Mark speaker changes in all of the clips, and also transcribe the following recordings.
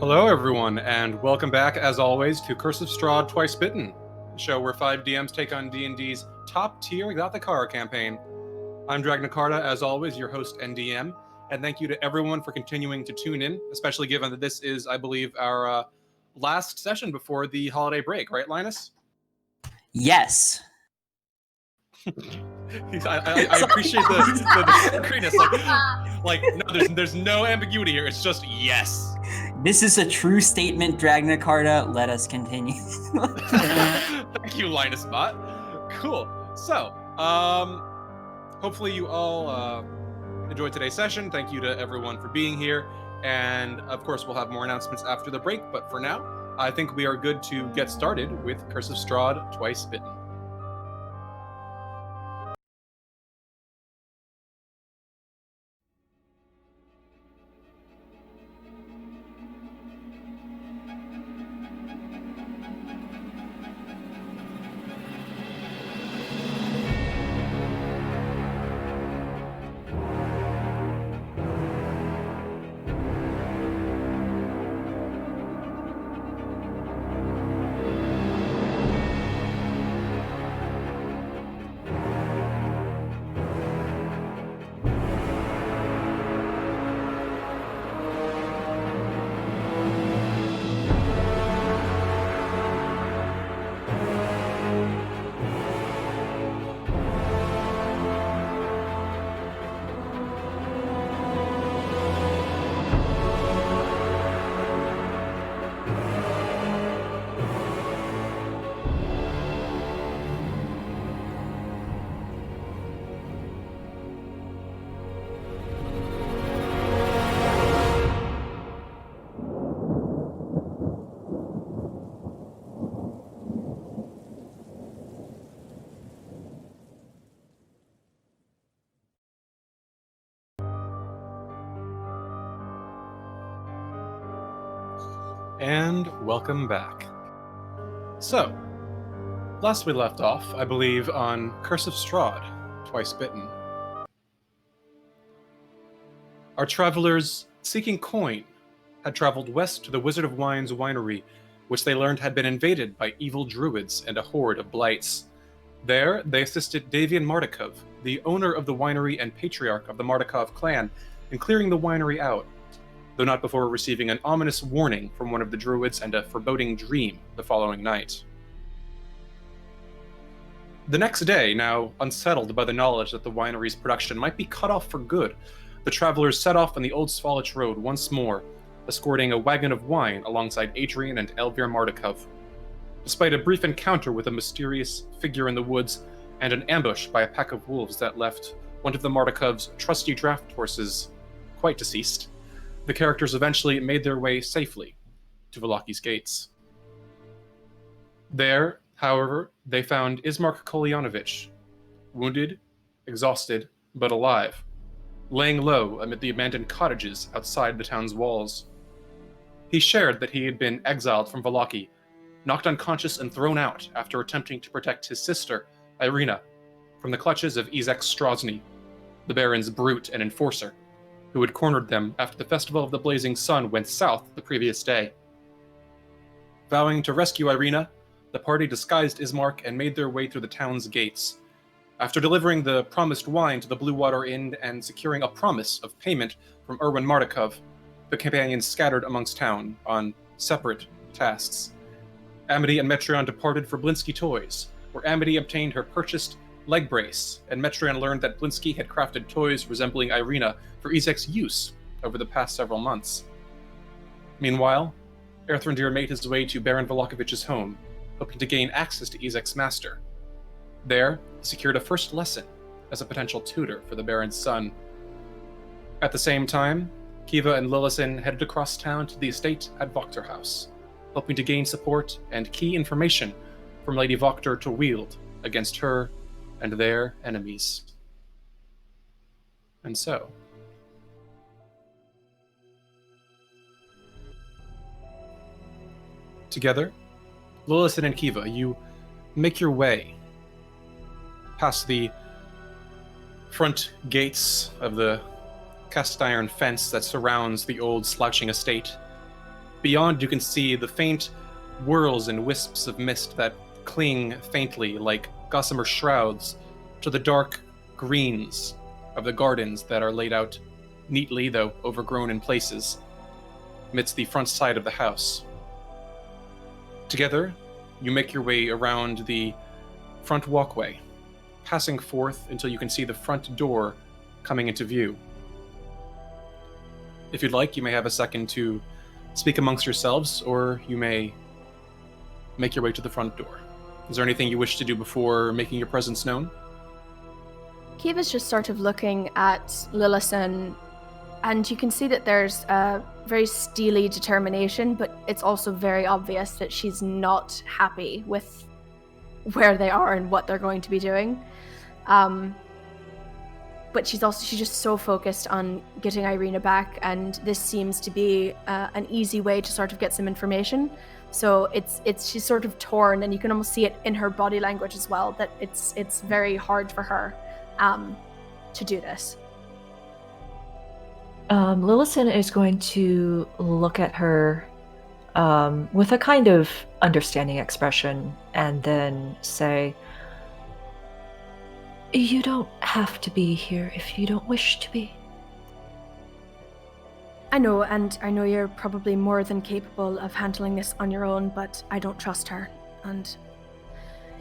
Speaker 1: Hello, everyone, and welcome back, as always, to Curse of Strahd Twice Bitten, the show where 5 DMs take on D&D's top-tier Gothic horror campaign. I'm Dragnacarta, as always, your host and DM, and thank you to everyone for continuing to tune in, especially given that this is, I believe, our last session before the holiday break, right, Linus?
Speaker 2: Yes.
Speaker 1: I appreciate the greatness. No, there's no ambiguity here. It's just yes.
Speaker 2: This is a true statement, Dragnacarta. Let us continue.
Speaker 1: Thank you, Linus Bot. Cool. So, hopefully you all enjoyed today's session. Thank you to everyone for being here. And, of course, we'll have more announcements after the break. But for now, I think we are good to get started with Curse of Strahd Twice Bitten. And welcome back. So, last we left off, I believe, on Curse of Strahd, Twice Bitten. Our travelers, seeking coin, had traveled west to the Wizard of Wine's winery, which they learned had been invaded by evil druids and a horde of blights. There, they assisted Davian Mardukov, the owner of the winery and patriarch of the Mardukov clan, in clearing the winery out, though not before receiving an ominous warning from one of the druids and a foreboding dream the following night. The next day, now unsettled by the knowledge that the winery's production might be cut off for good, the travelers set off on the Old Svalich Road once more, escorting a wagon of wine alongside Adrian and Elvir Mardukov. Despite a brief encounter with a mysterious figure in the woods and an ambush by a pack of wolves that left one of the Mardukov's trusty draft horses quite deceased, the characters eventually made their way safely to Valaki's gates. There, however, they found Ismark Kolyanovich, wounded, exhausted, but alive, laying low amid the abandoned cottages outside the town's walls. He shared that he had been exiled from Valaki, knocked unconscious and thrown out after attempting to protect his sister, Ireena, from the clutches of Izek Strozny, the Baron's brute and enforcer, who had cornered them after the Festival of the Blazing Sun went south the previous day. Vowing to rescue Ireena, the party disguised Ismark and made their way through the town's gates. After delivering the promised wine to the Blue Water Inn and securing a promise of payment from Erwin Mardukov, the companions scattered amongst town on separate tasks. Amity and Metreon departed for Blinsky Toys, where Amity obtained her purchased leg brace, and Metreon learned that Blinsky had crafted toys resembling Ireena for Izek's use over the past several months. Meanwhile, Erthrendir made his way to Baron Volokovich's home, hoping to gain access to Izek's master. There, he secured a first lesson as a potential tutor for the Baron's son. At the same time, Kiva and Lillison headed across town to the estate at Vokterhaus, hoping to gain support and key information from Lady Vokter to wield against her and their enemies. And so, together, Lillison and Kiva, you make your way past the front gates of the cast iron fence that surrounds the old slouching estate, Beyond, you can see the faint whirls and wisps of mist that cling faintly like gossamer shrouds to the dark greens of the gardens that are laid out neatly, though overgrown in places, amidst the front side of the house. Together, you make your way around the front walkway, passing forth until you can see the front door coming into view. If you'd like, you may have a second to speak amongst yourselves, or you may make your way to the front door. Is there anything you wish to do before making your presence known?
Speaker 3: Kiva's just sort of looking at Lillison, and you can see that there's a very steely determination, but it's also very obvious that she's not happy with where they are and what they're going to be doing. But she's just so focused on getting Ireena back, and this seems to be an easy way to sort of get some information. So she's sort of torn, and you can almost see it in her body language as well, that it's very hard for her to do this.
Speaker 4: Lillison is going to look at her with a kind of understanding expression and then say, "You don't have to be here if you don't wish to be."
Speaker 3: I know, and I know you're probably more than capable of handling this on your own, but I don't trust her. And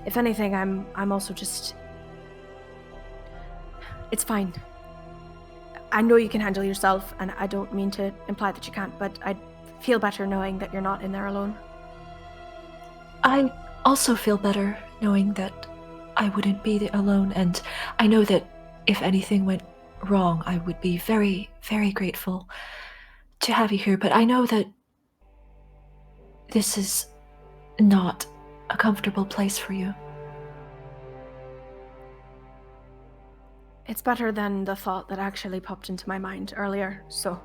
Speaker 3: if anything, I'm also just... It's fine. I know you can handle yourself, and I don't mean to imply that you can't, but I feel better knowing that you're not in there alone.
Speaker 4: I also feel better knowing that I wouldn't be alone, and I know that if anything went wrong, I would be very, very grateful to have you here, but I know that this is not a comfortable place for you.
Speaker 3: It's better than the thought that actually popped into my mind earlier, so...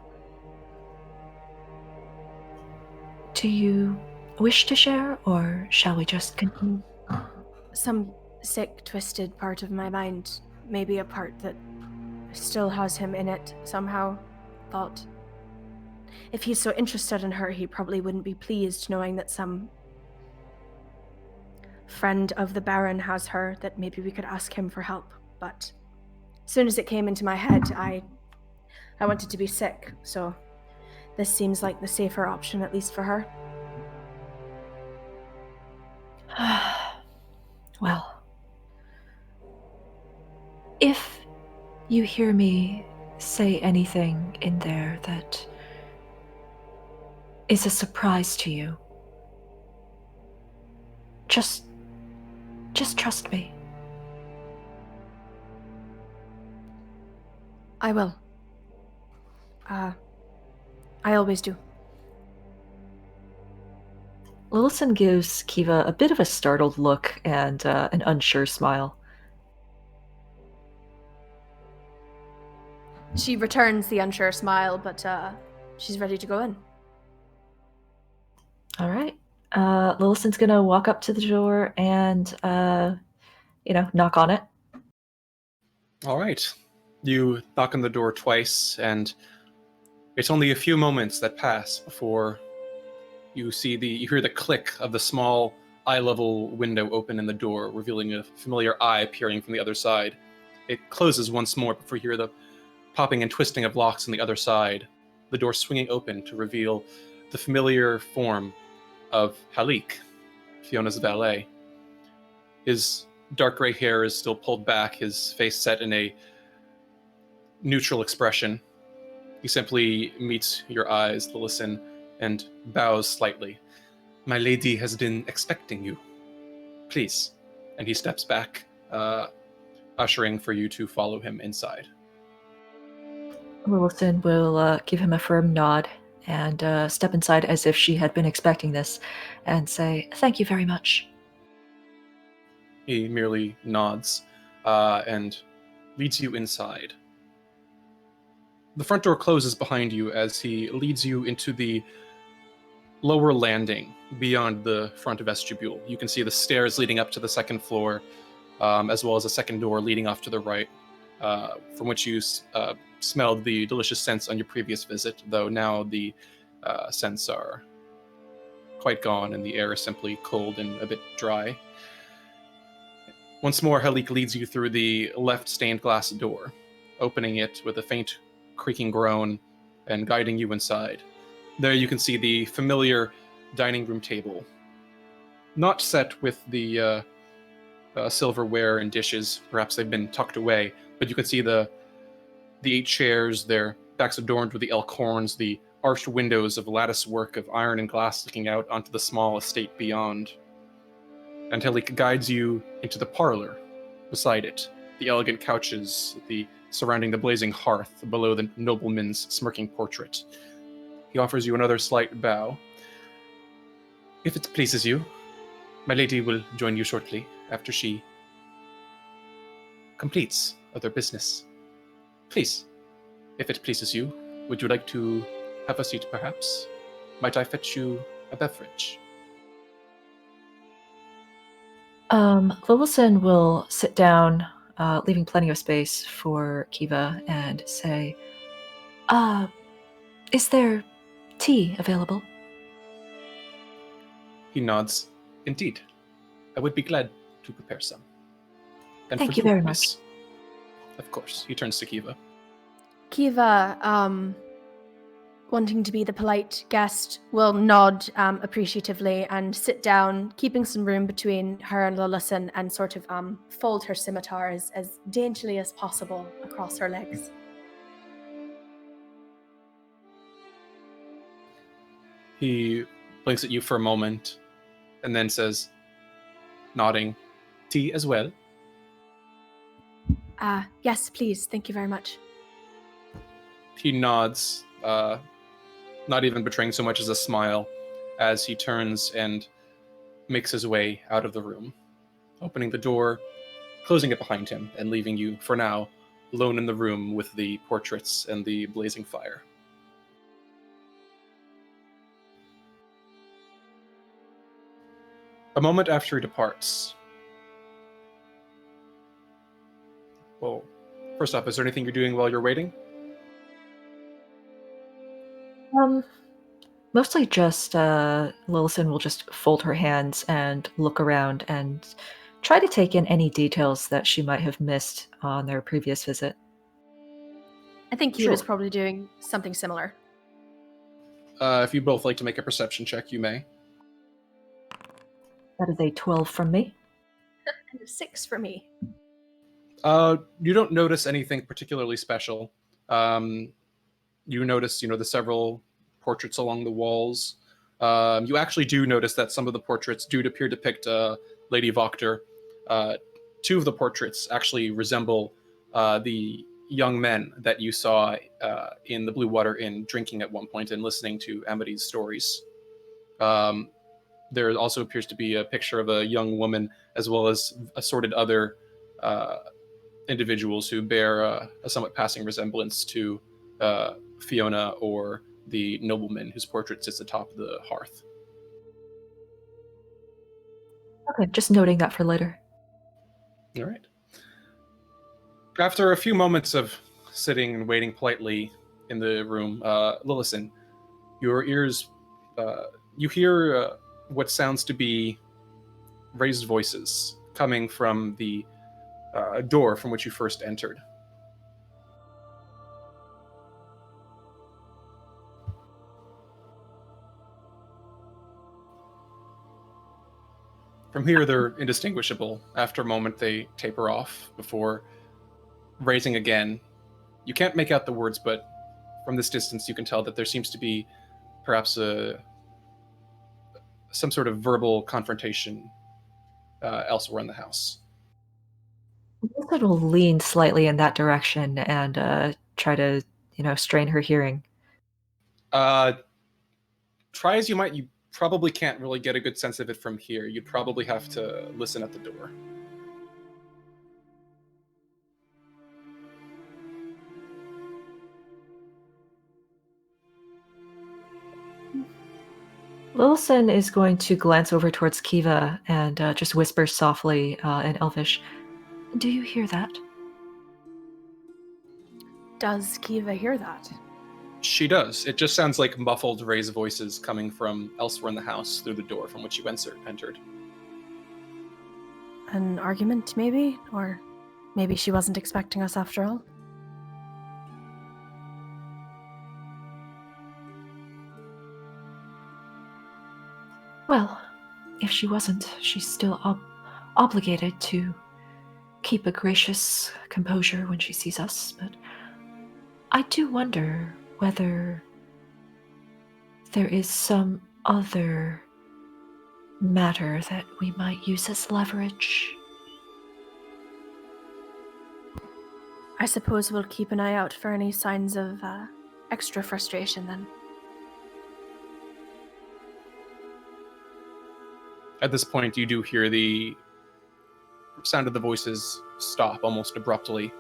Speaker 4: Do you wish to share, or shall we just continue?
Speaker 3: Some sick, twisted part of my mind, maybe a part that still has him in it somehow, thought... If he's so interested in her, he probably wouldn't be pleased knowing that some friend of the Baron has her, that maybe we could ask him for help. But as soon as it came into my head, I wanted to be sick, so this seems like the safer option, at least for her.
Speaker 4: Well, if you hear me say anything in there that is a surprise to you, just trust me.
Speaker 3: I will. I always do.
Speaker 4: Lillison gives Kiva a bit of a startled look and an unsure smile.
Speaker 3: She returns the unsure smile, but she's ready to go in.
Speaker 4: All right. Lillison's gonna walk up to the door and, knock on it.
Speaker 1: All right. You knock on the door twice, and it's only a few moments that pass before you hear the click of the small eye-level window open in the door, revealing a familiar eye peering from the other side. It closes once more before you hear the popping and twisting of locks on the other side, the door swinging open to reveal the familiar form of Halik, Fiona's valet. His dark gray hair is still pulled back, his face set in a neutral expression. He simply meets your eyes, Lillison, and bows slightly. "My lady has been expecting you. Please." And he steps back, ushering for you to follow him inside.
Speaker 4: Lillison will give him a firm nod and step inside as if she had been expecting this and say, "Thank you very much."
Speaker 1: He merely nods and leads you inside. The front door closes behind you as he leads you into the lower landing beyond the front vestibule. You can see the stairs leading up to the second floor, as well as a second door leading off to the right, from which you smelled the delicious scents on your previous visit, though now the scents are quite gone, and the air is simply cold and a bit dry. Once more, Halik leads you through the left stained glass door, opening it with a faint creaking groan and guiding you inside. There you can see the familiar dining room table, not set with the silverware and dishes. Perhaps they've been tucked away, but you can see the 8 chairs, their backs adorned with the elk horns, the arched windows of lattice work of iron and glass looking out onto the small estate beyond. And Halik guides you into the parlor. Beside it, the elegant couches, surrounding the blazing hearth below the nobleman's smirking portrait. He offers you another slight bow. If it pleases you, my lady will join you shortly after she completes other business. Please, if it pleases you, would you like to have a seat, perhaps? Might I fetch you a beverage?
Speaker 4: Lilison will sit down, leaving plenty of space for Kiva, and say, is there tea available?
Speaker 1: He nods. Indeed. I would be glad to prepare some. And
Speaker 4: Thank
Speaker 1: for
Speaker 4: you very
Speaker 1: miss.
Speaker 4: much.
Speaker 1: Of course. He turns to Kiva.
Speaker 3: Kiva, wanting to be the polite guest, will nod appreciatively and sit down, keeping some room between her and Lillison, and sort of fold her scimitar as daintily as possible across her legs.
Speaker 1: He blinks at you for a moment and then says, nodding, tea as well?
Speaker 3: Yes, please. Thank you very much.
Speaker 1: He nods, not even betraying so much as a smile, as he turns and makes his way out of the room, opening the door, closing it behind him, and leaving you, for now, alone in the room with the portraits and the blazing fire. A moment after he departs. Well, first off, is there anything you're doing while you're waiting?
Speaker 4: Mostly just Lilison will just fold her hands and look around and try to take in any details that she might have missed on their previous visit.
Speaker 3: I think he
Speaker 1: Sure.
Speaker 3: was probably doing something similar.
Speaker 1: If you both like to make a perception check, you may.
Speaker 4: That is a 12 from me.
Speaker 3: And a 6 for me.
Speaker 1: You don't notice anything particularly special. You notice, the several portraits along the walls. You actually do notice that some of the portraits do appear to depict Lady Voctor. 2 of the portraits actually resemble the young men that you saw in the Blue Water Inn drinking at one point and listening to Amity's stories. There also appears to be a picture of a young woman, as well as assorted other individuals who bear a somewhat passing resemblance to Fiona or the nobleman whose portrait sits atop the hearth.
Speaker 4: Okay, just noting that for later.
Speaker 1: All right. After a few moments of sitting and waiting politely in the room, Lillison, your ears, you hear what sounds to be raised voices coming from the door from which you first entered. From here, they're indistinguishable. After a moment, they taper off before raising again. You can't make out the words, but from this distance, you can tell that there seems to be perhaps some sort of verbal confrontation elsewhere in the house.
Speaker 4: Lilison will lean slightly in that direction and try to, strain her hearing.
Speaker 1: Try as you might, you probably can't really get a good sense of it from here. You'd probably have to listen at the door.
Speaker 4: Lilison is going to glance over towards Kiva and just whisper softly in Elvish, "Do you hear that?"
Speaker 3: Does Kiva hear that?
Speaker 1: She does. It just sounds like muffled, raised voices coming from elsewhere in the house through the door from which you entered.
Speaker 3: An argument, maybe? Or maybe she wasn't expecting us after all?
Speaker 4: Well, if she wasn't, she's still obligated to keep a gracious composure when she sees us, but I do wonder whether there is some other matter that we might use as leverage.
Speaker 3: I suppose we'll keep an eye out for any signs of extra frustration then.
Speaker 1: At this point, you do hear the sound of the voices stop almost abruptly.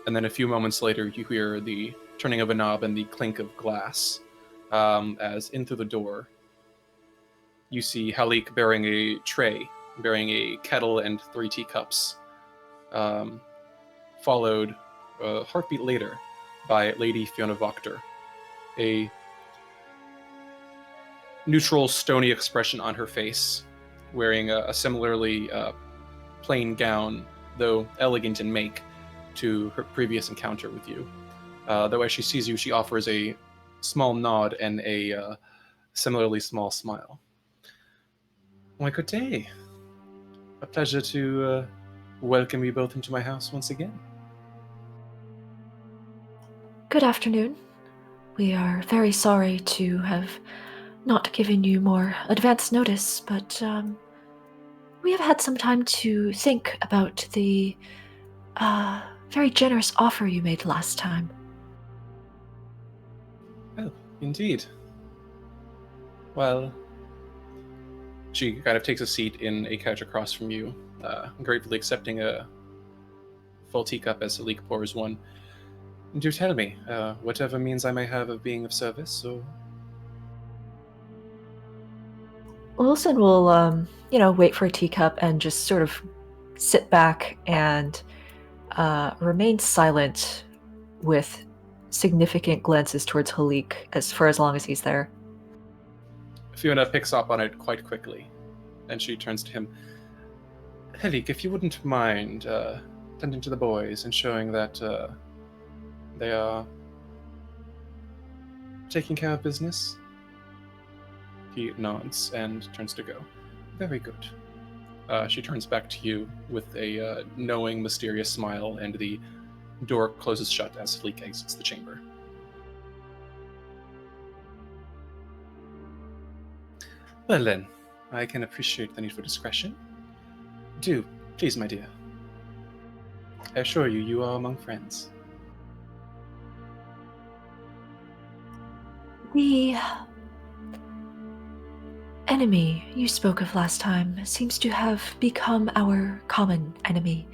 Speaker 1: And then a few moments later, you hear the turning of a knob and the clink of glass as in through the door, you see Halik bearing a tray, bearing a kettle and 3 teacups, followed a heartbeat later by Lady Fiona Voctor, a neutral, stony expression on her face, wearing a similarly plain gown, though elegant in make, to her previous encounter with you. Though as she sees you, she offers a small nod and a similarly small smile. Why, good day. A pleasure to welcome you both into my house once again.
Speaker 4: Good afternoon. We are very sorry to have not given you more advance notice, but we have had some time to think about the very generous offer you made last time.
Speaker 1: Oh, indeed. Well, she kind of takes a seat in a couch across from you, gratefully accepting a full teacup as Halik pours one. Do tell me, whatever means I may have of being of service, or...
Speaker 4: Wilson will, wait for a teacup and just sort of sit back and remain silent with significant glances towards Halik for as long as he's there.
Speaker 1: Fiona picks up on it quite quickly, and she turns to him. Halik, if you wouldn't mind tending to the boys and showing that they are taking care of business. He nods and turns to go. Very good. She turns back to you with a knowing, mysterious smile, and the door closes shut as Halik exits the chamber. Well then, I can appreciate the need for discretion. Do, please, my dear. I assure you, you are among friends.
Speaker 4: The enemy you spoke of last time seems to have become our common enemy.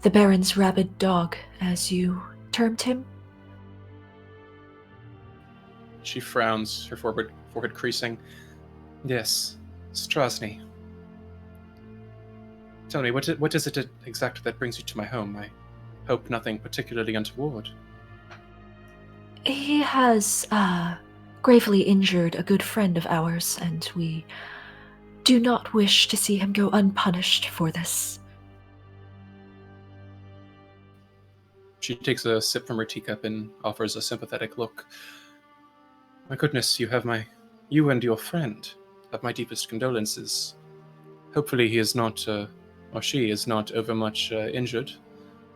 Speaker 4: The Baron's rabid dog, as you termed him.
Speaker 1: She frowns, her forehead creasing. Yes, Strahd. Tell me, what is it exactly that brings you to my home? I hope nothing particularly untoward.
Speaker 4: He has gravely injured a good friend of ours, and we do not wish to see him go unpunished for this.
Speaker 1: She takes a sip from her teacup and offers a sympathetic look. My goodness, you and your friend have my deepest condolences. Hopefully he is not, or she is not overmuch injured.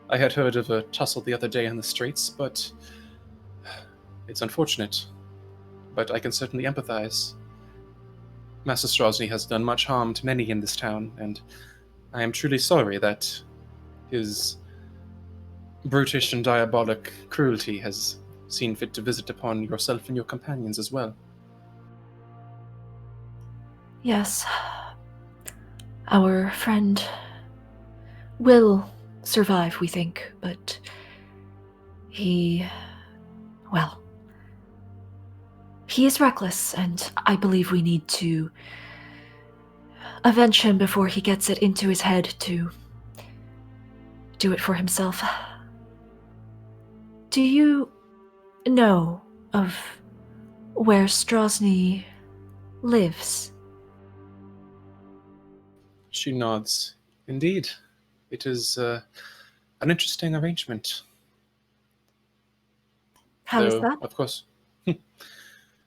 Speaker 1: I had heard of a tussle the other day in the streets, but it's unfortunate. But I can certainly empathize. Master Strahd has done much harm to many in this town, and I am truly sorry that his brutish and diabolic cruelty has seen fit to visit upon yourself and your companions as well.
Speaker 4: Yes. Our friend will survive, we think, but he is reckless, and I believe we need to avenge him before he gets it into his head to do it for himself. Do you know of where Strahd lives?
Speaker 1: She nods. Indeed, it is an interesting arrangement.
Speaker 4: How is
Speaker 1: Though,
Speaker 4: that?
Speaker 1: of course,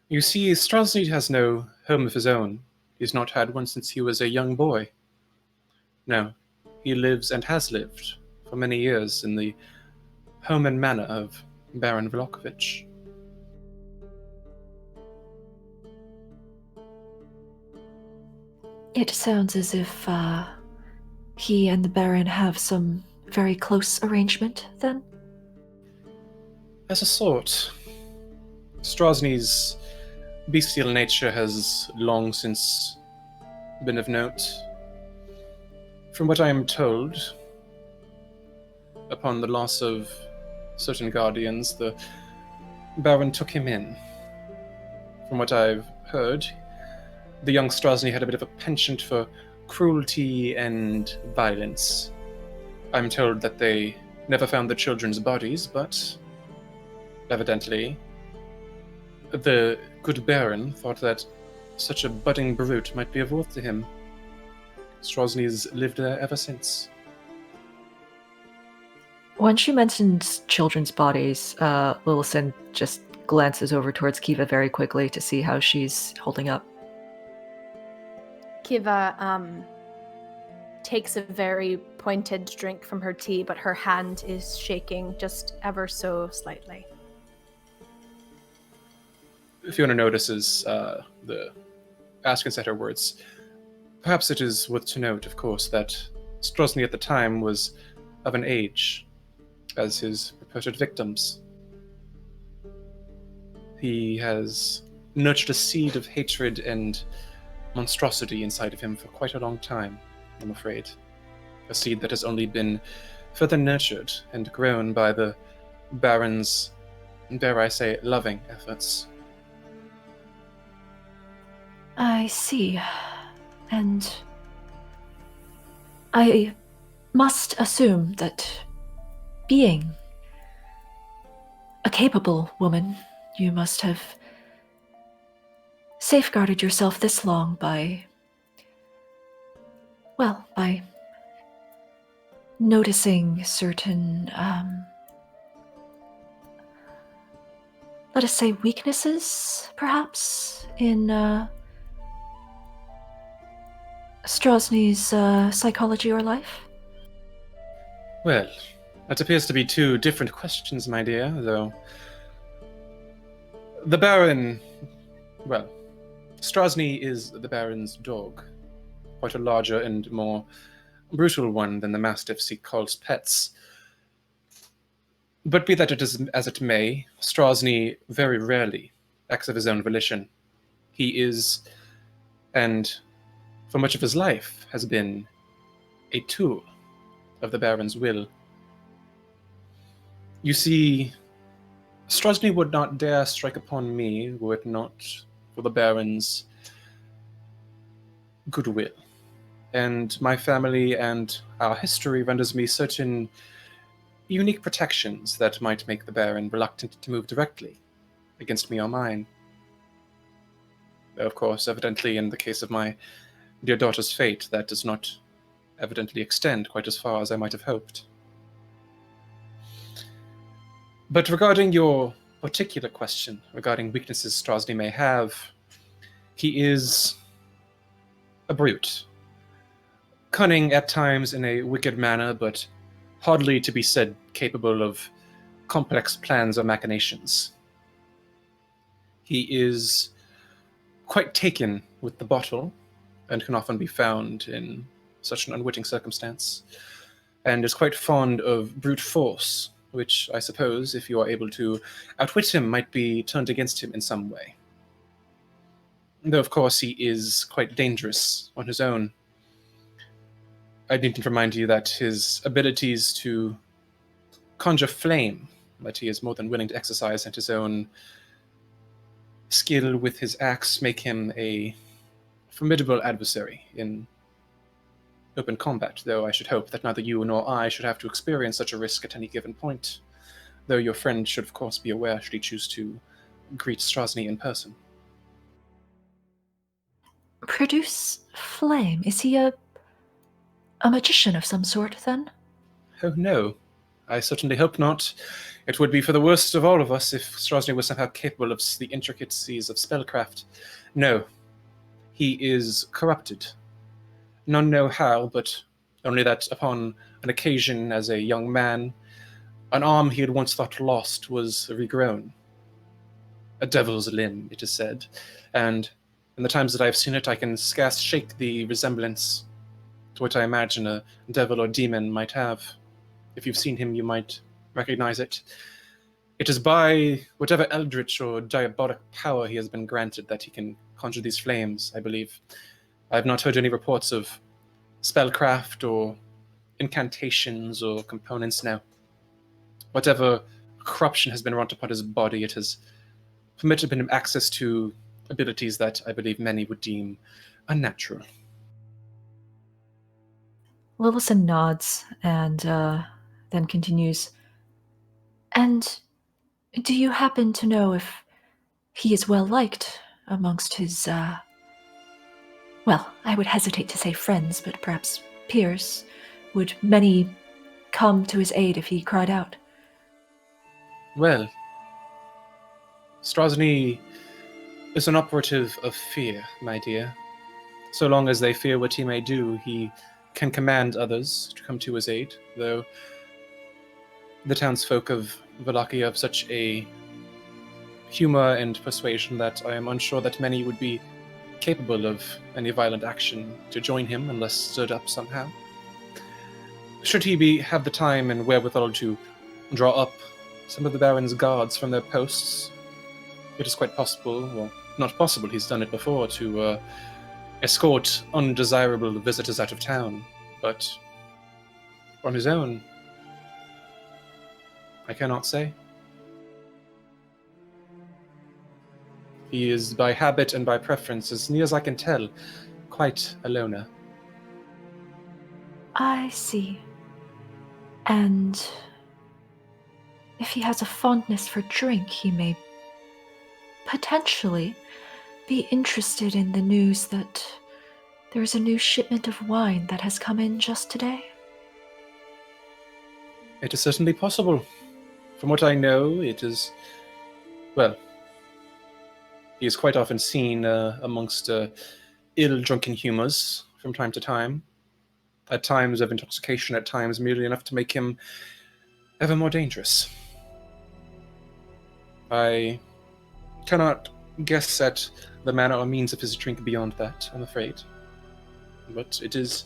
Speaker 1: you see, Strahd has no home of his own. He's not had one since he was a young boy. No, he lives and has lived for many years in the home and manor of Baron Vlakovich.
Speaker 4: It sounds as if he and the Baron have some very close arrangement, then?
Speaker 1: As a sort, Strazdny's bestial nature has long since been of note. From what I am told, upon the loss of certain guardians, the Baron took him in. From what I've heard, the young Strazdny had a bit of a penchant for cruelty and violence. I'm told that they never found the children's bodies, but evidently the good Baron thought that such a budding brute might be of worth to him. Strazdny's lived there ever since.
Speaker 4: When she mentions children's bodies, Lillison just glances over towards Kiva very quickly to see how she's holding up.
Speaker 3: Kiva takes a very pointed drink from her tea, but her hand is shaking just ever so slightly.
Speaker 1: Fiona notices the askance at her words. Perhaps it is worth to note, of course, that Strazdny at the time was of an age as his purported victims. He has nurtured a seed of hatred and monstrosity inside of him for quite a long time, I'm afraid. A seed that has only been further nurtured and grown by the Baron's, dare I say, loving efforts.
Speaker 4: I see. And I must assume that being a capable woman, you must have safeguarded yourself this long by noticing certain, let us say, weaknesses, perhaps, in Strazdny's psychology or life?
Speaker 1: Well, that appears to be two different questions, my dear, though. The Baron... Well, Strazdny is the Baron's dog. Quite a larger and more brutal one than the mastiffs he calls pets. But be that as it may, Strazdny very rarely acts of his own volition. He is, and for much of his life, has been a tool of the Baron's will. You see, Strazdny would not dare strike upon me were it not for the Baron's goodwill. And my family and our history renders me certain unique protections that might make the Baron reluctant to move directly against me or mine. Though, of course, evidently in the case of my dear daughter's fate, that does not evidently extend quite as far as I might have hoped. But regarding your particular question regarding weaknesses Strazdny may have, he is a brute. Cunning at times in a wicked manner, but hardly to be said capable of complex plans or machinations. He is quite taken with the bottle, and can often be found in such an unwitting circumstance, and is quite fond of brute force, which I suppose, if you are able to outwit him, might be turned against him in some way. Though, of course, he is quite dangerous on his own. I needn't remind you that his abilities to conjure flame, that he is more than willing to exercise, and his own skill with his axe make him a formidable adversary in open combat, though I should hope that neither you nor I should have to experience such a risk at any given point, though your friend should of course be aware should he choose to greet Strahd in person.
Speaker 4: Produce flame? Is he a magician of some sort, then?
Speaker 1: Oh, no. I certainly hope not. It would be for the worst of all of us if Strahd was somehow capable of the intricacies of spellcraft. No. He is corrupted. None know how, but only that upon an occasion as a young man, an arm he had once thought lost was regrown. A devil's limb, it is said, and in the times that I have seen it, I can scarce shake the resemblance to what I imagine a devil or demon might have. If you've seen him, you might recognize it. It is by whatever eldritch or diabolic power he has been granted that he can conjure these flames, I believe. I have not heard any reports of spellcraft or incantations or components now. Whatever corruption has been wrought upon his body, it has permitted him access to abilities that I believe many would deem unnatural.
Speaker 4: Lillison nods and then continues. And do you happen to know if he is well liked amongst his, well, I would hesitate to say friends, but perhaps peers? Would many come to his aid if he cried out?
Speaker 1: Well, Strahd is an operative of fear, my dear. So long as they fear what he may do, he can command others to come to his aid, though the townsfolk of Wallachia have such a humor and persuasion that I am unsure that many would be capable of any violent action to join him unless stirred up somehow. Should he have the time and wherewithal to draw up some of the Baron's guards from their posts, it is quite possible, well, not possible, he's done it before, to escort undesirable visitors out of town, but on his own, I cannot say. He is, by habit and by preference, as near as I can tell, quite a loner.
Speaker 4: I see. And if he has a fondness for drink, he may potentially be interested in the news that there is a new shipment of wine that has come in just today.
Speaker 1: It is certainly possible. From what I know, it is, well, he is quite often seen amongst ill-drunken humors from time to time. At times of intoxication, at times merely enough to make him ever more dangerous. I cannot guess at the manner or means of his drink beyond that, I'm afraid. But it is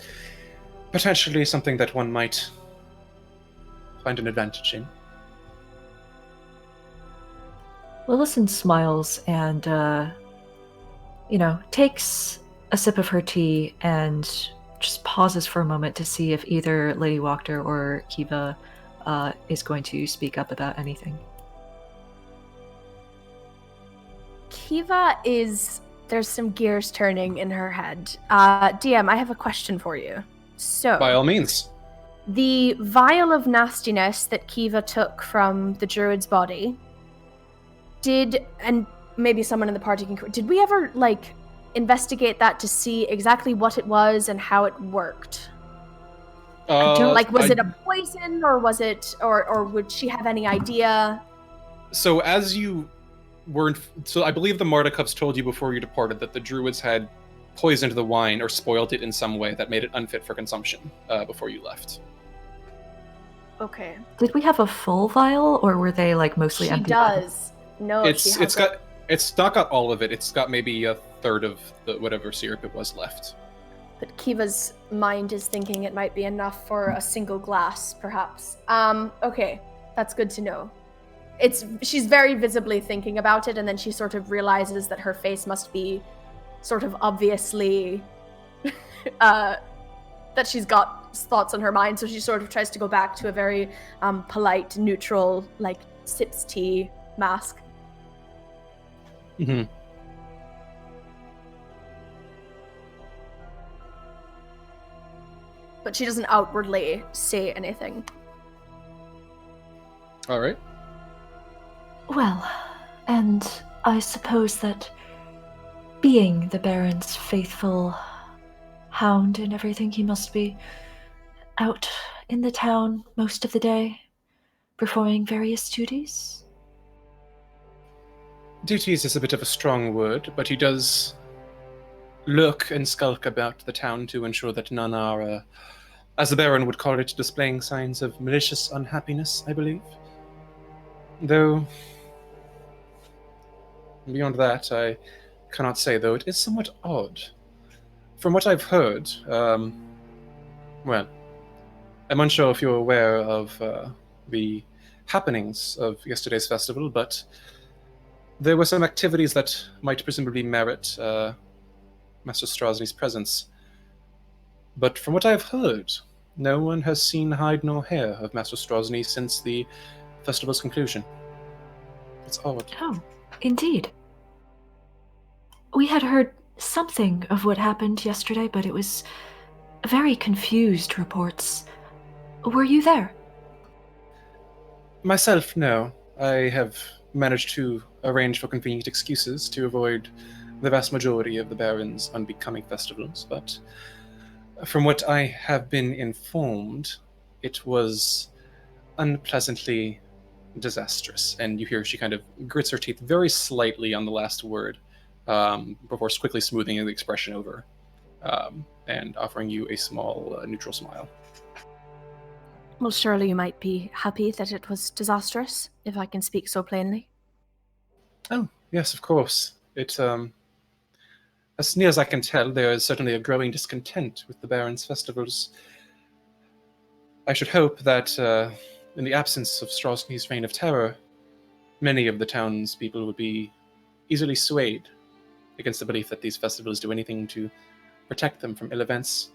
Speaker 1: potentially something that one might find an advantage in.
Speaker 4: Lillison smiles and, takes a sip of her tea and just pauses for a moment to see if either Lady Wachter or Kiva is going to speak up about anything.
Speaker 3: Kiva there's some gears turning in her head. DM, I have a question for you. So,
Speaker 1: By all means.
Speaker 3: the vial of nastiness that Kiva took from the druid's body, and maybe someone in the party did we ever, investigate that to see exactly what it was and how it worked? Was it a poison, or was it, or would she have any idea?
Speaker 1: So as you weren't, so I believe the Mardukhovs told you before you departed that the druids had poisoned the wine or spoiled it in some way that made it unfit for consumption before you left.
Speaker 3: Okay.
Speaker 4: Did we have a full vial, or were they mostly
Speaker 3: She
Speaker 4: empty?
Speaker 3: does. No,
Speaker 1: It's not got all of it. It's got maybe a third of the whatever syrup it was left.
Speaker 3: But Kiva's mind is thinking it might be enough for a single glass, perhaps. Okay, that's good to know. She's very visibly thinking about it, and then she sort of realizes that her face must be sort of obviously that she's got thoughts on her mind, so she sort of tries to go back to a very polite, neutral, sips tea mask.
Speaker 1: Mm-hmm.
Speaker 3: But she doesn't outwardly say anything.
Speaker 1: All right.
Speaker 4: Well, and I suppose that being the Baron's faithful hound and everything, he must be out in the town most of the day, performing various duties.
Speaker 1: Duties is a bit of a strong word, but he does lurk and skulk about the town to ensure that none are, as the Baron would call it, displaying signs of malicious unhappiness, I believe. Though, beyond that, I cannot say, though it is somewhat odd. From what I've heard, well, I'm unsure if you're aware of the happenings of yesterday's festival, but there were some activities that might presumably merit Master Strasny's presence. But from what I've heard, no one has seen hide nor hair of Master Strasny since the festival's conclusion. It's odd.
Speaker 4: Oh, indeed. We had heard something of what happened yesterday, but it was very confused reports. Were you there?
Speaker 1: Myself, no. I have managed to arrange for convenient excuses to avoid the vast majority of the Baron's unbecoming festivals, but from what I have been informed, it was unpleasantly disastrous. And you hear she kind of grits her teeth very slightly on the last word before quickly smoothing the expression over and offering you a small neutral smile.
Speaker 3: Well, surely you might be happy that it was disastrous, if I can speak so plainly.
Speaker 1: Oh, yes, of course. As near as I can tell, there is certainly a growing discontent with the Baron's festivals. I should hope that, in the absence of Strasny's reign of terror, many of the townspeople would be easily swayed against the belief that these festivals do anything to protect them from ill events.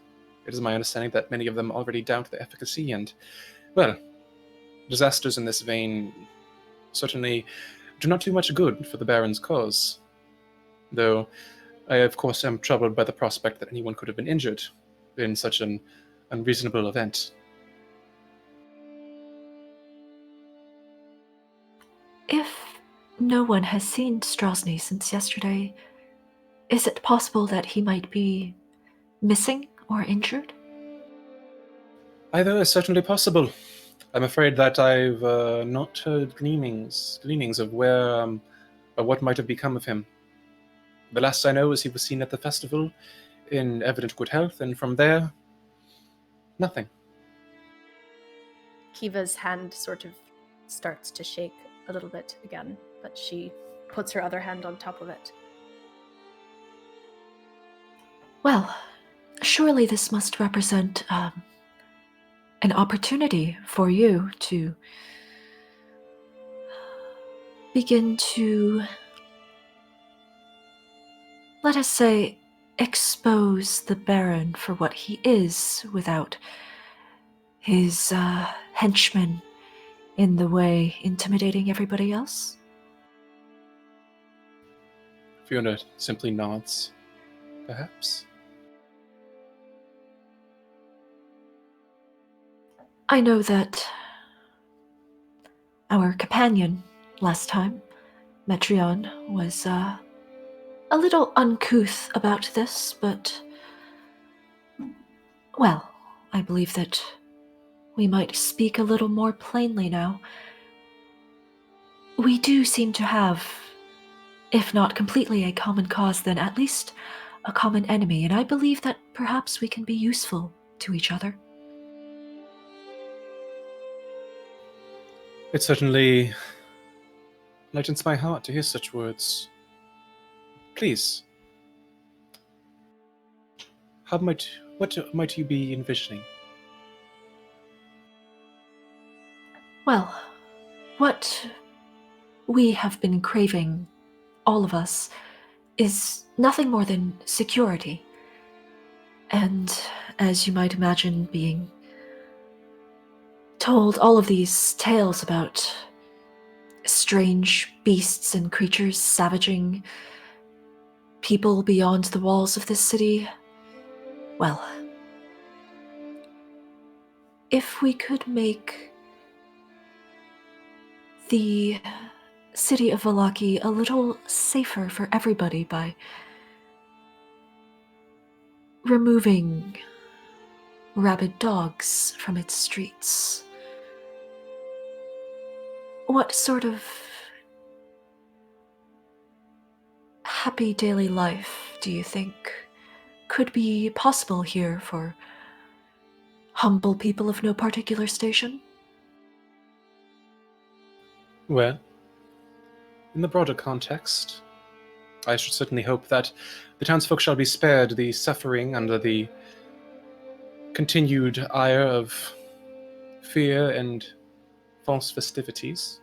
Speaker 1: It is my understanding that many of them already doubt their efficacy, and, well, disasters in this vein certainly do not do much good for the Baron's cause. Though I, of course, am troubled by the prospect that anyone could have been injured in such an unreasonable event.
Speaker 4: If no one has seen Strasny since yesterday, is it possible that he might be missing or injured?
Speaker 1: Either is certainly possible. I'm afraid that I've not heard gleanings of where or what might have become of him. The last I know is he was seen at the festival in evident good health, and from there, nothing.
Speaker 3: Kiva's hand sort of starts to shake a little bit again, but she puts her other hand on top of it.
Speaker 4: Well, surely this must represent an opportunity for you to begin to, let us say, expose the Baron for what he is without his henchmen in the way intimidating everybody else?
Speaker 1: Fiona simply nods. Perhaps.
Speaker 4: I know that our companion last time, Metreon, was a little uncouth about this, but, well, I believe that we might speak a little more plainly now. We do seem to have, if not completely a common cause, then at least a common enemy, and I believe that perhaps we can be useful to each other.
Speaker 1: It certainly lightens my heart to hear such words. Please. What might you be envisioning?
Speaker 4: Well, what we have been craving, all of us, is nothing more than security. And as you might imagine, being told all of these tales about strange beasts and creatures savaging people beyond the walls of this city, well, if we could make the city of Vallaki a little safer for everybody by removing rabid dogs from its streets. What sort of happy daily life do you think could be possible here for humble people of no particular station?
Speaker 1: Well, in the broader context, I should certainly hope that the townsfolk shall be spared the suffering under the continued ire of fear and false festivities.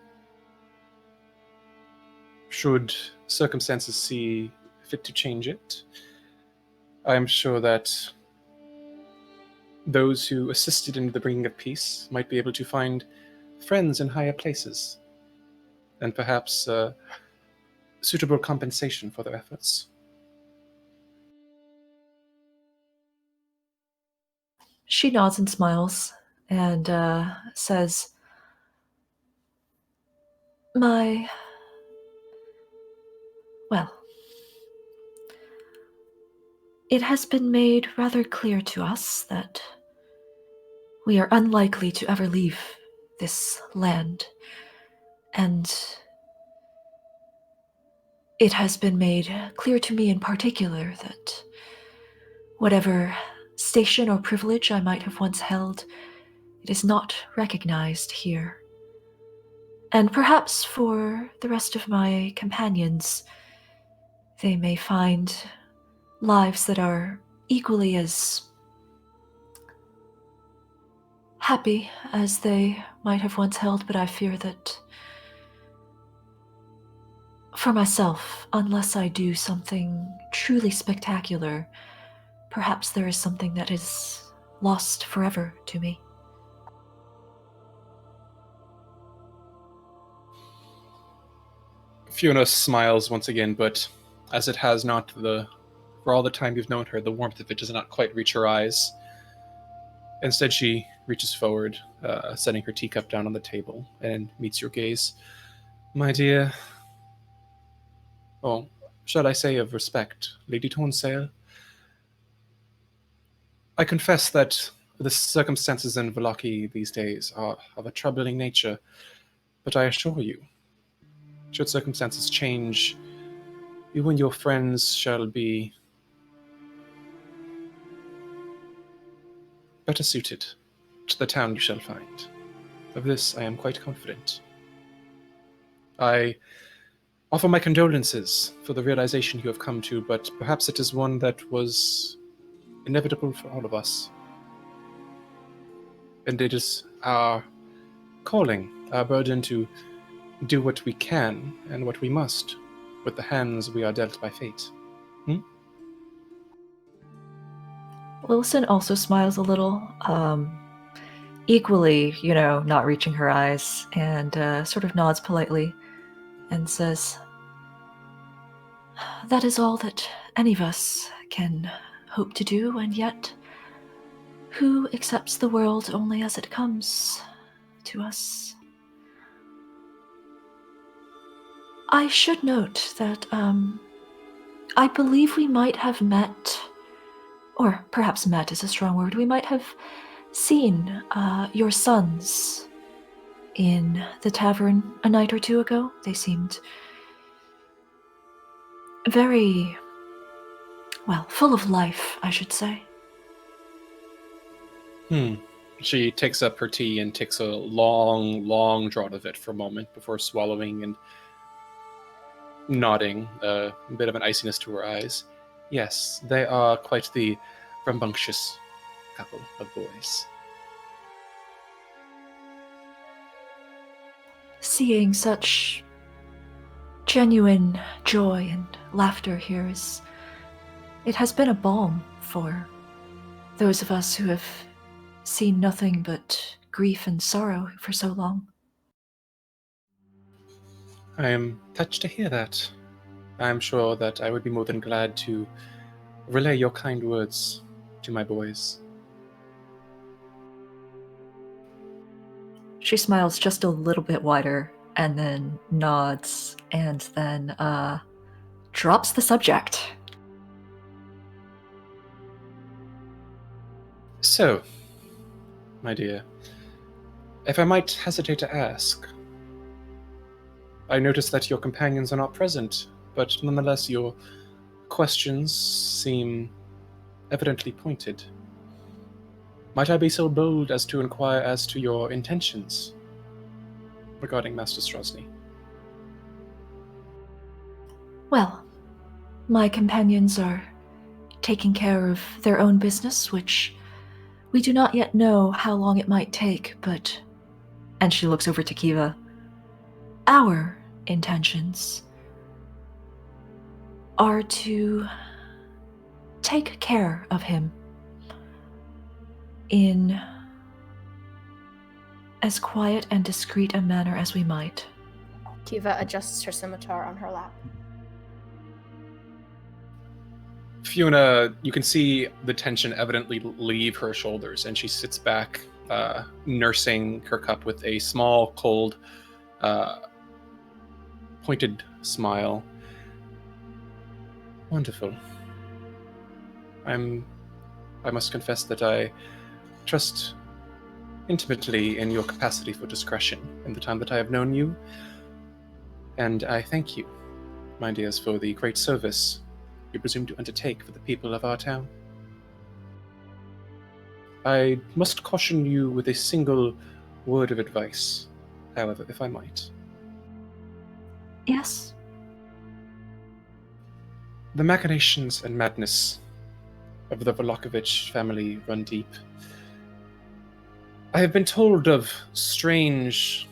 Speaker 1: Should circumstances see fit to change it, I am sure that those who assisted in the bringing of peace might be able to find friends in higher places, and perhaps suitable compensation for their efforts.
Speaker 4: She nods and smiles and says, well, it has been made rather clear to us that we are unlikely to ever leave this land, and it has been made clear to me in particular that whatever station or privilege I might have once held, it is not recognized here. And perhaps for the rest of my companions, they may find lives that are equally as happy as they might have once held, but I fear that for myself, unless I do something truly spectacular, perhaps there is something that is lost forever to me.
Speaker 1: Fiona smiles once again, but as it has not for all the time you've known her, the warmth of it does not quite reach her eyes. Instead, she reaches forward, setting her teacup down on the table, and meets your gaze. My dear, oh, shall I say of respect, Lady Tonsale? I confess that the circumstances in Vallaki these days are of a troubling nature, but I assure you, should circumstances change, you and your friends shall be better suited to the town you shall find. Of this I am quite confident. I offer my condolences for the realization you have come to, but perhaps it is one that was inevitable for all of us. And it is our calling, our burden to do what we can and what we must with the hands we are dealt by fate.
Speaker 4: Wilson also smiles a little, equally, not reaching her eyes, and sort of nods politely and says, that is all that any of us can hope to do, and yet, who accepts the world only as it comes to us? I should note that I believe we might have met, or perhaps met is a strong word, we might have seen your sons in the tavern a night or two ago. They seemed very, full of life, I should say.
Speaker 1: She takes up her tea and takes a long, long draught of it for a moment before swallowing and nodding, a bit of an iciness to her eyes. Yes, they are quite the rambunctious couple of boys.
Speaker 4: Seeing such genuine joy and laughter here it has been a balm for those of us who have seen nothing but grief and sorrow for so long.
Speaker 1: I am touched to hear that. I am sure that I would be more than glad to relay your kind words to my boys.
Speaker 4: She smiles just a little bit wider and then nods, and then drops the subject.
Speaker 1: So, my dear, if I might hesitate to ask, I notice that your companions are not present, but nonetheless your questions seem evidently pointed. Might I be so bold as to inquire as to your intentions regarding Master Strozny?
Speaker 4: Well, my companions are taking care of their own business, which we do not yet know how long it might take, but... And she looks over to Kiva. Our intentions are to take care of him in as quiet and discreet a manner as we might.
Speaker 3: Kiva adjusts her scimitar on her lap.
Speaker 1: Fiona, you can see the tension evidently leave her shoulders, and she sits back, nursing her cup with a small, cold, pointed smile. Wonderful. I must confess that I trust intimately in your capacity for discretion in the time that I have known you, and I thank you, my dears, for the great service you presume to undertake for the people of our town. I must caution you with a single word of advice, however, if I might.
Speaker 4: Yes?
Speaker 1: The machinations and madness of the Volokovich family run deep. I have been told of strange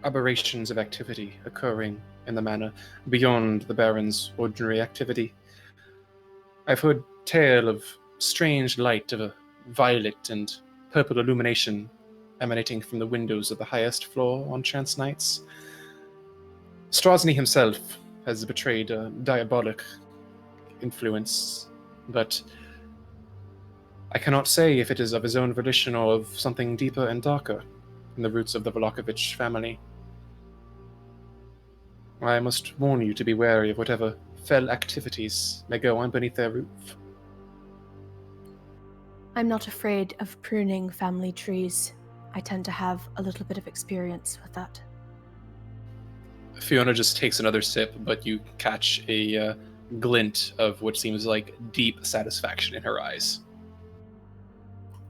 Speaker 1: aberrations of activity occurring in the manor beyond the Baron's ordinary activity. I've heard tale of strange light of a violet and purple illumination emanating from the windows of the highest floor on chance nights. Strozny himself has betrayed a diabolic influence, but I cannot say if it is of his own volition or of something deeper and darker in the roots of the Volokovich family. I must warn you to be wary of whatever fell activities may go on beneath their roof.
Speaker 3: I'm not afraid of pruning family trees. I tend to have a little bit of experience with that.
Speaker 1: Fiona just takes another sip, but you catch a glint of what seems like deep satisfaction in her eyes.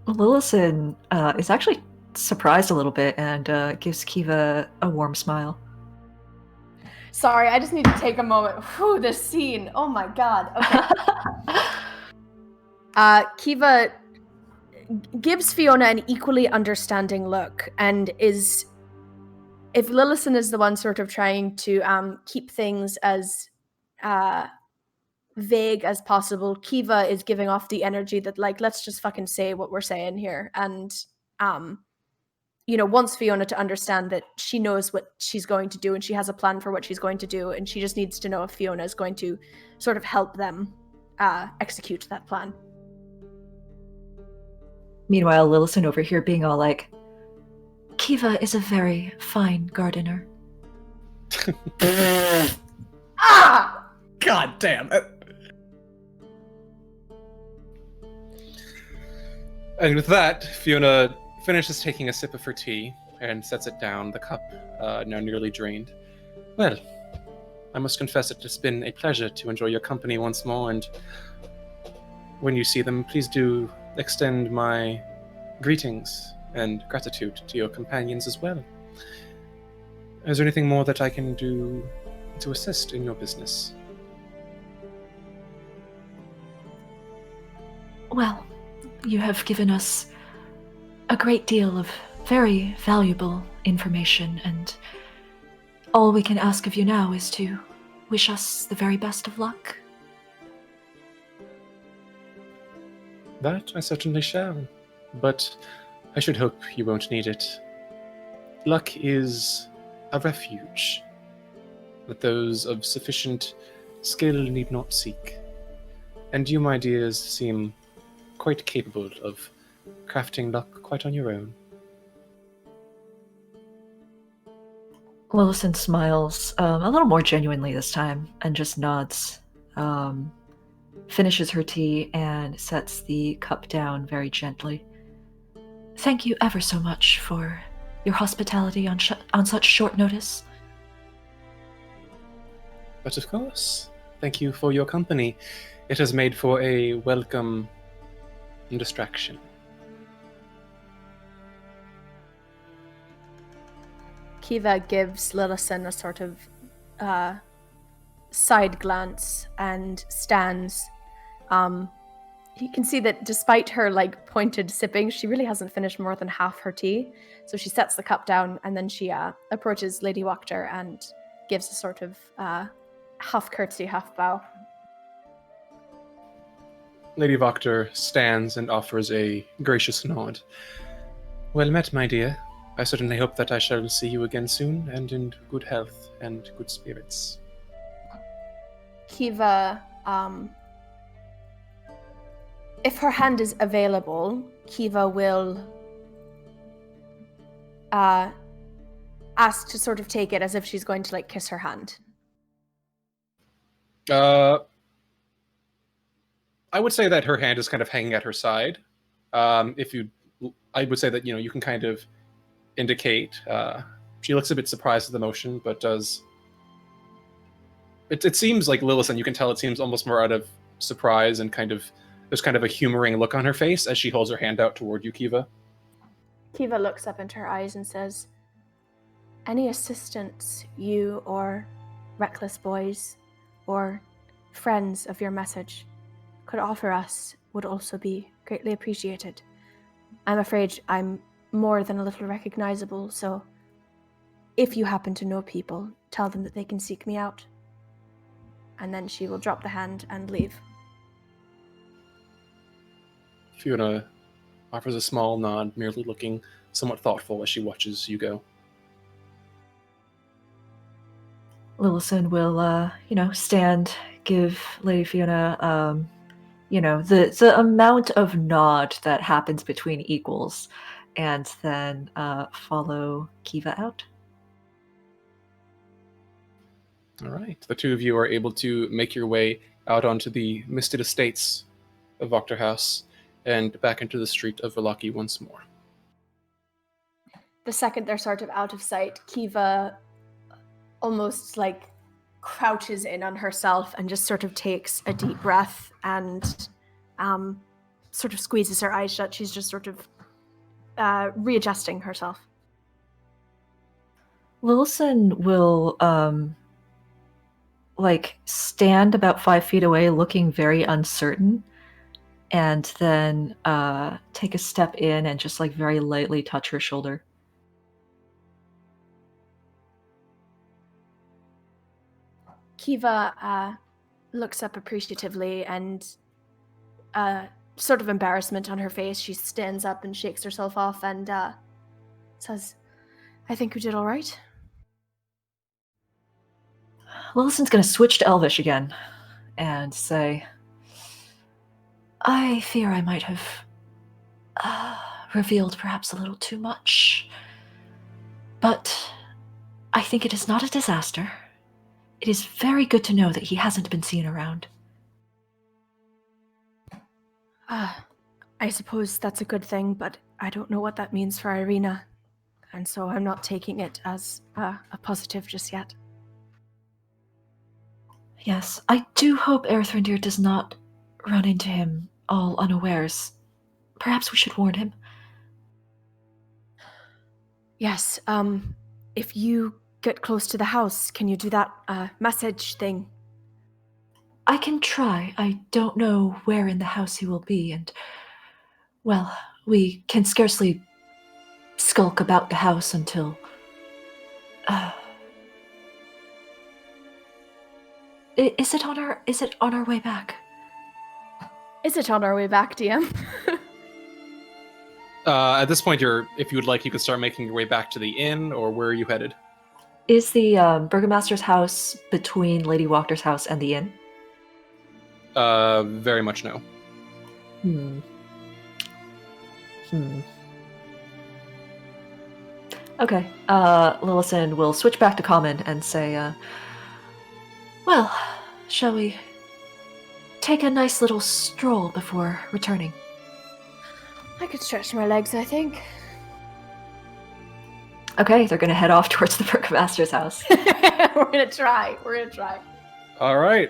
Speaker 4: Lillison is actually surprised a little bit and gives Kiva a warm smile.
Speaker 3: Sorry, I just need to take a moment. Whew, this scene. Oh my god. Okay. Kiva gives Fiona an equally understanding look and is... If Lillison is the one sort of trying to keep things as vague as possible, Kiva is giving off the energy that, like, let's just fucking say what we're saying here. And, wants Fiona to understand that she knows what she's going to do and she has a plan for what she's going to do, and she just needs to know if Fiona is going to sort of help them execute that plan.
Speaker 4: Meanwhile, Lillison over here being all like, Kiva is a very fine gardener.
Speaker 3: Ah!
Speaker 2: God damn it.
Speaker 1: And with that, Fiona finishes taking a sip of her tea and sets it down, the cup now nearly drained. Well, I must confess it has been a pleasure to enjoy your company once more, and when you see them, please do extend my greetings and gratitude to your companions as well. Is there anything more that I can do to assist in your business?
Speaker 4: Well, you have given us a great deal of very valuable information, and all we can ask of you now is to wish us the very best of luck.
Speaker 1: That I certainly shall, but I should hope you won't need it. Luck is a refuge that those of sufficient skill need not seek, and you, my dears, seem quite capable of crafting luck quite on your own.
Speaker 4: Lillison smiles a little more genuinely this time and just nods, finishes her tea, and sets the cup down very gently. Thank you ever so much for your hospitality on such short notice.
Speaker 1: But of course, thank you for your company. It has made for a welcome distraction.
Speaker 3: Kiva gives Lillison a sort of side glance and stands. You can see that despite her like pointed sipping, she really hasn't finished more than half her tea. So she sets the cup down and then she approaches Lady Wachter and gives a sort of half curtsy, half bow.
Speaker 1: Lady Wachter stands and offers a gracious nod. Well met, my dear. I certainly hope that I shall see you again soon, and in good health and good spirits.
Speaker 3: Kiva, if her hand is available, Kiva will ask to sort of take it as if she's going to like kiss her hand.
Speaker 1: I would say that her hand is kind of hanging at her side. I would say that you can kind of indicate. She looks a bit surprised at the motion, but does. It seems like Lillison. You can tell it seems almost more out of surprise and there's kind of a humoring look on her face as she holds her hand out toward you, Kiva.
Speaker 3: Kiva looks up into her eyes and says, "Any assistance you or reckless boys or friends of your message could offer us would also be greatly appreciated. I'm afraid I'm more than a little recognizable, so if you happen to know people, tell them that they can seek me out." And then she will drop the hand and leave.
Speaker 1: Fiona offers a small nod, merely looking somewhat thoughtful as she watches you go.
Speaker 4: Lillison will, stand, give Lady Fiona, the amount of nod that happens between equals, and then follow Kiva out.
Speaker 1: All right. The two of you are able to make your way out onto the misted estates of Wachter House and back into the street of Vallaki once more.
Speaker 3: The second they're sort of out of sight, Kiva almost like crouches in on herself and just sort of takes a deep breath and sort of squeezes her eyes shut. She's just sort of readjusting herself.
Speaker 4: Lillison will stand about 5 feet away looking very uncertain, and then take a step in and just very lightly touch her shoulder.
Speaker 3: Kiva looks up appreciatively and sort of embarrassment on her face. She stands up and shakes herself off and says, "I think we did all right."
Speaker 4: Lillison's going to switch to Elvish again and say, "I fear I might have revealed perhaps a little too much, but I think it is not a disaster. It is very good to know that he hasn't been seen around."
Speaker 3: I suppose that's a good thing, but I don't know what that means for Ireena, and so I'm not taking it as a positive just yet.
Speaker 4: Yes, I do hope Erthrindir does not run into him all unawares. Perhaps we should warn him.
Speaker 3: Yes, if you get close to the house, can you do that message thing?
Speaker 4: I can try. I don't know where in the house he will be, and, well, we can scarcely skulk about the house until... Is it on our way back?
Speaker 3: Is it on our way back, DM?
Speaker 1: At this point, if you would like, you can start making your way back to the inn, or where are you headed?
Speaker 4: Is the Burgomaster's house between Lady Wachter's house and the inn?
Speaker 1: Very much no.
Speaker 4: Okay. Lillison will switch back to common and say, well, shall we take a nice little stroll before returning?
Speaker 3: I could stretch my legs, I think.
Speaker 4: Okay, they're gonna head off towards the Burgomaster's house.
Speaker 3: We're gonna try.
Speaker 1: All right.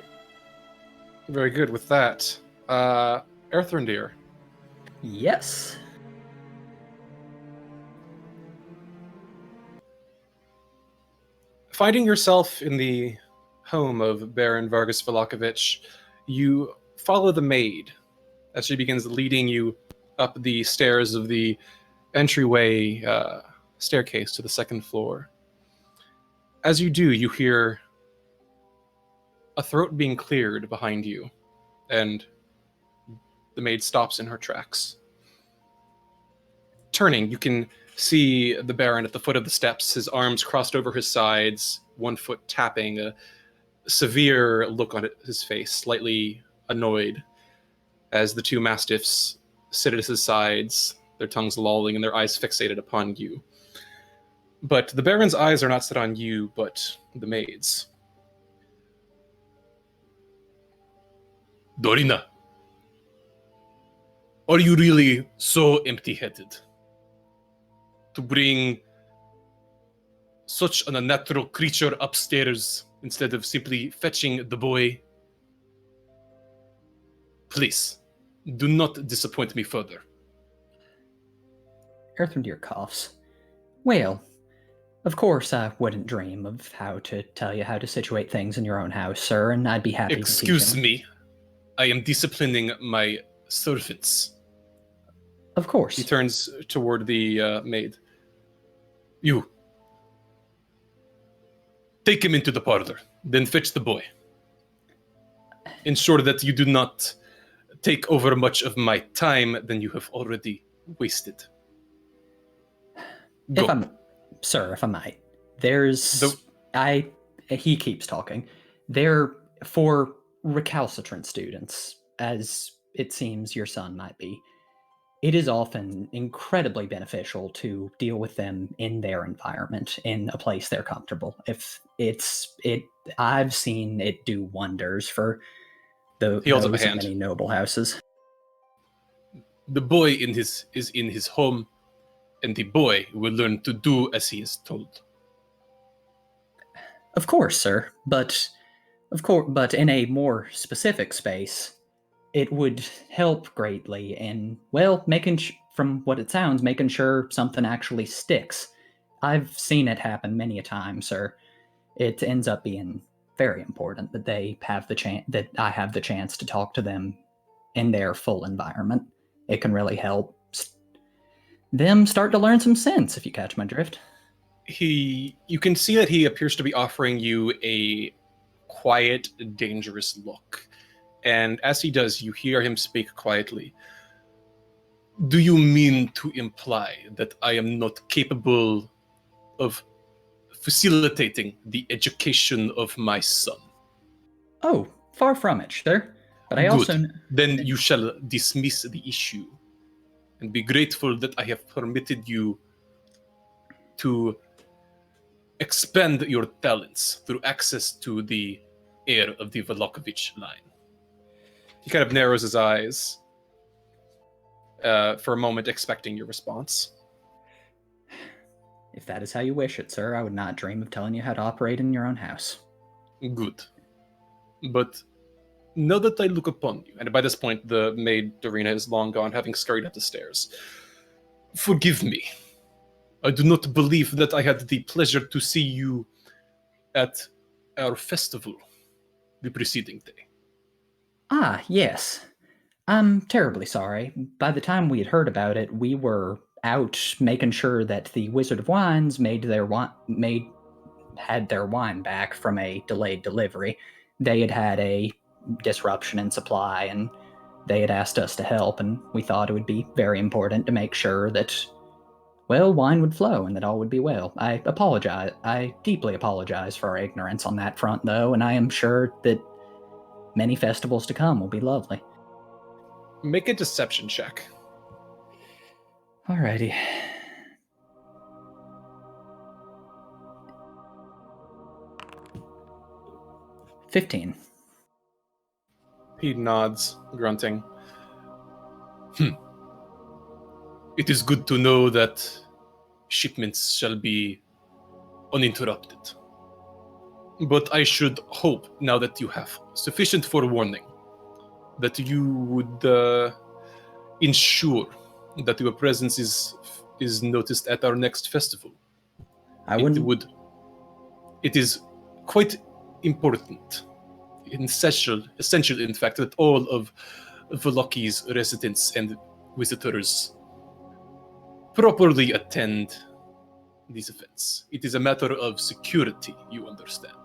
Speaker 1: Very good with that. Erthrendir.
Speaker 5: Yes.
Speaker 1: Finding yourself in the home of Baron Vargas Velakovich, you follow the maid as she begins leading you up the stairs of the entryway staircase to the second floor. As you do, you hear a throat being cleared behind you, and the maid stops in her tracks. Turning, you can see the Baron at the foot of the steps, his arms crossed over his sides, one foot tapping, a severe look on his face, slightly annoyed, as the two mastiffs sit at his sides, their tongues lolling and their eyes fixated upon you. But the Baron's eyes are not set on you, but the maid's. Dorina, are you really so empty-headed to bring such an unnatural creature upstairs instead of simply fetching the boy? Please, do not disappoint me further.
Speaker 5: Erthrendir coughs. Well, of course I wouldn't dream of how to tell you how to situate things in your own house, sir, and I'd be happy to teach
Speaker 1: Excuse
Speaker 5: him.
Speaker 1: me. I am disciplining my servants.
Speaker 5: Of course.
Speaker 1: He turns toward the maid. You. Take him into the parlor, then fetch the boy. Ensure that you do not take over much of my time than you have already wasted. Go.
Speaker 5: If I might, he keeps talking. For recalcitrant students, as it seems your son might be, it is often incredibly beneficial to deal with them in their environment, in a place they're comfortable. I've seen it do wonders for those of many noble houses.
Speaker 1: The boy is in his home, and the boy will learn to do as he is told.
Speaker 5: Of course, sir, but in a more specific space, it would help greatly in, well, from what it sounds, making sure something actually sticks. I've seen it happen many a time, sir. It ends up being very important that they have that I have the chance to talk to them in their full environment. It can really help them start to learn some sense, if you catch my drift.
Speaker 1: You can see that he appears to be offering you a quiet, dangerous look. And as he does, you hear him speak quietly. Do you mean to imply that I am not capable of facilitating the education of my son?
Speaker 5: Oh, far from it, sir. But I also...
Speaker 1: Then you shall dismiss the issue and be grateful that I have permitted you to expend your talents through access to the heir of the Velakovich line. He kind of narrows his eyes for a moment, expecting your response.
Speaker 5: If that is how you wish it, sir, I would not dream of telling you how to operate in your own house.
Speaker 1: Good. But know that I look upon you, and by this point, the maid Ireena is long gone, having scurried up the stairs. Forgive me. I do not believe that I had the pleasure to see you at our festival the preceding day.
Speaker 5: Ah, yes. I'm terribly sorry. By the time we had heard about it, we were out making sure that the Wizard of Wines had their wine back from a delayed delivery. They had a disruption in supply, and they had asked us to help, and we thought it would be very important to make sure that, well, wine would flow and that all would be well. I deeply apologize for our ignorance on that front, though, and I am sure that many festivals to come will be lovely.
Speaker 1: Make a deception check.
Speaker 5: Alrighty. 15.
Speaker 1: He nods, grunting. It is good to know that shipments shall be uninterrupted. But I should hope, now that you have sufficient forewarning, that you would ensure that your presence is noticed at our next festival. It is quite important, essential in fact, that all of Voloki's residents and visitors properly attend these events. It is a matter of security, you understand.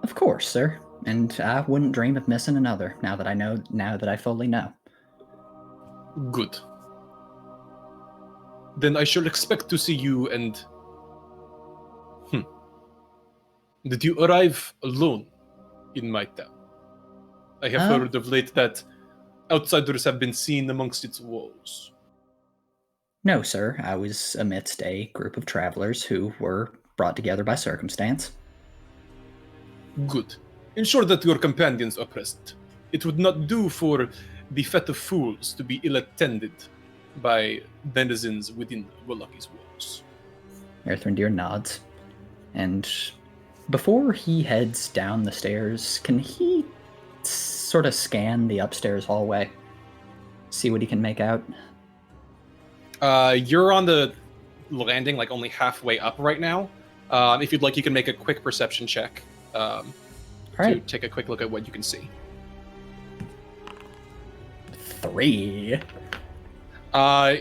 Speaker 5: Of course, sir. And I wouldn't dream of missing another, now that I fully know.
Speaker 1: Good. Then I shall expect to see you and... Did you arrive alone in my town? I have heard of late that outsiders have been seen amongst its walls.
Speaker 5: No, sir. I was amidst a group of travelers who were brought together by circumstance.
Speaker 1: Good. Ensure that your companions are present. It would not do for the Fete of Fools to be ill-attended by denizens within Voloki's walls.
Speaker 5: Erthrindir nods. And before he heads down the stairs, can he sort of scan the upstairs hallway? See what he can make out?
Speaker 1: You're on the landing, like only halfway up right now. If you'd like, you can make a quick perception check to take a quick look at what you can see.
Speaker 5: 3.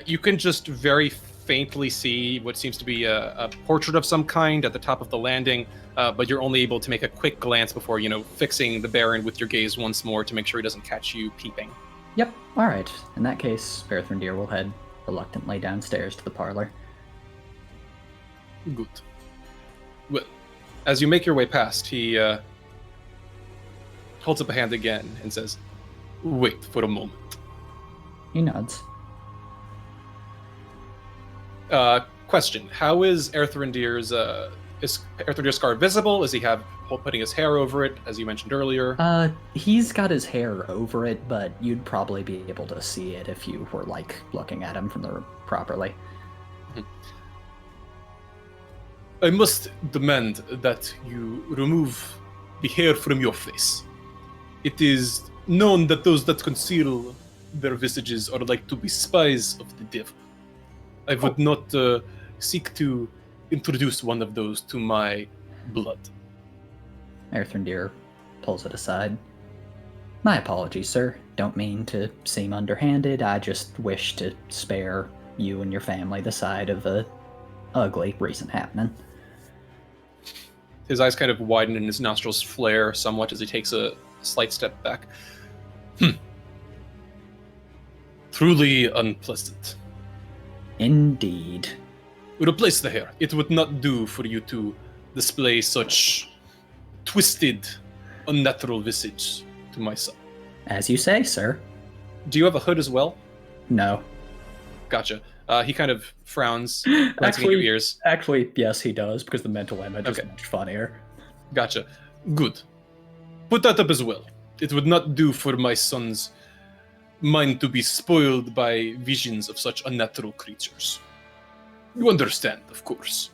Speaker 1: You can just very faintly see what seems to be a portrait of some kind at the top of the landing, but you're only able to make a quick glance before, fixing the Baron with your gaze once more to make sure he doesn't catch you peeping.
Speaker 5: Yep, alright. In that case, Erthrindir will head reluctantly downstairs to the parlor.
Speaker 1: Good. Well, as you make your way past, he holds up a hand again and says, "Wait for a moment."
Speaker 5: He nods.
Speaker 1: Question: How is Erthrindir's scar visible? Is he putting his hair over it, as you mentioned earlier?
Speaker 5: He's got his hair over it, but you'd probably be able to see it if you were looking at him properly.
Speaker 1: I must demand that you remove the hair from your face. It is known that those that conceal their visages are like to be spies of the devil. I would not seek to introduce one of those to my blood.
Speaker 5: Erthrindir pulls it aside. My apologies, sir. Don't mean to seem underhanded. I just wish to spare you and your family the side of a ugly recent happening.
Speaker 1: His eyes kind of widen and his nostrils flare somewhat as he takes a slight step back. Truly unpleasant.
Speaker 5: Indeed.
Speaker 1: Replace the hair. It would not do for you to display such twisted, unnatural visage to my son.
Speaker 5: As you say, sir.
Speaker 1: Do you have a hood as well?
Speaker 5: No.
Speaker 1: Gotcha. He kind of frowns, glancing at your ears.
Speaker 5: Actually, yes, he does, because the mental image is much funnier.
Speaker 1: Gotcha. Good. Put that up as well. It would not do for my son's mind to be spoiled by visions of such unnatural creatures. You understand, of course.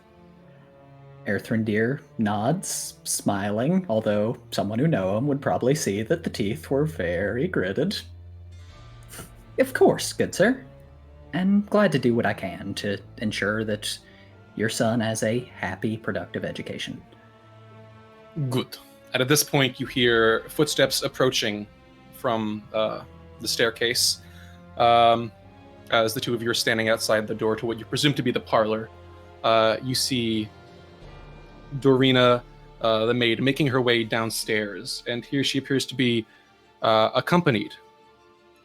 Speaker 5: Erthrindir nods, smiling, although someone who know him would probably see that the teeth were very gritted. Of course, good sir. And glad to do what I can to ensure that your son has a happy, productive education.
Speaker 1: Good. And at this point, you hear footsteps approaching from the staircase, as the two of you are standing outside the door to what you presume to be the parlor. You see Dorina, the maid, making her way downstairs, and here she appears to be accompanied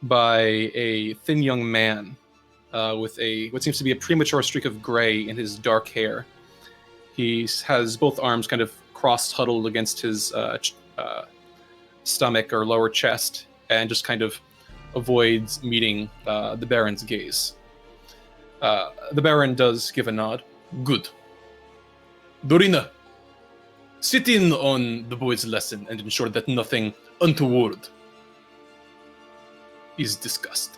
Speaker 1: by a thin young man with what seems to be a premature streak of gray in his dark hair. He has both arms kind of cross-huddled against his stomach or lower chest, and just kind of avoids meeting the Baron's gaze. The Baron does give a nod. Good. Dorina, sit in on the boys' lesson and ensure that nothing untoward is discussed.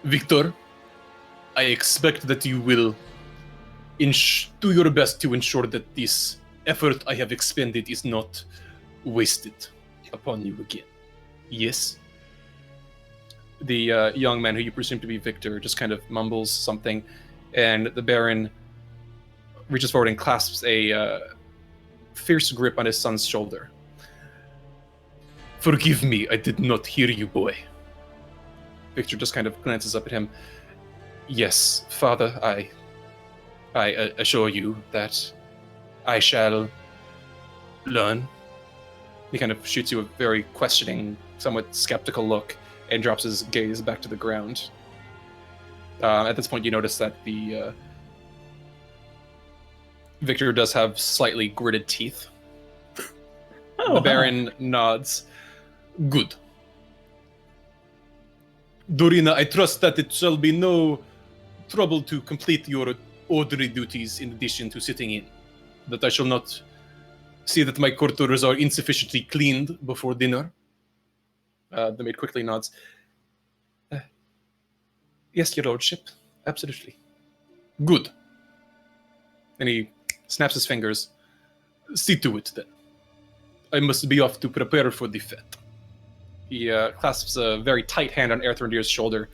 Speaker 1: Victor, I expect that you will do your best to ensure that this effort I have expended is not wasted upon you again. Yes? The young man, who you presume to be Victor, just kind of mumbles something, and the Baron reaches forward and clasps a fierce grip on his son's shoulder. Forgive me, I did not hear you, boy. Victor just kind of glances up at him. Yes, father, I assure you that I shall learn. He kind of shoots you a very questioning, somewhat skeptical look and drops his gaze back to the ground. At this point, you notice that the Victor does have slightly gritted teeth.
Speaker 5: Oh,
Speaker 1: the Baron nods. Good. Dorina, I trust that it shall be no trouble to complete your orderly duties in addition to sitting in. That I shall not see that my quarters are insufficiently cleaned before dinner. The maid quickly nods. Yes, your lordship. Absolutely. Good. And he snaps his fingers. See to it, then. I must be off to prepare for the fete. He clasps a very tight hand on Erthrindir's shoulder.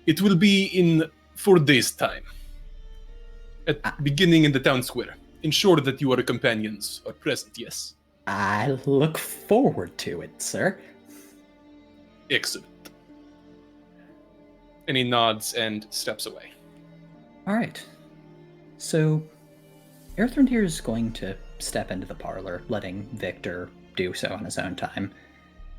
Speaker 1: It will be in 4 days' time. Beginning in the town square. Ensure that your companions are present, yes?
Speaker 5: I look forward to it, sir.
Speaker 1: Excellent. And he nods and steps away.
Speaker 5: All right. So, Erthrindir is going to step into the parlor, letting Victor do so on his own time.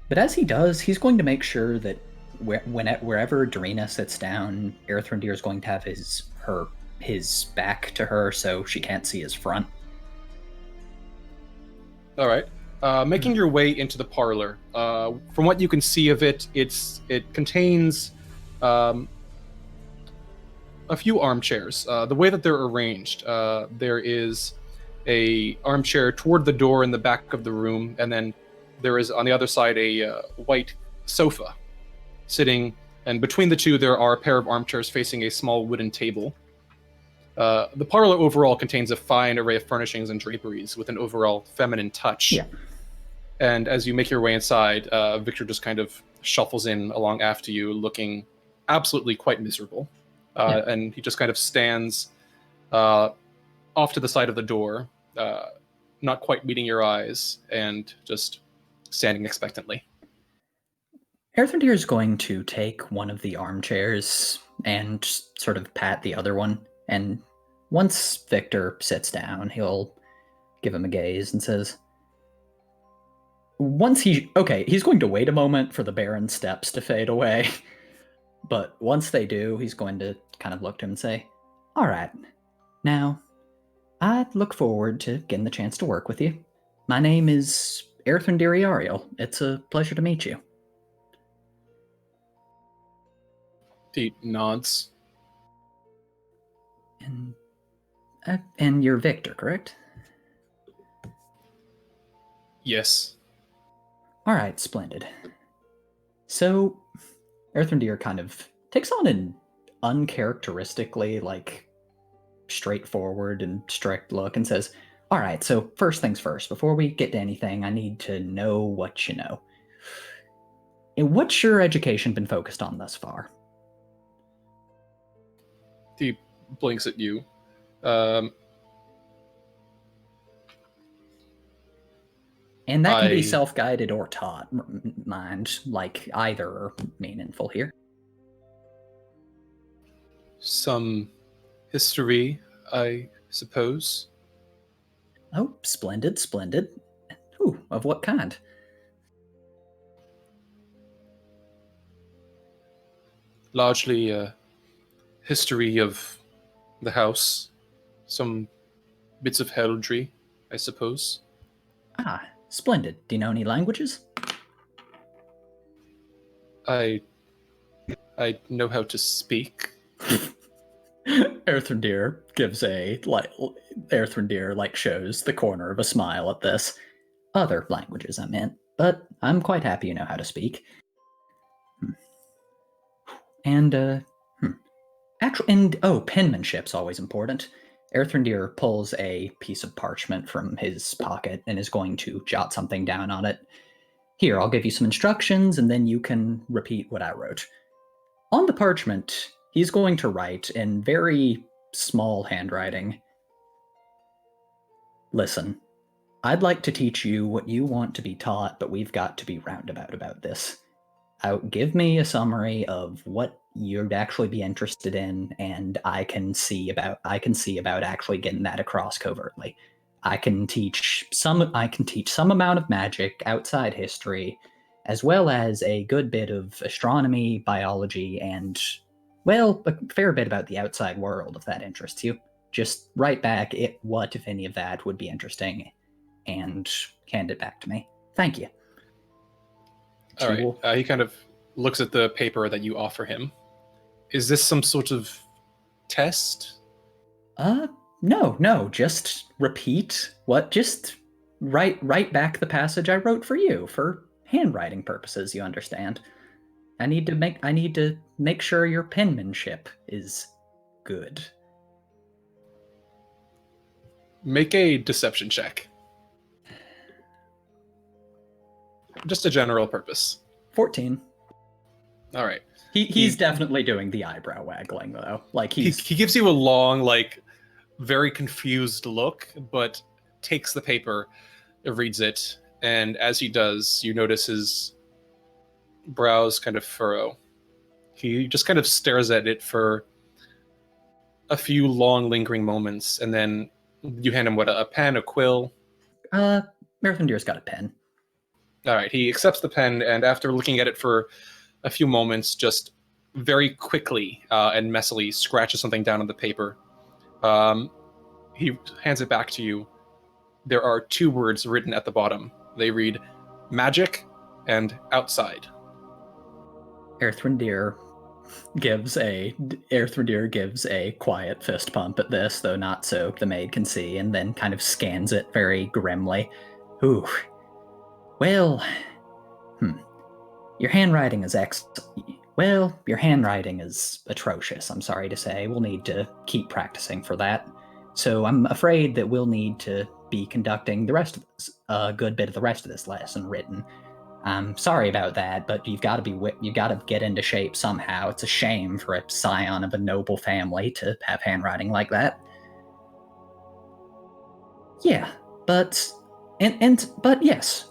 Speaker 5: But as he does, he's going to make sure that wherever Ireena sits down, Erthrindir is going to have his back to her so she can't see his front.
Speaker 1: All right. Making your way into the parlor. From what you can see of it, it contains a few armchairs. The way that they're arranged, there is a armchair toward the door in the back of the room, and then there is on the other side a white sofa sitting, and between the two there are a pair of armchairs facing a small wooden table. The parlor overall contains a fine array of furnishings and draperies with an overall feminine touch.
Speaker 5: Yeah.
Speaker 1: And as you make your way inside, Victor just kind of shuffles in along after you, looking absolutely quite miserable. And he just kind of stands off to the side of the door, not quite meeting your eyes, and just standing expectantly.
Speaker 5: Erthrindir is going to take one of the armchairs and sort of pat the other one. And once Victor sits down, he'll give him a gaze and says, he's going to wait a moment for the Baron's steps to fade away. But once they do, he's going to kind of look to him and say, all right, now, I look forward to getting the chance to work with you. My name is Erthrindir Ariel. It's a pleasure to meet you.
Speaker 1: He nods.
Speaker 5: And you're Victor, correct?
Speaker 1: Yes.
Speaker 5: All right, splendid. So, Erthrindir kind of takes on an uncharacteristically, straightforward and strict look and says, all right, so first things first, before we get to anything, I need to know what you know. And what's your education been focused on thus far?
Speaker 1: He blinks at you.
Speaker 5: And that can be self-guided or taught, mind, either are meaningful here.
Speaker 1: Some history, I suppose.
Speaker 5: Oh, splendid, splendid. Ooh, of what kind?
Speaker 1: Largely history of the house. Some bits of heraldry, I suppose.
Speaker 5: Ah, splendid. Do you know any languages?
Speaker 1: I know how to speak.
Speaker 5: Erthrendir gives a Erthrendir shows the corner of a smile at this. Other languages, I meant, but I'm quite happy you know how to speak. And penmanship's always important. Erthrendir pulls a piece of parchment from his pocket and is going to jot something down on it. Here, I'll give you some instructions, and then you can repeat what I wrote. On the parchment, he's going to write in very small handwriting. Listen, I'd like to teach you what you want to be taught, but we've got to be roundabout about this. Give me a summary of what you'd actually be interested in, and I can see about actually getting that across covertly. I can teach some amount of magic outside history, as well as a good bit of astronomy, biology, and, well, a fair bit about the outside world, if that interests you. Just write back what, if any of that, would be interesting, and hand it back to me. Thank you.
Speaker 1: All right. He kind of looks at the paper that you offer him. Is this some sort of test?
Speaker 5: No. Just repeat what. Just write back the passage I wrote for you for handwriting purposes. You understand? I need to make sure your penmanship is good.
Speaker 1: Make a deception check. Just a general purpose.
Speaker 5: 14.
Speaker 1: All right.
Speaker 5: He's definitely doing the eyebrow waggling, though.
Speaker 1: He gives you a long, very confused look, but takes the paper, reads it, and as he does, you notice his brows kind of furrow. He just kind of stares at it for a few long, lingering moments, and then you hand him a pen, a quill?
Speaker 5: Erthrendir's got a pen.
Speaker 1: All right, he accepts the pen, and after looking at it for a few moments, just very quickly and messily scratches something down on the paper. He hands it back to you. There are 2 words written at the bottom. They read, magic and outside.
Speaker 5: Erthrendir gives a quiet fist pump at this, though not so the maid can see, and then kind of scans it very grimly. Ooh. Well, your handwriting is your handwriting is atrocious, I'm sorry to say. We'll need to keep practicing for that. So I'm afraid that we'll need to be conducting the rest of this, a good bit of the rest of this lesson written. I'm sorry about that, but you've got to get into shape somehow. It's a shame for a scion of a noble family to have handwriting like that. Yeah, but yes.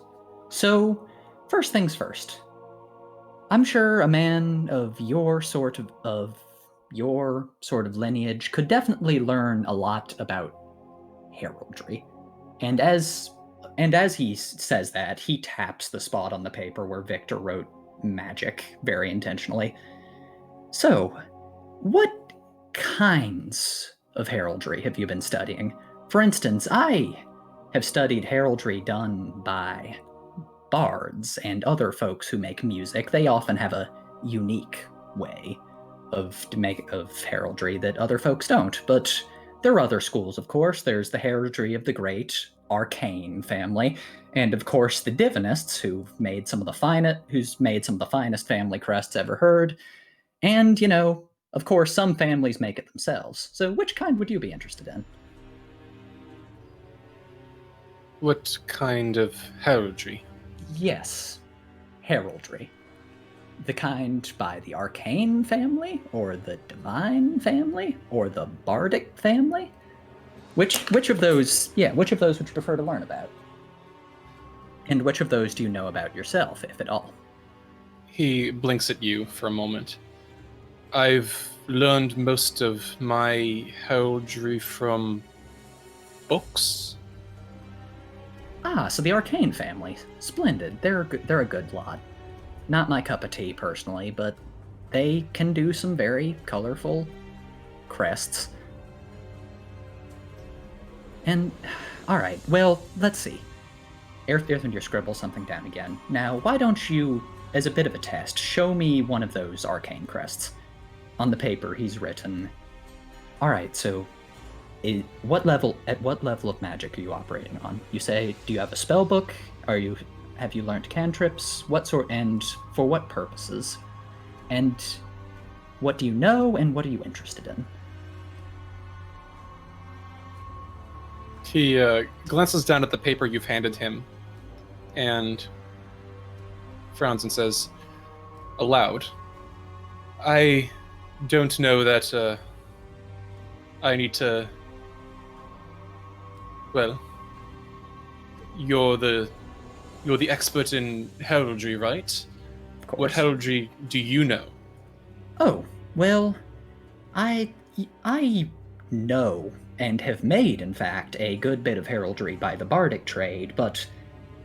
Speaker 5: So, first things first. I'm sure a man of your sort of lineage could definitely learn a lot about heraldry. And as he says that, he taps the spot on the paper where Victor wrote magic very intentionally. So, what kinds of heraldry have you been studying? For instance, I have studied heraldry done by bards and other folks who make music. They often have a unique way of heraldry that other folks don't. But there are other schools, of course. There's the heraldry of the great arcane family, and of course the divinists who's made some of the finest family crests ever heard. And, of course, some families make it themselves. So which kind would you be interested in?
Speaker 1: What kind of heraldry?
Speaker 5: Yes, heraldry. The kind by the arcane family, or the divine family, or the bardic family? Which of those would you prefer to learn about? And which of those do you know about yourself, if at all?
Speaker 1: He blinks at you for a moment. I've learned most of my heraldry from books.
Speaker 5: Ah, so the arcane family. Splendid. They're a good lot. Not my cup of tea, personally, but they can do some very colorful crests. And, alright, well, let's see. Erthrendir scribbles something down again. Now, why don't you, as a bit of a test, show me one of those arcane crests. On the paper, he's written, All right, so what level of magic are you operating on? You say, do you have a spell book? Have you learned cantrips? What sort, and for what purposes? And what do you know, and what are you interested in?
Speaker 1: He glances down at the paper you've handed him and frowns and says aloud, I don't know that I need to... Well, you're the expert in heraldry, right?
Speaker 5: Of course.
Speaker 1: What heraldry do you know?
Speaker 5: Oh, well, I know and have made, in fact, a good bit of heraldry by the bardic trade, but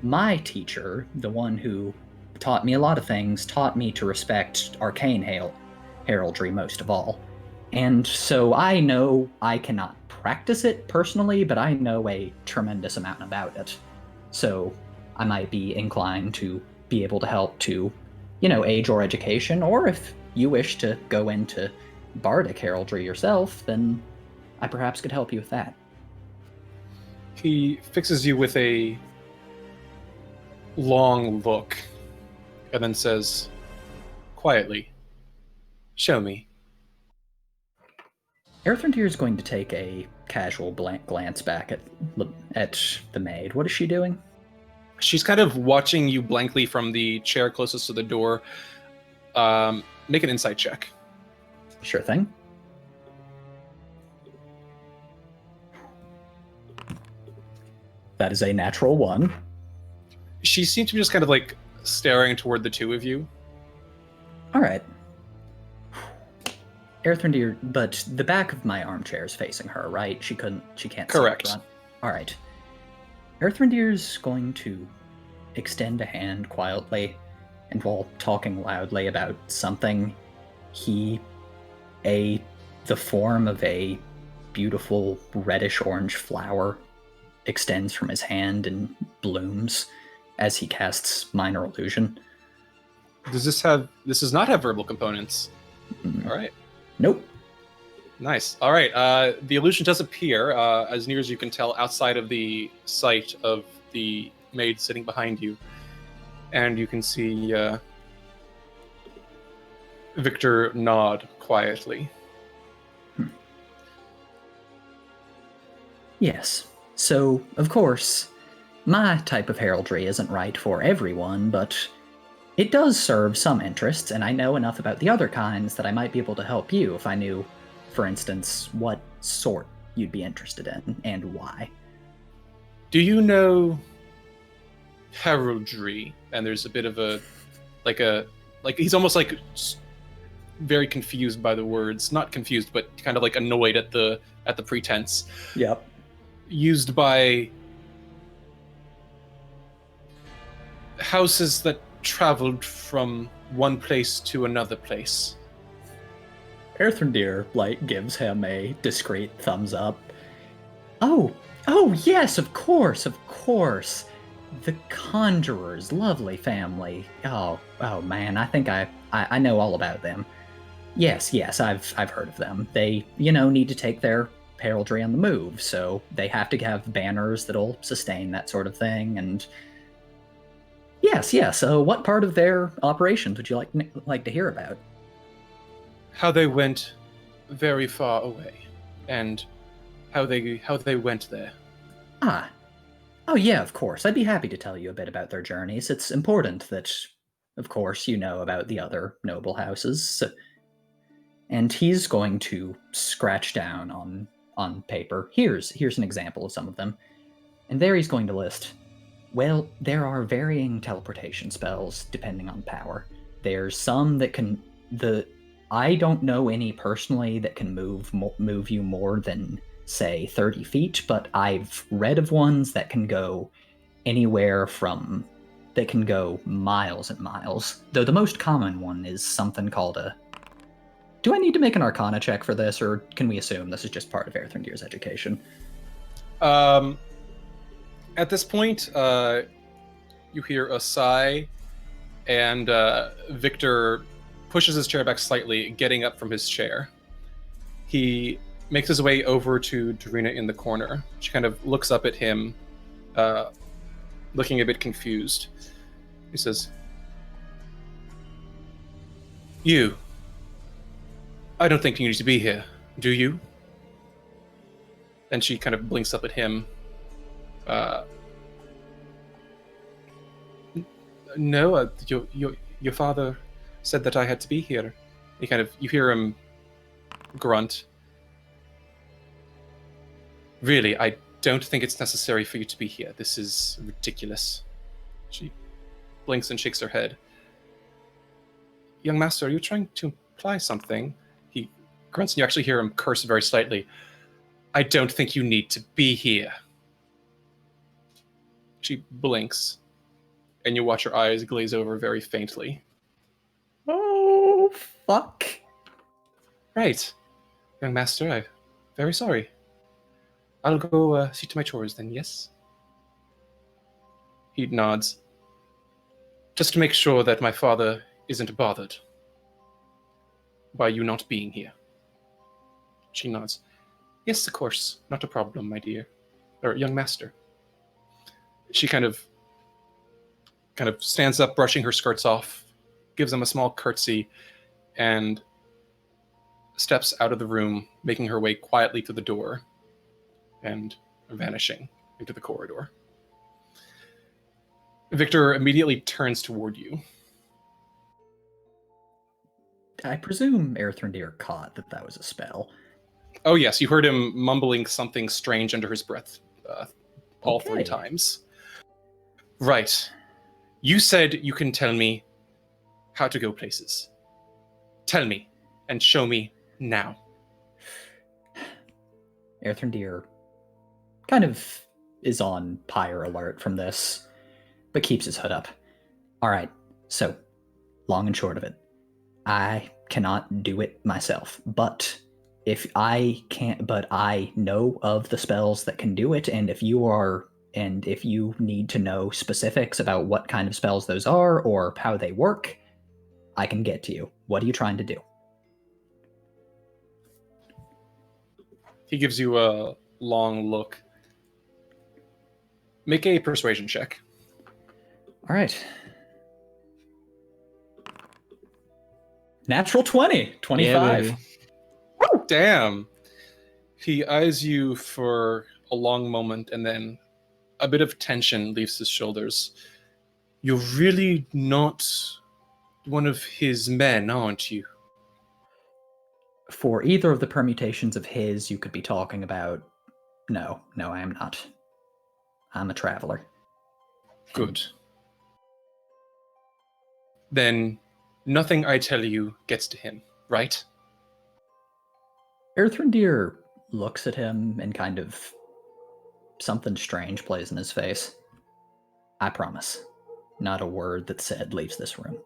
Speaker 5: my teacher, the one who taught me a lot of things, taught me to respect arcane heraldry most of all. And so I know I cannot practice it personally, but I know a tremendous amount about it. So I might be inclined to be able to help to, age or education, or if you wish to go into bardic heraldry yourself, then I perhaps could help you with that.
Speaker 1: He fixes you with a long look and then says quietly, show me.
Speaker 5: Earthrendir is going to take a casual glance back at the maid. What is she doing?
Speaker 1: She's kind of watching you blankly from the chair closest to the door. Make an insight check.
Speaker 5: Sure thing. That is a natural 1.
Speaker 1: She seems to be just kind of like staring toward the two of you.
Speaker 5: All right. Earthrendir, but the back of my armchair is facing her, right? She can't
Speaker 1: Correct.
Speaker 5: see the front. All right. Earthrendir's going to extend a hand quietly, and while talking loudly about something, the form of a beautiful reddish-orange flower extends from his hand and blooms as he casts Minor Illusion.
Speaker 1: This does not have verbal components. All right.
Speaker 5: Nope.
Speaker 1: Nice. All right. The illusion does appear, as near as you can tell, outside of the sight of the maid sitting behind you. And you can see Victor nod quietly.
Speaker 5: Yes. So, of course, my type of heraldry isn't right for everyone, but it does serve some interests, and I know enough about the other kinds that I might be able to help you if I knew, for instance, what sort you'd be interested in and why.
Speaker 1: Do you know heraldry? And there's a bit of a he's almost like very confused by the words. Not confused, but kind of like annoyed at the pretense.
Speaker 5: Yep.
Speaker 1: Used by houses that traveled from one place to another place.
Speaker 5: Earthrendir, gives him a discreet thumbs up. Oh, yes, of course. The Conjurers, lovely family. Oh man, I think I know all about them. Yes, I've heard of them. They, need to take their heraldry on the move, so they have to have banners that'll sustain that sort of thing, and yes. So what part of their operations would you like to hear about?
Speaker 1: How they went very far away, and how they went there.
Speaker 5: Oh yeah, of course. I'd be happy to tell you a bit about their journeys. It's important that, of course, you know about the other noble houses. And he's going to scratch down on paper. Here's an example of some of them. And there he's going to list, well, there are varying teleportation spells depending on power. There's some that can... I don't know any personally that can move you more than, say, 30 feet, but I've read of ones that can go anywhere from... that can go miles and miles. Though the most common one is something called a... Do I need to make an Arcana check for this, or can we assume this is just part of Earthrendir's education?
Speaker 1: At this point, you hear a sigh, and Victor pushes his chair back slightly, getting up from his chair. He makes his way over to Ireena in the corner. She kind of looks up at him, looking a bit confused. He says, "You. I don't think you need to be here, do you?" And she kind of blinks up at him. No, your father said that I had to be here. You hear him grunt. Really, I don't think it's necessary for you to be here. This is ridiculous. She blinks and shakes her head. Young master, are you trying to imply something? He grunts and you actually hear him curse very slightly. I don't think you need to be here. She blinks, and you watch her eyes glaze over very faintly.
Speaker 5: Oh, fuck.
Speaker 1: Right. Young master, I'm very sorry. I'll go see to my chores then, yes? He nods. Just to make sure that my father isn't bothered by you not being here. She nods. Yes, of course. Not a problem, my dear. Or young master. She kind of stands up, brushing her skirts off, gives him a small curtsy, and steps out of the room, making her way quietly to the door and vanishing into the corridor. Victor immediately turns toward you.
Speaker 5: I presume Erthrendir caught that was a spell.
Speaker 1: Oh yes, you heard him mumbling something strange under his breath all
Speaker 5: Okay.
Speaker 1: 3 times. Right. You said you can tell me how to go places. Tell me, and show me now.
Speaker 5: Erthrendir kind of is on pyre alert from this, but keeps his hood up. All right, so long and short of it, I cannot do it myself, but I know of the spells that can do it, and if you need to know specifics about what kind of spells those are or how they work, I can get to you. What are you trying to do?
Speaker 1: He gives you a long look. Make a persuasion check.
Speaker 5: All right. Natural 20. 25.
Speaker 2: Yeah,
Speaker 1: Woo, damn. He eyes you for a long moment, and then a bit of tension leaves his shoulders. You're really not one of his men, aren't you?
Speaker 5: For either of the permutations of his you could be talking about, no, I am not. I'm a traveler.
Speaker 1: Good. Then nothing I tell you gets to him, right?
Speaker 5: Erthrendir looks at him and kind of something strange plays in his face. I promise. Not a word that's said leaves this room.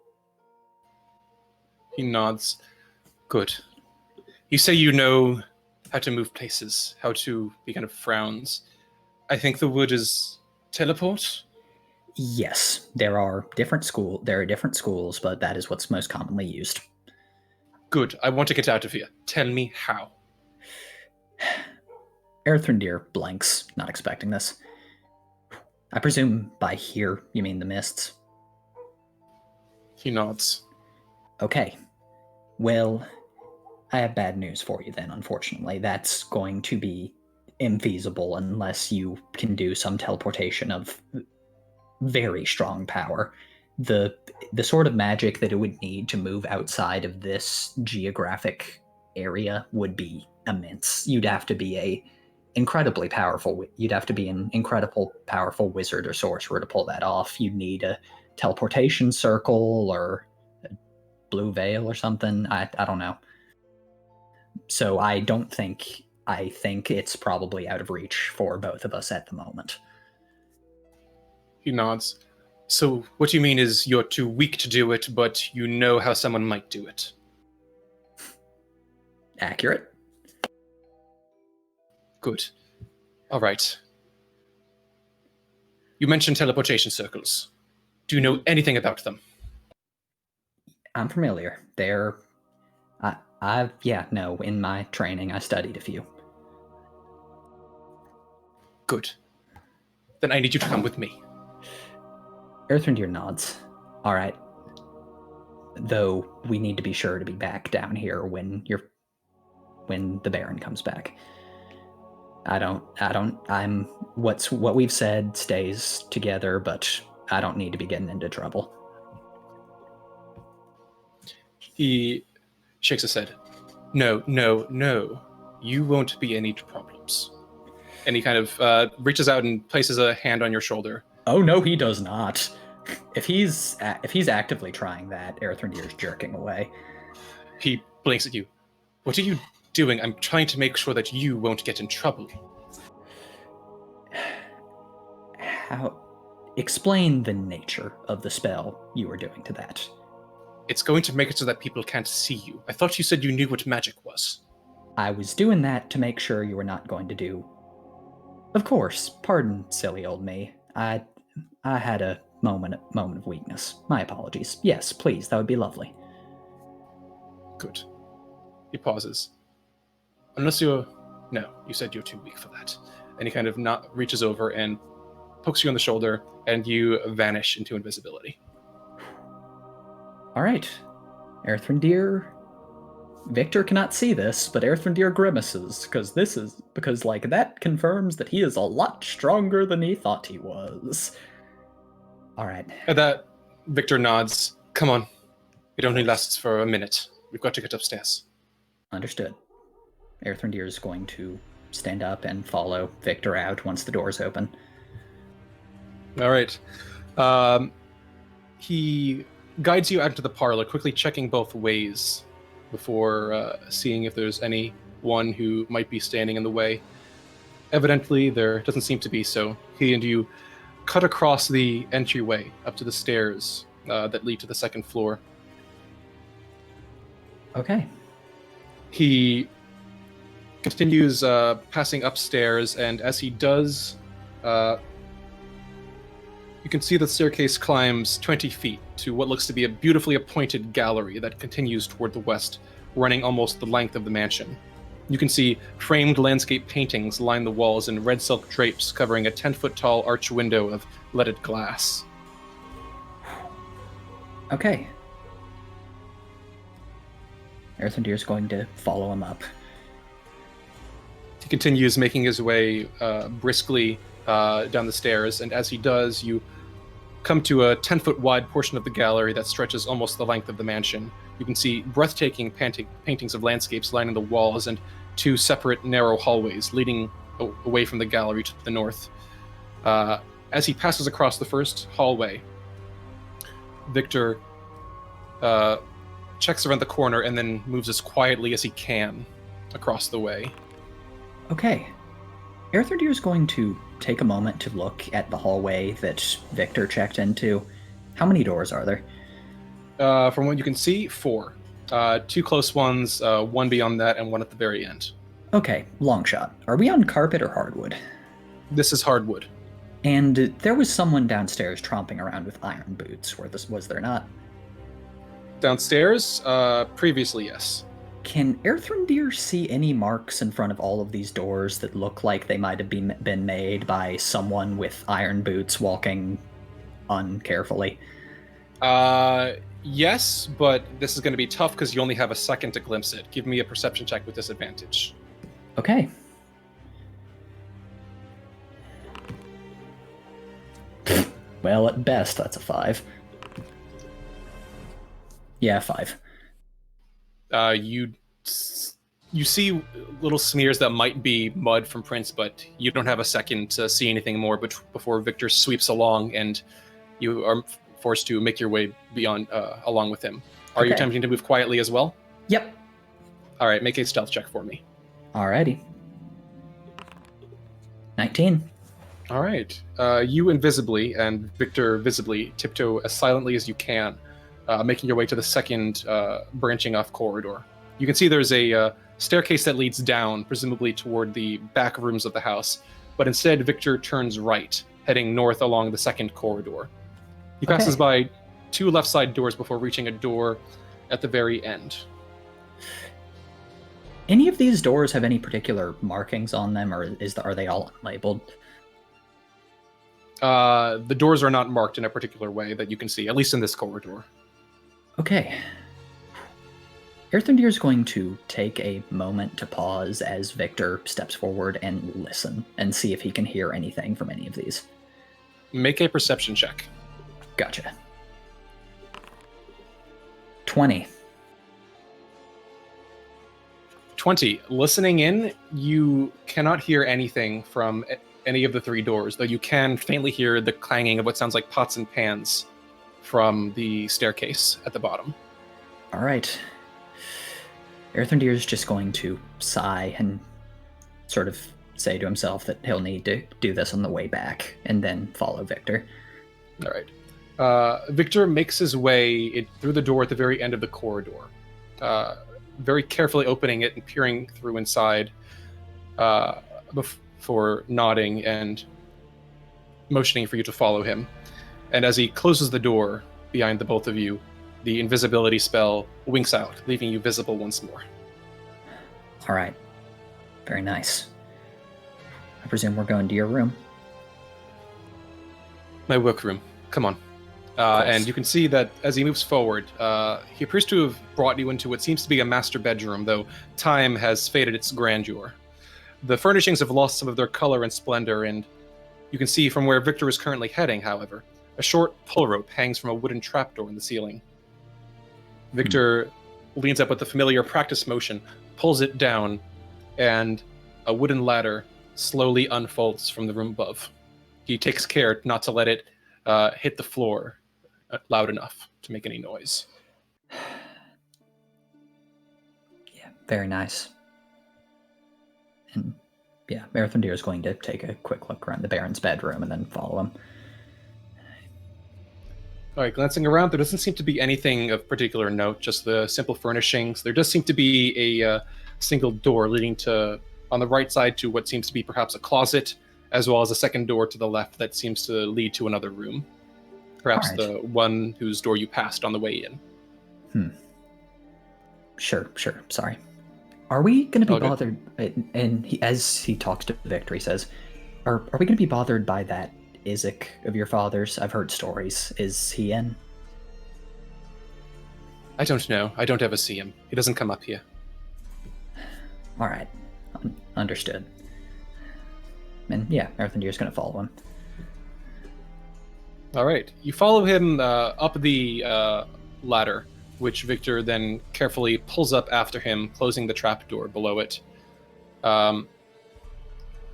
Speaker 1: He nods. Good. You say you know how to move places, he kind of frowns. I think the word is teleport?
Speaker 5: Yes, there are different schools, but that is what's most commonly used.
Speaker 1: Good. I want to get out of here. Tell me how.
Speaker 5: Erthrendir blanks, not expecting this. I presume by here you mean the mists.
Speaker 1: He nods.
Speaker 5: Okay. Well, I have bad news for you then, unfortunately. That's going to be infeasible unless you can do some teleportation of very strong power. The sort of magic that it would need to move outside of this geographic area would be immense. You'd have to be an incredibly powerful wizard or sorcerer to pull that off. You'd need a teleportation circle or a blue veil or something. I don't know. So I think it's probably out of reach for both of us at the moment.
Speaker 1: He nods. So what you mean is you're too weak to do it, but you know how someone might do it.
Speaker 5: Accurate.
Speaker 1: Good. All right. You mentioned teleportation circles. Do you know anything about them?
Speaker 5: I'm familiar. In my training I studied a few.
Speaker 1: Good. Then I need you to come with me.
Speaker 5: Earthrendir nods. All right. Though we need to be sure to be back down here when the Baron comes back. What we've said stays together, but I don't need to be getting into trouble.
Speaker 1: He shakes his head. No. You won't be any problems. And he kind of reaches out and places a hand on your shoulder.
Speaker 5: Oh no, he does not. If he's actively trying that, Earthrendir's jerking away.
Speaker 1: He blinks at you. What are you doing? I'm trying to make sure that you won't get in trouble.
Speaker 5: How? Explain the nature of the spell you were doing to that.
Speaker 1: It's going to make it so that people can't see you. I thought you said you knew what magic was.
Speaker 5: I was doing that to make sure you were not going to do... Of course, pardon, silly old me. I had a moment of weakness. My apologies. Yes, please, that would be lovely.
Speaker 1: Good. He pauses. Unless you're... No, you said you're too weak for that. And he kind of reaches over and pokes you on the shoulder, and you vanish into invisibility.
Speaker 5: All right. Earthrendir... Victor cannot see this, but Earthrendir grimaces, because that confirms that he is a lot stronger than he thought he was. All right.
Speaker 1: At that, Victor nods. Come on. It only lasts for a minute. We've got to get upstairs.
Speaker 5: Understood. Earthrendir is going to stand up and follow Victor out once the doors open.
Speaker 1: All right. He guides you out into the parlor, quickly checking both ways before seeing if there's anyone who might be standing in the way. Evidently, there doesn't seem to be, so he and you cut across the entryway up to the stairs that lead to the second floor.
Speaker 5: Okay.
Speaker 1: He continues passing upstairs, and as he does, you can see the staircase climbs 20 feet to what looks to be a beautifully appointed gallery that continues toward the west, running almost the length of the mansion. You can see framed landscape paintings line the walls and red silk drapes covering a 10-foot-tall arch window of leaded glass.
Speaker 5: Okay. Earthrendir is going to follow him up.
Speaker 1: He continues making his way briskly down the stairs, and as he does, you come to a 10-foot wide portion of the gallery that stretches almost the length of the mansion. You can see breathtaking paintings of landscapes lining the walls and two separate narrow hallways leading away from the gallery to the north. As he passes across the first hallway, Victor checks around the corner and then moves as quietly as he can across the way.
Speaker 5: Okay. Earthrendir is going to take a moment to look at the hallway that Victor checked into. How many doors are there?
Speaker 1: From what you can see, 4. 2 close ones, 1 beyond that, and 1 at the very end.
Speaker 5: Okay, long shot. Are we on carpet or hardwood?
Speaker 1: This is hardwood.
Speaker 5: And there was someone downstairs tromping around with iron boots, was there not?
Speaker 1: Downstairs? Previously, yes.
Speaker 5: Can Earthrendir see any marks in front of all of these doors that look like they might have been made by someone with iron boots walking uncarefully?
Speaker 1: Yes, but this is going to be tough because you only have a second to glimpse it. Give me a perception check with disadvantage.
Speaker 5: Okay. Well, at best, that's a 5. Yeah, 5.
Speaker 1: You see little smears that might be mud from prints, but you don't have a second to see anything more before Victor sweeps along and you are forced to make your way beyond along with him. Are you attempting to move quietly as well?
Speaker 5: Yep.
Speaker 1: All right, make a stealth check for me.
Speaker 5: Alrighty. 19.
Speaker 1: All right. You invisibly and Victor visibly tiptoe as silently as you can, making your way to the second branching off corridor. You can see there's a staircase that leads down, presumably toward the back rooms of the house, but instead Victor turns right, heading north along the second corridor. He passes by 2 left side doors before reaching a door at the very end.
Speaker 5: Any of these doors have any particular markings on them, or are they all unlabeled?
Speaker 1: The doors are not marked in a particular way that you can see, at least in this corridor.
Speaker 5: Okay. Earthendeer is going to take a moment to pause as Victor steps forward and listen and see if he can hear anything from any of these.
Speaker 1: Make a perception check.
Speaker 5: Gotcha. 20.
Speaker 1: 20. Listening in, you cannot hear anything from any of the three doors, though you can faintly hear the clanging of what sounds like pots and pans from the staircase at the bottom.
Speaker 5: All right. Earthendeer is just going to sigh and sort of say to himself that he'll need to do this on the way back and then follow Victor.
Speaker 1: All right. Victor makes his way through the door at the very end of the corridor, very carefully opening it and peering through inside before nodding and motioning for you to follow him. And as he closes the door behind the both of you, the invisibility spell winks out, leaving you visible once more.
Speaker 5: All right. Very nice. I presume we're going to your room.
Speaker 1: My workroom. Come on. And you can see that as he moves forward, he appears to have brought you into what seems to be a master bedroom, though time has faded its grandeur. The furnishings have lost some of their color and splendor, and you can see from where Victor is currently heading, however, a short pull rope hangs from a wooden trapdoor in the ceiling. Victor leans up with the familiar practice motion, pulls it down, and a wooden ladder slowly unfolds from the room above. He takes care not to let it hit the floor loud enough to make any noise.
Speaker 5: Yeah, very nice. And yeah, Earthendeer is going to take a quick look around the Baron's bedroom and then follow him.
Speaker 1: All right, glancing around, there doesn't seem to be anything of particular note, just the simple furnishings. There does seem to be a single door leading to, on the right side, to what seems to be perhaps a closet, as well as a second door to the left that seems to lead to another room. Perhaps
Speaker 5: Right.
Speaker 1: the one whose door you passed on the way in.
Speaker 5: Sure, sorry. Are we going to be
Speaker 1: All good.
Speaker 5: bothered, and as he talks to Victor, he says, are we going to be bothered by that Isaac of your father's? I've heard stories. Is he in?
Speaker 1: I don't know. I don't ever see him. He doesn't come up here.
Speaker 5: All right. Understood. And yeah, Earthendeer's going to follow him.
Speaker 1: All right. You follow him up the ladder, which Victor then carefully pulls up after him, closing the trapdoor below it,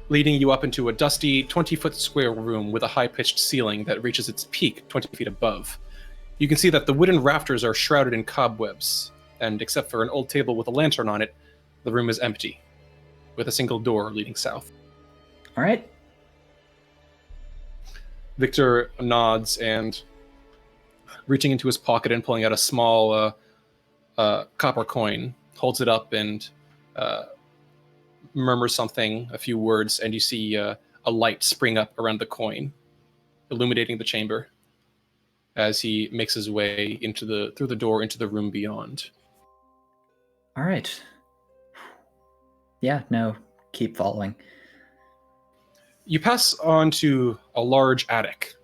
Speaker 1: leading you up into a dusty 20-foot square room with a high-pitched ceiling that reaches its peak 20 feet above. You can see that the wooden rafters are shrouded in cobwebs, and except for an old table with a lantern on it, the room is empty, with a single door leading south.
Speaker 5: All right.
Speaker 1: Victor nods and, reaching into his pocket and pulling out a small copper coin, holds it up and murmurs something, a few words, and you see a light spring up around the coin, illuminating the chamber as he makes his way through the door into the room beyond.
Speaker 5: All right. Yeah, no, keep following.
Speaker 1: You pass on to a large attic,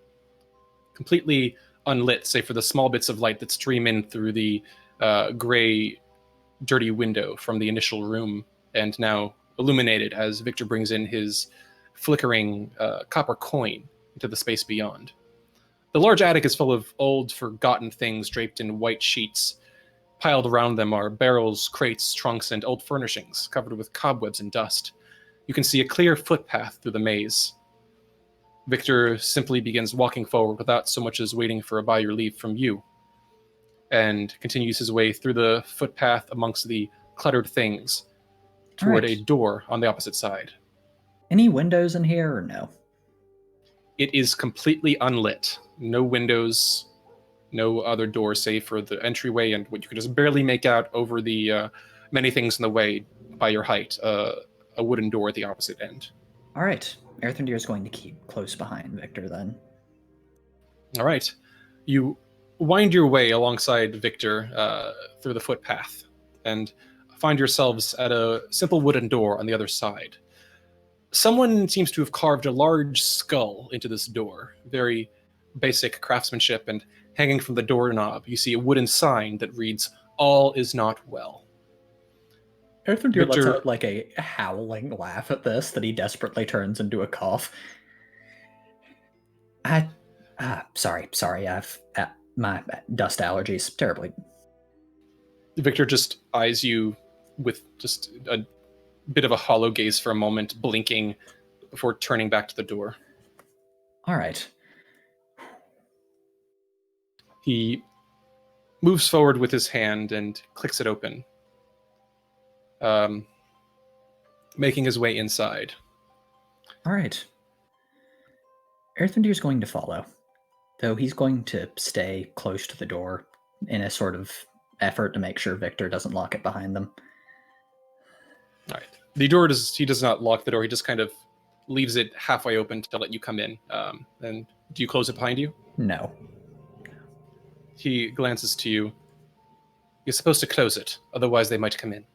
Speaker 1: completely unlit, save for the small bits of light that stream in through the gray, dirty window from the initial room, and now illuminated as Victor brings in his flickering copper coin into the space beyond. The large attic is full of old, forgotten things draped in white sheets. Piled around them are barrels, crates, trunks, and old furnishings covered with cobwebs and dust. You can see a clear footpath through the maze. Victor simply begins walking forward without so much as waiting for a by your leave from you, and continues his way through the footpath amongst the cluttered things toward
Speaker 5: Alright.
Speaker 1: a door on the opposite side.
Speaker 5: Any windows in here or no?
Speaker 1: It is completely unlit. No windows, no other doors save for the entryway and what you can just barely make out over the many things in the way by your height. A wooden door at the opposite end.
Speaker 5: All right. Earthendeer is going to keep close behind Victor then.
Speaker 1: All right. You wind your way alongside Victor through the footpath and find yourselves at a simple wooden door on the other side. Someone seems to have carved a large skull into this door. Very basic craftsmanship, and hanging from the doorknob, you see a wooden sign that reads, "All is not well."
Speaker 5: Earthrendir lets
Speaker 1: Victor-
Speaker 5: out like a howling laugh at this that he desperately turns into a cough. Sorry, I've my dust allergies terribly.
Speaker 1: Victor just eyes you with just a bit of a hollow gaze for a moment, blinking before turning back to the door.
Speaker 5: All right.
Speaker 1: He moves forward with his hand and clicks it open, making his way inside.
Speaker 5: All right. Earthrendir's going to follow, though he's going to stay close to the door in a sort of effort to make sure Victor doesn't lock it behind them.
Speaker 1: All right. The door he does not lock the door. He just kind of leaves it halfway open to let you come in. And do you close it behind you?
Speaker 5: No.
Speaker 1: He glances to you. You're supposed to close it, otherwise they might come in.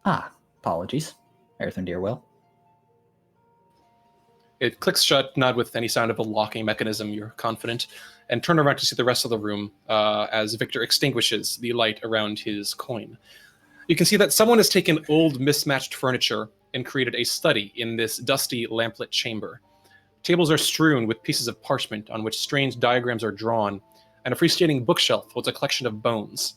Speaker 5: Apologies. Earthrendir will.
Speaker 1: It clicks shut, not with any sound of a locking mechanism, you're confident, and turn around to see the rest of the room as Victor extinguishes the light around his coin. You can see that someone has taken old, mismatched furniture and created a study in this dusty, lamplit chamber. Tables are strewn with pieces of parchment on which strange diagrams are drawn, and a freestanding bookshelf holds a collection of bones.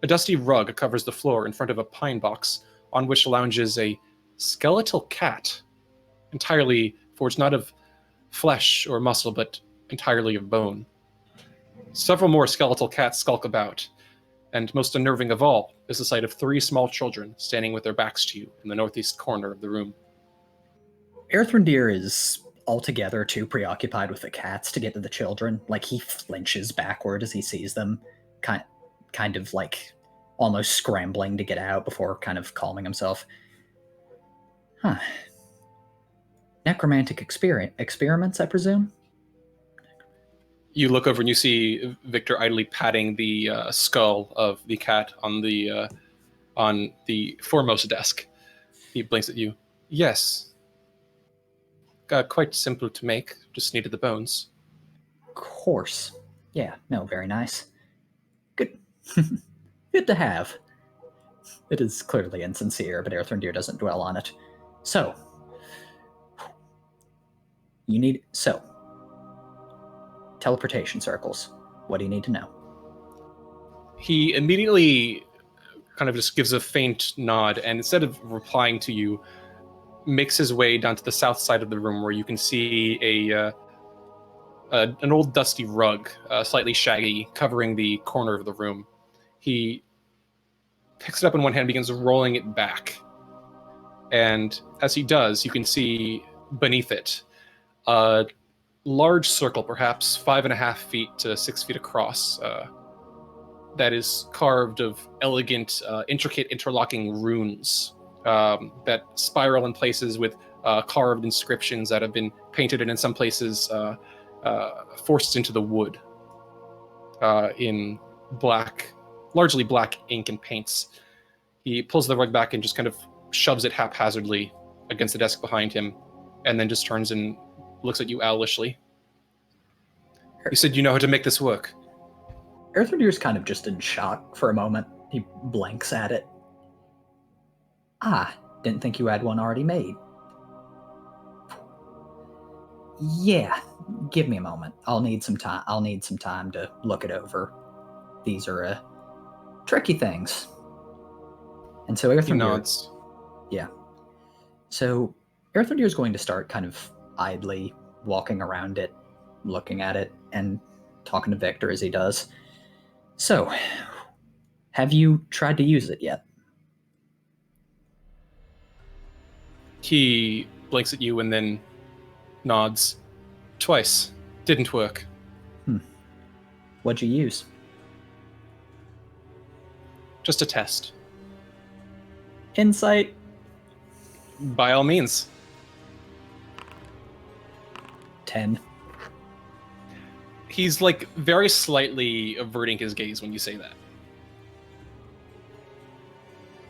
Speaker 1: A dusty rug covers the floor in front of a pine box, on which lounges a skeletal cat, entirely forged not of flesh or muscle, but entirely of bone. Several more skeletal cats skulk about, and most unnerving of all is the sight of 3 small children standing with their backs to you in the northeast corner of the room.
Speaker 5: Earthrendir is altogether too preoccupied with the cats to get to the children. Like, he flinches backward as he sees them, kind of like almost scrambling to get out before kind of calming himself. Necromantic experiments, I presume?
Speaker 1: You look over and you see Victor idly patting the skull of the cat on the foremost desk. He blinks at you. Yes. Quite simple to make. Just needed the bones.
Speaker 5: Of course. Yeah, no, very nice. Good. Good to have. It is clearly insincere, but Earthrendir doesn't dwell on it. So, teleportation circles. What do you need to know?
Speaker 1: He immediately kind of just gives a faint nod, and instead of replying to you, makes his way down to the south side of the room, where you can see an old dusty rug, slightly shaggy, covering the corner of the room. He picks it up in one hand, begins rolling it back, and as he does, you can see beneath it a large circle, perhaps 5.5 feet to 6 feet across, that is carved of elegant, intricate interlocking runes that spiral in places with carved inscriptions that have been painted and in some places forced into the wood in largely black ink and paints. He pulls the rug back and just kind of shoves it haphazardly against the desk behind him, and then just turns and looks at you owlishly. You said you know how to make this work.
Speaker 5: Earthrendir's kind of just in shock for a moment. He blanks at it. Didn't think you had one already made. Yeah, give me a moment. I'll need some time to look it over. These are tricky things. And so Earthrendir
Speaker 1: nods.
Speaker 5: Yeah. So Earthrendir is going to start kind of idly walking around it, looking at it, and talking to Victor as he does. So, have you tried to use it yet?
Speaker 1: He blinks at you and then nods. Twice. Didn't work.
Speaker 5: What'd you use?
Speaker 1: Just a test.
Speaker 5: Insight.
Speaker 1: By all means.
Speaker 5: 10.
Speaker 1: He's like very slightly averting his gaze when you say that.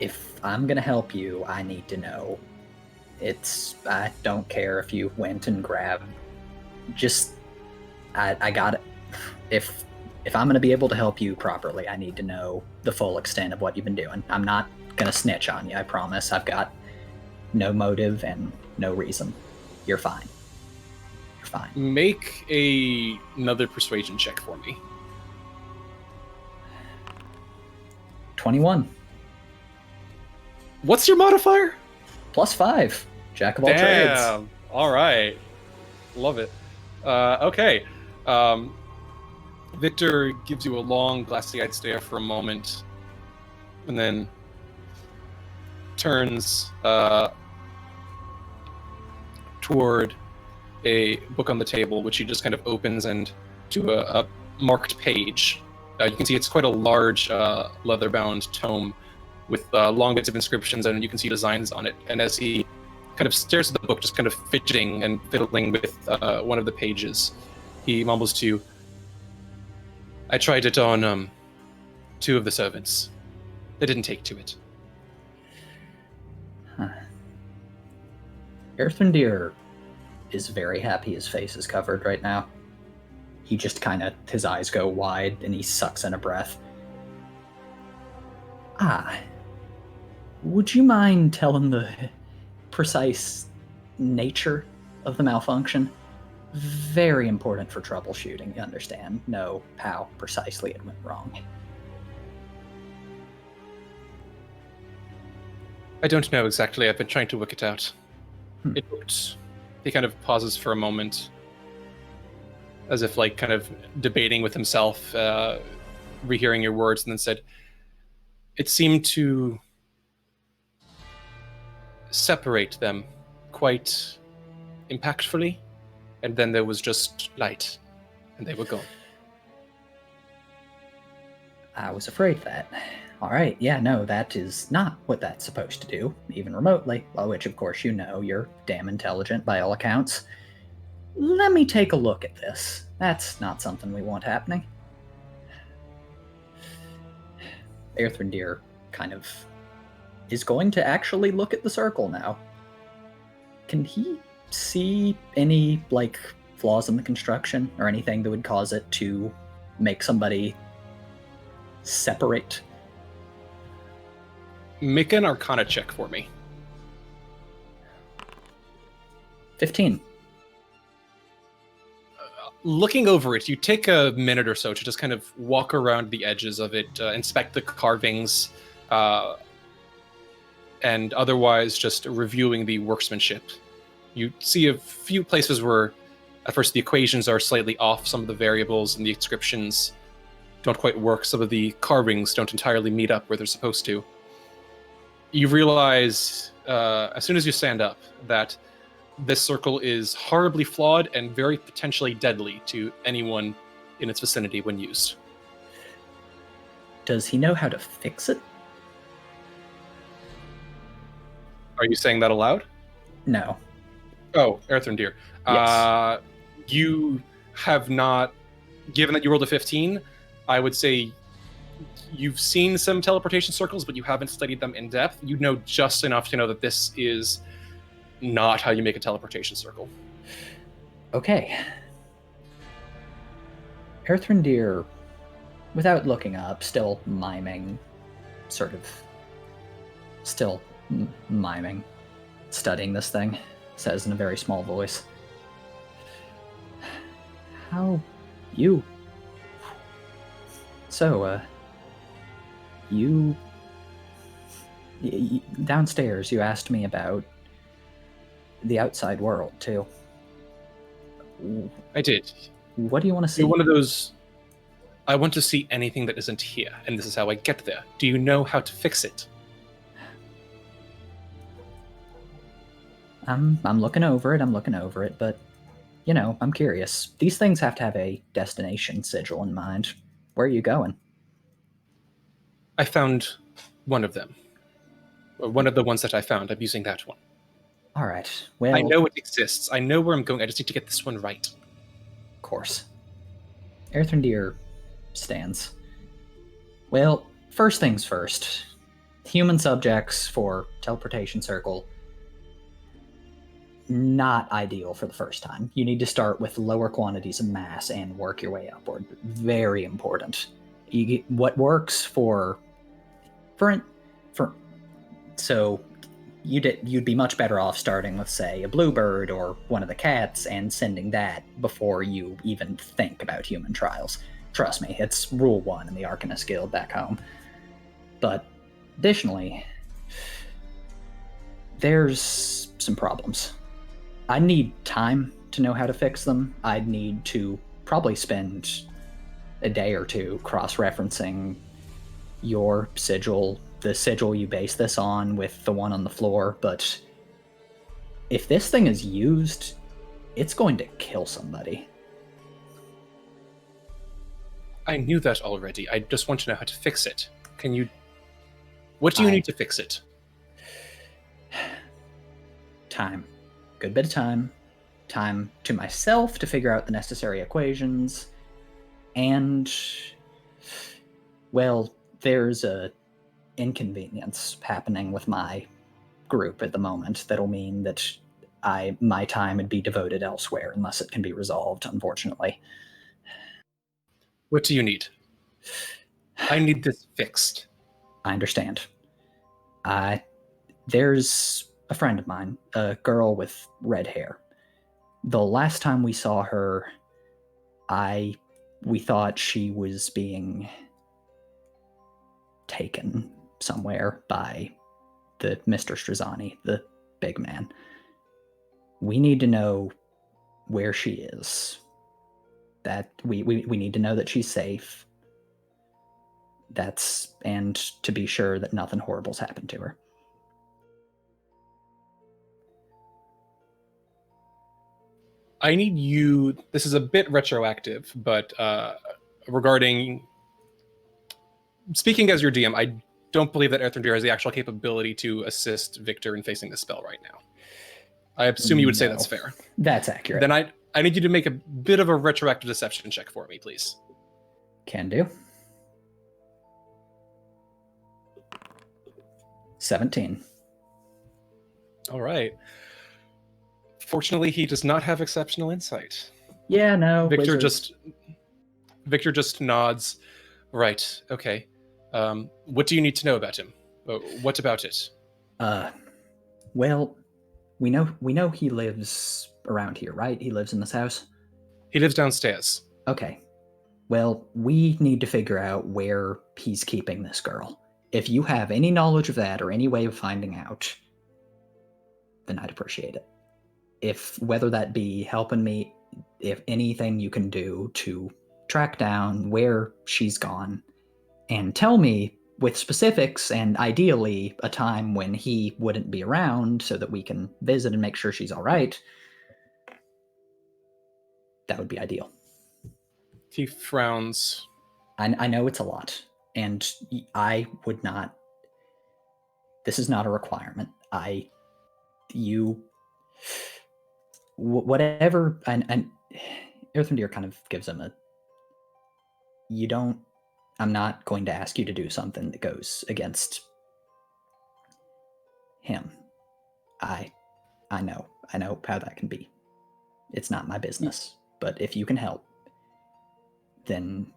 Speaker 5: If I'm gonna help you, I need to know. I don't care if you went and grabbed. Just, I got it. If I'm gonna be able to help you properly, I need to know the full extent of what you've been doing. I'm not gonna snitch on you, I promise. I've got no motive and no reason. You're fine. You're fine.
Speaker 1: Make another persuasion check for me.
Speaker 5: 21.
Speaker 1: What's your modifier?
Speaker 5: +5. Jack of all trades.
Speaker 1: Damn. All right. Love it. Okay. Victor gives you a long, glassy-eyed stare for a moment, and then turns toward a book on the table, which he just kind of opens, and to a marked page. You can see it's quite a large leather-bound tome with long bits of inscriptions, and you can see designs on it. And as he kind of stares at the book, just kind of fidgeting and fiddling with one of the pages, he mumbles to you, "I tried it on 2 of the servants. They didn't take to it."
Speaker 5: Huh. Earthendeer is very happy his face is covered right now. He just kind of, his eyes go wide and he sucks in a breath. Would you mind telling the precise nature of the malfunction? Very important for troubleshooting, you understand. Know how precisely it went wrong.
Speaker 1: I don't know exactly. I've been trying to work it out. It looked... He kind of pauses for a moment, as if like kind of debating with himself, rehearing your words, and then said, "It seemed to separate them quite impactfully, and then there was just light, and they were gone."
Speaker 5: I was afraid of that. All right, yeah, no, that is not what that's supposed to do, even remotely, which of course you know, you're damn intelligent by all accounts. Let me take a look at this. That's not something we want happening. Earthendeer kind of is going to actually look at the circle now. Can he see any, like, flaws in the construction or anything that would cause it to make somebody separate?
Speaker 1: Make an Arcana check for me.
Speaker 5: 15.
Speaker 1: Looking over it, you take a minute or so to just kind of walk around the edges of it, inspect the carvings, and otherwise just reviewing the workmanship. You see a few places where, at first, the equations are slightly off. Some of the variables and the inscriptions don't quite work. Some of the carvings don't entirely meet up where they're supposed to. You realize, as soon as you stand up, that this circle is horribly flawed and very potentially deadly to anyone in its vicinity when used.
Speaker 5: Does he know how to fix it?
Speaker 1: Are you saying that aloud?
Speaker 5: No.
Speaker 1: Oh, Earthendeer.
Speaker 5: Yes.
Speaker 1: You have not, given that you rolled a 15, I would say you've seen some teleportation circles, but you haven't studied them in depth. You know just enough to know that this is not how you make a teleportation circle.
Speaker 5: Okay. Earthendeer, without looking up, still miming, studying this thing, says in a very small voice, "How you? So, you downstairs, you asked me about the outside world, too.
Speaker 1: I did.
Speaker 5: What do you want to see?"
Speaker 1: You're one of those, I want to see anything that isn't here, and this is how I get there. Do you know how to fix it?
Speaker 5: I'm looking over it, but, you know, I'm curious. These things have to have a destination sigil in mind. Where are you going?
Speaker 1: I found one of them. One of the ones that I found. I'm using that one.
Speaker 5: All right, well...
Speaker 1: I know it exists. I know where I'm going. I just need to get this one right.
Speaker 5: Of course. Earthendeer stands. Well, first things first. human subjects for teleportation circle, not ideal for the first time. You need to start with lower quantities of mass and work your way upward. Very important. What works for so you'd be much better off starting with, say, a bluebird or one of the cats and sending that before you even think about human trials. Trust me, it's rule 1 in the Arcanist Guild back home. But additionally, there's some problems. I need time to know how to fix them. I'd need to probably spend a day or two cross-referencing your sigil, the sigil you base this on, with the one on the floor, but if this thing is used, it's going to kill somebody.
Speaker 1: I knew that already. I just want to know how to fix it. What do you need to fix it?
Speaker 5: Time. Good bit of time. Time to myself to figure out the necessary equations. And, well, there's a inconvenience happening with my group at the moment that'll mean that my time would be devoted elsewhere unless it can be resolved, unfortunately.
Speaker 1: What do you need? I need this fixed.
Speaker 5: I understand. There's a friend of mine, a girl with red hair. The last time we saw her, we thought she was being taken somewhere by the Mr. Strazzani, the big man. We need to know where she is. That we need to know that she's safe. And to be sure that nothing horrible's happened to her.
Speaker 1: I need you. This is a bit retroactive, but regarding speaking as your DM, I don't believe that Earthendeer has the actual capability to assist Victor in facing this spell right now. I assume you would say that's fair.
Speaker 5: That's accurate.
Speaker 1: Then I need you to make a bit of a retroactive deception check for me, please.
Speaker 5: Can do. 17.
Speaker 1: All right. Fortunately, he does not have exceptional insight.
Speaker 5: Yeah, no.
Speaker 1: Victor just nods. Right. Okay. What do you need to know about him? What about it?
Speaker 5: Well, we know he lives around here, right? He lives in this house?
Speaker 1: He lives downstairs.
Speaker 5: Okay. Well, we need to figure out where he's keeping this girl. If you have any knowledge of that or any way of finding out, then I'd appreciate it. Whether that be helping me, if anything you can do to track down where she's gone, and tell me with specifics and ideally a time when he wouldn't be around so that we can visit and make sure she's all right, that would be ideal.
Speaker 1: He frowns.
Speaker 5: I know it's a lot, and I would not. This is not a requirement. Whatever, and Earthendeer kind of gives him I'm not going to ask you to do something that goes against him. I know how that can be. It's not my business, but if you can help, then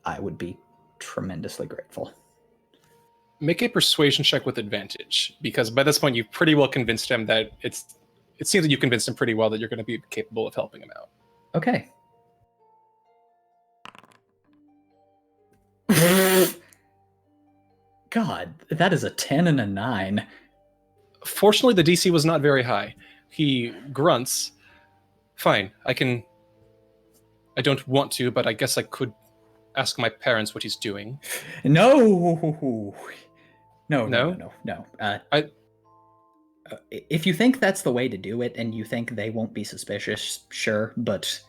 Speaker 5: I would be tremendously grateful.
Speaker 1: Make a persuasion check with advantage, because by this point you've pretty well convinced him that it seems that you convinced him pretty well that you're going to be capable of helping him out.
Speaker 5: Okay. God, that is a 10 and a 9.
Speaker 1: Fortunately, the DC was not very high. He grunts. Fine, I don't want to, but I guess I could ask my parents what he's doing.
Speaker 5: No. If you think that's the way to do it and you think they won't be suspicious, sure, but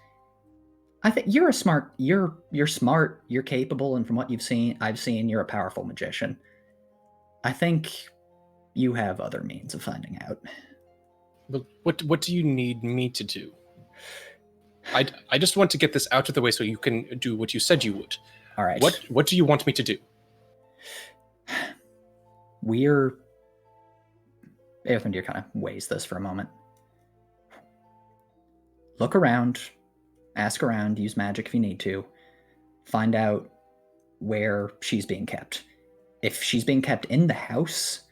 Speaker 5: I think you're smart, you're capable, and from what I've seen, you're a powerful magician. I think you have other means of finding out.
Speaker 1: But what do you need me to do? I just want to get this out of the way so you can do what you said you would.
Speaker 5: All right.
Speaker 1: What do you want me to do?
Speaker 5: Earthendeer kind of weighs this for a moment. Look around, ask around, use magic if you need to. Find out where she's being kept. If she's being kept in the house,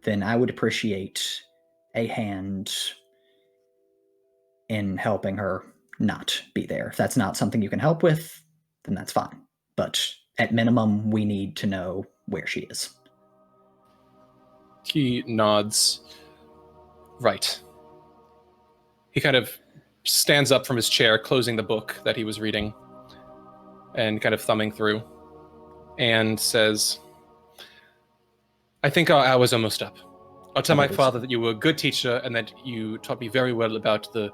Speaker 5: then I would appreciate a hand in helping her not be there. If that's not something you can help with, then that's fine. But at minimum, we need to know where she is.
Speaker 1: He nods. Right. He kind of stands up from his chair, closing the book that he was reading, and kind of thumbing through, and says, I think our hour's almost up. I'll tell my father that you were a good teacher and that you taught me very well about the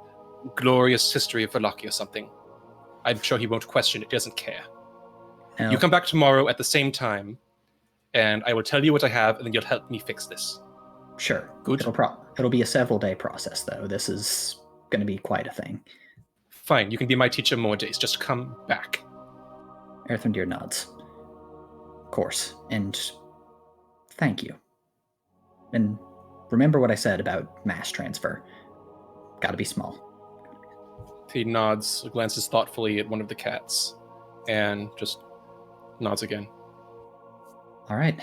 Speaker 1: glorious history of Valaki or something. I'm sure he won't question it. He doesn't care.
Speaker 5: Now,
Speaker 1: You come back tomorrow at the same time, and I will tell you what I have, and then you'll help me fix this.
Speaker 5: Sure.
Speaker 1: Good.
Speaker 5: It'll be a several-day process, though. This is going to be quite a thing.
Speaker 1: Fine, you can be my teacher more days. Just come back.
Speaker 5: Earthendeer nods. Of course. And thank you. And remember what I said about mass transfer. Gotta be small.
Speaker 1: He nods, glances thoughtfully at one of the cats, and just nods again.
Speaker 5: All right.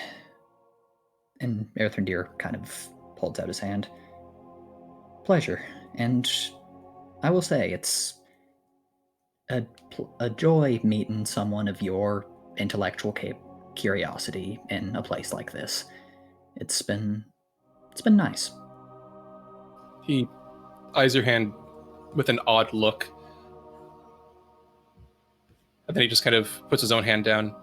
Speaker 5: And Earthendeer kind of holds out his hand. Pleasure. And I will say, it's a joy meeting someone of your intellectual curiosity in a place like this. It's been nice.
Speaker 1: He eyes your hand with an odd look, and then he just kind of puts his own hand down.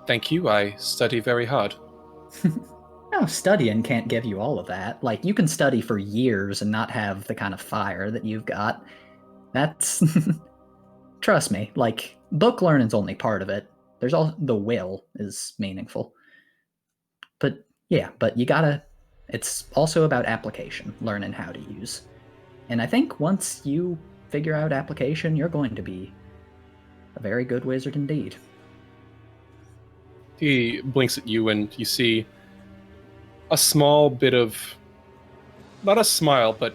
Speaker 1: Thank you, I study very hard.
Speaker 5: No, studying can't give you all of that. Like, you can study for years and not have the kind of fire that you've got. That's... Trust me, like, book learning's only part of it. There's all the will is meaningful. But, yeah, but you gotta... It's also about application, learning how to use. And I think once you figure out application, you're going to be a very good wizard indeed.
Speaker 1: He blinks at you, and you see a small bit of, not a smile, but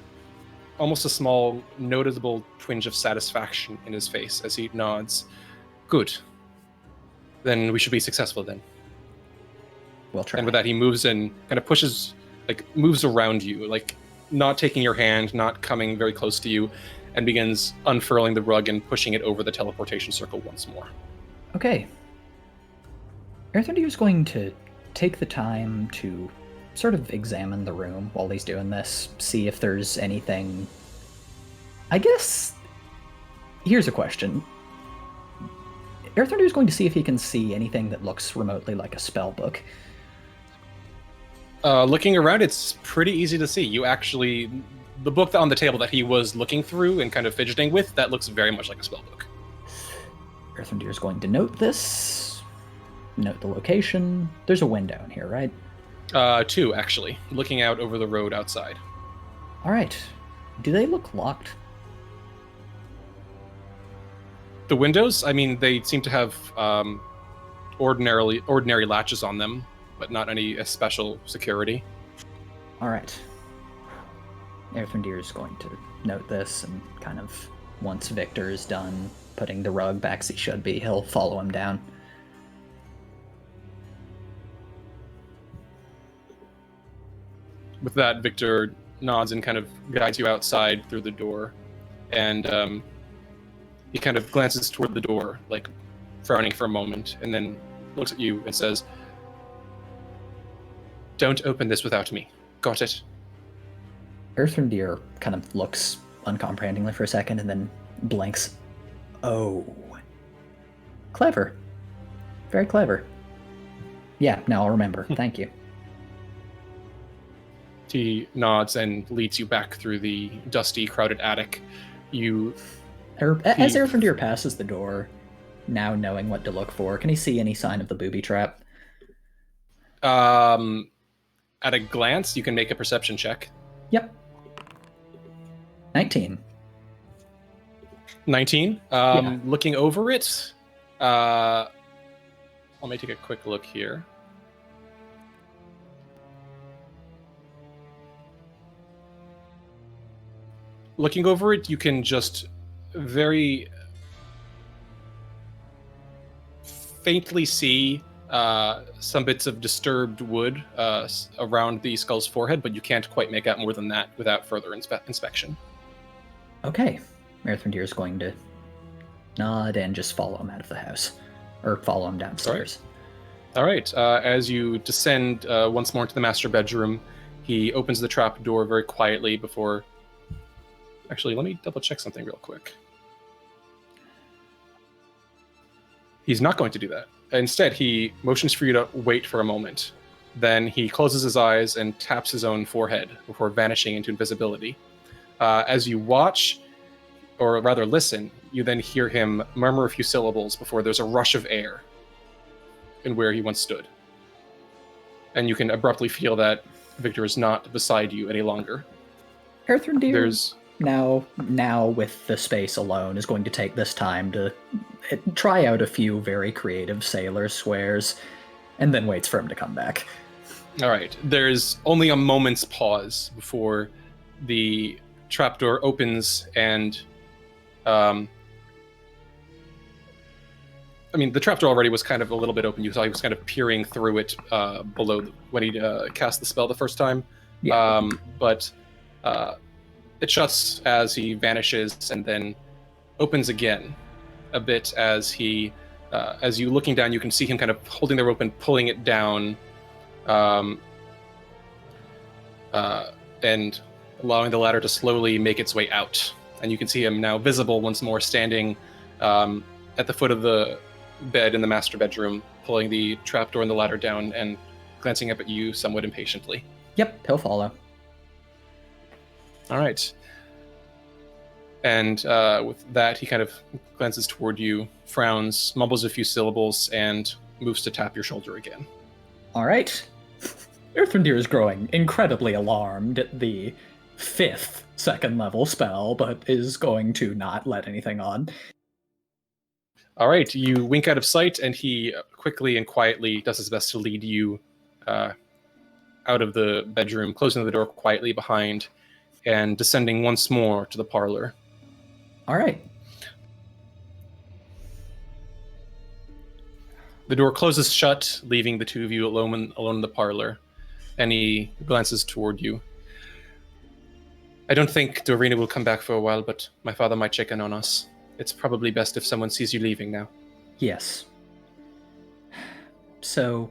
Speaker 1: almost a small, noticeable twinge of satisfaction in his face as he nods. Good. Then we should be successful then.
Speaker 5: We'll try.
Speaker 1: And with that, he moves and kind of pushes, moves around you, not taking your hand, not coming very close to you, and begins unfurling the rug and pushing it over the teleportation circle once more.
Speaker 5: Okay. Earthendeer is going to take the time to sort of examine the room while he's doing this, see if there's anything... I guess... Here's a question. Earthendeer is going to see if he can see anything that looks remotely like a spell book.
Speaker 1: Looking around, it's pretty easy to see. You actually... The book on the table that he was looking through and kind of fidgeting with, that looks very much like a spell book.
Speaker 5: Earthendeer is going to note this. Note the location. There's a window in here, right?
Speaker 1: 2, actually. Looking out over the road outside.
Speaker 5: All right. Do they look locked?
Speaker 1: The windows? I mean, they seem to have ordinary latches on them, but not any special security.
Speaker 5: All right. Earthendeer is going to note this, and kind of, once Victor is done putting the rug back as he should be, he'll follow him down.
Speaker 1: With that, Victor nods and kind of guides you outside through the door, and he kind of glances toward the door, frowning for a moment, and then looks at you and says, "Don't open this without me. Got it?"
Speaker 5: Earthendeer kind of looks uncomprehendingly for a second and then blinks. Oh. Clever. Very clever. Yeah, now I'll remember. Thank you.
Speaker 1: He nods and leads you back through the dusty, crowded attic.
Speaker 5: As Earthendeer passes the door, now knowing what to look for, can he see any sign of the booby trap?
Speaker 1: At a glance, you can make a perception check.
Speaker 5: Yep. 19.
Speaker 1: 19?
Speaker 5: Yeah.
Speaker 1: Looking over it, let me take a quick look here. looking over it, you can just very faintly see some bits of disturbed wood around the skull's forehead, but you can't quite make out more than that without further inspection.
Speaker 5: Okay. Earthrendir is going to nod and just follow him out of the house. Or follow him downstairs.
Speaker 1: All right. As you descend once more into the master bedroom, he opens the trap door very quietly before... Actually, let me double check something real quick. He's not going to do that. Instead, he motions for you to wait for a moment. Then he closes his eyes and taps his own forehead before vanishing into invisibility. As you watch, or rather listen, you then hear him murmur a few syllables before there's a rush of air in where he once stood. And you can abruptly feel that Victor is not beside you any longer.
Speaker 5: Earthrendir,
Speaker 1: There's...
Speaker 5: now with the space alone, is going to take this time to try out a few very creative sailor swears, and then waits for him to come back.
Speaker 1: All right. There's only a moment's pause before the trapdoor opens and... the trapdoor already was kind of a little bit open. You saw he was kind of peering through it below when he cast the spell the first time.
Speaker 5: Yeah.
Speaker 1: But it shuts as he vanishes and then opens again a bit as he... as you looking down, you can see him kind of holding the rope and pulling it down and allowing the ladder to slowly make its way out. And you can see him now visible once more standing at the foot of the bed in the master bedroom, pulling the trapdoor and the ladder down and glancing up at you somewhat impatiently.
Speaker 5: Yep, he'll follow.
Speaker 1: All right. And with that, he kind of glances toward you, frowns, mumbles a few syllables, and moves to tap your shoulder again.
Speaker 5: All right. Earthrendir is growing incredibly alarmed at the 5th second-level spell, but is going to not let anything on.
Speaker 1: All right, you wink out of sight, and he quickly and quietly does his best to lead you out of the bedroom, closing the door quietly behind, and descending once more to the parlor.
Speaker 5: All right.
Speaker 1: The door closes shut, leaving the two of you alone in the parlor, and he glances toward you. I don't think Dorina will come back for a while, but my father might check in on us. It's probably best if someone sees you leaving now.
Speaker 5: Yes. So,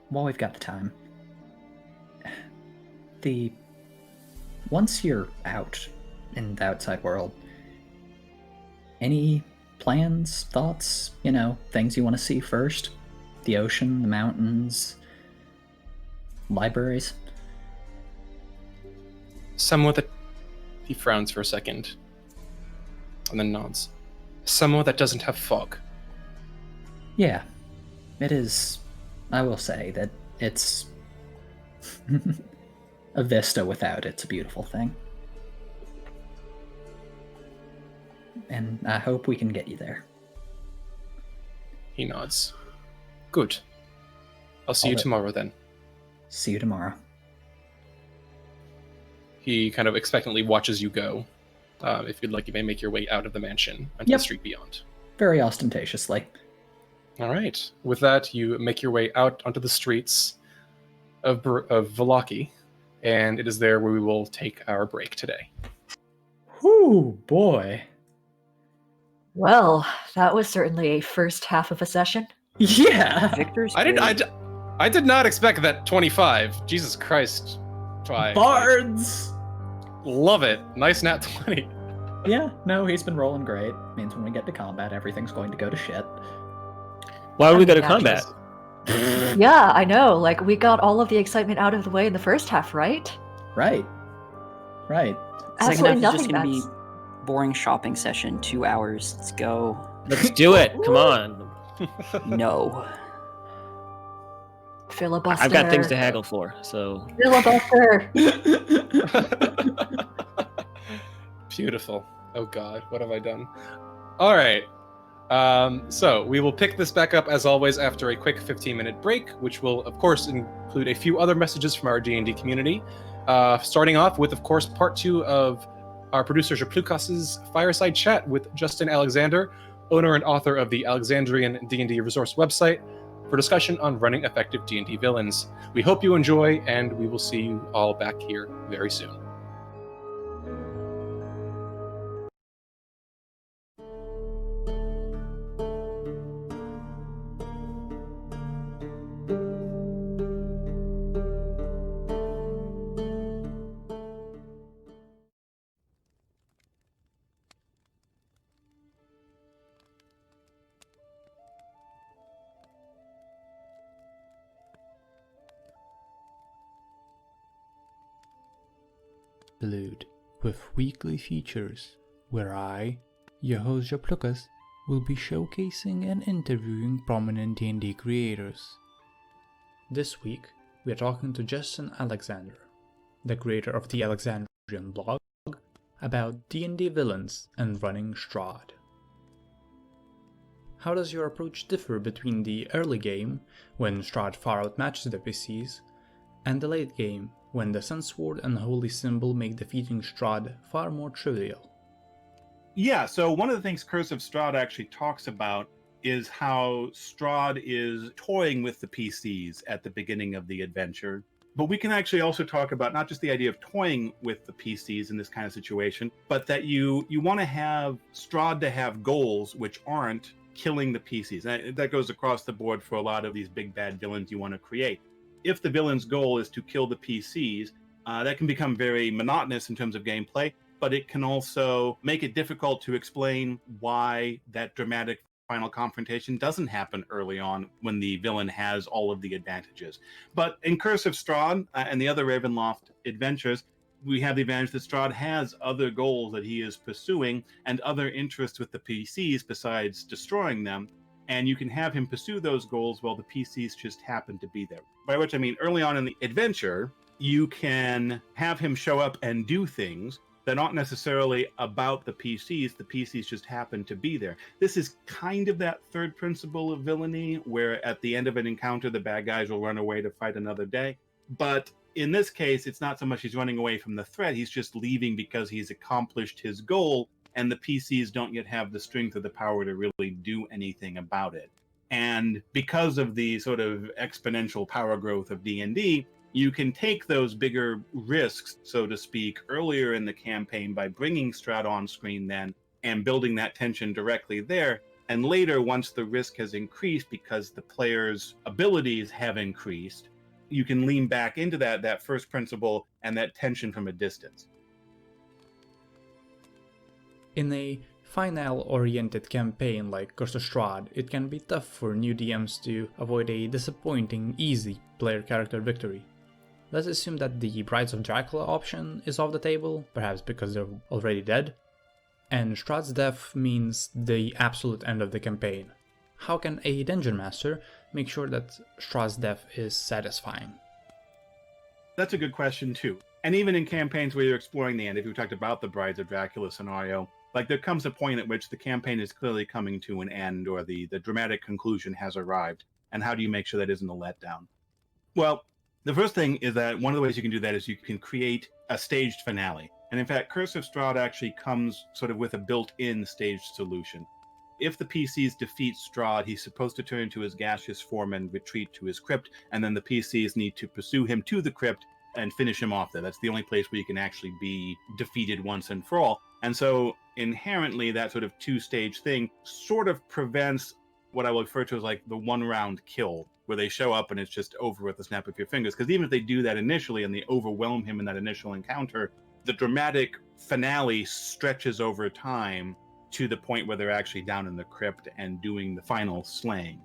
Speaker 5: while we've got the time, once you're out in the outside world, any plans, thoughts, things you want to see first? The ocean, the mountains, libraries?
Speaker 1: Somewhere that... He frowns for a second, and then nods. Somewhere that doesn't have fog.
Speaker 5: Yeah, it is. I will say that it's a vista without it's a beautiful thing. And I hope we can get you there.
Speaker 1: He nods. Good. I'll see you tomorrow then.
Speaker 5: See you tomorrow.
Speaker 1: He kind of expectantly watches you go. If you'd like, you may make your way out of the mansion onto the street beyond.
Speaker 5: Very ostentatiously.
Speaker 1: All right. With that, you make your way out onto the streets of Vallaki, and it is there where we will take our break today.
Speaker 5: Whoo, boy.
Speaker 4: Well, that was certainly a first half of a session.
Speaker 5: Yeah.
Speaker 2: Victor's
Speaker 1: I did not expect that 25. Jesus Christ.
Speaker 5: Bards!
Speaker 1: Love it. Nice nat 20.
Speaker 5: Yeah, no, he's been rolling great. Means when we get to combat, everything's going to go to shit.
Speaker 6: Why would we go to combat?
Speaker 4: Yeah, I know. Like, we got all of the excitement out of the way in the first half, right?
Speaker 5: Right.
Speaker 2: Second
Speaker 4: Absolutely
Speaker 2: half is just
Speaker 4: nothing
Speaker 2: gonna be
Speaker 4: that's...
Speaker 2: boring shopping session, 2 hours. Let's go.
Speaker 6: Let's do it. Come on.
Speaker 2: No.
Speaker 4: Filibuster.
Speaker 6: I've got things to haggle for, so...
Speaker 4: Filibuster!
Speaker 1: Beautiful. Oh god, what have I done? All right. So we will pick this back up as always after a quick 15-minute break, which will of course include a few other messages from our D&D community. Starting off with, of course, part 2 of Our producer Japlukas' fireside chat with Justin Alexander, owner and author of the Alexandrian D&D resource website, for discussion on running effective D&D villains. We hope you enjoy, and we will see you all back here very soon.
Speaker 7: Salute with weekly features where I, your host Japlukas, will be showcasing and interviewing prominent D&D creators. This week, we are talking to Justin Alexander, the creator of the Alexandrian blog, about D&D villains and running Strahd. How does your approach differ between the early game, when Strahd far outmatches the PCs, and the late game, when the Sunsword and Holy Symbol make defeating Strahd far more trivial?
Speaker 8: Yeah, so one of the things Curse of Strahd actually talks about is how Strahd is toying with the PCs at the beginning of the adventure. But we can actually also talk about not just the idea of toying with the PCs in this kind of situation, but that you want to have Strahd to have goals which aren't killing the PCs. And that goes across the board for a lot of these big bad villains you want to create. If the villain's goal is to kill the PCs, that can become very monotonous in terms of gameplay, but it can also make it difficult to explain why that dramatic final confrontation doesn't happen early on when the villain has all of the advantages. But in Curse of Strahd and the other Ravenloft adventures, we have the advantage that Strahd has other goals that he is pursuing and other interests with the PCs besides destroying them. And you can have him pursue those goals while the PCs just happen to be there. By which I mean, early on in the adventure, you can have him show up and do things that aren't necessarily about the PCs. The PCs just happen to be there. This is kind of that third principle of villainy, where at the end of an encounter, the bad guys will run away to fight another day. But in this case, it's not so much he's running away from the threat, he's just leaving because he's accomplished his goal, and the PCs don't yet have the strength or the power to really do anything about it. And because of the sort of exponential power growth of D&D, you can take those bigger risks, so to speak, earlier in the campaign by bringing Strahd on screen then and building that tension directly there. And later, once the risk has increased because the player's abilities have increased, you can lean back into that first principle and that tension from a distance.
Speaker 7: In a final-oriented campaign like Curse of Strahd, it can be tough for new DMs to avoid a disappointing, easy player character victory. Let's assume that the Brides of Dracula option is off the table, perhaps because they're already dead, and Strahd's death means the absolute end of the campaign. How can a Dungeon Master make sure that Strahd's death is satisfying?
Speaker 8: That's a good question too. And even in campaigns where you're exploring the end, if you talked about the Brides of Dracula scenario, like there comes a point at which the campaign is clearly coming to an end, or the dramatic conclusion has arrived. And how do you make sure that isn't a letdown? Well, the first thing is that one of the ways you can do that is you can create a staged finale. And in fact, Curse of Strahd actually comes sort of with a built-in staged solution. If the PCs defeat Strahd, he's supposed to turn into his gaseous form and retreat to his crypt, and then the PCs need to pursue him to the crypt and finish him off there. That's the only place where you can actually be defeated once and for all. And so inherently, that sort of two-stage thing sort of prevents what I will refer to as like the one-round kill, where they show up and it's just over with the snap of your fingers. Because even if they do that initially and they overwhelm him in that initial encounter, the dramatic finale stretches over time to the point where they're actually down in the crypt and doing the final slaying.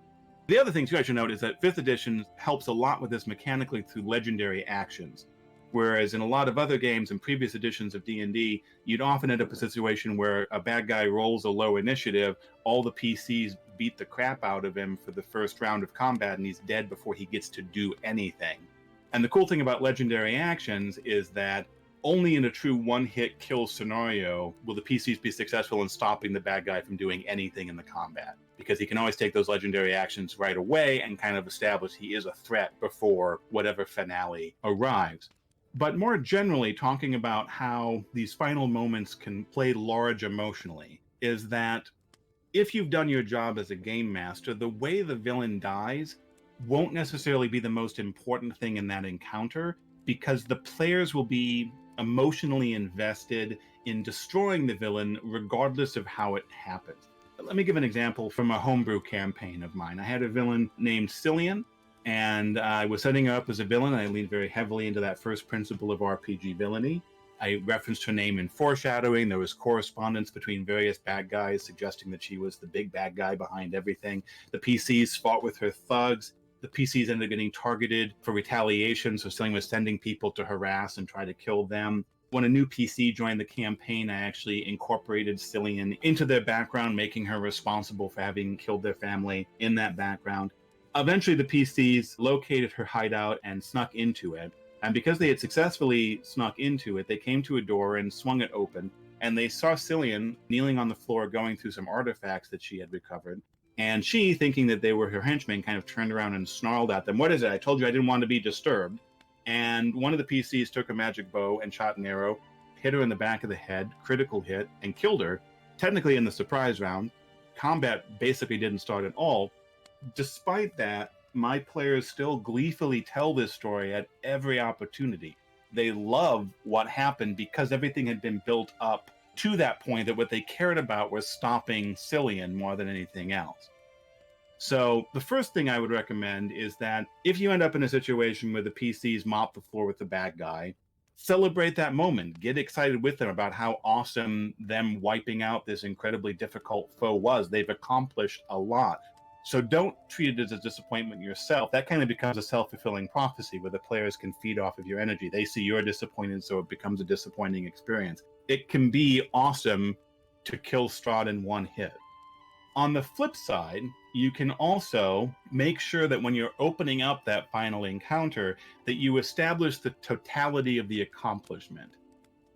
Speaker 8: The other thing too I should note is that 5th edition helps a lot with this mechanically through legendary actions. Whereas in a lot of other games and previous editions of D&D, you'd often end up in a situation where a bad guy rolls a low initiative, all the PCs beat the crap out of him for the first round of combat, and he's dead before he gets to do anything. And the cool thing about legendary actions is that only in a true one-hit kill scenario will the PCs be successful in stopping the bad guy from doing anything in the combat, because he can always take those legendary actions right away and kind of establish he is a threat before whatever finale arrives. But more generally, talking about how these final moments can play large emotionally, is that if you've done your job as a game master, the way the villain dies won't necessarily be the most important thing in that encounter, because the players will be emotionally invested in destroying the villain regardless of how it happens. Let me give an example from a homebrew campaign of mine. I had a villain named Cillian, and I was setting her up as a villain. I leaned very heavily into that first principle of RPG villainy. I referenced her name in foreshadowing. There was correspondence between various bad guys suggesting that she was the big bad guy behind everything. The PCs fought with her thugs. The PCs ended up getting targeted for retaliation, so Cillian was sending people to harass and try to kill them. When a new PC joined the campaign, I actually incorporated Cillian into their background, making her responsible for having killed their family in that background. Eventually, the PCs located her hideout and snuck into it. And because they had successfully snuck into it, they came to a door and swung it open, and they saw Cillian kneeling on the floor going through some artifacts that she had recovered. And she, thinking that they were her henchmen, kind of turned around and snarled at them. "What is it? I told you I didn't want to be disturbed." And one of the PCs took a magic bow and shot an arrow, hit her in the back of the head, critical hit, and killed her, technically in the surprise round. Combat basically didn't start at all. Despite that, my players still gleefully tell this story at every opportunity. They love what happened because everything had been built up to that point, that what they cared about was stopping Cillian more than anything else. So the first thing I would recommend is that if you end up in a situation where the PCs mop the floor with the bad guy, celebrate that moment. Get excited with them about how awesome them wiping out this incredibly difficult foe was. They've accomplished a lot. So don't treat it as a disappointment yourself. That kind of becomes a self-fulfilling prophecy where the players can feed off of your energy. They see you're disappointed, so it becomes a disappointing experience. It can be awesome to kill Strahd in one hit. On the flip side, you can also make sure that when you're opening up that final encounter, that you establish the totality of the accomplishment.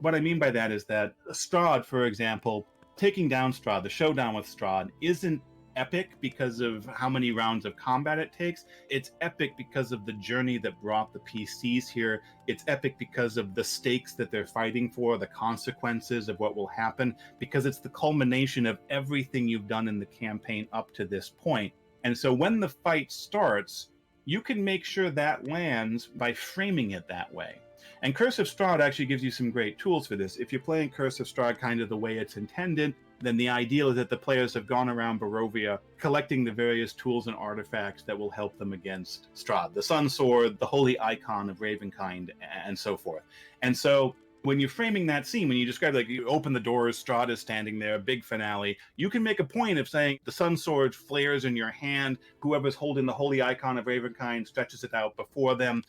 Speaker 8: What I mean by that is that Strahd, for example, taking down Strahd, the showdown with Strahd, isn't epic because of how many rounds of combat it takes. It's epic because of the journey that brought the PCs here. It's epic because of the stakes that they're fighting for, the consequences of what will happen, because it's the culmination of everything you've done in the campaign up to this point. And so when the fight starts, you can make sure that lands by framing it that way. And Curse of Strahd actually gives you some great tools for this. If you're playing Curse of Strahd kind of the way it's intended, then the ideal is that the players have gone around Barovia collecting the various tools and artifacts that will help them against Strahd. The Sun Sword, the Holy Icon of Ravenkind, and so forth. And so when you're framing that scene, when you describe, like, you open the doors, Strahd is standing there, a big finale, you can make a point of saying the Sun Sword flares in your hand, whoever's holding the Holy Icon of Ravenkind stretches it out before them.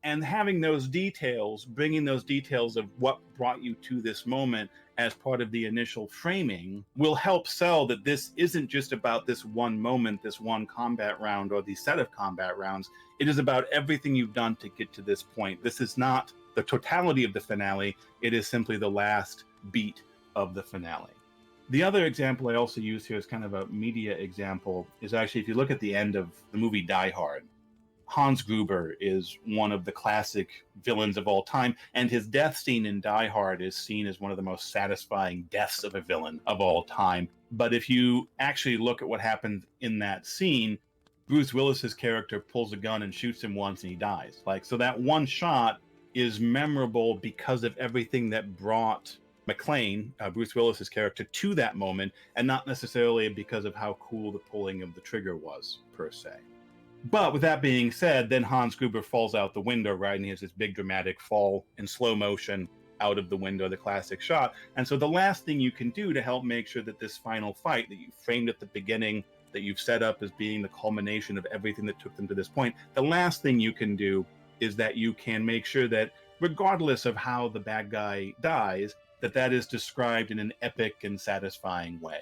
Speaker 8: And having those details, bringing those details of what brought you to this moment as part of the initial framing will help sell that this isn't just about this one moment, this one combat round, or the set of combat rounds. It is about everything you've done to get to this point. This is not the totality of the finale. It is simply the last beat of the finale. The other example I also use here as kind of a media example is actually, if you look at the end of the movie Die Hard, Hans Gruber is one of the classic villains of all time, and his death scene in Die Hard is seen as one of the most satisfying deaths of a villain of all time. But if you actually look at what happened in that scene, Bruce Willis's character pulls a gun and shoots him once and he dies. So that one shot is memorable because of everything that brought McClane, Bruce Willis's character, to that moment, and not necessarily because of how cool the pulling of the trigger was, per se. But with that being said, then Hans Gruber falls out the window, right? And he has this big dramatic fall in slow motion out of the window, the classic shot. And so the last thing you can do to help make sure that this final fight that you framed at the beginning, that you've set up as being the culmination of everything that took them to this point, the last thing you can do is that you can make sure that regardless of how the bad guy dies, that is described in an epic and satisfying way.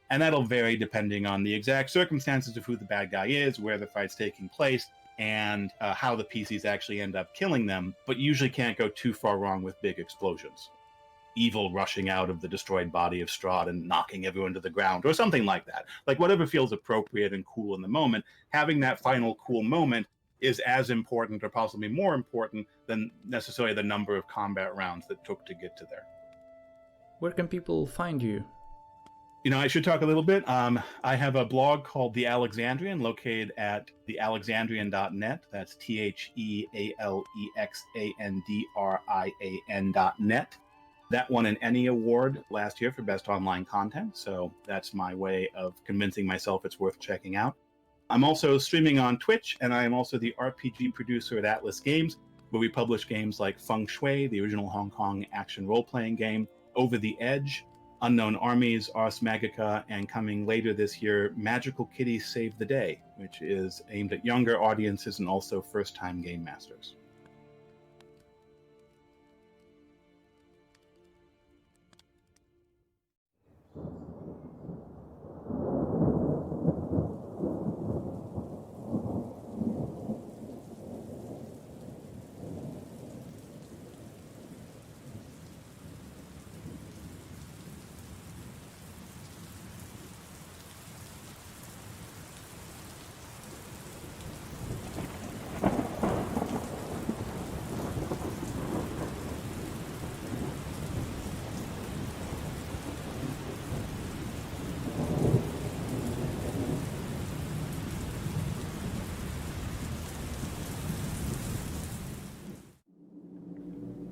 Speaker 8: And that'll vary depending on the exact circumstances of who the bad guy is, where the fight's taking place, and how the PCs actually end up killing them, but usually can't go too far wrong with big explosions. Evil rushing out of the destroyed body of Strahd and knocking everyone to the ground, or something like that. Like whatever feels appropriate and cool in the moment, having that final cool moment is as important or possibly more important than necessarily the number of combat rounds that took to get to there.
Speaker 7: Where can people find you?
Speaker 8: I should talk a little bit. I have a blog called The Alexandrian, located at thealexandrian.net. That's TheAlexandrian.net. That won an Emmy Award last year for Best Online Content, so that's my way of convincing myself it's worth checking out. I'm also streaming on Twitch, and I am also the RPG producer at Atlas Games, where we publish games like Feng Shui, the original Hong Kong action role-playing game, Over the Edge, Unknown Armies, Ars Magica, and coming later this year, Magical Kitty Save the Day, which is aimed at younger audiences and also first-time game masters.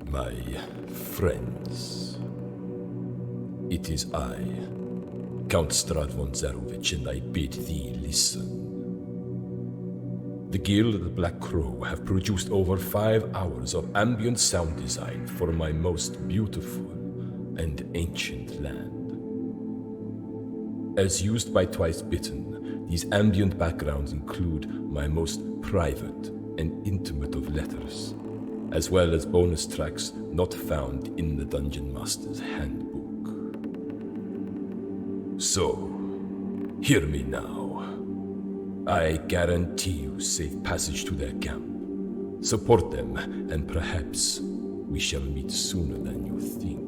Speaker 9: My friends, it is I, Count Strahd von Zarovich, and I bid thee listen. The Guild of the Black Crow have produced over 5 hours of ambient sound design for my most beautiful and ancient land. As used by Twice Bitten, these ambient backgrounds include my most private and intimate of letters, as well as bonus tracks not found in the Dungeon Master's Handbook. So, hear me now. I guarantee you safe passage to their camp. Support them, and perhaps we shall meet sooner than you think.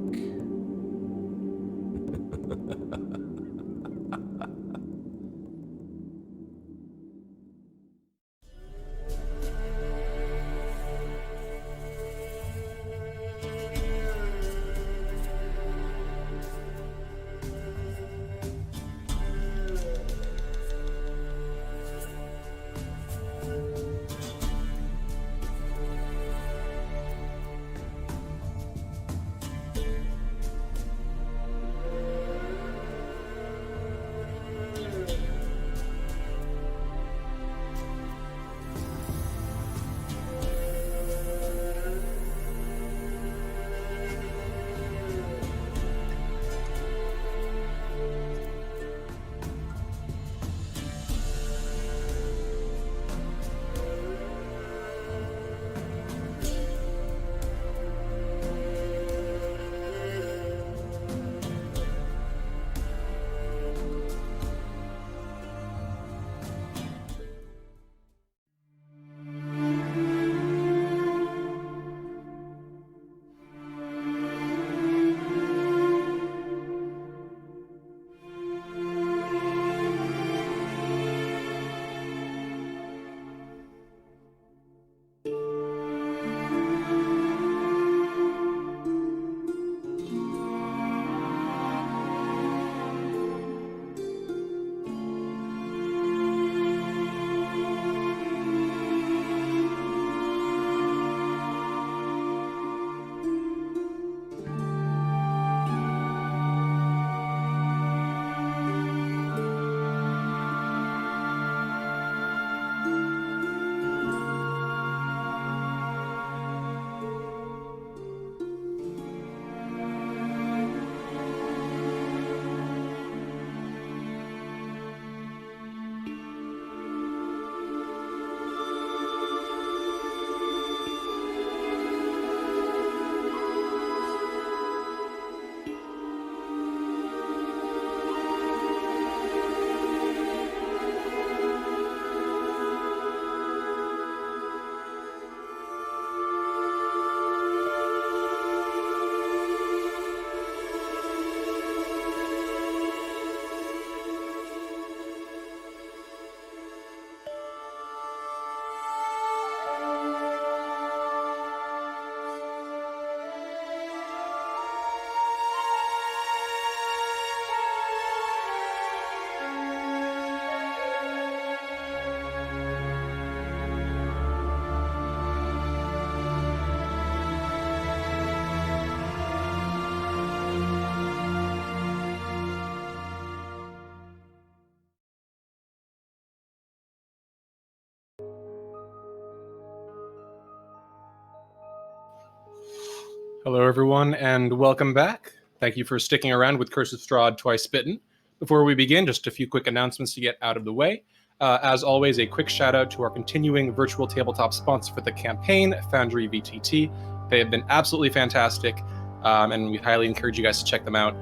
Speaker 1: Hello, everyone, and welcome back. Thank you for sticking around with Curse of Strahd Twice Bitten. Before we begin, just a few quick announcements to get out of the way. As always, a quick shout out to our continuing virtual tabletop sponsor for the campaign, Foundry VTT. They have been absolutely fantastic, and we highly encourage you guys to check them out.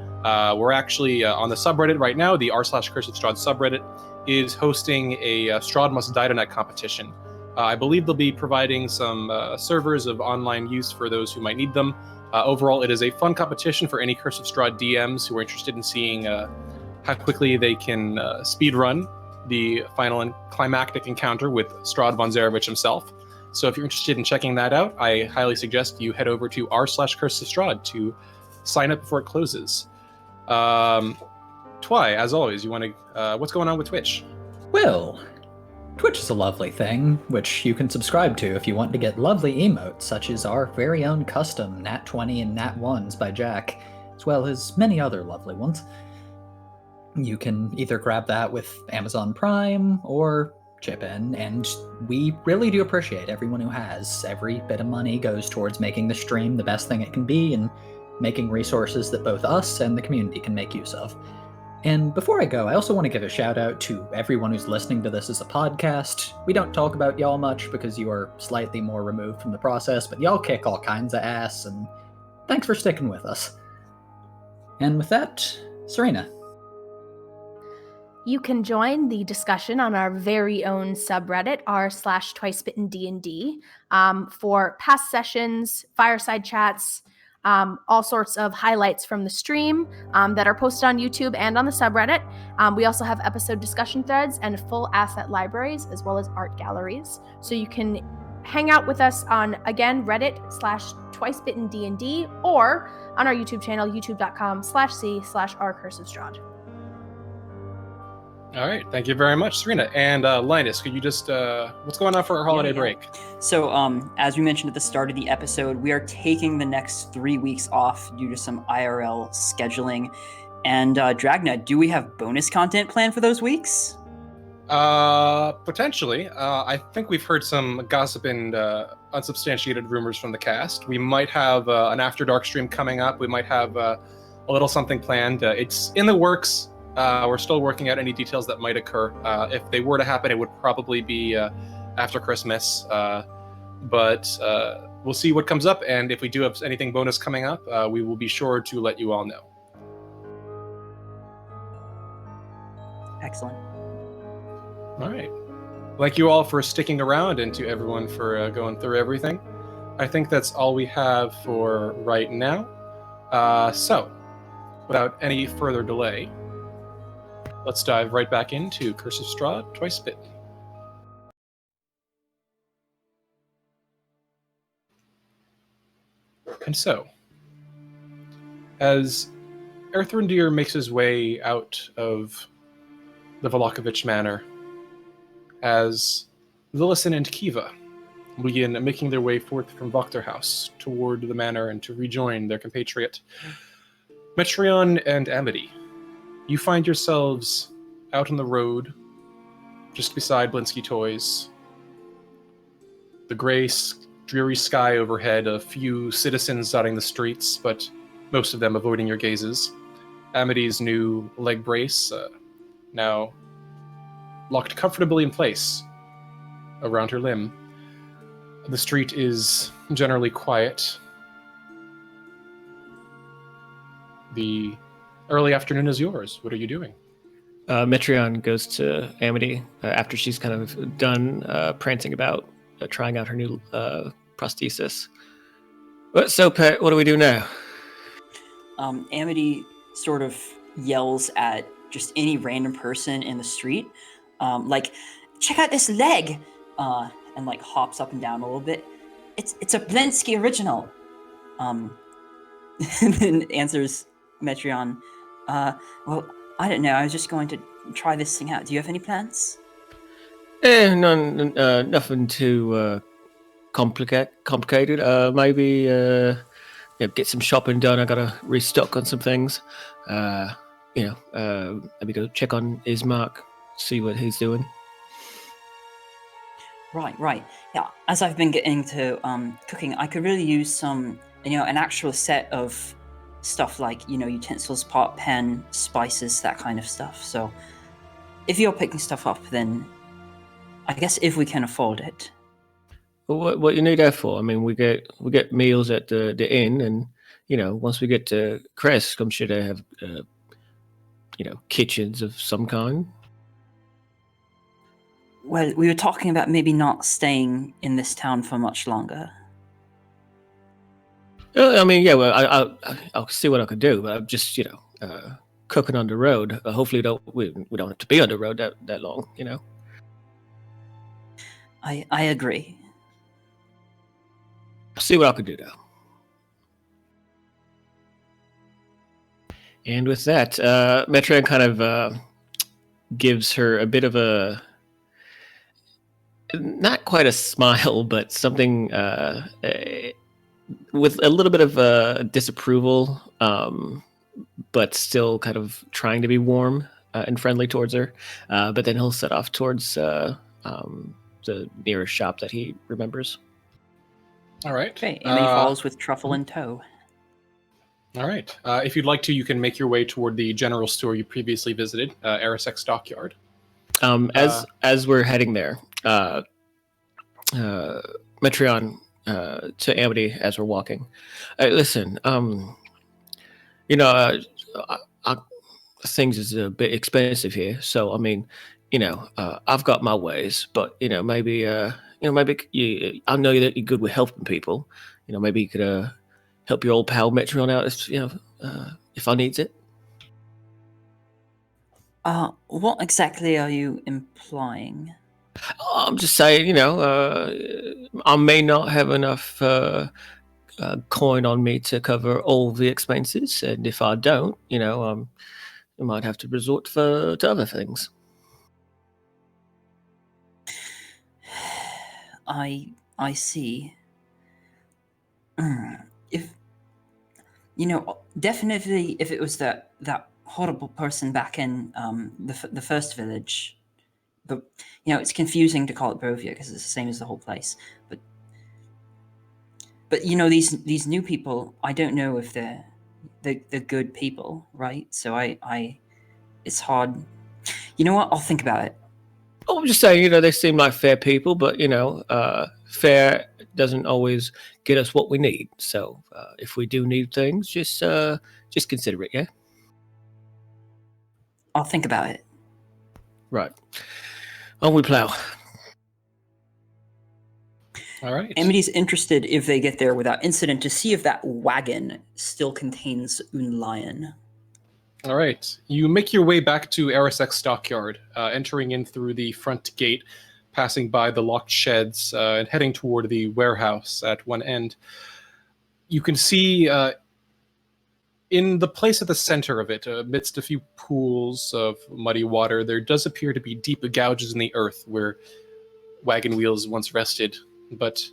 Speaker 1: We're actually on the subreddit right now. The r/Curse of Strahd subreddit is hosting a Strahd Must Die Tonight competition. I believe they'll be providing some servers of online use for those who might need them. Overall, it is a fun competition for any Curse of Strahd DMs who are interested in seeing how quickly they can speedrun the final and climactic encounter with Strahd von Zarevich himself. So if you're interested in checking that out, I highly suggest you head over to r/Curse of Strahd to sign up before it closes. Twy, as always, you want to? What's going on with Twitch?
Speaker 5: Well, Twitch is a lovely thing, which you can subscribe to if you want to get lovely emotes, such as our very own custom Nat 20 and Nat 1s by Jack, as well as many other lovely ones. You can either grab that with Amazon Prime or chip in, and we really do appreciate everyone who has. Every bit of money goes towards making the stream the best thing it can be and making resources that both us and the community can make use of. And before I go, I also want to give a shout out to everyone who's listening to this as a podcast. We don't talk about y'all much because you are slightly more removed from the process, but y'all kick all kinds of ass, and thanks for sticking with us. And with that, Serena.
Speaker 3: You can join the discussion on our very own subreddit, r/TwiceBittenD&D, for past sessions, fireside chats, all sorts of highlights from the stream that are posted on YouTube and on the subreddit. We also have episode discussion threads and full asset libraries, as well as art galleries. So you can hang out with us on, again, Reddit/TwiceBittenD&D, or on our YouTube channel, youtube.com/c/rCurseofStrahd.
Speaker 1: All right, thank you very much, Serena. And Linus, could you just, what's going on for our holiday break?
Speaker 2: So, as we mentioned at the start of the episode, we are taking the next 3 weeks off due to some IRL scheduling. And Dragna, do we have bonus content planned for those weeks?
Speaker 1: Potentially. I think we've heard some gossip and unsubstantiated rumors from the cast. We might have an After Dark stream coming up. We might have a little something planned. It's in the works. We're still working out any details that might occur. If they were to happen, it would probably be after Christmas. But we'll see what comes up, and if we do have anything bonus coming up, we will be sure to let you all know.
Speaker 2: Excellent.
Speaker 1: All right. Thank you all for sticking around, and to everyone for going through everything. I think that's all we have for right now. So, without any further delay, let's dive right back into Curse of Strahd Twice Bitten. And so, as Erthrindir makes his way out of the Volokovich Manor, as Villison and Kiva begin making their way forth from Vokterhouse toward the manor and to rejoin their compatriot, Metreon and Amity, you find yourselves out on the road, just beside Blinsky Toys. The gray, dreary sky overhead, a few citizens dotting the streets, but most of them avoiding your gazes. Amity's new leg brace, now locked comfortably in place around her limb. The street is generally quiet. The early afternoon is yours. What are you doing?
Speaker 6: Metreon goes to Amity after she's kind of done prancing about, trying out her new prosthesis. So, Pet, what do we do now?
Speaker 2: Amity sort of yells at just any random person in the street, like, check out this leg, and like hops up and down a little bit. It's a Blinsky original. And then answers Metreon, well, I don't know, I was just going to try this thing out. Do you have any plans?
Speaker 6: Nothing too complicated. Maybe get some shopping done. I gotta restock on some things. Maybe go check on Ismark, see what he's doing.
Speaker 2: Right. Yeah, as I've been getting to cooking, I could really use some an actual set of stuff like, utensils, pot, pen, spices, that kind of stuff. So if you're picking stuff up, then I guess if we can afford it.
Speaker 6: Well, what you need that for? I mean, we get meals at the inn, and once we get to Crest, I'm sure they have kitchens of some kind.
Speaker 2: Well, we were talking about maybe not staying in this town for much longer.
Speaker 6: I mean, yeah. Well, I'll see what I can do, but I'm just cooking on the road. Hopefully, we don't have to be on the road that long.
Speaker 2: I agree.
Speaker 6: I'll see what I can do though. And with that, Metron kind of gives her a bit of a, not quite a smile, but something with a little bit of disapproval, but still kind of trying to be warm and friendly towards her. But then he'll set off towards the nearest shop that he remembers.
Speaker 1: All right.
Speaker 2: Okay, Amity follows with Truffle in tow.
Speaker 1: All right. If you'd like to, you can make your way toward the general store you previously visited, Arisek Stockyard.
Speaker 6: As we're heading there, Metron to Amity as we're walking. Listen, things is a bit expensive here, so I mean, I've got my ways, but maybe maybe I know that you're good with helping people. Maybe you could help your old pal Metron out if I needs it.
Speaker 2: What exactly are you implying?
Speaker 6: I'm just saying, I may not have enough coin on me to cover all the expenses, and if I don't, I might have to resort to other things.
Speaker 2: I see. If definitely, if it was that horrible person back in the first village, but it's confusing to call it Brovia because it's the same as the whole place. But these new people, I don't know if they're good people, right? So I it's hard. You know what? I'll think about it.
Speaker 6: Oh, I'm just saying, they seem like fair people, but fair doesn't always get us what we need. So if we do need things, just consider it, yeah.
Speaker 2: I'll think about it.
Speaker 6: Right. On we plow.
Speaker 1: All right.
Speaker 2: Amity's interested, if they get there without incident, to see if that wagon still contains un lion.
Speaker 1: All right. You make your way back to Arisek Stockyard, entering in through the front gate, passing by the locked sheds, and heading toward the warehouse at one end. You can see in the place at the center of it, amidst a few pools of muddy water, there does appear to be deep gouges in the earth where wagon wheels once rested. But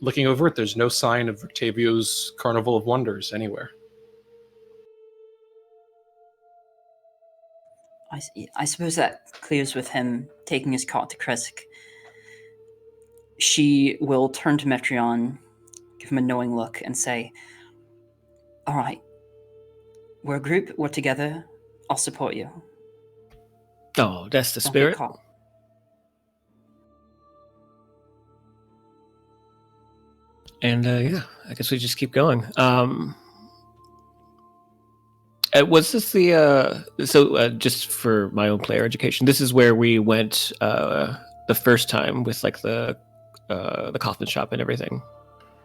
Speaker 1: looking over it, there's no sign of Octavio's Carnival of Wonders anywhere.
Speaker 2: I suppose that clears with him taking his cart to Kresk. She will turn to Metron, give him a knowing look, and say, "All right, we're a group, we're together, I'll support you."
Speaker 6: Oh, that's the
Speaker 2: Don't
Speaker 6: spirit.
Speaker 2: get caught.
Speaker 6: And yeah, I guess we just keep going. Was this the just for my own player education? This is where we went the first time with like the coffin shop and everything.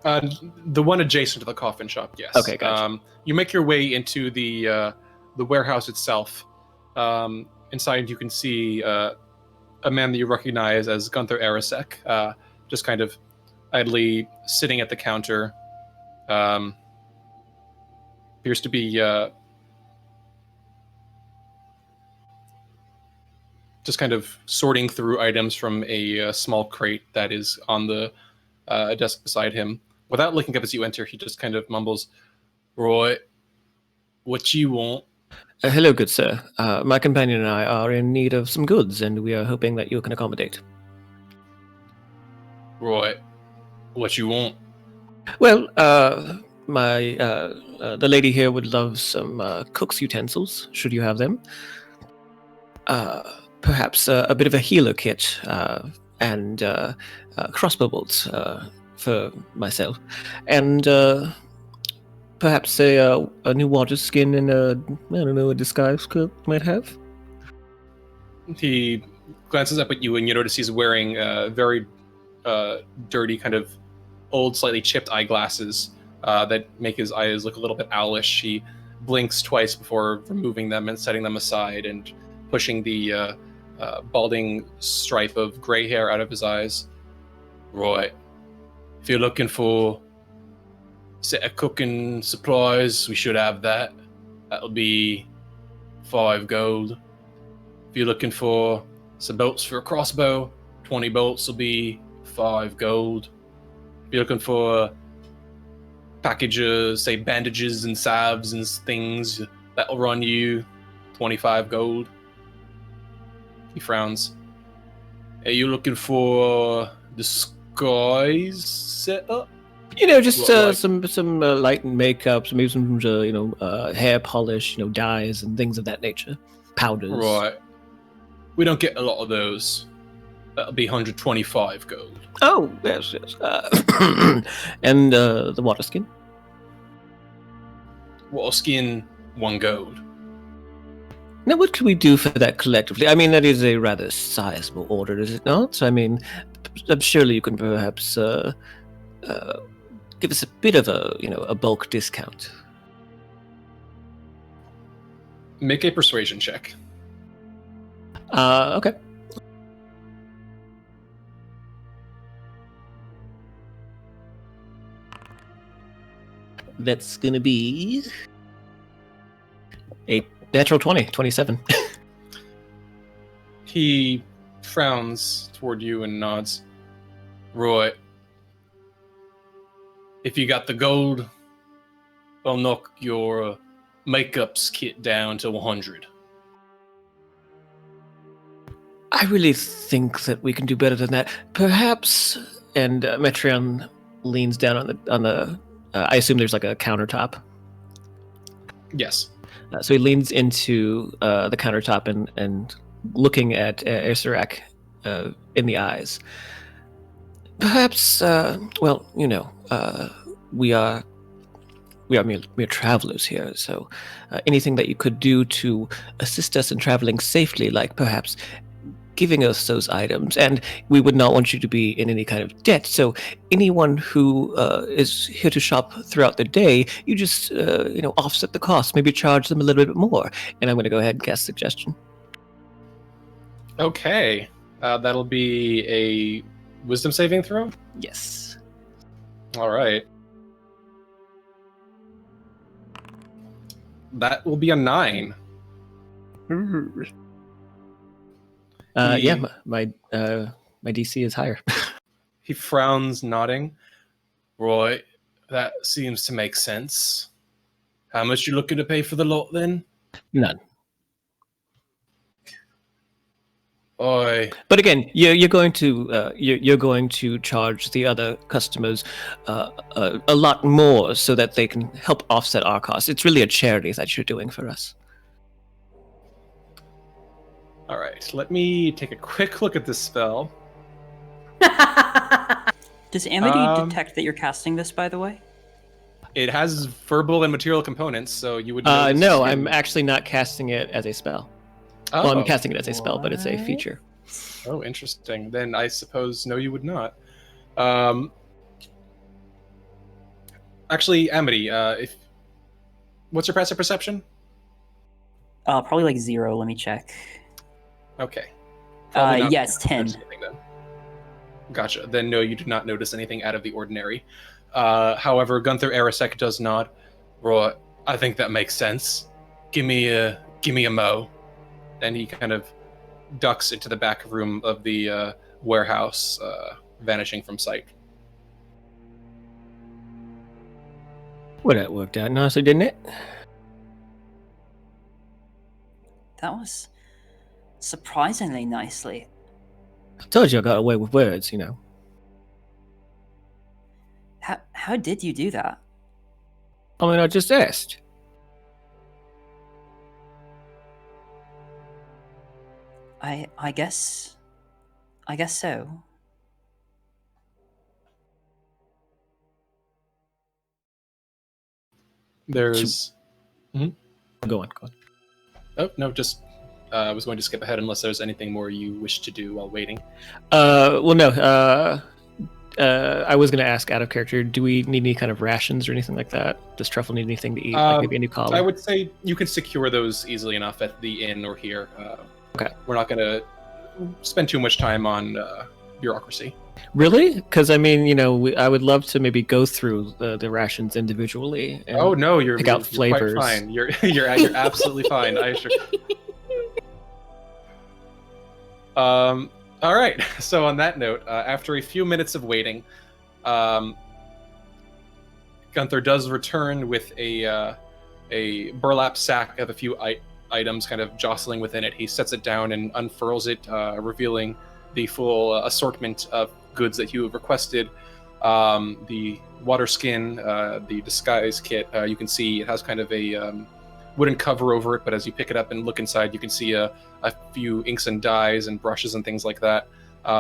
Speaker 1: The one adjacent to the coffin shop, yes.
Speaker 6: Okay, gotcha.
Speaker 1: You make your way into the warehouse itself. Inside, you can see a man that you recognize as Gunther Arisek, just kind of idly sitting at the counter. Appears to be just kind of sorting through items from a small crate that is on the desk beside him. Without looking up as you enter, he just kind of mumbles, "Right, what you want?"
Speaker 6: Hello, good sir. My companion and I are in need of some goods, and we are hoping that you can accommodate.
Speaker 1: "Right, what you want?"
Speaker 6: Well, the lady here would love some cook's utensils, should you have them. Perhaps a bit of a healer kit and crossbow bolts for myself, and perhaps a new water skin and a disguise cook might have.
Speaker 1: He glances up at you, and you notice he's wearing very dirty, kind of old, slightly chipped eyeglasses that make his eyes look a little bit owlish. He blinks twice before removing them and setting them aside and pushing the balding stripe of gray hair out of his eyes. Right. If you're looking for a set of cooking supplies, we should have that. That'll be 5 gold. If you're looking for some bolts for a crossbow, 20 bolts will be 5 gold. If you're looking for packages, say bandages and salves and things, that'll run you 25 gold. He frowns. Are you looking for disguise setup?
Speaker 6: Just some light makeup, maybe some hair polish, dyes and things of that nature, powders.
Speaker 1: Right. We don't get a lot of those. That'll be 125 gold.
Speaker 6: Oh, yes. And the water skin?
Speaker 1: Water skin, 1 gold.
Speaker 6: Now, what can we do for that collectively? I mean, that is a rather sizable order, is it not? I mean, surely you can perhaps give us a bit of a bulk discount.
Speaker 1: Make a persuasion check.
Speaker 6: Okay. That's gonna be a natural 20, 27.
Speaker 1: He frowns toward you and nods. Right. If you got the gold, I'll knock your makeups kit down to 100.
Speaker 6: I really think that we can do better than that. Perhaps, and Metreon leans down on the I assume there's like a countertop.
Speaker 1: Yes.
Speaker 6: So he leans into the countertop and looking at Ersarak in the eyes. Perhaps, we are mere travelers here, so anything that you could do to assist us in traveling safely, like perhaps giving us those items, and we would not want you to be in any kind of debt. So anyone who is here to shop throughout the day, you just offset the cost, maybe charge them a little bit more. And I'm going to go ahead and cast suggestion.
Speaker 1: Okay. That'll be a wisdom saving throw?
Speaker 6: Yes.
Speaker 1: All right. That will be a 9.
Speaker 6: Yeah, my DC is higher.
Speaker 1: He frowns, nodding. Right, that seems to make sense. How much you looking to pay for the lot then?
Speaker 6: None.
Speaker 1: Oi.
Speaker 6: But again, you're going to charge the other customers a lot more so that they can help offset our costs. It's really a charity that you're doing for us.
Speaker 1: All right, let me take a quick look at this spell.
Speaker 2: Does Amity detect that you're casting this, by the way?
Speaker 1: It has verbal and material components, so you would.
Speaker 6: No, I'm actually not casting it as a spell.
Speaker 1: Oh.
Speaker 6: Well, I'm casting it as a spell, but it's a feature.
Speaker 1: Oh, interesting. Then I suppose no, you would not. Actually, Amity, what's your passive perception?
Speaker 2: Probably like 0. Let me check.
Speaker 1: Okay.
Speaker 2: Yes, 10.
Speaker 1: Gotcha. Then no, you do not notice anything out of the ordinary. However, Gunther Arasek does not. Right, I think that makes sense. Give me a mo. And he kind of ducks into the back room of the warehouse, vanishing from sight.
Speaker 6: Well, that worked out nicely, didn't it?
Speaker 2: That was surprisingly nicely.
Speaker 6: I told you I got away with words,
Speaker 2: How did you do that?
Speaker 6: I mean, I just asked.
Speaker 2: I guess so.
Speaker 1: There's.
Speaker 6: Go on.
Speaker 1: Oh no, just I was going to skip ahead unless there's anything more you wish to do while waiting.
Speaker 6: Well, no. I was going to ask out of character. Do we need any kind of rations or anything like that? Does Truffle need anything to eat? Like maybe any collar?
Speaker 1: I would say you can secure those easily enough at the inn or here.
Speaker 6: Okay.
Speaker 1: We're not going to spend too much time on bureaucracy.
Speaker 6: Really? Because I mean, you know, I would love to maybe go through the rations individually. And
Speaker 1: oh no, you're
Speaker 6: pick out
Speaker 1: you're
Speaker 6: flavors.
Speaker 1: Quite fine. You're absolutely fine. I assure. All right. So on that note, after a few minutes of waiting, Gunther does return with a burlap sack of a few items kind of jostling within it. He sets it down and unfurls it, revealing the full assortment of goods that you have requested. The water skin, the disguise kit. You can see it has kind of a wooden cover over it, but as you pick it up and look inside, you can see a few inks and dyes and brushes and things like that.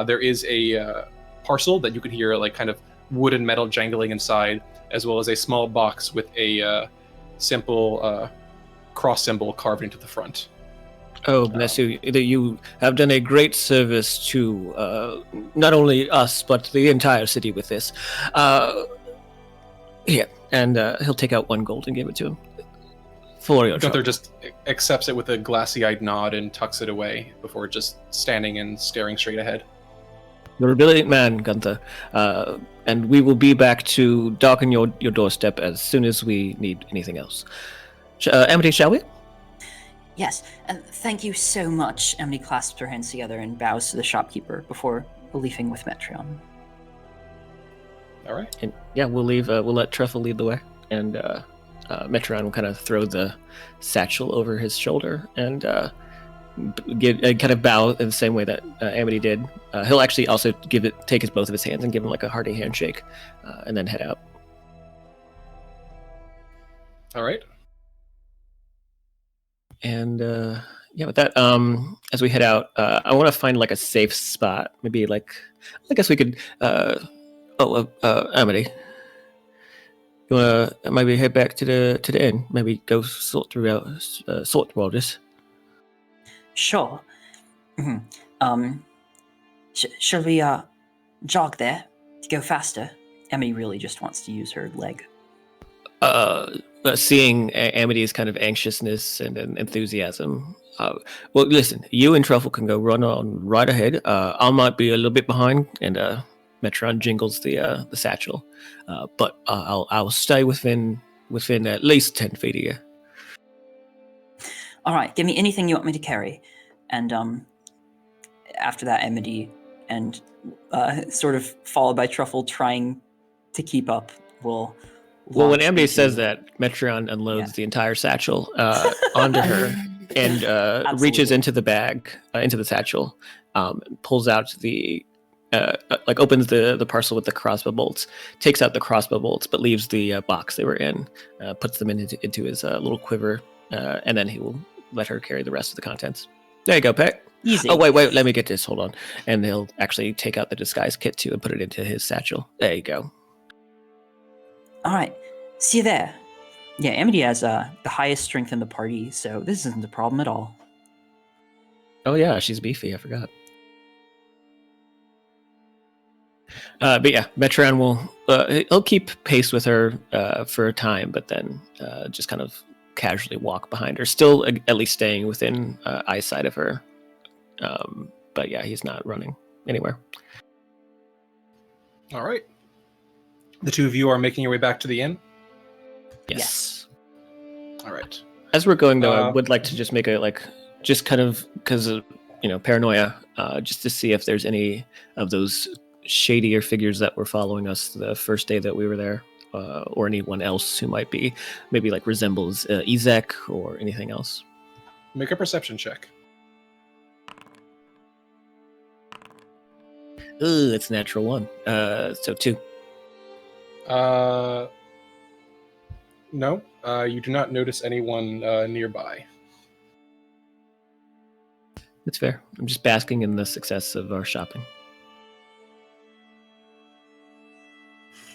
Speaker 1: There is a parcel that you can hear like kind of wood and metal jangling inside, as well as a small box with a simple cross symbol carved into the front.
Speaker 6: Oh, bless you. You have done a great service to not only us, but the entire city with this. Here, and he'll take out 1 gold and give it to him. For your
Speaker 1: Gunther
Speaker 6: trouble.
Speaker 1: just accepts it with a glassy-eyed nod and tucks it away before just standing and staring straight ahead.
Speaker 6: You're a brilliant man, Gunther. And we will be back to darken your doorstep as soon as we need anything else. Amity, shall we?
Speaker 2: Yes, and thank you so much. Emily clasps her hands together and bows to the shopkeeper before leaving with Metreon.
Speaker 1: All right.
Speaker 6: And yeah, we'll leave. We'll let Truffle lead the way, and Metron will kind of throw the satchel over his shoulder and kind of bow in the same way that Amity did. He'll actually also take both of his hands and give him like a hearty handshake, and then head out.
Speaker 1: All right.
Speaker 6: And yeah, with that, as we head out, I want to find like a safe spot. Maybe like, I guess we could. Amity, you wanna maybe head back to the inn? Maybe go sort through all this.
Speaker 2: Sure. Shall we jog there to go faster? Emily really just wants to use her leg.
Speaker 6: Seeing Amity's kind of anxiousness and enthusiasm. Well, listen, you and Truffle can go run on right ahead. I might be a little bit behind, and Metron jingles the satchel, but I'll stay within at least 10 feet of you.
Speaker 2: All right, give me anything you want me to carry, and after that, Amity and sort of followed by Truffle trying to keep up will.
Speaker 6: Well, when Amity says that, Metron unloads the entire satchel onto her and reaches into the bag, into the satchel, pulls out the. Opens the parcel with the crossbow bolts, takes out the crossbow bolts, but leaves the box they were in, puts them into his little quiver, and then he will let her carry the rest of the contents. There you go, Peck.
Speaker 2: Easy.
Speaker 6: Oh, wait, let me get this. Hold on. And he'll actually take out the disguise kit too and put it into his satchel. There you go.
Speaker 2: All right, see you there. Yeah, Amity has the highest strength in the party, so this isn't a problem at all.
Speaker 6: Oh yeah, she's beefy. I forgot. But yeah, Metron will he'll keep pace with her for a time, but then just kind of casually walk behind her, still at least staying within eyesight of her. But yeah, he's not running anywhere.
Speaker 1: All right. The two of you are making your way back to the inn?
Speaker 6: Yes.
Speaker 1: All right.
Speaker 6: As we're going, though, I would like to just make just kind of, because of, paranoia, just to see if there's any of those shadier figures that were following us the first day that we were there, or anyone else who might be, maybe resembles Ezek or anything else.
Speaker 1: Make a perception check.
Speaker 6: Ooh, it's a natural 1. So 2.
Speaker 1: No, you do not notice anyone nearby.
Speaker 6: It's fair. I'm just basking in the success of our shopping.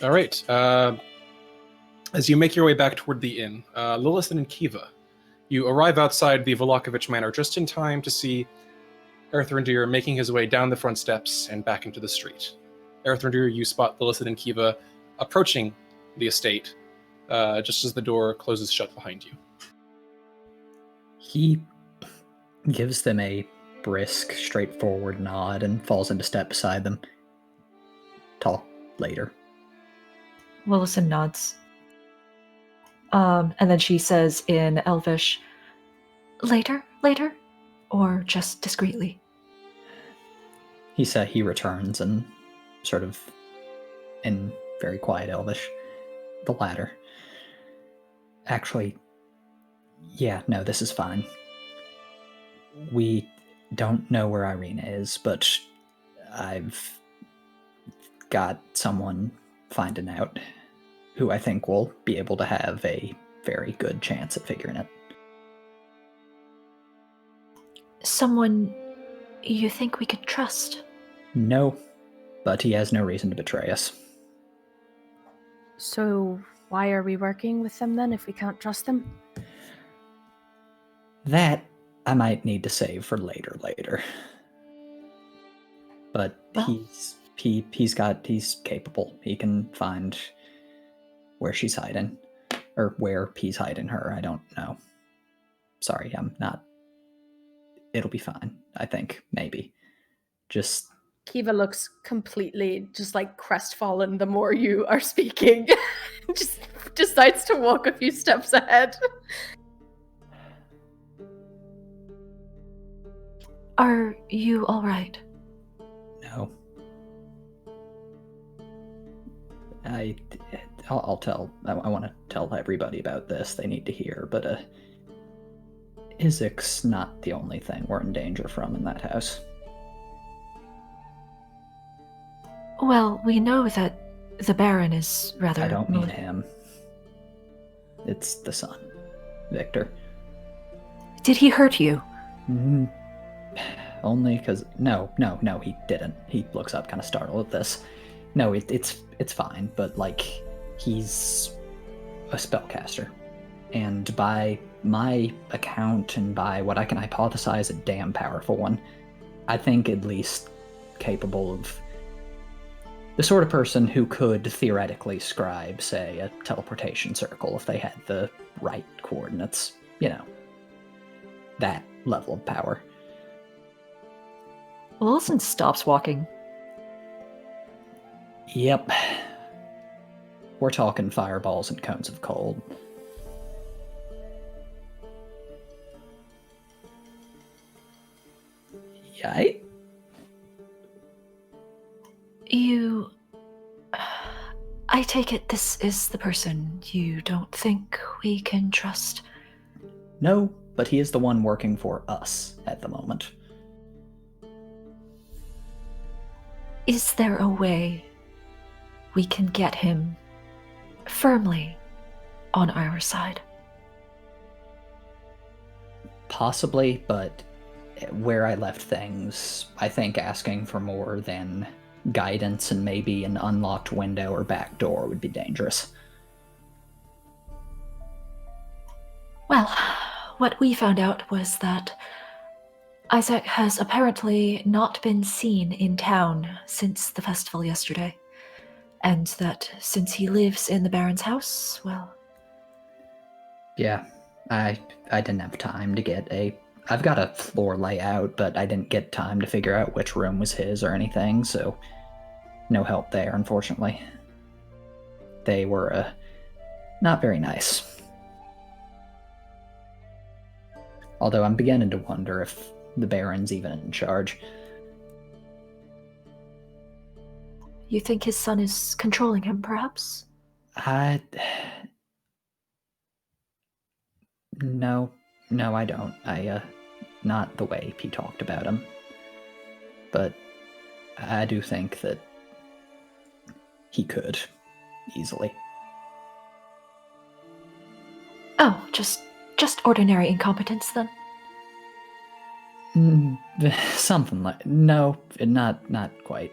Speaker 1: All right. As you make your way back toward the inn, Lilith and Kiva, you arrive outside the Volokovich Manor just in time to see Erthrindir making his way down the front steps and back into the street. Erthrindir, you spot Lilith and Kiva approaching the estate just as the door closes shut behind you.
Speaker 5: He gives them a brisk, straightforward nod and falls into step beside them. Talk later.
Speaker 4: Willison nods. And then she says in Elvish, later? Or just discreetly?
Speaker 5: He returns and sort of, in very quiet Elvish, the latter. Actually, yeah, no, this is fine. We don't know where Ireena is, but I've got someone finding out who I think will be able to have a very good chance at figuring it.
Speaker 4: Someone you think we could trust?
Speaker 5: No, but he has no reason to betray us.
Speaker 3: So why are we working with them then if we can't trust them?
Speaker 5: That I might need to save for later. But
Speaker 4: Well,
Speaker 5: he's capable. He can find where she's hiding. Or where he's hiding her, I don't know. Sorry, I'm not. It'll be fine, I think, maybe. Just
Speaker 3: Kiva looks completely just like crestfallen the more you are speaking. Just decides to walk a few steps ahead.
Speaker 4: are you all right?
Speaker 5: no. I'll tell. I want to tell everybody about this. They need to hear, but Izik's not the only thing we're in danger from in that house.
Speaker 4: Well, we know that the Baron is rather...
Speaker 5: I don't mean him. It's the son, Victor.
Speaker 4: Did he hurt you?
Speaker 5: Only because no, he didn't. He looks up, kind of startled at this. No, it's fine, but like he's a spellcaster, and by my account and by what I can hypothesize, a damn powerful one. I think at least capable of the sort of person who could theoretically scribe, say, a teleportation circle if they had the right coordinates. You know, that level of power.
Speaker 4: Wilson stops walking.
Speaker 5: Yep. We're talking fireballs and cones of cold. Yay?
Speaker 4: You... I take it this is the person you don't think we can trust?
Speaker 5: No, but he is the one working for us at the moment.
Speaker 4: Is there a way we can get him firmly on our side?
Speaker 5: Possibly, but where I left things, I think asking for more than guidance and maybe an unlocked window or back door would be dangerous.
Speaker 4: Well, what we found out was that Isaac has apparently not been seen in town since the festival yesterday, and that since he lives in the Baron's house, well...
Speaker 5: Yeah, I didn't have time to get I've got a floor layout, but I didn't get time to figure out which room was his or anything, so no help there, unfortunately. They were, not very nice. Although I'm beginning to wonder if the Baron's even in charge.
Speaker 4: You think his son is controlling him, perhaps?
Speaker 5: No, I don't. Not the way he talked about him. But I do think that he could. easily.
Speaker 4: Oh, just ordinary incompetence then?
Speaker 5: Something like no, not quite.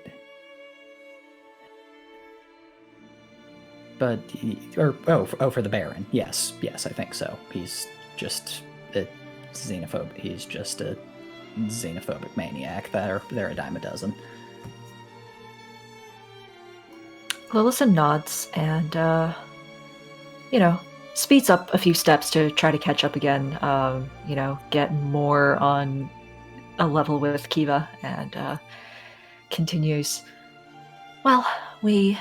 Speaker 5: But for the Baron, yes, I think so. He's just a xenophobe. He's just a xenophobic maniac. They're a dime a dozen.
Speaker 4: Lillison nods and, speeds up a few steps to try to catch up again, get more on a level with Kiva, and continues. Well, we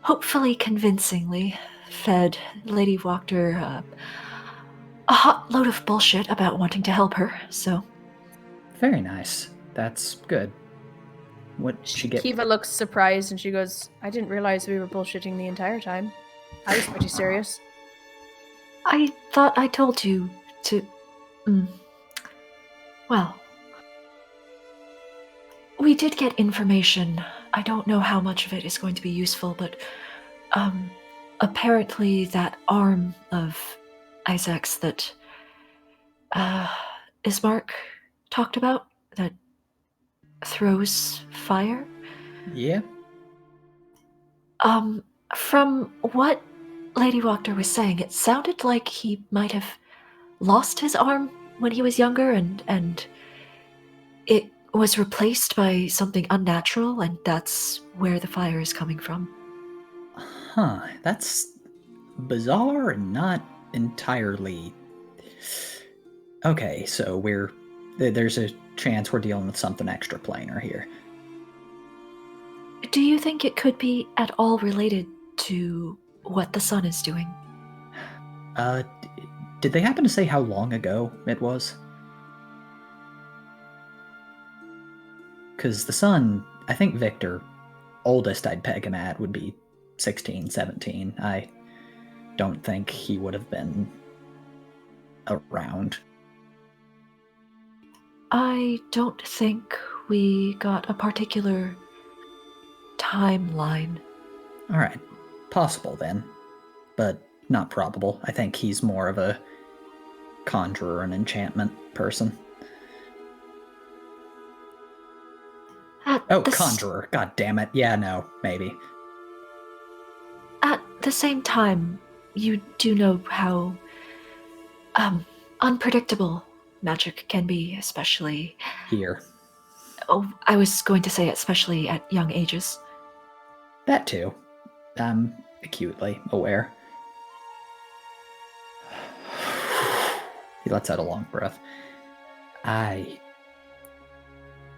Speaker 4: hopefully convincingly fed Lady Wachter a hot load of bullshit about wanting to help her, so...
Speaker 5: Very nice. That's good. What she get?
Speaker 3: Kiva looks surprised and she goes, I didn't realize we were bullshitting the entire time. I was pretty serious.
Speaker 4: I thought I told you to... Well... We did get information. I don't know how much of it is going to be useful, but... apparently that arm of Isaac's that... Ismark talked about, that throws fire?
Speaker 5: Yeah?
Speaker 4: From what Lady Wachter was saying, it sounded like he might have lost his arm when he was younger, and it was replaced by something unnatural, and that's where the fire is coming from.
Speaker 5: Huh, that's bizarre and not entirely... Okay, so there's a chance we're dealing with something extraplanar here.
Speaker 4: Do you think it could be at all related to what the sun is doing?
Speaker 5: Did they happen to say how long ago it was? Because the sun, I think Victor, oldest I'd peg him at would be 16, 17. I don't think he would have been around.
Speaker 4: I don't think we got a particular timeline.
Speaker 5: Alright, possible then, but not probable. I think he's more of a conjurer and enchantment person. Conjurer, god damn it. Yeah, no, maybe.
Speaker 4: At the same time, you do know how unpredictable magic can be, especially...
Speaker 5: Here.
Speaker 4: Oh, I was going to say especially at young ages.
Speaker 5: That too. I'm acutely aware. He lets out a long breath.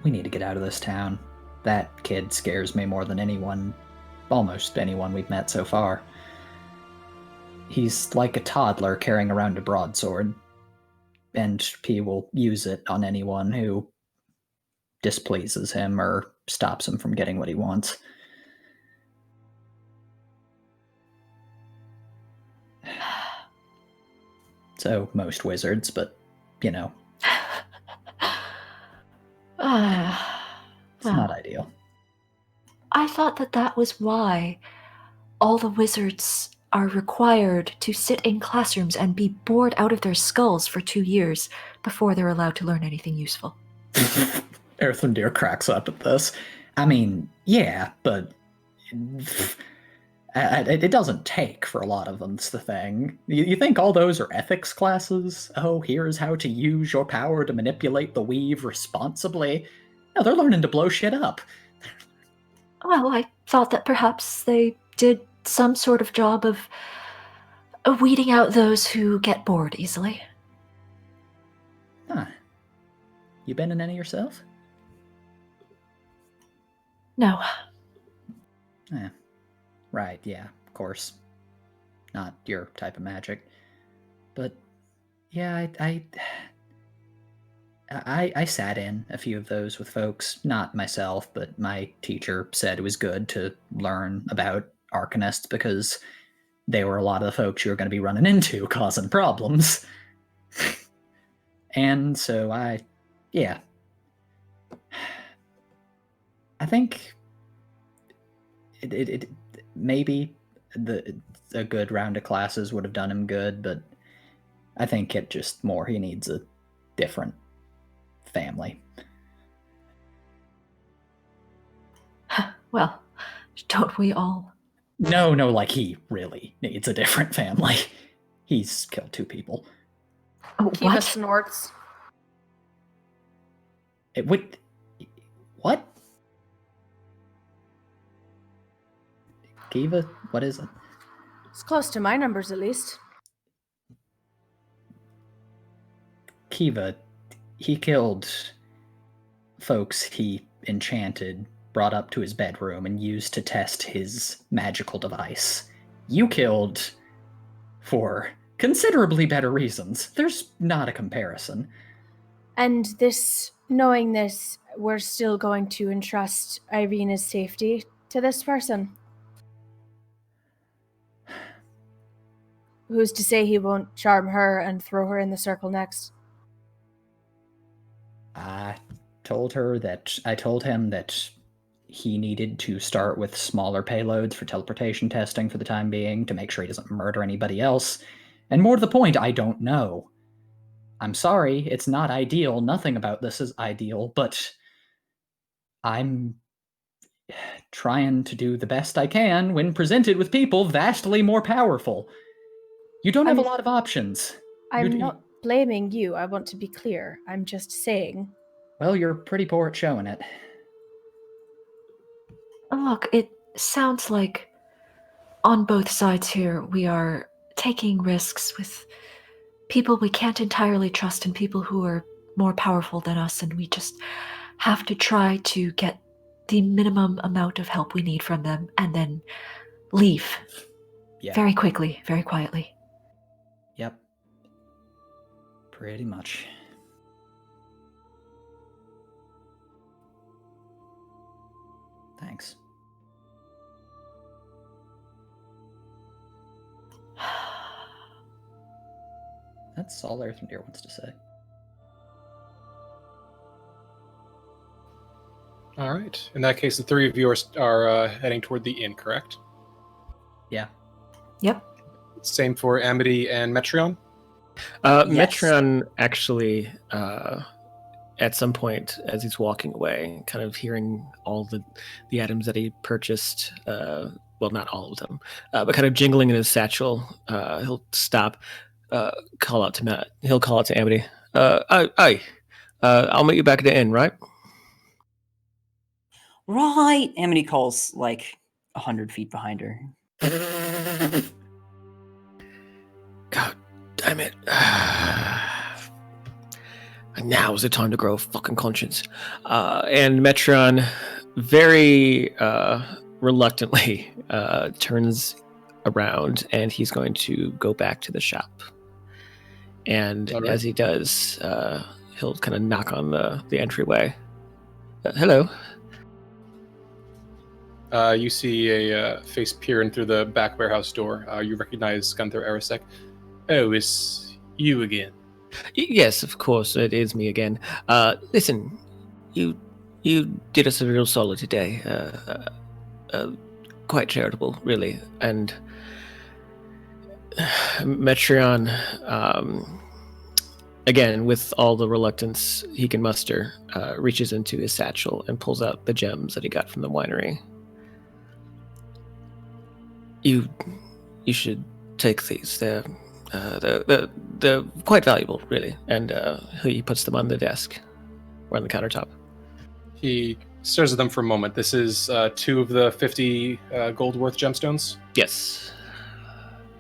Speaker 5: We need to get out of this town. That kid scares me more than anyone, almost anyone we've met so far. He's like a toddler carrying around a broadsword, and he will use it on anyone who displeases him or stops him from getting what he wants. So, most wizards, but, you know. It's not ideal.
Speaker 4: I thought that was why all the wizards are required to sit in classrooms and be bored out of their skulls for 2 years before they're allowed to learn anything useful.
Speaker 5: Earthendeer cracks up at this. I mean, yeah, but it doesn't take for a lot of them, it's the thing. You think all those are ethics classes? Oh, here's how to use your power to manipulate the weave responsibly. No, they're learning to blow shit up.
Speaker 4: Well, I thought that perhaps they did some sort of job of weeding out those who get bored easily.
Speaker 5: Huh. You been in any yourself?
Speaker 4: No.
Speaker 5: Right, yeah, of course. Not your type of magic. But, yeah, I sat in a few of those with folks, not myself, but my teacher said it was good to learn about Arcanists because they were a lot of the folks you were going to be running into causing problems. And so I think maybe a good round of classes would have done him good, but I think he needs a different family.
Speaker 4: Well, don't we all?
Speaker 5: No, like he really needs a different family. He's killed 2 people.
Speaker 4: Oh,
Speaker 3: Kiva
Speaker 4: what?
Speaker 3: snorts.
Speaker 5: What? Kiva, what is it?
Speaker 3: It's close to my numbers, at least.
Speaker 5: Kiva, he killed folks he enchanted, brought up to his bedroom, and used to test his magical device. You killed for considerably better reasons. There's not a comparison.
Speaker 3: And knowing this, we're still going to entrust Ireena's safety to this person. Who's to say he won't charm her and throw her in the circle next?
Speaker 5: I told him that he needed to start with smaller payloads for teleportation testing for the time being to make sure he doesn't murder anybody else. And more to the point, I don't know. I'm sorry, it's not ideal. Nothing about this is ideal, but I'm trying to do the best I can when presented with people vastly more powerful. You don't have a lot of options.
Speaker 3: I'm not blaming you, I want to be clear. I'm just saying.
Speaker 5: Well, you're pretty poor at showing it.
Speaker 4: Look, it sounds like on both sides here we are taking risks with people we can't entirely trust and people who are more powerful than us, and we just have to try to get the minimum amount of help we need from them and then leave.
Speaker 5: Yeah.
Speaker 4: Very quickly, very quietly.
Speaker 5: Yep. Pretty much. Thanks. That's all Earthendeer wants to say.
Speaker 1: All right. In that case, the 3 of you are heading toward the inn, correct?
Speaker 5: Yeah.
Speaker 4: Yep.
Speaker 1: Same for Amity and Metreon?
Speaker 2: Yes.
Speaker 6: Metreon actually, at some point as he's walking away, kind of hearing all the items that he purchased, well, not all of them, but kind of jingling in his satchel, he'll stop, call out to He'll call out to Amity. I'll meet you back at the inn, right?
Speaker 2: Right. Amity calls like 100 feet behind her.
Speaker 6: God damn it. Now's the time to grow a fucking conscience. And Metron very reluctantly turns around, and he's going to go back to the shop. And
Speaker 1: All right.
Speaker 6: as he does, he'll kind of knock on the entryway. Hello.
Speaker 1: You see a face peering through the back warehouse door. You recognize Gunther Arasek. Oh, it's you again.
Speaker 6: Yes, of course, it is me again. Listen, you did us a real solid today. Quite charitable, really. And Metreon, again, with all the reluctance he can muster, reaches into his satchel and pulls out the gems that he got from the winery. You should take these. They're quite valuable, really. And he puts them on the desk or on the countertop.
Speaker 1: He stares at them for a moment. This is 2 of the 50 gold worth gemstones?
Speaker 6: Yes.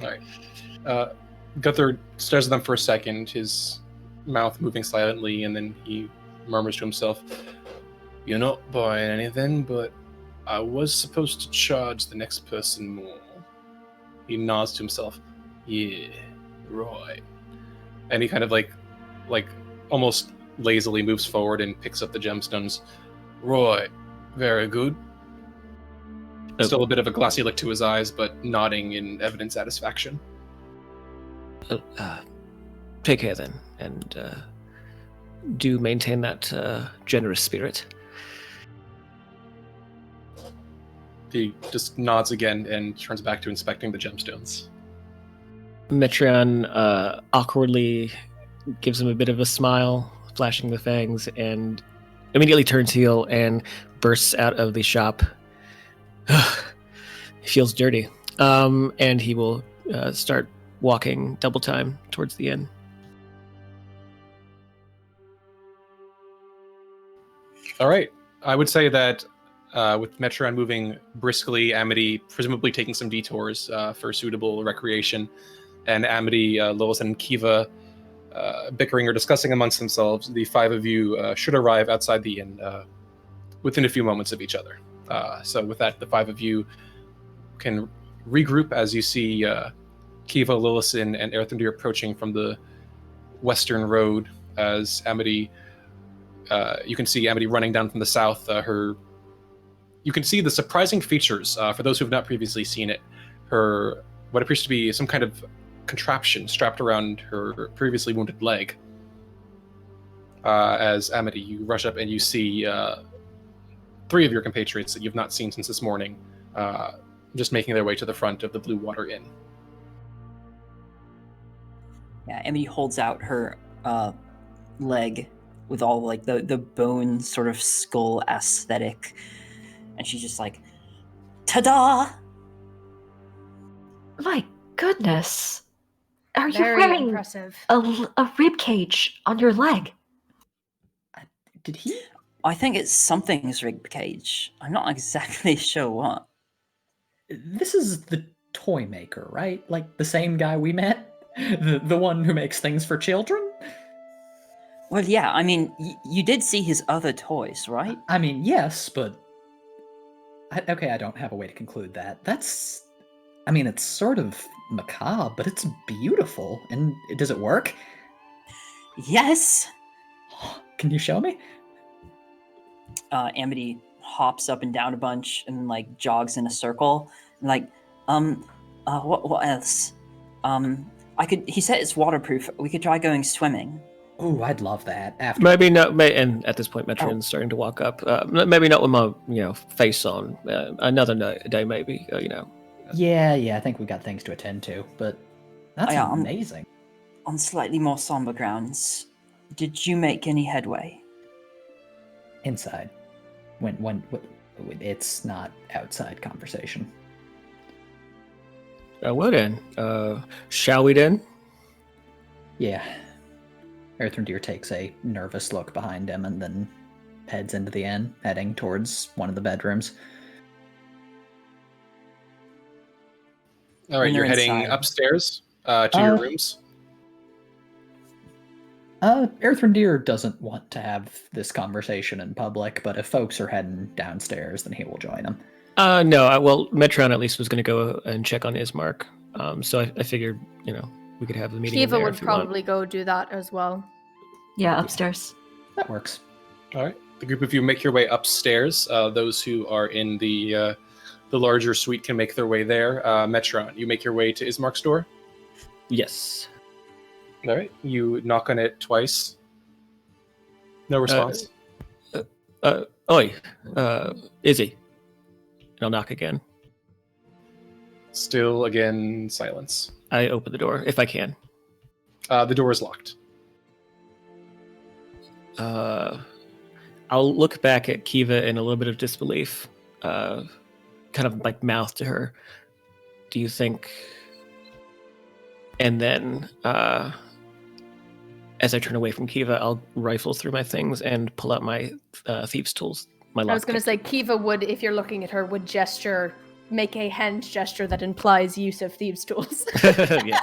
Speaker 1: All right. Gunther stares at them for a second, his mouth moving silently, and then he murmurs to himself, "You're not buying anything, but I was supposed to charge the next person more." He nods to himself. "Yeah, right." And he kind of like almost lazily moves forward and picks up the gemstones. "Right, very good." Still a bit of a glassy look to his eyes, but nodding in evident satisfaction.
Speaker 6: Take care then, and do maintain that generous spirit.
Speaker 1: He just nods again and turns back to inspecting the gemstones.
Speaker 6: Metron awkwardly gives him a bit of a smile, flashing the fangs, and immediately turns heel and bursts out of the shop. He feels dirty. And he will start walking double time towards the inn.
Speaker 1: All right. I would say that with Metron moving briskly, Amity presumably taking some detours for suitable recreation, and Amity, Lois, and Kiva bickering or discussing amongst themselves, the five of you should arrive outside the inn within a few moments of each other. So with that, the five of you can regroup as you see Kiva, Lillison, and Earthendeer approaching from the western road as Amity... you can see Amity running down from the south. You can see the surprising features, for those who have not previously seen it. Her, what appears to be some kind of contraption strapped around her previously wounded leg. As Amity, you rush up and you see three of your compatriots that you've not seen since this morning, just making their way to the front of the Blue Water Inn.
Speaker 2: Yeah, Amity holds out her leg with all like the bone sort of skull aesthetic, and she's just like, "Ta-da!"
Speaker 4: My goodness. Are you
Speaker 3: Very
Speaker 4: wearing
Speaker 3: impressive.
Speaker 4: a rib cage on your leg?
Speaker 5: Did he?
Speaker 2: I think it's something's rib cage. I'm not exactly sure what.
Speaker 5: This is the toy maker, right? Like the same guy we met? The one who makes things for children?
Speaker 2: Well, yeah, I mean, you did see his other toys, right?
Speaker 5: I mean, yes, but... Okay, I don't have a way to conclude that. That's... I mean, it's sort of macabre, but it's beautiful. And does it work?
Speaker 2: Yes!
Speaker 5: Can you show me?
Speaker 2: Amity hops up and down a bunch and, like, jogs in a circle. And, like, what else? He said it's waterproof. We could try going swimming.
Speaker 5: Ooh, I'd love that. After
Speaker 6: Maybe not. And at this point, Metron's starting to walk up. Maybe not with my face on. Another day, maybe.
Speaker 5: Yeah, I think we've got things to attend to, but that's amazing.
Speaker 2: On slightly more somber grounds, did you make any headway?
Speaker 5: Inside. When it's not outside conversation.
Speaker 6: Well then, shall we then?
Speaker 5: Yeah. Earthendeer takes a nervous look behind him and then heads into the inn, heading towards one of the bedrooms.
Speaker 1: All right, you're heading upstairs to your rooms.
Speaker 5: Earthendeer doesn't want to have this conversation in public, but if folks are heading downstairs, then he will join them.
Speaker 6: No, well, Metron at least was going to go and check on Ismark. So I figured, we could have the meeting.
Speaker 3: Kiva would probably go do that as well.
Speaker 4: Yeah, upstairs.
Speaker 5: That works.
Speaker 1: All right. The group of you make your way upstairs. Those who are in the larger suite can make their way there. Metron, you make your way to Ismark's door?
Speaker 6: Yes.
Speaker 1: All right. You knock on it twice. No response.
Speaker 6: Oi, Izzy. And I'll knock again.
Speaker 1: Still, again, silence.
Speaker 6: I open the door, if I can.
Speaker 1: The door is locked.
Speaker 6: I'll look back at Kiva in a little bit of disbelief. Kind of like mouth to her. Do you think... And then, as I turn away from Kiva, I'll rifle through my things and pull out my thieves' tools. I
Speaker 3: was going to say, Kiva would, if you're looking at her, would make a hand gesture that implies use of thieves' tools.
Speaker 6: Yeah.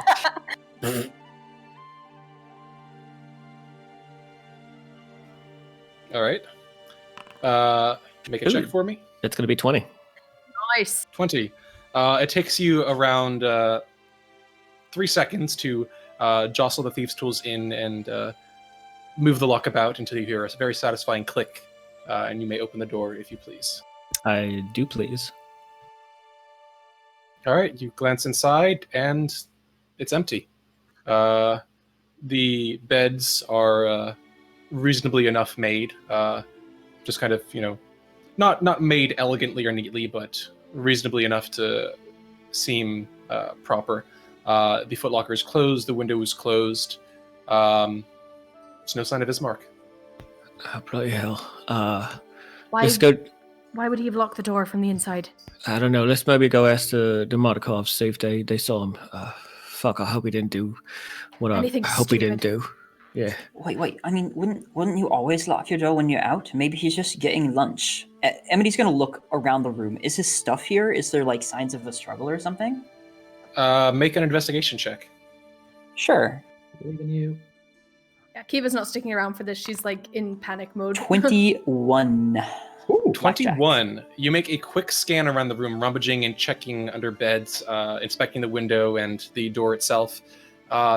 Speaker 1: All right. Make a check for me.
Speaker 6: It's going to be 20.
Speaker 3: Nice.
Speaker 1: 20. It takes you around 3 seconds to jostle the thieves' tools in and move the lock about until you hear a very satisfying click, and you may open the door if you please.
Speaker 6: I do please.
Speaker 1: All right, you glance inside, and it's empty. The beds are reasonably enough made, just kind of, not made elegantly or neatly, but reasonably enough to seem proper. The footlocker is closed. The window is closed. There's no sign of Ismark.
Speaker 6: Oh, bloody hell.
Speaker 3: Why,
Speaker 6: Let's go.
Speaker 3: why would he have locked the door from the inside?
Speaker 6: I don't know. Let's maybe go ask the Mardikovs, see if they saw him. Fuck, I hope he didn't do what
Speaker 3: Anything
Speaker 6: I hope he didn't
Speaker 3: stupid.
Speaker 6: do. Yeah.
Speaker 2: Wait. I mean, wouldn't you always lock your door when you're out? Maybe he's just getting lunch. Emily's gonna look around the room. Is his stuff here? Is there like signs of a struggle or something?
Speaker 1: Make an investigation check.
Speaker 2: Sure.
Speaker 5: Believe in you.
Speaker 3: Yeah, Kiva's not sticking around for this. She's like in panic mode.
Speaker 2: 21.
Speaker 1: Ooh,
Speaker 2: Blackjack.
Speaker 1: 21. You make a quick scan around the room, rummaging and checking under beds, inspecting the window and the door itself.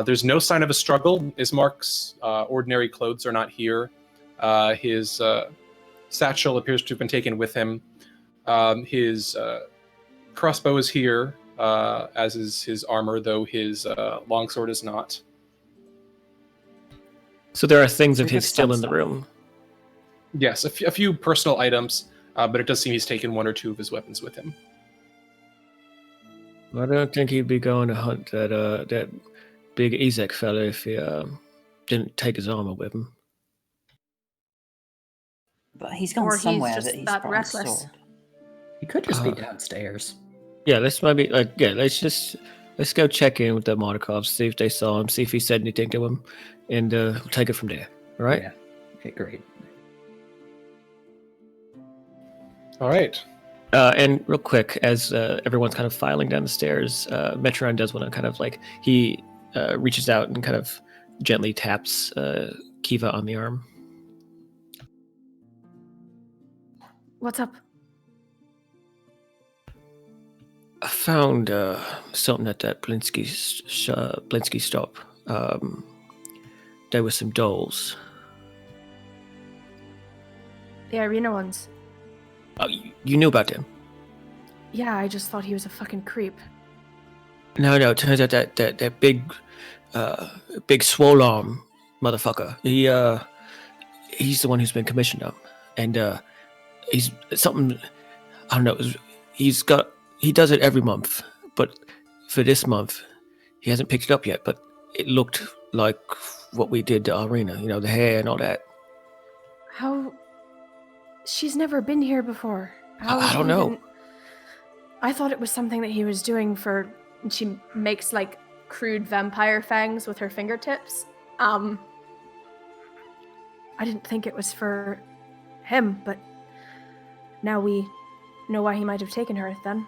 Speaker 1: There's no sign of a struggle. Ismark's ordinary clothes are not here. His satchel appears to have been taken with him. His crossbow is here, as is his armor, though his longsword is not.
Speaker 6: So there are things of
Speaker 2: Pretty
Speaker 6: his
Speaker 2: good
Speaker 6: still in the
Speaker 2: stuff.
Speaker 6: room.
Speaker 1: Yes, a few personal items, but it does seem he's taken one or two of his weapons with him.
Speaker 6: I don't think he'd be going to hunt that big Ezek fella if he didn't take his armor with him.
Speaker 2: But he's gone
Speaker 3: Or he's
Speaker 2: somewhere
Speaker 3: just
Speaker 2: that he's
Speaker 3: that
Speaker 2: brought his
Speaker 3: reckless.
Speaker 2: sword.
Speaker 5: He could just be
Speaker 6: Uh,
Speaker 5: downstairs.
Speaker 6: Yeah, let's maybe let's go check in with the Mardikovs, see if they saw him, see if he said anything to him, and we'll take it from there. All right?
Speaker 5: Yeah. Okay, great.
Speaker 1: All right.
Speaker 6: And real quick, as everyone's kind of filing down the stairs, Metron does want to kind of like he reaches out and kind of gently taps Kiva on the arm.
Speaker 3: What's up?
Speaker 6: I found something at that Blinsky stop. There were some dolls.
Speaker 3: The Ireena ones.
Speaker 6: Oh, you knew about them?
Speaker 3: Yeah, I just thought he was a fucking creep.
Speaker 6: No. It turns out that big swole arm motherfucker. He's the one who's been commissioned up, and he's something. I don't know. He does it every month, but for this month, he hasn't picked it up yet. But it looked like what we did to Ireena. You know, the hair and all that.
Speaker 3: How? She's never been here before. How
Speaker 6: I don't know.
Speaker 3: I thought it was something that he was doing for. She makes like crude vampire fangs with her fingertips. I didn't think it was for him, but now we know why he might have taken her then.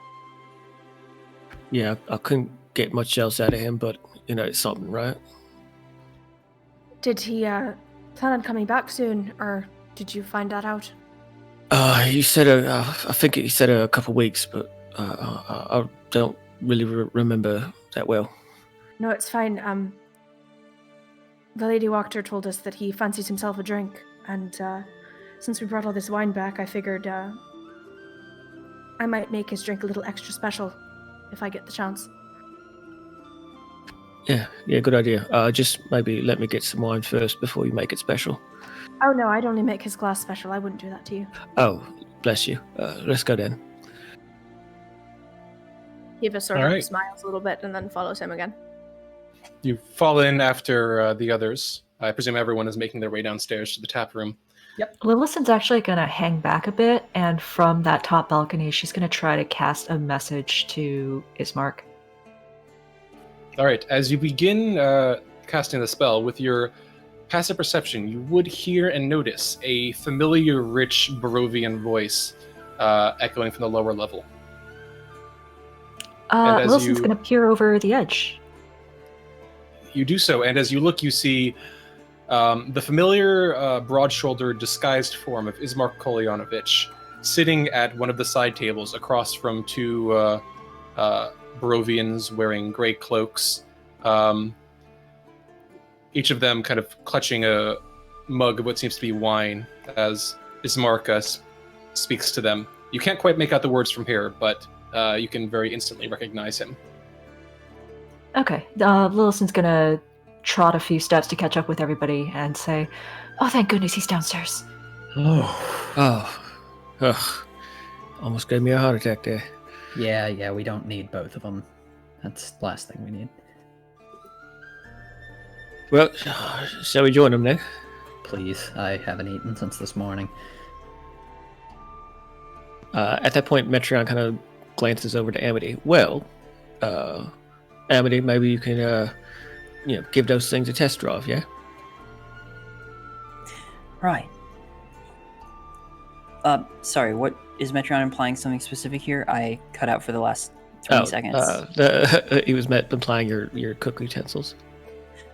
Speaker 6: Yeah, I couldn't get much else out of him, but you know, it's something, right?
Speaker 3: Did he plan on coming back soon, or did you find that out?
Speaker 6: He said I think he said a couple weeks, but I don't really remember that well.
Speaker 3: No, it's fine. The Lady Wachter told us that he fancies himself a drink, and since we brought all this wine back, I figured I might make his drink a little extra special if I get the chance.
Speaker 6: Yeah, good idea. Just maybe let me get some wine first before you make it special.
Speaker 3: Oh no, I'd only make his glass special. I wouldn't do that to you.
Speaker 6: Oh, bless you. Let's go then.
Speaker 3: Kiva sort
Speaker 1: All
Speaker 3: of
Speaker 1: right.
Speaker 3: smiles a little bit and then follows him again.
Speaker 1: You fall in after the others. I presume everyone is making their way downstairs to the tap room.
Speaker 4: Lillison's actually going to hang back a bit, and from that top balcony, she's going to try to cast a message to Ismark.
Speaker 1: All right. As you begin casting the spell with your passive perception, you would hear and notice a familiar, rich Barovian voice echoing from the lower level. And as
Speaker 4: Lillison's
Speaker 1: you-
Speaker 4: going to peer over the edge.
Speaker 1: You do so, and as you look, you see the familiar, broad-shouldered, disguised form of Ismark Kolyanovich sitting at one of the side tables across from two Barovians wearing gray cloaks, each of them kind of clutching a mug of what seems to be wine as Ismark speaks to them. You can't quite make out the words from here, but you can very instantly recognize him.
Speaker 4: Okay, Lillison's going to trot a few steps to catch up with everybody and say, "Oh, thank goodness he's downstairs."
Speaker 6: Ugh. Almost gave me a heart attack there.
Speaker 5: Yeah, we don't need both of them. That's the last thing we need.
Speaker 6: Well, shall we join them then?
Speaker 5: Please, I haven't eaten since this morning.
Speaker 6: At that point, Metreon kind of glances over to Amity. Well, Amity, maybe you can, give those things a test drive, yeah?
Speaker 2: Right. Sorry, what is Metreon implying something specific here? I cut out for the last 20 seconds.
Speaker 6: He was implying your cook utensils.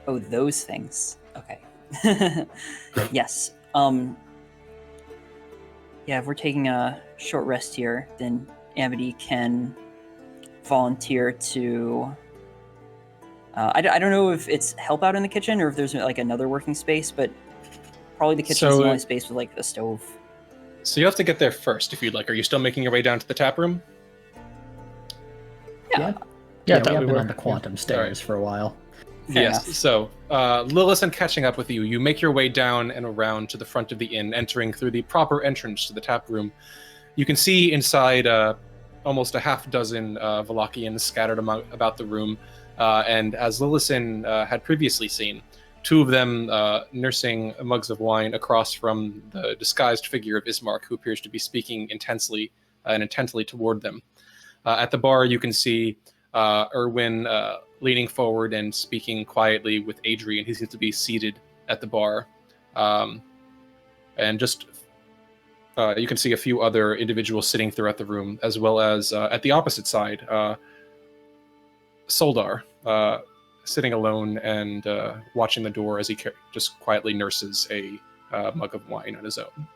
Speaker 2: Oh, those things. Okay. Yes. Yeah, if we're taking a short rest here, then Amity can volunteer to... I don't know if it's help out in the kitchen or if there's like another working space, but probably the kitchen's the only space with like the stove.
Speaker 1: So you have to get there first if you'd like. Are you still making your way down to the tap room?
Speaker 2: Yeah.
Speaker 5: Yeah, we have been on the quantum stairs for a while.
Speaker 1: Yes. So, Lillison catching up with you, you make your way down and around to the front of the inn, entering through the proper entrance to the tap room. You can see inside almost a half dozen Valachians scattered about the room, and as Lillison had previously seen, two of them nursing mugs of wine across from the disguised figure of Ismark, who appears to be speaking intensely toward them. At the bar, you can see Erwin leaning forward and speaking quietly with Adrian. He seems to be seated at the bar. And just you can see a few other individuals sitting throughout the room, as well as at the opposite side, Soldar, sitting alone and watching the door as he just quietly nurses a mug of wine on his own.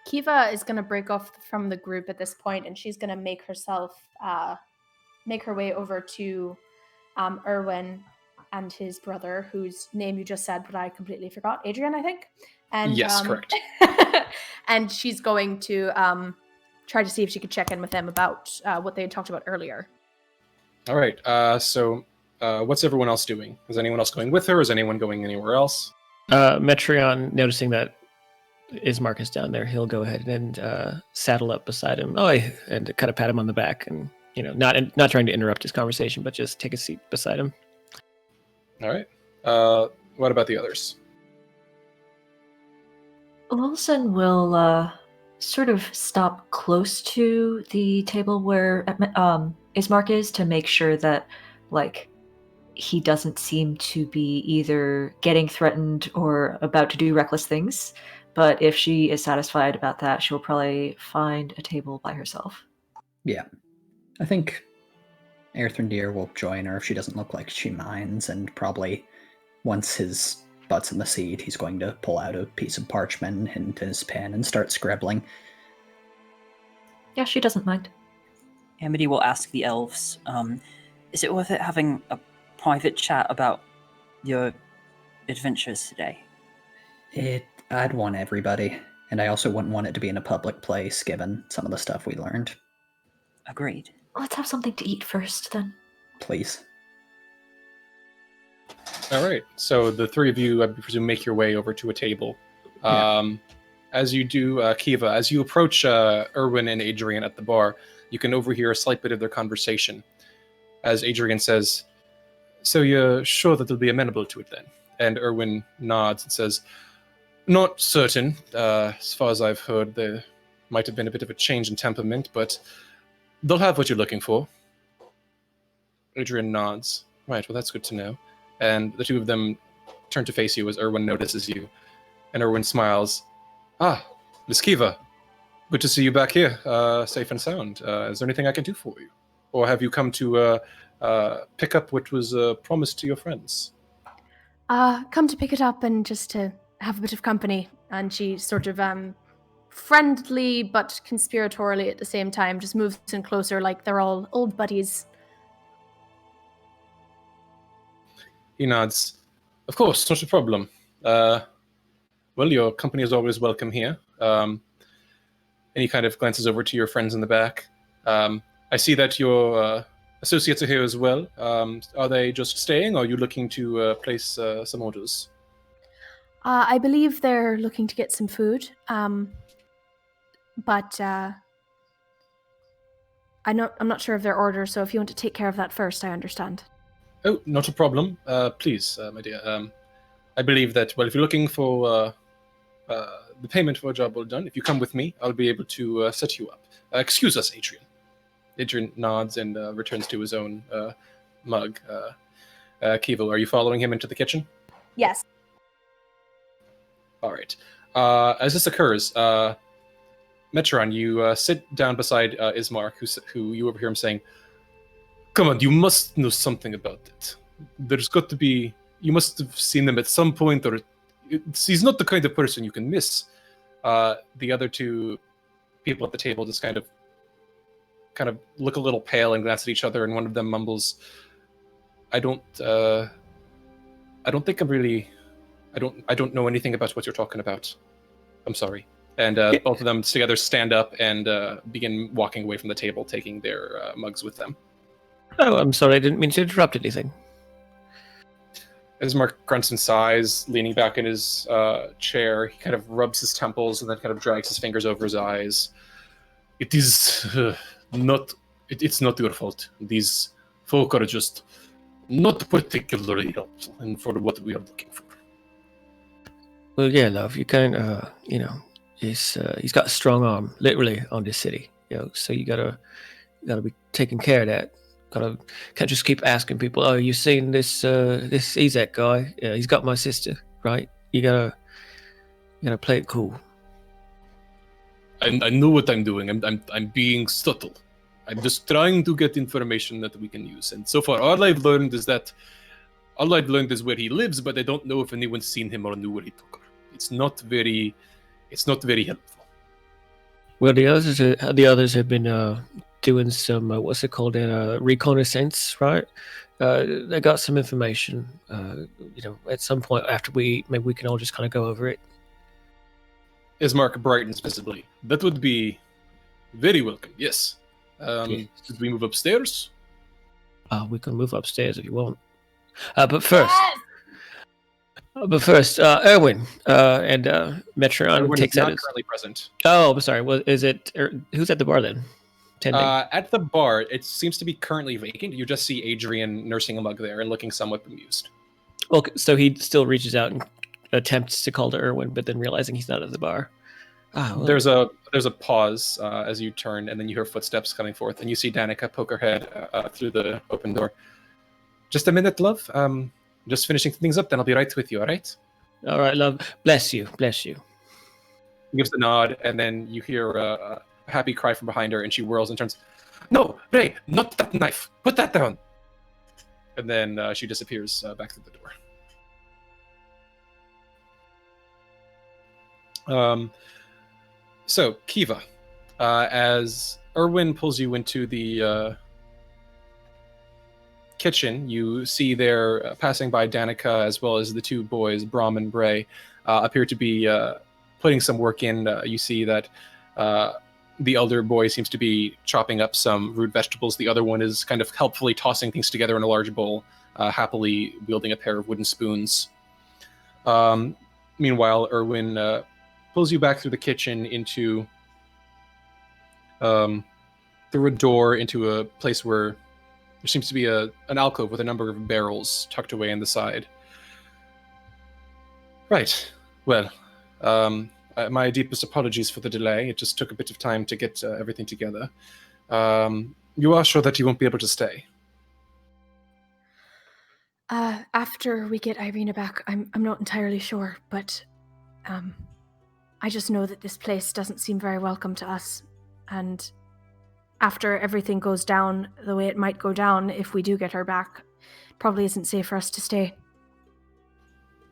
Speaker 3: Kiva is going to break off from the group at this point, and she's going to make her way over to Erwin and his brother, whose name you just said, but I completely forgot. Adrian, I think? And,
Speaker 1: yes, correct.
Speaker 3: And she's going to try to see if she could check in with them about what they had talked about earlier.
Speaker 1: All right. So what's everyone else doing? Is anyone else going with her? Is anyone going anywhere else?
Speaker 6: Metreon, noticing that Ismark is down there, he'll go ahead and saddle up beside him. And kind of pat him on the back, and not trying to interrupt his conversation, but just take a seat beside him.
Speaker 1: All right. What about the others?
Speaker 4: Wilson will sort of stop close to the table where Ismark is to make sure that, like, he doesn't seem to be either getting threatened or about to do reckless things. But if she is satisfied about that, she'll probably find a table by herself.
Speaker 5: Yeah. I think Earthrendir will join her if she doesn't look like she minds, and probably once his butt's in the seat, he's going to pull out a piece of parchment and his pen and start scribbling.
Speaker 4: Yeah, she doesn't mind.
Speaker 2: Amity will ask the elves, is it worth it having a private chat about your adventures today?
Speaker 5: I'd want everybody, and I also wouldn't want it to be in a public place, given some of the stuff we learned.
Speaker 2: Agreed.
Speaker 4: Let's have something to eat first, then.
Speaker 5: Please.
Speaker 1: All right. So the three of you, I presume, make your way over to a table.
Speaker 5: Yeah.
Speaker 1: As you do, Kiva, as you approach Erwin and Adrian at the bar, you can overhear a slight bit of their conversation. As Adrian says, "So you're sure that they'll be amenable to it then?" And Erwin nods and says, "Not certain. As far as I've heard, there might have been a bit of a change in temperament, but they'll have what you're looking for." Adrian nods. "Right, well, that's good to know." And the two of them turn to face you as Erwin notices you. And Erwin smiles. "Ah, Miss Kiva, good to see you back here, safe and sound. Is there anything I can do for you? Or have you come to pick up what was promised to your friends?"
Speaker 3: Come to pick it up and just to have a bit of company. And she sort of friendly but conspiratorially at the same time just moves in closer like they're all old buddies.
Speaker 1: He nods. "Of course, not a problem. Well, your company is always welcome here." And he kind of glances over to your friends in the back. "I see that your associates are here as well. Are they just staying, or are you looking to place some orders?"
Speaker 3: I believe they're looking to get some food. but I'm not sure of their order, so if you want to take care of that first, I understand.
Speaker 1: Oh, not a problem. Please, my dear. I believe that, well, if you're looking for the payment for a job well done, if you come with me, I'll be able to set you up. Excuse us, Adrian. Adrian nods and returns to his own mug. Kivo, are you following him into the kitchen?
Speaker 3: Yes.
Speaker 1: All right. As this occurs, Metron, you sit down beside Ismark, who you overhear him saying, "Come on, you must know something about it. There's got to be. You must have seen them at some point, or he's not the kind of person you can miss." The other two people at the table just kind of look a little pale and glance at each other, and one of them mumbles, I don't think I'm really. I don't know anything about what you're talking about. I'm sorry." And both of them together stand up and begin walking away from the table, taking their mugs with them.
Speaker 6: Oh, I'm sorry. I didn't mean to interrupt anything.
Speaker 1: As Mark grunts and sighs, leaning back in his chair, he kind of rubs his temples and then kind of drags his fingers over his eyes. It is not. It's not your fault. These folk are just not particularly helpful, and for what we are looking for.
Speaker 6: Well, yeah, love. You can't. He's got a strong arm, literally, on this city. So you gotta be taking care of that. Can't just keep asking people, "Oh, you seen this Ezek guy? Yeah, he's got my sister, right?" You gotta play it cool.
Speaker 1: I know what I'm doing. I'm being subtle. I'm just trying to get information that we can use. And so far, all I've learned is where he lives, but I don't know if anyone's seen him or knew where he took her. It's not very helpful.
Speaker 6: Well, the others have been doing some what's it called, reconnaissance, right? They got some information. At some point after maybe we can all just kind of go over it.
Speaker 1: Ismark brightens visibly. That would be very welcome. Yes. Should we move upstairs?
Speaker 6: We can move upstairs if you want. But first. Yes! But first, Erwin and Metron
Speaker 1: Erwin
Speaker 6: takes
Speaker 1: is
Speaker 6: out
Speaker 1: not currently present.
Speaker 6: Oh, I'm sorry. Well, is it? Who's at the bar then?
Speaker 1: At the bar, it seems to be currently vacant. You just see Adrian nursing a mug there and looking somewhat bemused.
Speaker 6: Well, so he still reaches out and attempts to call to Erwin, but then realizing he's not at the bar.
Speaker 1: Well. There's a pause as you turn, and then you hear footsteps coming forth, and you see Danica poke her head through the open door. Just a minute, love. Just finishing things up, then I'll be right with you, all right?
Speaker 6: All right, love. Bless you. Bless you.
Speaker 1: He gives a nod, and then you hear a happy cry from behind her, and she whirls and turns. No, Ray, not that knife. Put that down. And then she disappears back through the door. So, Kiva, as Erwin pulls you into the kitchen, you see there passing by Danica as well as the two boys, Brahm and Bray, appear to be putting some work in. You see that the elder boy seems to be chopping up some root vegetables. The other one is kind of helpfully tossing things together in a large bowl, happily wielding a pair of wooden spoons. Meanwhile, Erwin pulls you back through the kitchen into through a door into a place where there seems to be an alcove with a number of barrels tucked away in the side. Right. Well, my deepest apologies for the delay. It just took a bit of time to get everything together. You are sure that you won't be able to stay?
Speaker 3: After we get Ireena back, I'm not entirely sure, but I just know that this place doesn't seem very welcome to us, and after everything goes down the way it might go down, if we do get her back, it probably isn't safe for us to stay.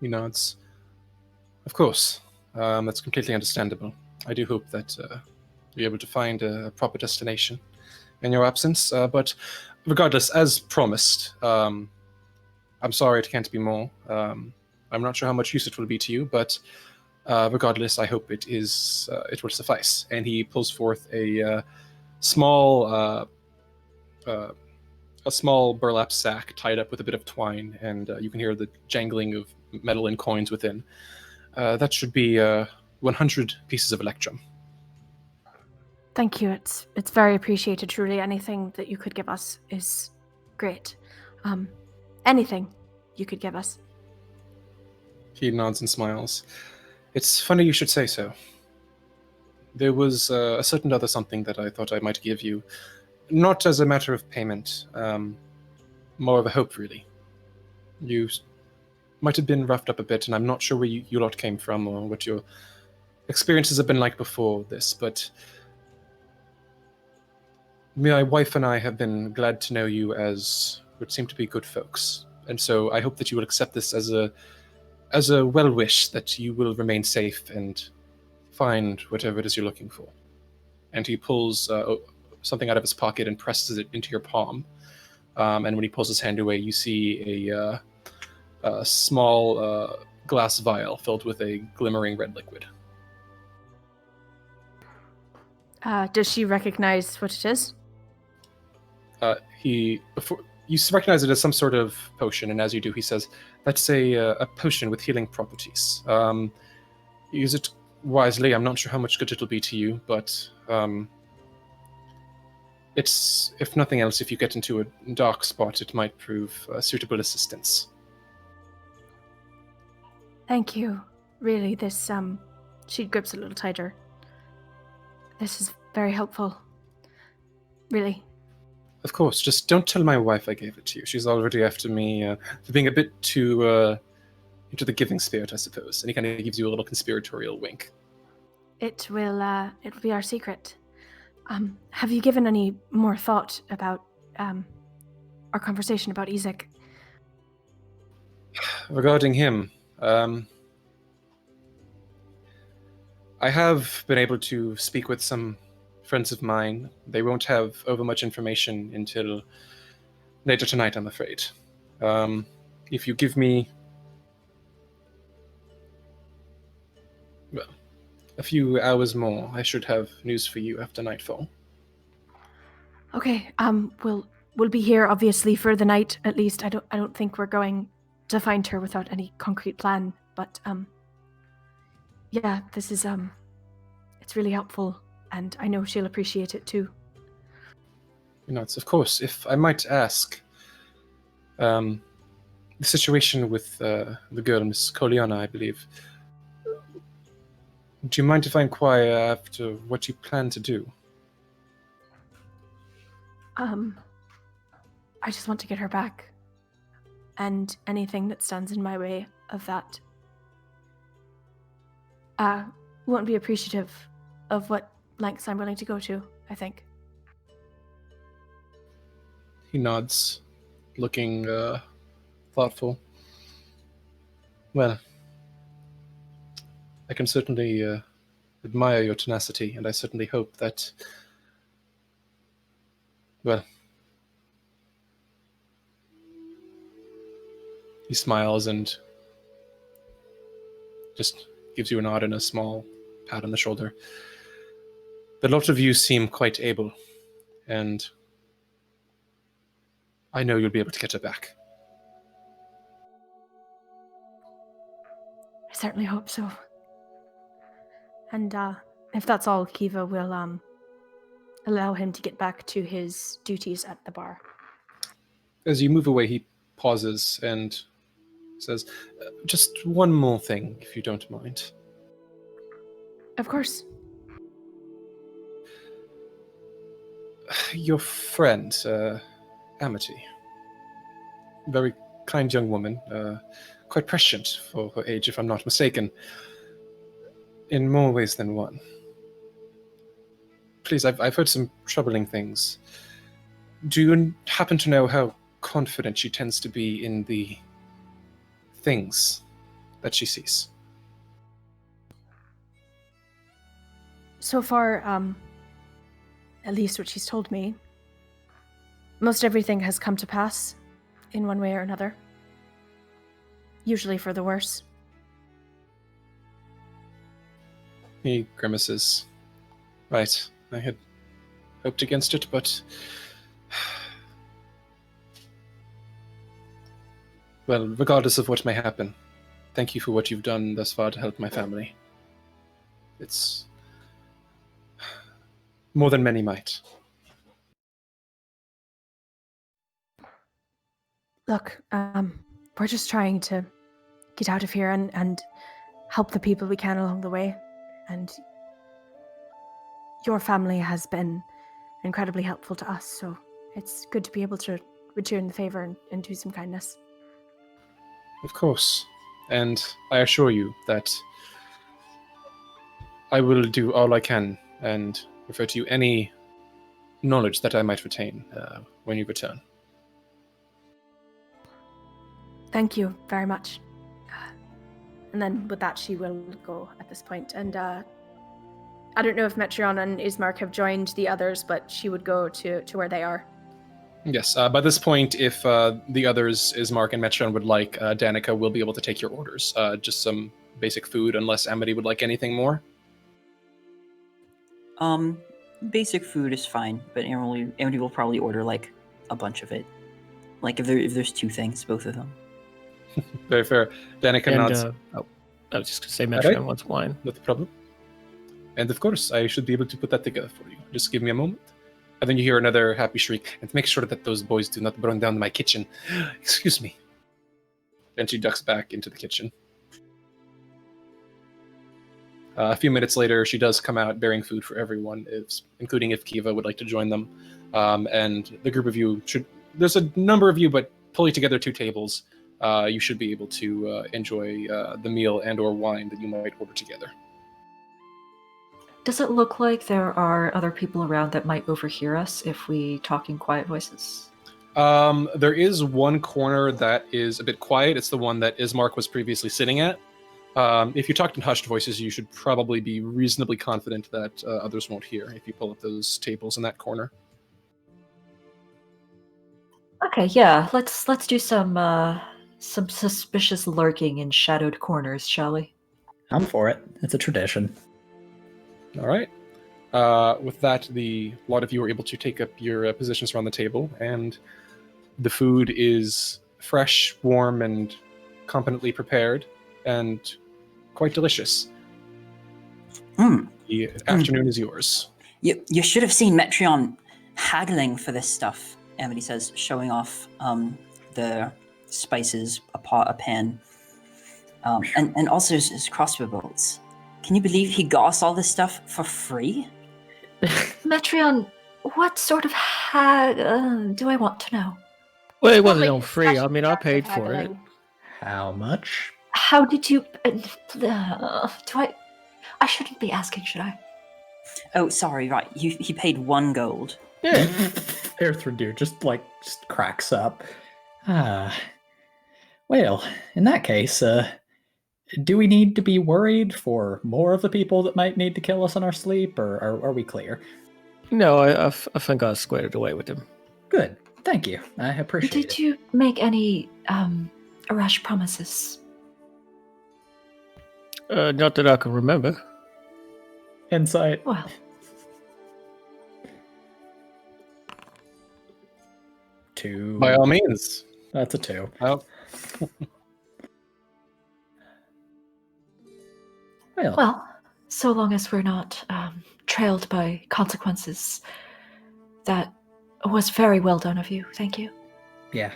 Speaker 1: He nods. Of course. That's completely understandable. I do hope that you're able to find a proper destination in your absence. But regardless, as promised, I'm sorry it can't be more. I'm not sure how much use it will be to you, but regardless, I hope it will suffice. And he pulls forth a small burlap sack tied up with a bit of twine, and you can hear the jangling of metal and coins within. That should be 100 pieces of electrum.
Speaker 3: Thank you. It's very appreciated. Truly, anything that you could give us is great. Anything you could give us.
Speaker 1: He nods and smiles. It's funny you should say so. There was a certain other something that I thought I might give you, not as a matter of payment, more of a hope, really. You might have been roughed up a bit, and I'm not sure where you lot came from or what your experiences have been like before this, but my wife and I have been glad to know you as what seem to be good folks, and so I hope that you will accept this as a well wish that you will remain safe and find whatever it is you're looking for. And he pulls something out of his pocket and presses it into your palm. And when he pulls his hand away, you see a small glass vial filled with a glimmering red liquid.
Speaker 3: Does she recognize what it is?
Speaker 1: You recognize it as some sort of potion, and as you do, he says, "That's a potion with healing properties. Use it wisely. I'm not sure how much good it'll be to you, but it's, if nothing else, if you get into a dark spot, it might prove suitable assistance."
Speaker 3: Thank you. Really, this she grips a little tighter. This is very helpful. Really.
Speaker 1: Of course, just don't tell my wife I gave it to you. She's already after me for being a bit too into the giving spirit, I suppose. And he kind of gives you a little conspiratorial wink.
Speaker 3: It'll be our secret. Have you given any more thought about our conversation about Ezek?
Speaker 1: Regarding him, I have been able to speak with some friends of mine. They won't have over much information until later tonight, I'm afraid. If you give me a few hours more, I should have news for you after nightfall.
Speaker 3: Okay. We'll be here obviously for the night at least. I don't think we're going to find her without any concrete plan. But yeah, this is it's really helpful, and I know she'll appreciate it too.
Speaker 1: It's of course. If I might ask, the situation with the girl, Miss Coliana, I believe. Do you mind if I inquire after what you plan to do?
Speaker 3: I just want to get her back, and anything that stands in my way of that won't be appreciative of what lengths I'm willing to go to, I think.
Speaker 1: He nods, looking thoughtful. Well, I can certainly admire your tenacity, and I certainly hope that, well, he smiles and just gives you a nod and a small pat on the shoulder. The lot of you seem quite able, and I know you'll be able to get her back.
Speaker 3: I certainly hope so. And if that's all, Kiva will allow him to get back to his duties at the bar.
Speaker 1: As you move away, he pauses and says, "Just one more thing, if you don't mind."
Speaker 3: Of course.
Speaker 1: Your friend, Amity. Very kind young woman, quite prescient for her age, if I'm not mistaken. In more ways than one. Please, I've heard some troubling things. Do you happen to know how confident she tends to be in the things that she sees?
Speaker 3: So far, at least what she's told me, most everything has come to pass in one way or another. Usually for the worse.
Speaker 1: He grimaces. Right, I had hoped against it, but... Well, regardless of what may happen, thank you for what you've done thus far to help my family. It's... more than many might.
Speaker 3: Look, we're just trying to get out of here and help the people we can along the way. And your family has been incredibly helpful to us, so it's good to be able to return the favor and do some kindness.
Speaker 1: Of course. And I assure you that I will do all I can and refer to you any knowledge that I might retain when you return.
Speaker 3: Thank you very much. And then with that, she will go at this point. And I don't know if Metreon and Ismark have joined the others, but she would go to where they are.
Speaker 1: Yes, by this point, if the others, Ismark and Metron, would like, Danica will be able to take your orders. Just some basic food, unless Amity would like anything more.
Speaker 2: Basic food is fine, but Amity will probably order like a bunch of it. Like if there's two things, both of them.
Speaker 1: Very fair. Danica nods.
Speaker 6: I was just going to say Metron
Speaker 1: right.
Speaker 6: wants wine.
Speaker 1: Not a problem. And of course, I should be able to put that together for you. Just give me a moment. And then you hear another happy shriek. And make sure that those boys do not burn down my kitchen. Excuse me. And she ducks back into the kitchen. A few minutes later, she does come out bearing food for everyone, including if Kiva would like to join them. And the group of you should... There's a number of you, but pulling together 2 tables, you should be able to enjoy the meal and or wine that you might order together.
Speaker 4: Does it look like there are other people around that might overhear us if we talk in quiet voices?
Speaker 1: There is one corner that is a bit quiet. It's the one that Ismark was previously sitting at. If you talked in hushed voices, you should probably be reasonably confident that others won't hear if you pull up those tables in that corner.
Speaker 4: Okay, yeah. Let's do some suspicious lurking in shadowed corners, shall we?
Speaker 5: I'm for it. It's a tradition.
Speaker 1: All right. With that, a lot of you are able to take up your positions around the table, and the food is fresh, warm, and competently prepared, and quite delicious. The afternoon is yours.
Speaker 2: You should have seen Metreon haggling for this stuff, Amity says, showing off the spices, a pot, a pan, and also his crossbow bolts. Can you believe he got us all this stuff for free?
Speaker 4: Metreon, what sort of do I want to know?
Speaker 6: Well, it wasn't all free. I mean, I paid for it.
Speaker 5: How much?
Speaker 4: How did you... do I shouldn't be asking, should I?
Speaker 2: Oh, sorry, right. He paid 1 gold.
Speaker 6: Yeah.
Speaker 5: Erthradir just cracks up. Well, in that case, do we need to be worried for more of the people that might need to kill us in our sleep, or are we clear?
Speaker 6: No, I think I squared it away with him.
Speaker 5: Good. Thank you. I appreciate it.
Speaker 4: Did you make any rash promises?
Speaker 6: Not that I can remember.
Speaker 5: Insight.
Speaker 4: Well,
Speaker 5: 2.
Speaker 1: By all means.
Speaker 5: That's a 2.
Speaker 1: Well,
Speaker 4: well, so long as we're not trailed by consequences, that was very well done of you. Thank you.
Speaker 5: Yeah.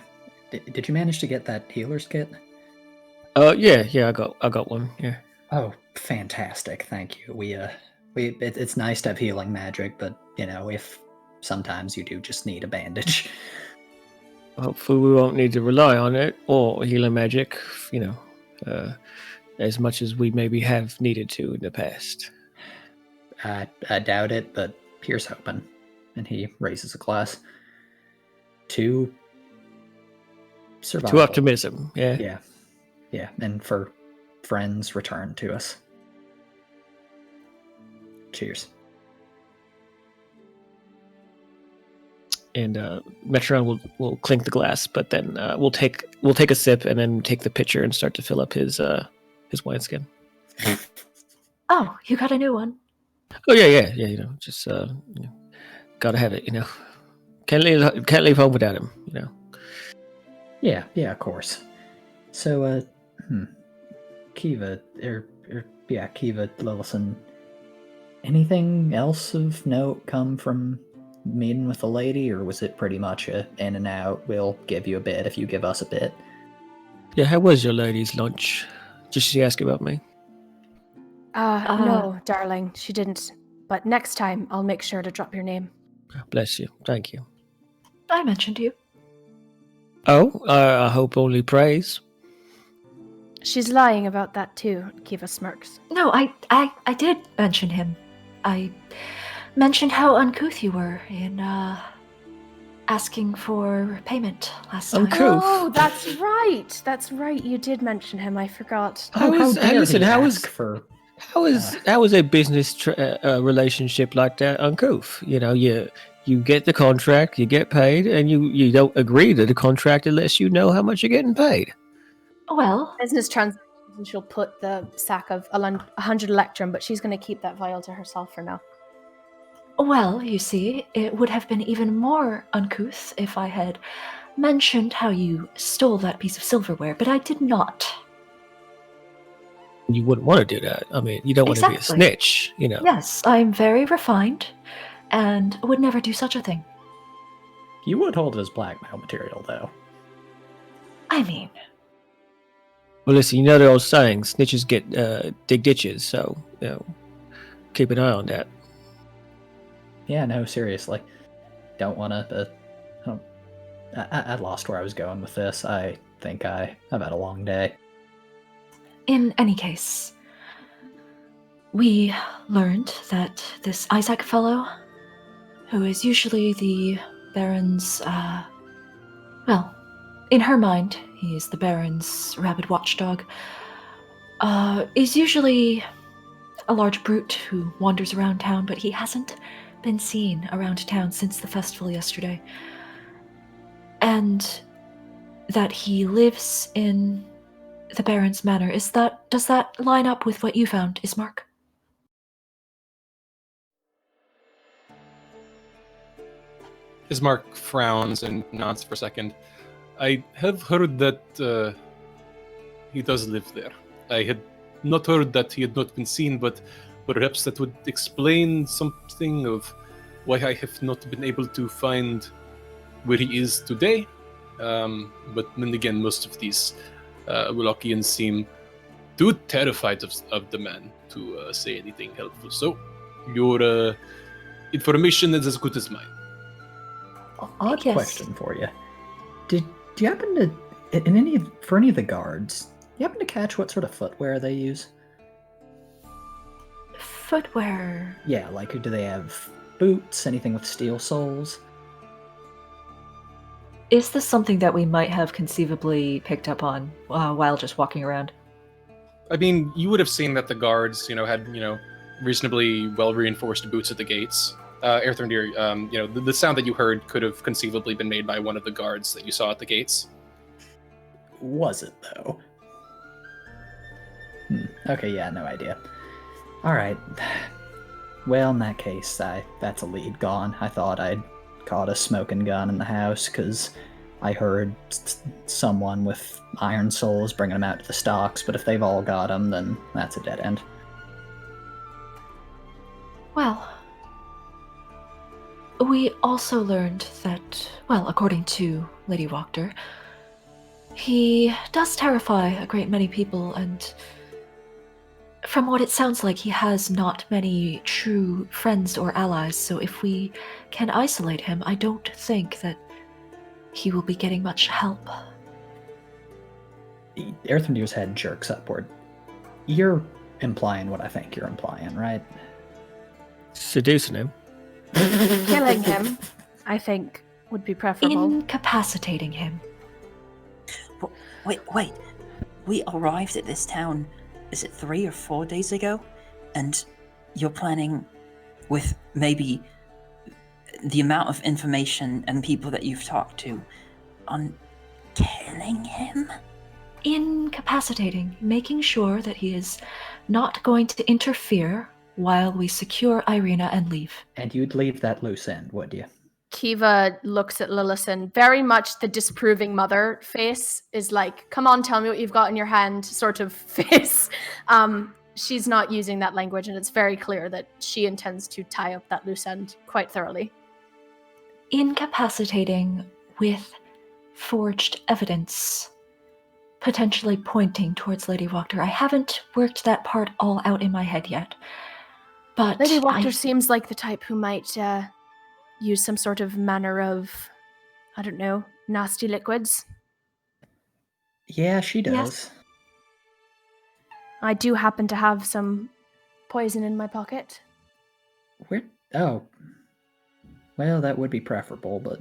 Speaker 5: Did you manage to get that healer's kit?
Speaker 6: Yeah, I got one. Yeah.
Speaker 5: Oh, fantastic! Thank you. It's nice to have healing magic, but if sometimes you do just need a bandage.
Speaker 6: Hopefully, we won't need to rely on it or healing magic. As much as we maybe have needed to in the past.
Speaker 5: I doubt it, but here's hoping. And he raises a glass. To survival.
Speaker 6: To optimism, yeah.
Speaker 5: Yeah, and for friends return to us. Cheers.
Speaker 6: And Metron will clink the glass, but then we'll take a sip and then take the pitcher and start to fill up his wineskin.
Speaker 4: Oh, you got a new one?
Speaker 6: Oh yeah. Just gotta have it. Can't leave home without him.
Speaker 5: Yeah, of course. So, Kiva, Kiva Lillison, Anything else of note come from meeting with the lady, or was it pretty much a in and out? We'll give you a bit if you give us a bit.
Speaker 6: Yeah, how was your lady's lunch? Did she ask about me?
Speaker 3: No, darling, she didn't. But next time, I'll make sure to drop your name.
Speaker 6: Bless you. Thank you.
Speaker 4: I mentioned you.
Speaker 6: Oh, I hope only praise.
Speaker 3: She's lying about that too, Kiva smirks.
Speaker 4: No, I did mention him. I mentioned how uncouth you were in asking for payment last time.
Speaker 6: Uncouth?
Speaker 3: Oh, that's right. That's right. You did mention him. I forgot.
Speaker 5: How
Speaker 6: is a business relationship like that uncouth? You know, you get the contract, you get paid, and you don't agree to the contract unless you know how much you're getting paid.
Speaker 4: Well,
Speaker 3: business transactions, and she'll put the sack of 100 electrum, but she's going to keep that vial to herself for now.
Speaker 4: Well, you see, it would have been even more uncouth if I had mentioned how you stole that piece of silverware, but I did not.
Speaker 6: You wouldn't want to do that. I mean, you don't want to be a snitch, you know.
Speaker 4: Yes, I'm very refined and would never do such a thing.
Speaker 5: You would hold it as blackmail material, though.
Speaker 4: I mean...
Speaker 6: Well, listen, you know the old saying, snitches get dig ditches, so, you know, keep an eye on that.
Speaker 5: Yeah, no, seriously. Don't want to... I lost where I was going with this. I think I've had a long day.
Speaker 4: In any case, we learned that this Isaac fellow, who is usually the Baron's, well, in her mind, he is the Baron's rabid watchdog, is usually a large brute who wanders around town, but he hasn't been seen around town since the festival yesterday. And that he lives in the Baron's manor. Does that line up with what you found, Ismark?
Speaker 1: Ismark frowns and nods for a second. I have heard that he does live there. I had not heard that he had not been seen, but perhaps that would explain something of why I have not been able to find where he is today. But then again, most of these Wallachians seem too terrified of the man to say anything helpful. So, your information is as good as mine.
Speaker 5: Odd question for you. Do you happen to, for any of the guards, do you happen to catch what sort of footwear they use?
Speaker 4: Footwear?
Speaker 5: Yeah, like do they have boots, anything with steel soles?
Speaker 4: Is this something that we might have conceivably picked up on while just walking around?
Speaker 1: I mean, you would have seen that the guards, had, reasonably well-reinforced boots at the gates. Airthundir, the sound that you heard could have conceivably been made by one of the guards that you saw at the gates.
Speaker 5: Was it, though? Okay, yeah, no idea. Alright. Well, in that case, that's a lead gone. I thought I'd caught a smoking gun in the house, because I heard someone with iron souls bringing them out to the stocks, but if they've all got them, then that's a dead end.
Speaker 4: Well, we also learned that, well, according to Lady Wachter, he does terrify a great many people, and from what it sounds like, he has not many true friends or allies, so if we can isolate him, I don't think that he will be getting much help.
Speaker 5: Airthundir's head jerks upward. You're implying what I think you're implying, right?
Speaker 6: Seducing him.
Speaker 3: Killing him, I think, would be preferable.
Speaker 4: Incapacitating him.
Speaker 2: Wait. We arrived at this town, is it 3 or 4 days ago? And you're planning, with maybe the amount of information and people that you've talked to, on killing him?
Speaker 4: Incapacitating, making sure that he is not going to interfere while we secure Ireena and leave.
Speaker 5: And you'd leave that loose end, would you?
Speaker 3: Kiva looks at Lillison, very much the disapproving mother face is like, come on, tell me what you've got in your hand sort of face. she's not using that language, and it's very clear that she intends to tie up that loose end quite thoroughly.
Speaker 4: Incapacitating with forged evidence, potentially pointing towards Lady Wachter. I haven't worked that part all out in my head yet. But
Speaker 3: Lady Wachter seems like the type who might use some sort of manner of, I don't know, nasty liquids.
Speaker 5: Yeah, she does.
Speaker 4: Yes.
Speaker 3: I do happen to have some poison in my pocket.
Speaker 5: Oh. Well, that would be preferable, but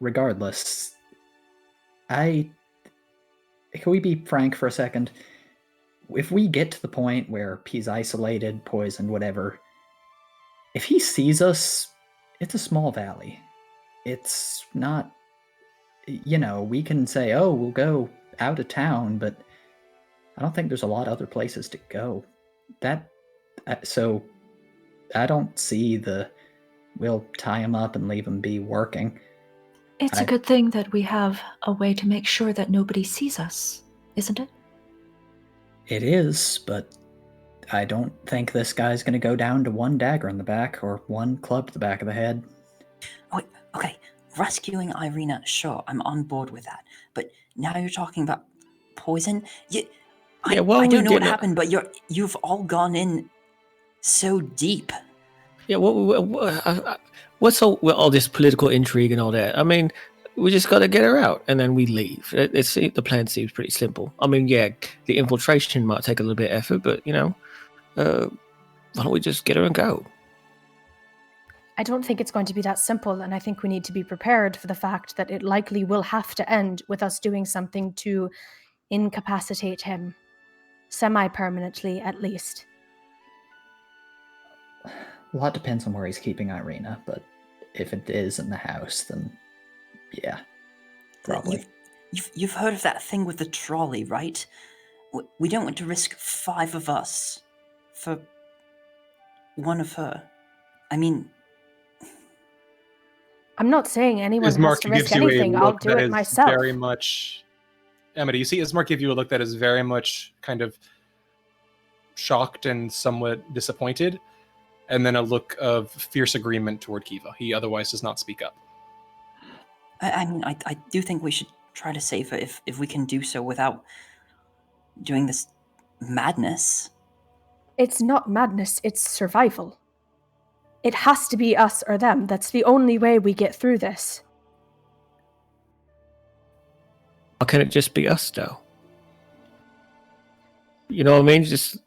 Speaker 5: regardless, can we be frank for a second? If we get to the point where he's isolated, poisoned, whatever, if he sees us, it's a small valley. It's not, we can say, oh, we'll go out of town, but I don't think there's a lot of other places to go. So I don't see we'll tie him up and leave him be working.
Speaker 4: It's a good thing that we have a way to make sure that nobody sees us, isn't it?
Speaker 5: It is, but I don't think this guy's going to go down to one dagger in the back or one club to the back of the head.
Speaker 2: Okay. Rescuing Ireena, sure, I'm on board with that. But now you're talking about poison? I don't know what happened, but you've all gone in so deep.
Speaker 6: Yeah, what's all this political intrigue and all that? I mean, we just got to get her out, and then we leave. The plan seems pretty simple. I mean, yeah, the infiltration might take a little bit of effort, but, why don't we just get her and go?
Speaker 3: I don't think it's going to be that simple, and I think we need to be prepared for the fact that it likely will have to end with us doing something to incapacitate him. Semi-permanently, at least.
Speaker 5: A lot depends on where he's keeping Ireena, but if it is in the house, then yeah, probably.
Speaker 2: You've heard of that thing with the trolley, right? We don't want to risk 5 of us for one of her. I mean,
Speaker 3: I'm not saying anyone has
Speaker 1: Ismark
Speaker 3: to risk
Speaker 1: gives you
Speaker 3: anything.
Speaker 1: a
Speaker 3: I'll
Speaker 1: look
Speaker 3: do
Speaker 1: that
Speaker 3: it
Speaker 1: is
Speaker 3: myself.
Speaker 1: very much. Amity, you see Ismark give you a look that is very much kind of shocked and somewhat disappointed, and then a look of fierce agreement toward Kiva. He otherwise does not speak up.
Speaker 2: I mean, I do think we should try to save her if we can do so without doing this madness.
Speaker 3: It's not madness, it's survival. It has to be us or them. That's the only way we get through this.
Speaker 6: Or can it just be us, though? You know what I mean? Just,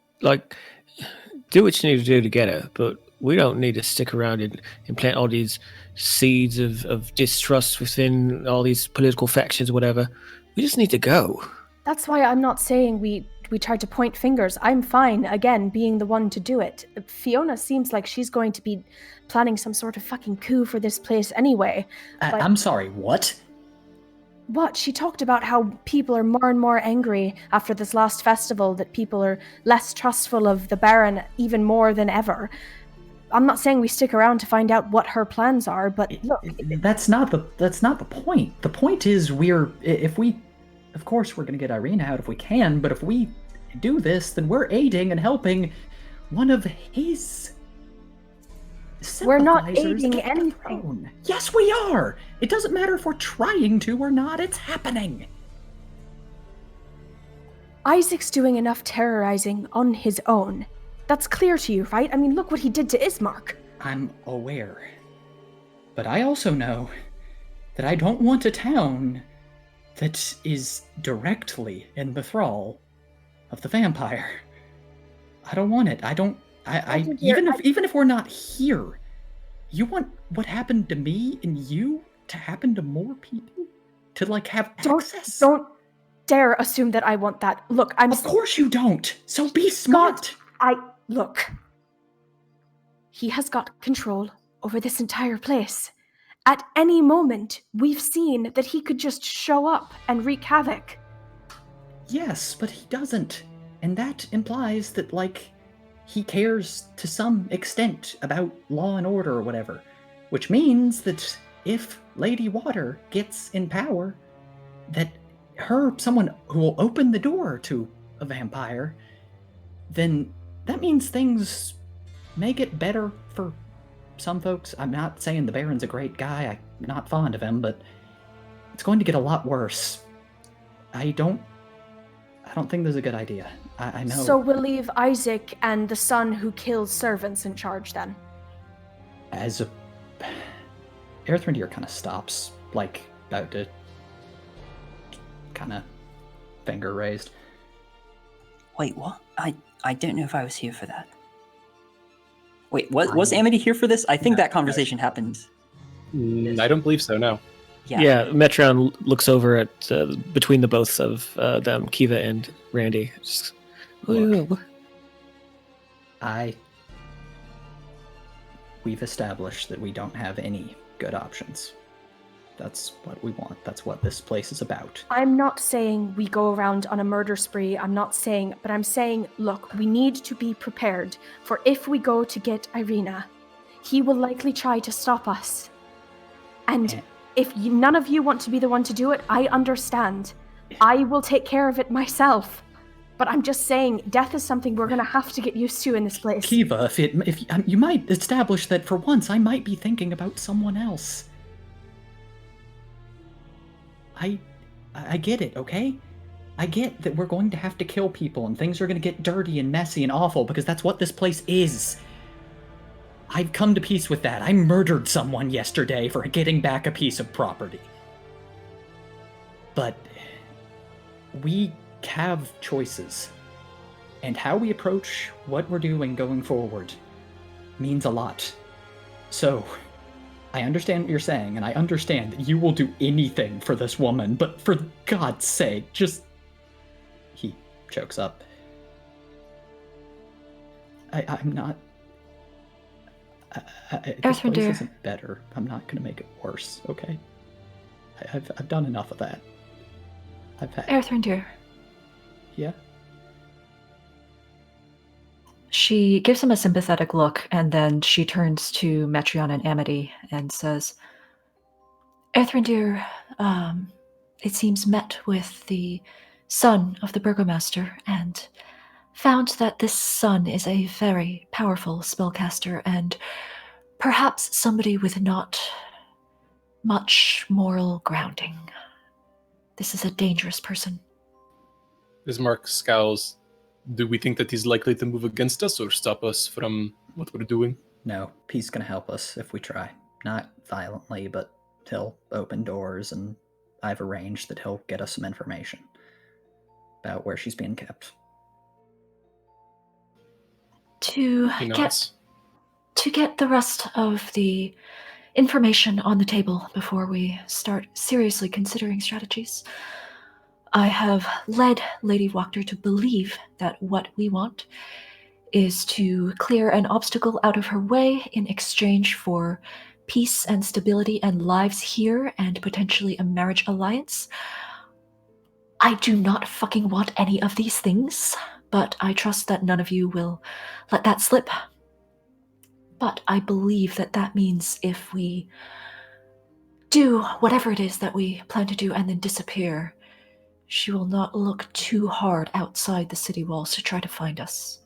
Speaker 6: do what you need to do to get her, but we don't need to stick around and plant all these seeds of distrust within all these political factions or whatever. We just need to go.
Speaker 3: That's why I'm not saying we tried to point fingers. I'm fine, again, being the one to do it. Fiona seems like she's going to be planning some sort of fucking coup for this place anyway.
Speaker 5: I'm sorry, what?
Speaker 3: What? She talked about how people are more and more angry after this last festival, that people are less trustful of the Baron even more than ever. I'm not saying we stick around to find out what her plans are, but look...
Speaker 5: That's not the point. The point is of course we're going to get Ireena out if we can, but if we do this, then we're aiding and helping one of his
Speaker 3: We're not
Speaker 5: sympathizers
Speaker 3: aiding
Speaker 5: get the
Speaker 3: anything.
Speaker 5: throne. Yes, we are. It doesn't matter if we're trying to or not. It's happening.
Speaker 3: Isaac's doing enough terrorizing on his own. That's clear to you, right? I mean, look what he did to Ismark.
Speaker 5: I'm aware. But I also know that I don't want a town that is directly in the thrall of the vampire. I don't want it. Even if we're not here, you want what happened to me and you to happen to more people? To have access?
Speaker 3: Don't dare assume that I want that. Look,
Speaker 5: Of course you don't. So be smart.
Speaker 3: Look. He has got control over this entire place. At any moment, we've seen that he could just show up and wreak havoc.
Speaker 5: Yes, but he doesn't. And that implies that, he cares to some extent about law and order or whatever. Which means that if Lady Water gets in power, that someone who will open the door to a vampire, then that means things may get better for some folks. I'm not saying the Baron's a great guy. I'm not fond of him, but it's going to get a lot worse. I don't think this is a good idea. I know.
Speaker 3: So we'll leave Isaac and the son who kills servants in charge then?
Speaker 5: As a... Earthrendir kind of stops, like, about to... kind of finger raised.
Speaker 2: Wait, what? I don't know if I was here for that. Wait, was Amity here for this? I think that conversation happened.
Speaker 1: I don't believe so, no.
Speaker 6: Yeah, Metron looks over at between the both of them, Kiva and Randy. Just,
Speaker 5: Look, we've established that we don't have any good options. That's what we want. That's what this place is about.
Speaker 3: I'm not saying we go around on a murder spree. But I'm saying, look, we need to be prepared for if we go to get Ireena, he will likely try to stop us. And if none of you want to be the one to do it, I understand. I will take care of it myself. But I'm just saying, death is something we're going to have to get used to in this place.
Speaker 5: Kiva, if you might establish that for once I might be thinking about someone else. I get it, okay? I get that we're going to have to kill people and things are going to get dirty and messy and awful because that's what this place is. I've come to peace with that. I murdered someone yesterday for getting back a piece of property. But we have choices. And how we approach what we're doing going forward means a lot. So, I understand what you're saying, and I understand that you will do anything for this woman, but for God's sake, just... He chokes up. I'm not... this place isn't better. I'm not going to make it worse, okay? I've done enough of that.
Speaker 4: Earthrendir.
Speaker 5: Yeah?
Speaker 4: She gives him a sympathetic look, and then she turns to Metron and Amity and says, Earthrendir, it seems, met with the son of the burgomaster and found that this son is a very powerful spellcaster and perhaps somebody with not much moral grounding. This is a dangerous person.
Speaker 1: Ismark scowls. Do we think that he's likely to move against us or stop us from what we're doing?
Speaker 5: No, he's going to help us if we try. Not violently, but he'll open doors, and I've arranged that he'll get us some information about where she's being kept.
Speaker 4: To get the rest of the information on the table before we start seriously considering strategies, I have led Lady Wachter to believe that what we want is to clear an obstacle out of her way in exchange for peace and stability and lives here and potentially a marriage alliance. I do not fucking want any of these things, but I trust that none of you will let that slip. But I believe that that means if we do whatever it is that we plan to do and then disappear, she will not look too hard outside the city walls to try to find us.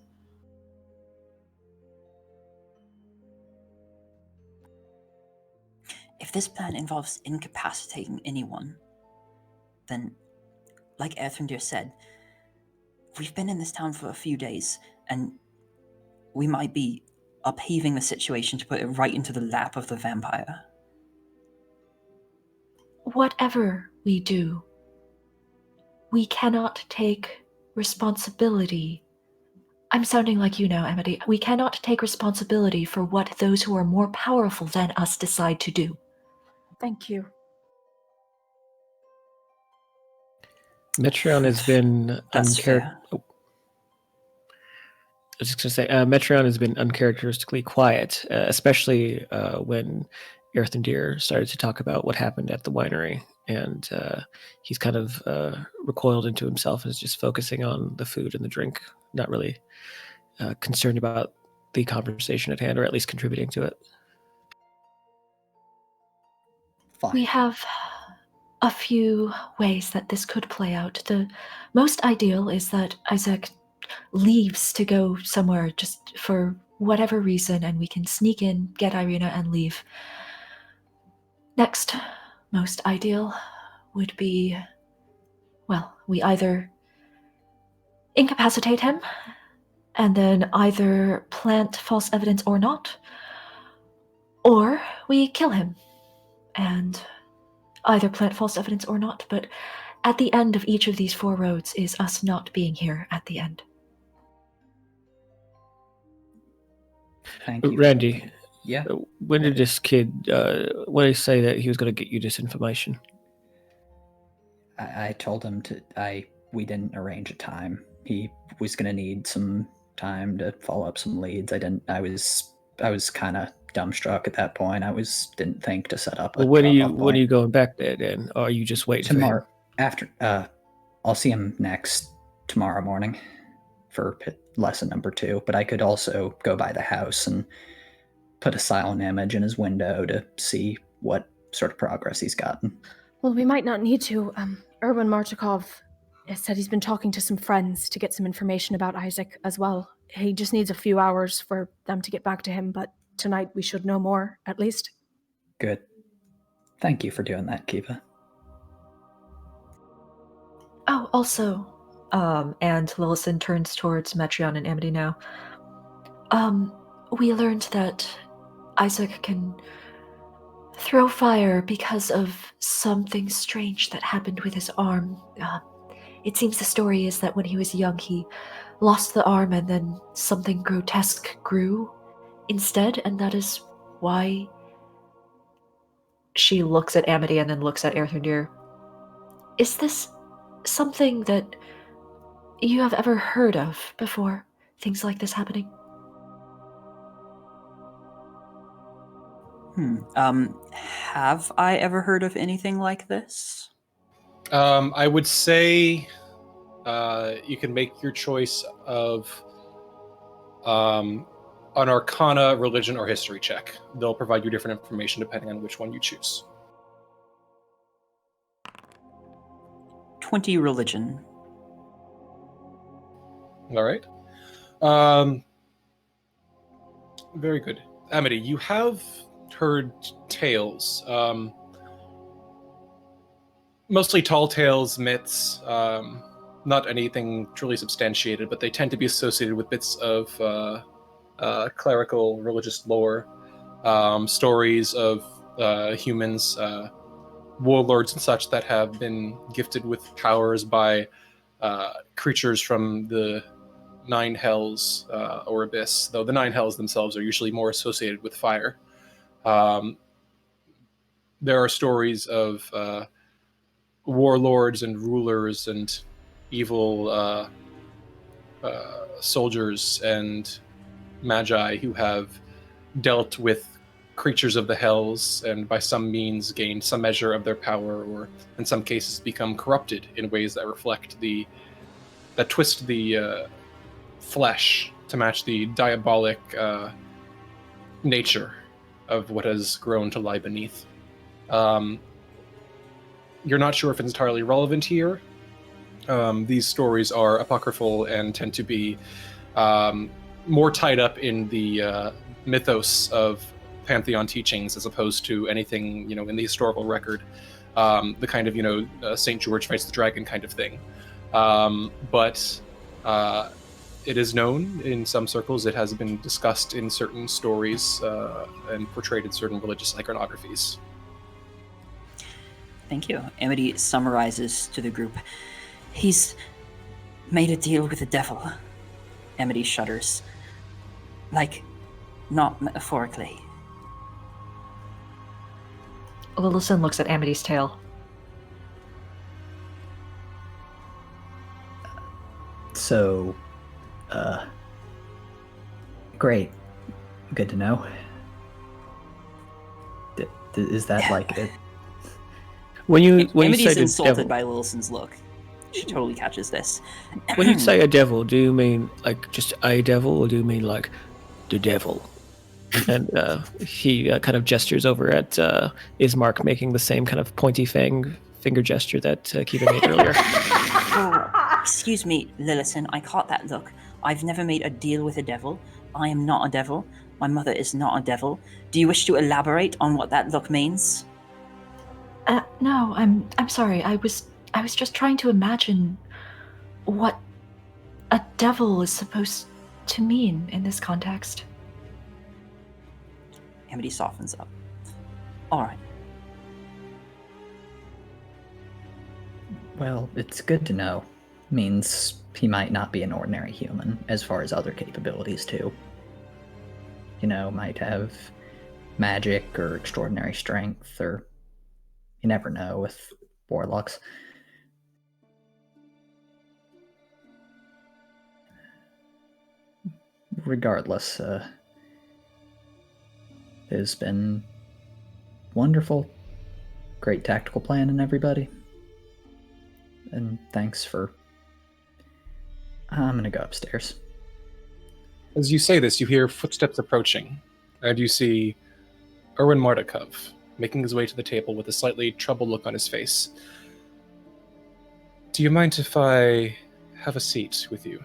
Speaker 2: If this plan involves incapacitating anyone, then, like Earthrendir said, we've been in this town for a few days, and we might be upheaving the situation to put it right into the lap of the vampire.
Speaker 4: Whatever we do, we cannot take responsibility. I'm sounding like you now, Amity. We cannot take responsibility for what those who are more powerful than us decide to do.
Speaker 3: Thank you.
Speaker 6: Metron has been Metron has been uncharacteristically quiet, especially when Earthrendir started to talk about what happened at the winery, and he's kind of recoiled into himself and is just focusing on the food and the drink, not really concerned about the conversation at hand, or at least contributing to it.
Speaker 5: Fine.
Speaker 4: We have a few ways that this could play out. The most ideal is that Isaac leaves to go somewhere just for whatever reason, and we can sneak in, get Ireena, and leave. Next, most ideal would be, well, we either incapacitate him and then either plant false evidence or not, or we kill him and either plant false evidence or not, but at the end of each of these 4 roads is us not being here at the end.
Speaker 5: Thank you.
Speaker 6: Randy,
Speaker 5: Yeah.
Speaker 6: when did this kid, when did he say that he was going to get you this information?
Speaker 5: I told him we didn't arrange a time. He was going to need some time to follow up some leads. I was kind of dumbstruck at that point. Didn't think to set up.
Speaker 6: Well, when are you going back there then? Or are you just waiting
Speaker 5: tomorrow?
Speaker 6: For him?
Speaker 5: After I'll see him next tomorrow morning for lesson number 2. But I could also go by the house and put a silent image in his window to see what sort of progress he's gotten.
Speaker 3: Well, we might not need to. Erwin Martikov said he's been talking to some friends to get some information about Isaac as well. He just needs a few hours for them to get back to him, but tonight we should know more, at least.
Speaker 5: Good. Thank you for doing that, Kiva.
Speaker 4: Oh, also, and Lillison turns towards Metreon and Amity now. We learned that Isaac can throw fire because of something strange that happened with his arm. It seems the story is that when he was young, he lost the arm and then something grotesque grew instead, and that is why... She looks at Amity and then looks at Erthundir. Is this something that you have ever heard of before, things like this happening?
Speaker 2: Have I ever heard of anything like this?
Speaker 1: I would say you can make your choice of an Arcana, religion, or history check. They'll provide you different information depending on which one you choose.
Speaker 2: 20 religion.
Speaker 1: All right. Very good. Amity, you have heard tales. Mostly tall tales, myths, not anything truly substantiated, but they tend to be associated with bits of clerical religious lore, stories of humans, warlords and such that have been gifted with powers by creatures from the Nine Hells or Abyss, though the Nine Hells themselves are usually more associated with fire. There are stories of warlords and rulers and evil soldiers and magi who have dealt with creatures of the hells and by some means gained some measure of their power, or in some cases become corrupted in ways that twist the flesh to match the diabolic nature of what has grown to lie beneath. You're not sure if it's entirely relevant here. These stories are apocryphal and tend to be more tied up in the mythos of Pantheon teachings as opposed to anything, in the historical record. The kind of, St. George fights the dragon kind of thing. But it is known in some circles. It has been discussed in certain stories and portrayed in certain religious iconographies.
Speaker 2: Thank you. Amity summarizes to the group. He's made a deal with the devil. Amity shudders. Like, not metaphorically.
Speaker 4: Lillison looks at Amity's tail.
Speaker 5: So, great. Good to know. Is that like it?
Speaker 6: When you
Speaker 2: Amity's
Speaker 6: say the
Speaker 2: insulted
Speaker 6: devil,
Speaker 2: by Lillison's look. She totally catches this.
Speaker 6: when you say a devil, do you mean like just a devil, or do you mean like the devil? And he kind of gestures over at Ismark, making the same kind of pointy finger gesture that Kiva made earlier.
Speaker 2: Excuse me, Lillison, I caught that look. I've never made a deal with a devil. I am not a devil. My mother is not a devil. Do you wish to elaborate on what that look means?
Speaker 4: No, I'm sorry. I was just trying to imagine what a devil is supposed to mean in this context.
Speaker 2: Amity softens up. All right.
Speaker 5: Well, it's good to know. Means he might not be an ordinary human, as far as other capabilities, too. You know, might have magic or extraordinary strength, or you never know with warlocks. Regardless, it has been wonderful. Great tactical planning, everybody. And thanks for... I'm gonna go upstairs.
Speaker 1: As you say this, you hear footsteps approaching, and you see Erwin Mardukov making his way to the table with a slightly troubled look on his face. Do you mind if I have a seat with you?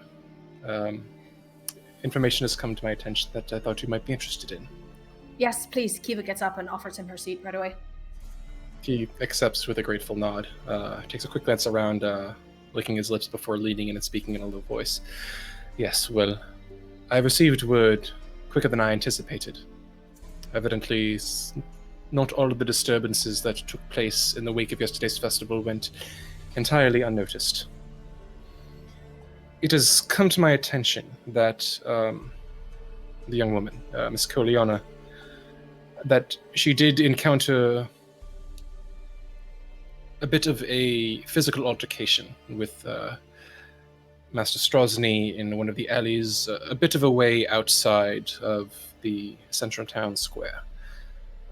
Speaker 1: Information has come to my attention that I thought you might be interested in.
Speaker 3: Yes, please. Kiva gets up and offers him her seat right away.
Speaker 1: He accepts with a grateful nod, takes a quick glance around, licking his lips before leaning in and speaking in a low voice. Yes, well, I received word quicker than I anticipated. Evidently, not all of the disturbances that took place in the wake of yesterday's festival went entirely unnoticed. It has come to my attention that the young woman, Miss Coliana, that she did encounter a bit of a physical altercation with Master Strozny in one of the alleys, a bit of a way outside of the central town square.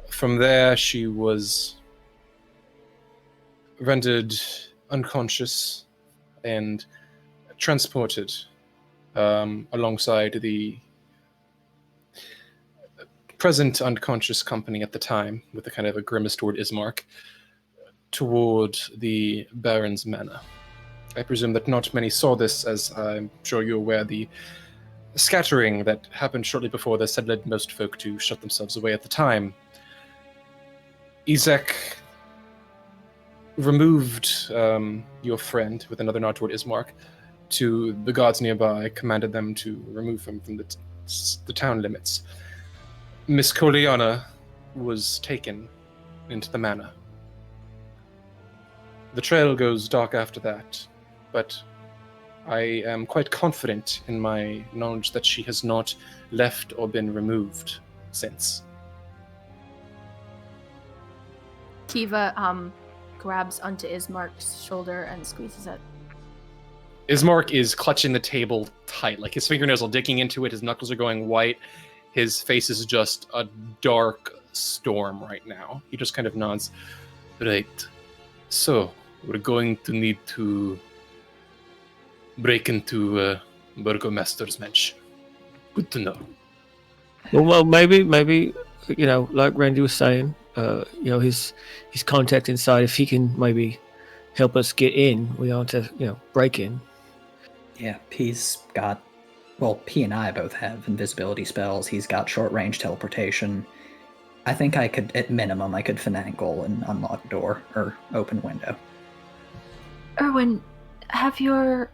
Speaker 1: From there, she was rendered unconscious and transported alongside the present unconscious company at the time, with a kind of a grimace toward Ismark, toward the Baron's manor. I presume that not many saw this, as I'm sure you're aware, the scattering that happened shortly before this had led most folk to shut themselves away at the time. Izek removed your friend, with another nod toward Ismark, to the guards nearby, commanded them to remove him from the town limits. Miss Coliana was taken into the manor. The trail goes dark after that, but I am quite confident in my knowledge that she has not left or been removed since.
Speaker 3: Kiva grabs onto Ismark's shoulder and squeezes it.
Speaker 1: Ismark is clutching the table tight, like his fingernails are digging into it, his knuckles are going white, his face is just a dark storm right now. He just kind of nods. Right. So, we're going to need to break into Burgomaster's mansion. Good to know.
Speaker 6: Well, maybe, you know, like Randy was saying, you know, his contact inside, if he can maybe help us get in, we ought to, you know, break in.
Speaker 5: Yeah, he's got... Well, he and I both have invisibility spells. He's got short-range teleportation. I think I could, at minimum, I could finagle and unlock door or open window.
Speaker 4: Erwin, have your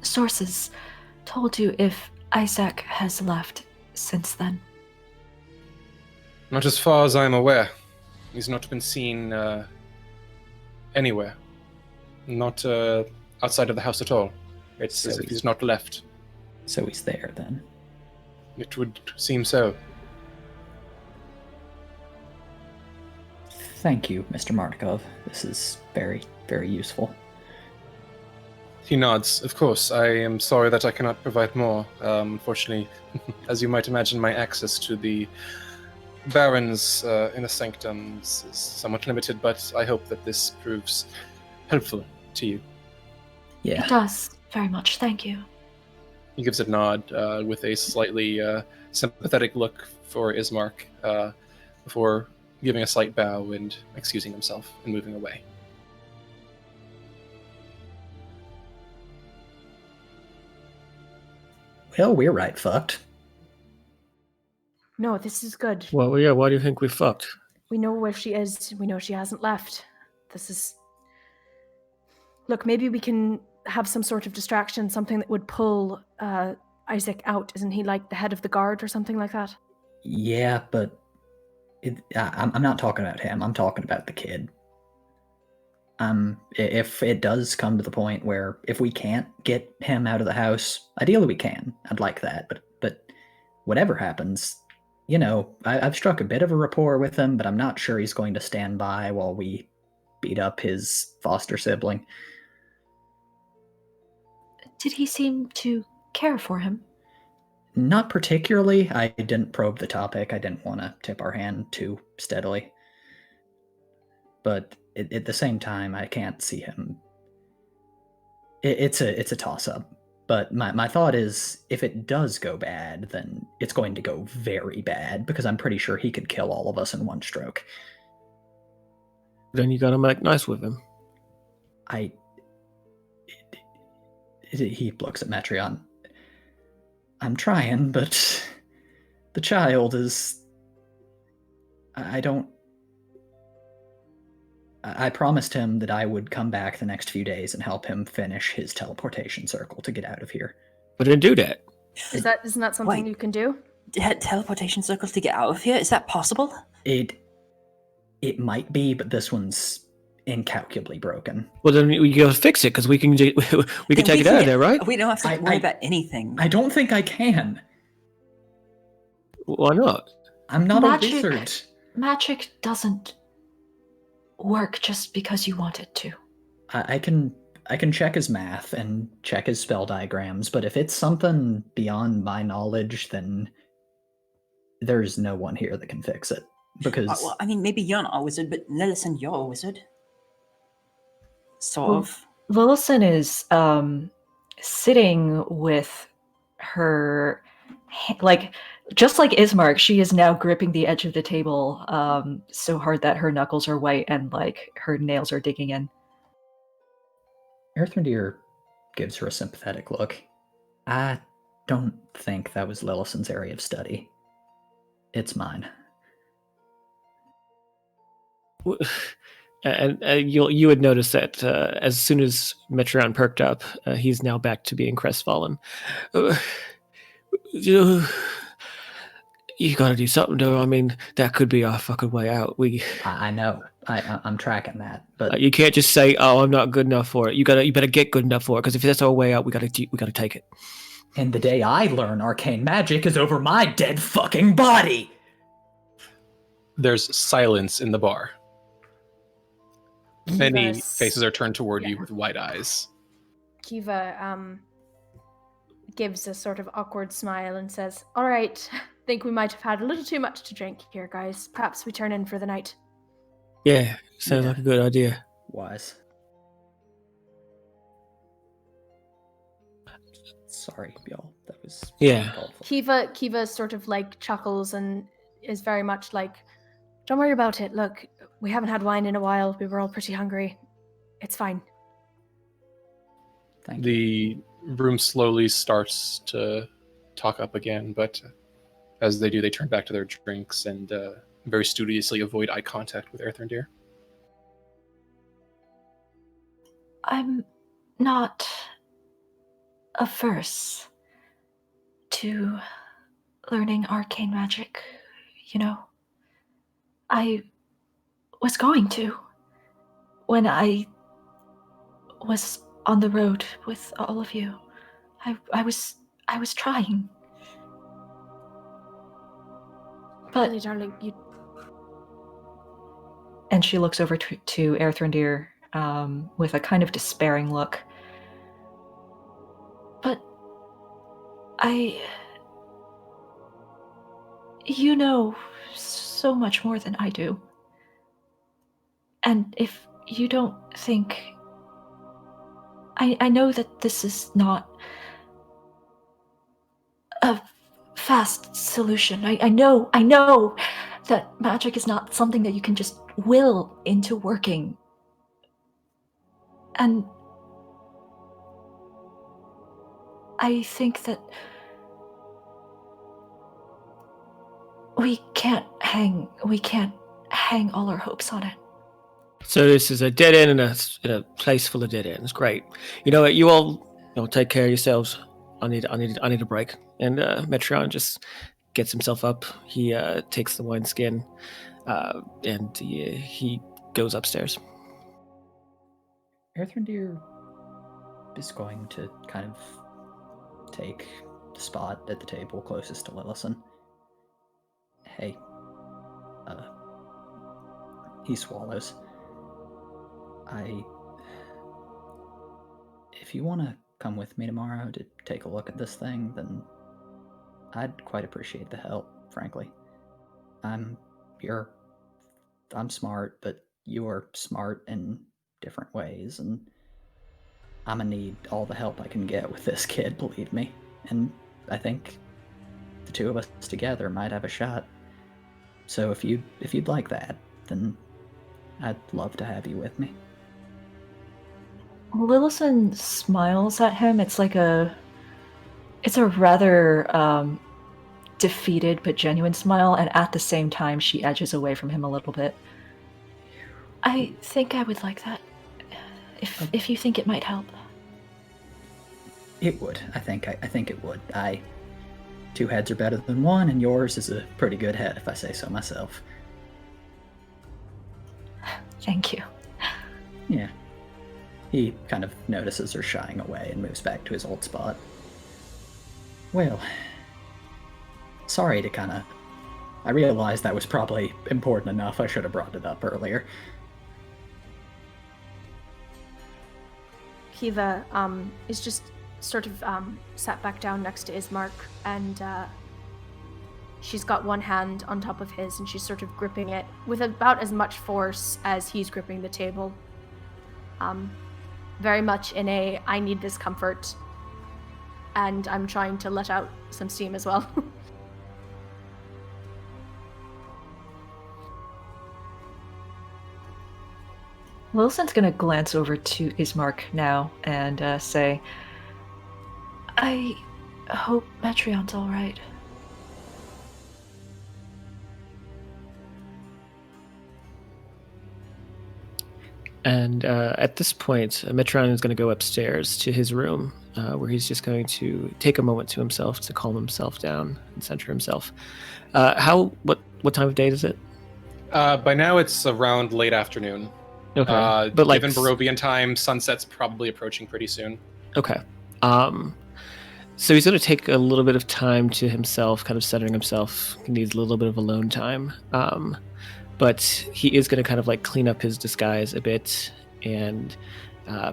Speaker 4: sources told you if Isaac has left since then?
Speaker 1: Not as far as I'm aware. He's not been seen anywhere. Not outside of the house at all. It's as if he's not left.
Speaker 5: So he's there, then.
Speaker 1: It would seem so.
Speaker 5: Thank you, Mr. Markov. This is very, very useful.
Speaker 1: He nods. Of course, I am sorry that I cannot provide more. Unfortunately, as you might imagine, my access to the Baron's inner sanctums is somewhat limited, but I hope that this proves helpful to you.
Speaker 5: Yeah.
Speaker 4: It does, very much. Thank you.
Speaker 1: He gives a nod with a slightly sympathetic look for Ismark before giving a slight bow and excusing himself and moving away.
Speaker 5: Well, we're right fucked.
Speaker 3: No, this is good.
Speaker 6: Well, yeah, why do you think we fucked?
Speaker 3: We know where she is. We know she hasn't left. This is... Look, maybe we can have some sort of distraction, something that would pull Isaac out. Isn't he like the head of the guard or something like that?
Speaker 5: Yeah, but I'm not talking about him. I'm talking about the kid. If it does come to the point where if we can't get him out of the house, ideally we can. I'd like that, but whatever happens, you know, I've struck a bit of a rapport with him, but I'm not sure he's going to stand by while we beat up his foster sibling.
Speaker 4: Did he seem to care for him?
Speaker 5: Not particularly. I didn't probe the topic. I didn't want to tip our hand too steadily. But at the same time, I can't see him. It's a toss-up. But my thought is, if it does go bad, then it's going to go very bad, because I'm pretty sure he could kill all of us in one stroke.
Speaker 6: Then you gotta make nice with him.
Speaker 5: He looks at Metreon. I'm trying, but the child is... I promised him that I would come back the next few days and help him finish his teleportation circle to get out of here.
Speaker 6: But didn't do that.
Speaker 3: Isn't that something you can do?
Speaker 2: Teleportation circles to get out of here? Is that possible?
Speaker 5: It might be, but this one's incalculably broken.
Speaker 6: Well, then we gotta fix it, because we can take it out of there, right?
Speaker 2: We don't have to worry about anything.
Speaker 5: I don't think I can.
Speaker 6: Why not?
Speaker 5: I'm not a wizard.
Speaker 4: Magic doesn't work just because you want it to.
Speaker 5: I can check his math and check his spell diagrams, but if it's something beyond my knowledge, then there's no one here that can fix it. Because
Speaker 2: well, I mean, maybe you're not a wizard, but Lillison, you're a wizard. Sort of.
Speaker 4: Lillison is sitting with her, like, just like Ismark, she is now gripping the edge of the table so hard that her knuckles are white and, like, her nails are digging in.
Speaker 5: Earthrendir gives her a sympathetic look. I don't think that was Lillison's area of study. It's mine.
Speaker 6: And you would notice that as soon as Metreon perked up, he's now back to being crestfallen. You gotta do something, though. I mean, that could be our fucking way out.
Speaker 5: I know. I'm tracking that, but
Speaker 6: you can't just say, "Oh, I'm not good enough for it." You better get good enough for it, because if that's our way out, we gotta take it.
Speaker 5: And the day I learn arcane magic is over my dead fucking body.
Speaker 1: There's silence in the bar. Many
Speaker 3: Kiva's-
Speaker 1: faces are turned toward you with wide eyes.
Speaker 3: Kiva gives a sort of awkward smile and says, "All right, think we might have had a little too much to drink here, guys. Perhaps we turn in for the night."
Speaker 6: Yeah, sounds like a good idea.
Speaker 5: Wise. Sorry, y'all. That was uncalled for.
Speaker 3: Kiva sort of like chuckles and is very much like, "Don't worry about it. Look, we haven't had wine in a while. We were all pretty hungry. It's fine."
Speaker 5: Thank you.
Speaker 1: The room slowly starts to talk up again, but as they do, they turn back to their drinks and very studiously avoid eye contact with Earthrendir.
Speaker 4: I'm not averse to learning arcane magic, you know. I was going to when I was on the road with all of you. I was trying. But
Speaker 3: Really, darling, you...
Speaker 4: And she looks over to Earthrendir with a kind of despairing look. But you know so much more than I do. And if you don't think... I know that this is not a fast solution. I know that magic is not something that you can just will into working. And I think that we can't hang all our hopes on it.
Speaker 6: So this is a dead end in a place full of dead ends. Great. You know what? You all take care of yourselves. I need a break. And Metron just gets himself up. He takes the wineskin, and he goes upstairs.
Speaker 5: Earthrendeer is going to kind of take the spot at the table closest to Lillison. Hey, he swallows. If you want to come with me tomorrow to take a look at this thing, then I'd quite appreciate the help, frankly. I'm smart, but you're smart in different ways, and I'm gonna need all the help I can get with this kid, believe me. And I think the two of us together might have a shot. So if you'd like that, then I'd love to have you with me.
Speaker 4: Lillison smiles at him. It's a rather defeated but genuine smile, and at the same time she edges away from him a little bit. I think I would like that. If you think it might help.
Speaker 5: It would. I think it would. Two heads are better than one, and yours is a pretty good head, if I say so myself.
Speaker 4: Thank you.
Speaker 5: Yeah. He kind of notices her shying away and moves back to his old spot. Well, sorry to I realized that was probably important enough. I should have brought it up earlier.
Speaker 3: Kiva is just sort of sat back down next to Ismark, and she's got one hand on top of his, and she's sort of gripping it with about as much force as he's gripping the table. Very much in a, I need this comfort, and I'm trying to let out some steam as well.
Speaker 4: Wilson's gonna glance over to Ismark now and say, I hope Metrion's alright.
Speaker 6: And at this point, Metron is going to go upstairs to his room, where he's just going to take a moment to himself to calm himself down and center himself. What time of day is it?
Speaker 1: By now, it's around late afternoon.
Speaker 6: Okay, but
Speaker 1: given Barovian time, sunset's probably approaching pretty soon.
Speaker 6: Okay. So he's going to take a little bit of time to himself, kind of centering himself. He needs a little bit of alone time. But he is going to kind of clean up his disguise a bit and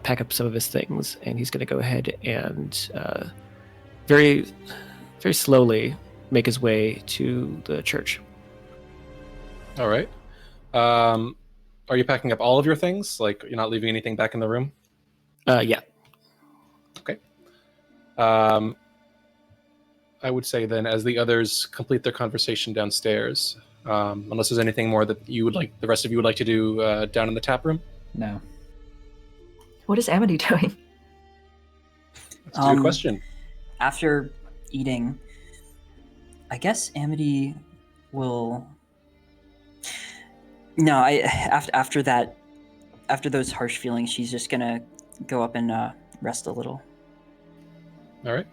Speaker 6: pack up some of his things. And he's going to go ahead and very, very slowly make his way to the church.
Speaker 1: All right. Are you packing up all of your things? You're not leaving anything back in the room?
Speaker 6: Yeah.
Speaker 1: Okay. I would say then, as the others complete their conversation downstairs, unless there's anything more that the rest of you would like to do down in the tap room?
Speaker 5: No.
Speaker 4: What is Amity doing?
Speaker 1: That's a good question.
Speaker 2: After eating, I guess Amity will. No, after those harsh feelings, she's just gonna go up and rest a little.
Speaker 1: All right.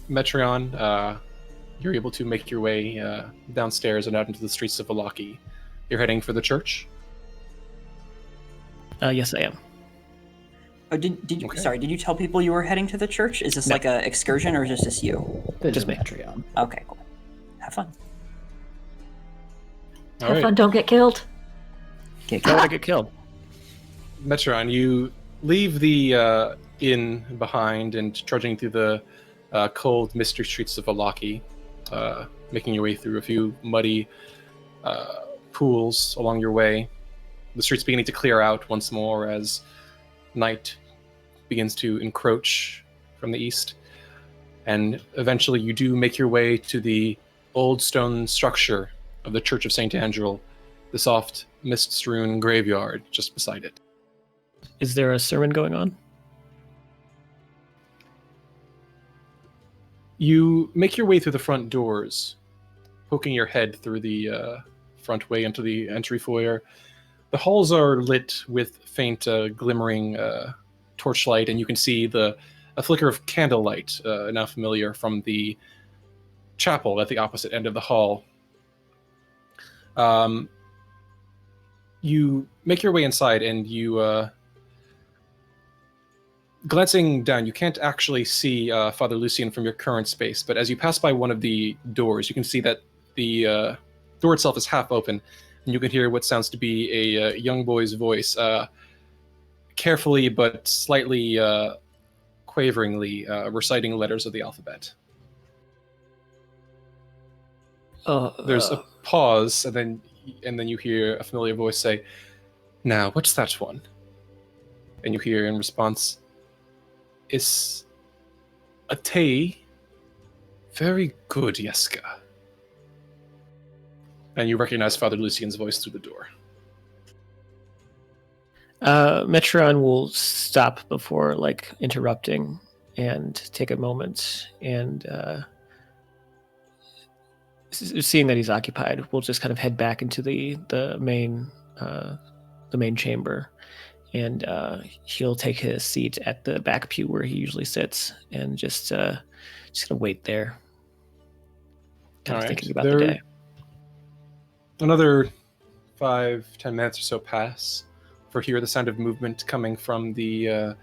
Speaker 1: Metron, you're able to make your way downstairs and out into the streets of Vallaki. You're heading for the church?
Speaker 6: Yes, I am.
Speaker 2: Oh, did you?
Speaker 1: Okay.
Speaker 2: Sorry, did you tell people you were heading to the church? Is this
Speaker 6: No.
Speaker 2: like a excursion, or is this just you?
Speaker 6: Just me.
Speaker 5: Metron.
Speaker 2: Okay, cool. Have fun.
Speaker 1: All
Speaker 4: Have
Speaker 1: right.
Speaker 4: fun, don't get killed.
Speaker 6: I don't want to get killed.
Speaker 1: Metron, you leave the inn behind and trudging through the cold, misty streets of Vallaki, making your way through a few muddy pools along your way. The streets beginning to clear out once more as night begins to encroach from the east. And eventually you do make your way to the old stone structure of the Church of St. Angel, the soft, mist-strewn graveyard just beside it.
Speaker 6: Is there a sermon going on?
Speaker 1: You make your way through the front doors, poking your head through the front way into the entry foyer. The halls are lit with faint glimmering torchlight, and you can see a flicker of candlelight, now familiar from the chapel at the opposite end of the hall. You make your way inside, and you, glancing down, you can't actually see Father Lucian from your current space, but as you pass by one of the doors, you can see that the door itself is half open, and you can hear what sounds to be a young boy's voice, carefully but slightly quaveringly reciting letters of the alphabet. There's a pause, and then you hear a familiar voice say, "Now, what's that one?" And you hear in response, "It's a tea. Very good, Yeska." And you recognize Father Lucian's voice through the door.
Speaker 6: Metron will stop before interrupting and take a moment, and seeing that he's occupied, we'll just kind of head back into the main chamber, and he'll take his seat at the back pew where he usually sits, and just gonna wait there, kind of thinking about the day.
Speaker 1: Another 5-10 minutes or so pass for hear the sound of movement coming from the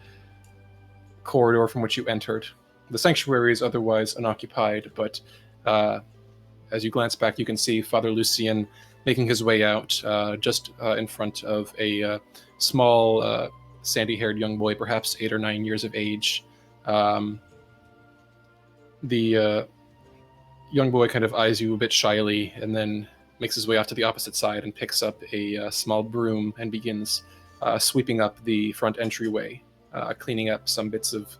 Speaker 1: corridor from which you entered. The sanctuary is otherwise unoccupied, but as you glance back, you can see Father Lucian making his way out just in front of a small, sandy-haired young boy, perhaps 8 or 9 years of age. The young boy kind of eyes you a bit shyly, and then makes his way off to the opposite side and picks up a small broom and begins sweeping up the front entryway, cleaning up some bits of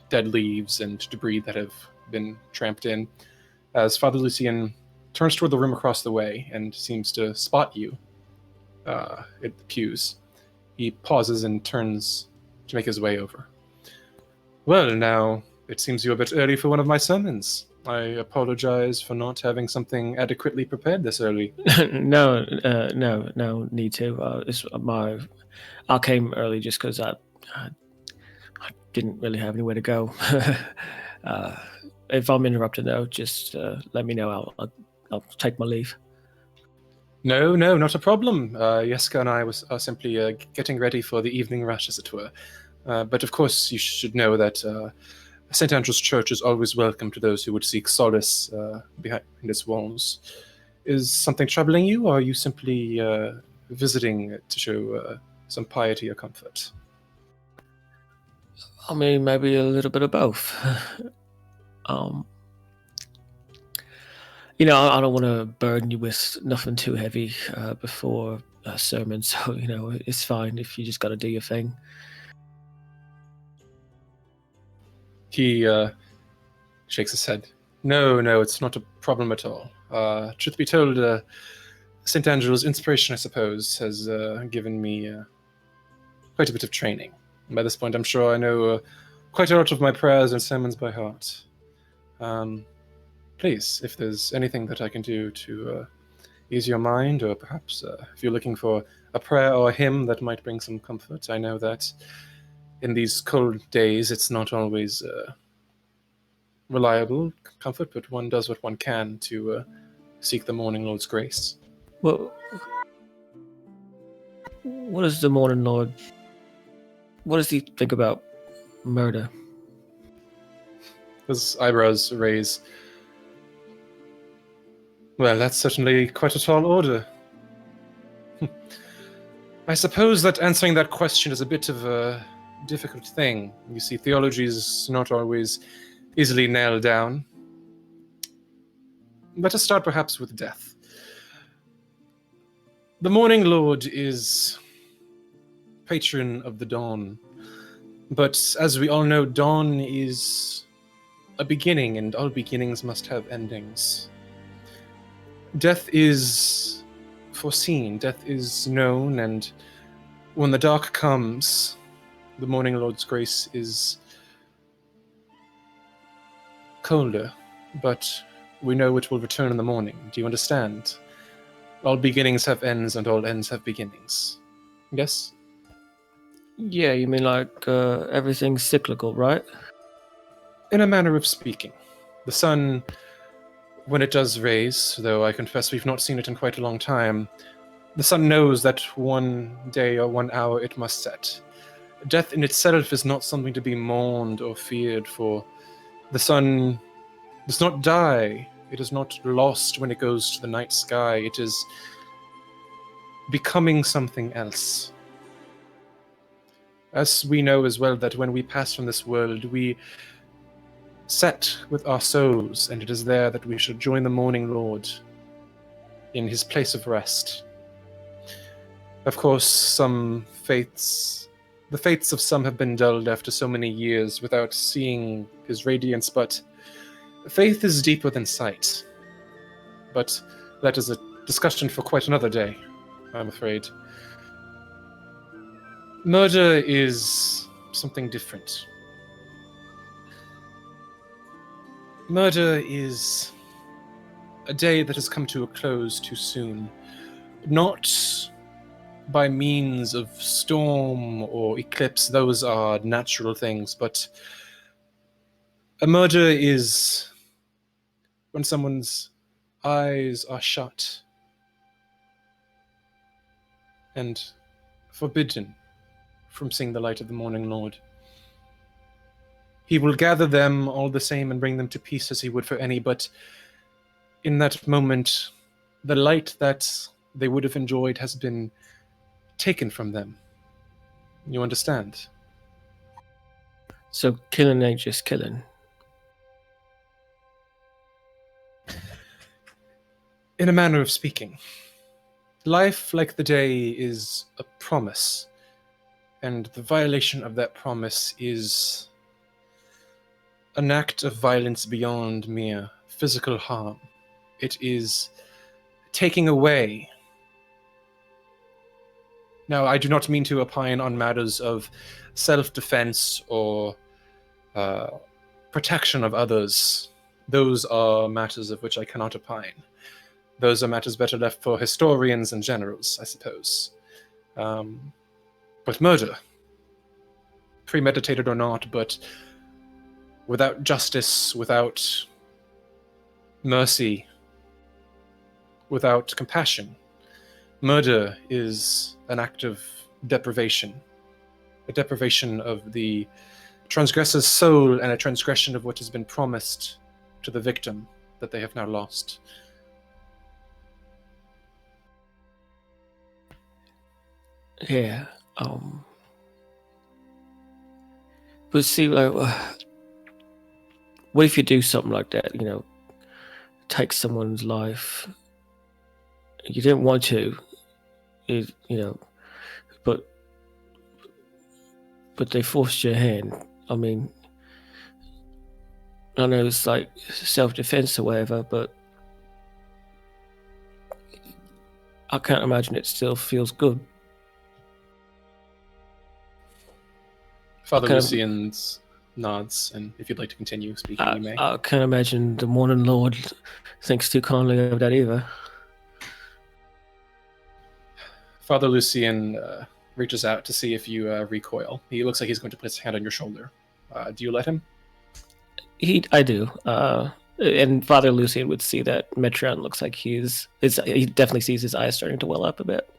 Speaker 1: dead leaves and debris that have been tramped in. As Father Lucian turns toward the room across the way and seems to spot you at the pews, he pauses and turns to make his way over. "Well, now, it seems you're a bit early for one of my sermons. I apologize for not having something adequately prepared this early."
Speaker 6: No need to. I came early just because I didn't really have anywhere to go. If I'm interrupted, though, just let me know. I'll take my leave.
Speaker 1: No, not a problem. Yeska and I are simply getting ready for the evening rush, as it were. But of course, you should know that St. Andrew's Church is always welcome to those who would seek solace behind its walls. Is something troubling you, or are you simply visiting to show some piety or comfort?
Speaker 6: I mean, maybe a little bit of both. I don't want to burden you with nothing too heavy before a sermon, so, it's fine if you just got to do your thing.
Speaker 1: He shakes his head. No, it's not a problem at all. Truth be told, St. Andrew's inspiration, I suppose, has given me quite a bit of training. And by this point, I'm sure I know quite a lot of my prayers and sermons by heart. Please, if there's anything that I can do to ease your mind, or perhaps if you're looking for a prayer or a hymn that might bring some comfort, I know that in these cold days it's not always reliable comfort, but one does what one can to seek the Morning Lord's grace.
Speaker 6: Well, what does the Morning Lord... What does he think about murder?
Speaker 1: His eyebrows raise. Well, that's certainly quite a tall order. I suppose that answering that question is a bit of a difficult thing. You see, theology is not always easily nailed down. Let us start perhaps with death. The Morning Lord is patron of the dawn, but as we all know, dawn is a beginning, and all beginnings must have endings. Death is foreseen, death is known, and when the dark comes, the Morning Lord's grace is colder, but we know it will return in the morning. Do you understand? All beginnings have ends, and all ends have beginnings. Yes?
Speaker 6: Yeah, you mean like everything's cyclical, right?
Speaker 1: In a manner of speaking. The sun, when it does raise, though I confess we've not seen it in quite a long time, the sun knows that one day or 1 hour it must set. Death in itself is not something to be mourned or feared, for the sun does not die. It is not lost when it goes to the night sky. It is becoming something else. As we know as well that when we pass from this world, we set with our souls, and it is there that we should join the morning Lord in his place of rest. Of course, the faiths of some have been dulled after so many years without seeing his radiance, but faith is deeper than sight. But that is a discussion for quite another day, I'm afraid. Murder is something different. Murder is a day that has come to a close too soon. Not by means of storm or eclipse, those are natural things, but a murder is when someone's eyes are shut and forbidden from seeing the light of the morning Lord. He will gather them all the same and bring them to peace as he would for any, but in that moment, the light that they would have enjoyed has been taken from them. You understand?
Speaker 6: So killing ain't just killing.
Speaker 1: In a manner of speaking. Life, like the day, is a promise, and the violation of that promise is an act of violence beyond mere physical harm. It is taking away. Now, I do not mean to opine on matters of self-defense or protection of others. Those are matters of which I cannot opine. Those are matters better left for historians and generals, I suppose. But murder, premeditated or not, but without justice, without mercy, without compassion, murder is an act of deprivation. A deprivation of the transgressor's soul and a transgression of what has been promised to the victim that they have now lost.
Speaker 6: Yeah. But see, like, what if you do something like that? You know, take someone's life. You didn't want to, but they forced your hand. I mean, I know it's like self-defense or whatever, but I can't imagine it still feels good.
Speaker 1: Father Lucian nods, and if you'd like to continue speaking, you may.
Speaker 6: I can't imagine the Morning Lord thinks too kindly of that either.
Speaker 1: Father Lucian reaches out to see if you recoil. He looks like he's going to place his hand on your shoulder. Do you let him?
Speaker 6: I do. And Father Lucian would see that Metron looks like he definitely sees his eyes starting to well up a bit.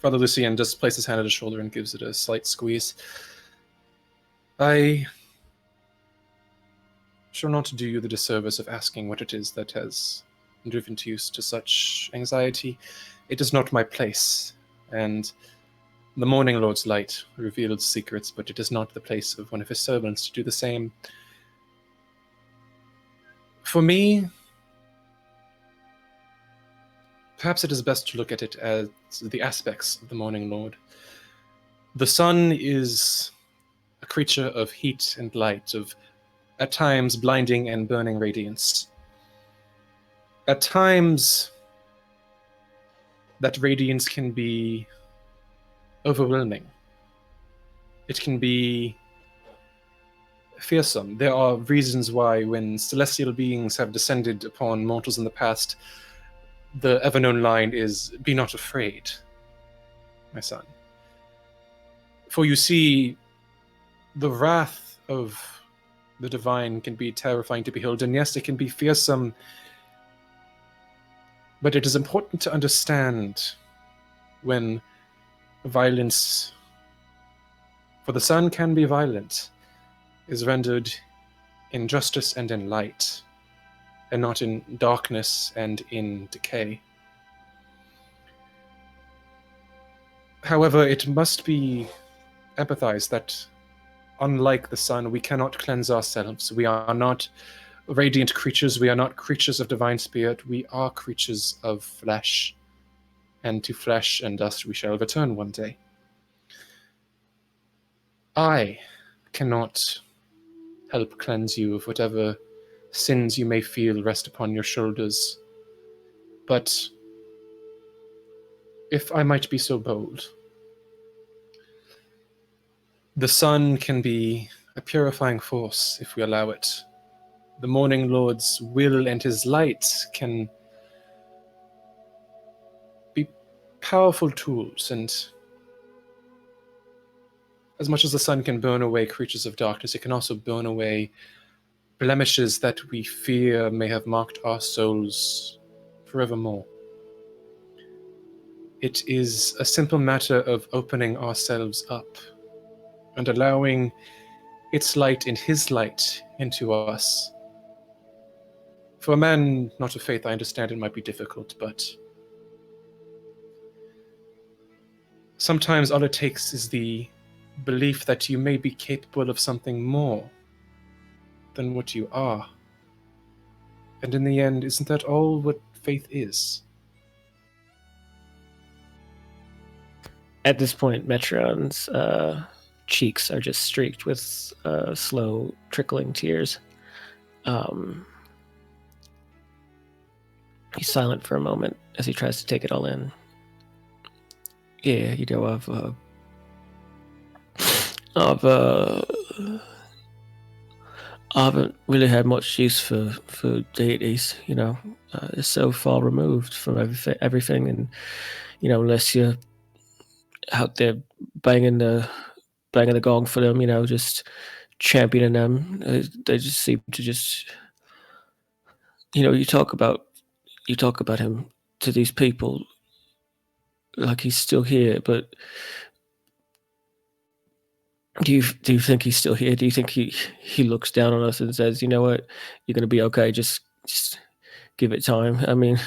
Speaker 1: Father Lucian just places his hand on his shoulder and gives it a slight squeeze. I shall not do you the disservice of asking what it is that has driven you to such anxiety. It is not my place, and the Morning Lord's light reveals secrets, but it is not the place of one of his servants to do the same. For me, perhaps it is best to look at it as the aspects of the Morning Lord. The sun is a creature of heat and light, of at times blinding and burning radiance. At times, that radiance can be overwhelming. It can be fearsome. There are reasons why, when celestial beings have descended upon mortals in the past, the ever-known line is, "Be not afraid, my son." For you see, the wrath of the divine can be terrifying to behold, and yes, it can be fearsome, but it is important to understand when violence, for the sun can be violent, is rendered in justice and in light, and not in darkness and in decay. However, it must be empathized that, unlike the sun, we cannot cleanse ourselves. We are not radiant creatures. We are not creatures of divine spirit. We are creatures of flesh. And to flesh and dust we shall return one day. I cannot help cleanse you of whatever sins you may feel rest upon your shoulders. But if I might be so bold, the sun can be a purifying force if we allow it. The Morning Lord's will and his light can be powerful tools, and as much as the sun can burn away creatures of darkness, it can also burn away blemishes that we fear may have marked our souls forevermore. It is a simple matter of opening ourselves up and allowing its light and his light into us. For a man not of faith, I understand it might be difficult, but sometimes all it takes is the belief that you may be capable of something more than what you are. And in the end, isn't that all what faith is?
Speaker 6: At this point, Metron's cheeks are just streaked with slow, trickling tears. He's silent for a moment as he tries to take it all in. Yeah, you know, I haven't really had much use for deities, you know. They're so far removed from everything, and you know, unless you're out there banging the gong for them, you know, just championing them, they just seem to just, you know, you talk about him to these people like he's still here, but do you think he's still here? Do you think he looks down on us and says, you know what, you're going to be okay, just give it time? I mean,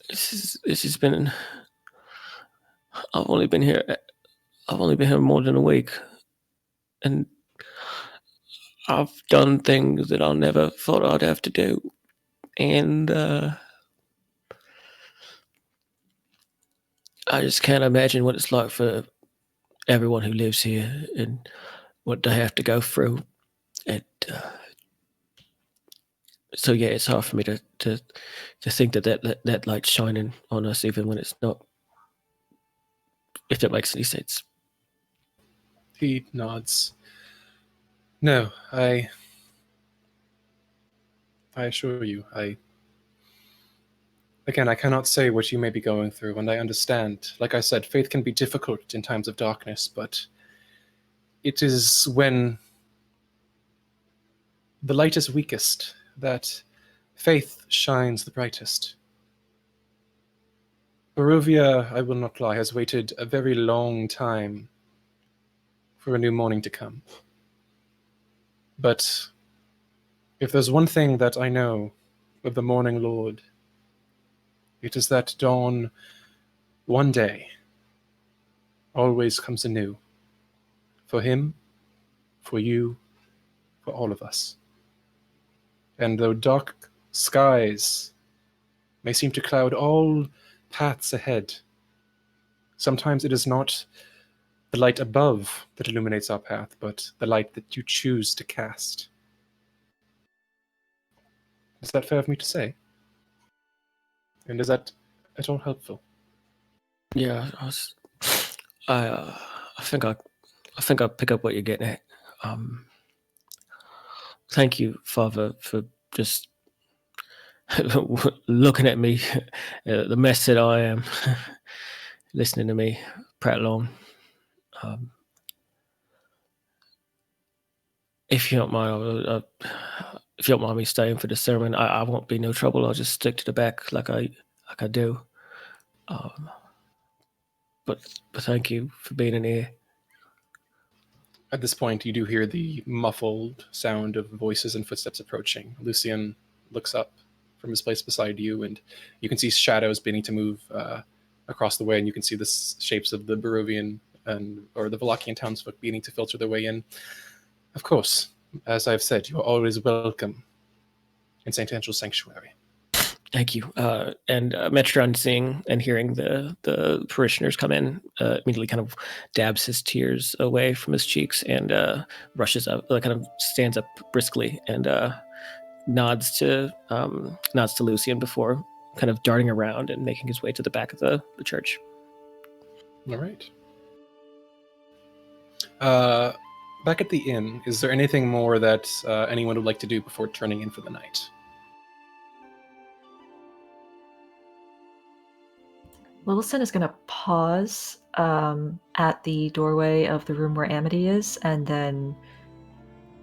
Speaker 6: this has been, I've only been here more than a week, and I've done things that I never thought I'd have to do, and I just can't imagine what it's like for everyone who lives here and what they have to go through. And so yeah, it's hard for me to think that light's shining on us, even when it's not. If that makes any sense.
Speaker 1: He nods. No, I assure you, Again, I cannot say what you may be going through, and I understand. Like I said, faith can be difficult in times of darkness, but it is when the light is weakest that faith shines the brightest. Barovia, I will not lie, has waited a very long time for a new morning to come. But if there's one thing that I know of the Morning Lord, it is that dawn, one day, always comes anew. For him, for you, for all of us. And though dark skies may seem to cloud all paths ahead, sometimes it is not the light above that illuminates our path, but the light that you choose to cast. Is that fair of me to say? And is that at all helpful?
Speaker 6: Yeah, I think I pick up what you're getting at. thank you, Father, for just looking at me, the mess that I am, listening to me prattle on. If you don't mind, if you don't mind me staying for the sermon, I won't be no trouble. I'll just stick to the back like I do. But thank you for being in here.
Speaker 1: At this point, you do hear the muffled sound of voices and footsteps approaching. Lucian looks up from his place beside you, and you can see shadows beginning to move across the way, and you can see the shapes of the Barovian or the Valachian townsfolk beginning to filter their way in. Of course, as I've said, you are always welcome in St. Angel's Sanctuary.
Speaker 6: Thank you. And Metron, seeing and hearing the parishioners come in, immediately kind of dabs his tears away from his cheeks and rushes up, kind of stands up briskly and nods to Lucian before kind of darting around and making his way to the back of the church.
Speaker 1: All right. Back at the inn, is there anything more that anyone would like to do before turning in for the night?
Speaker 4: Wilson is going to pause at the doorway of the room where Amity is, and then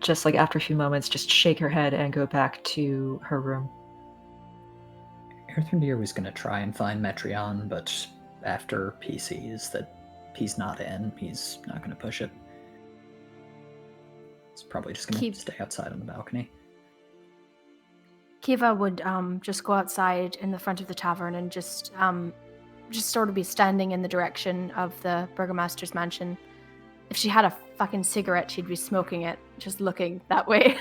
Speaker 4: just like after a few moments, just shake her head and go back to her room.
Speaker 5: Earthendeer was going to try and find Metreon, but after he sees that he's not in, he's not going to push it. He's probably just going to stay outside on the balcony.
Speaker 3: Kiva would just go outside in the front of the tavern and just sort of be standing in the direction of the burgomaster's mansion. If she had a fucking cigarette, she'd be smoking it, just looking that way.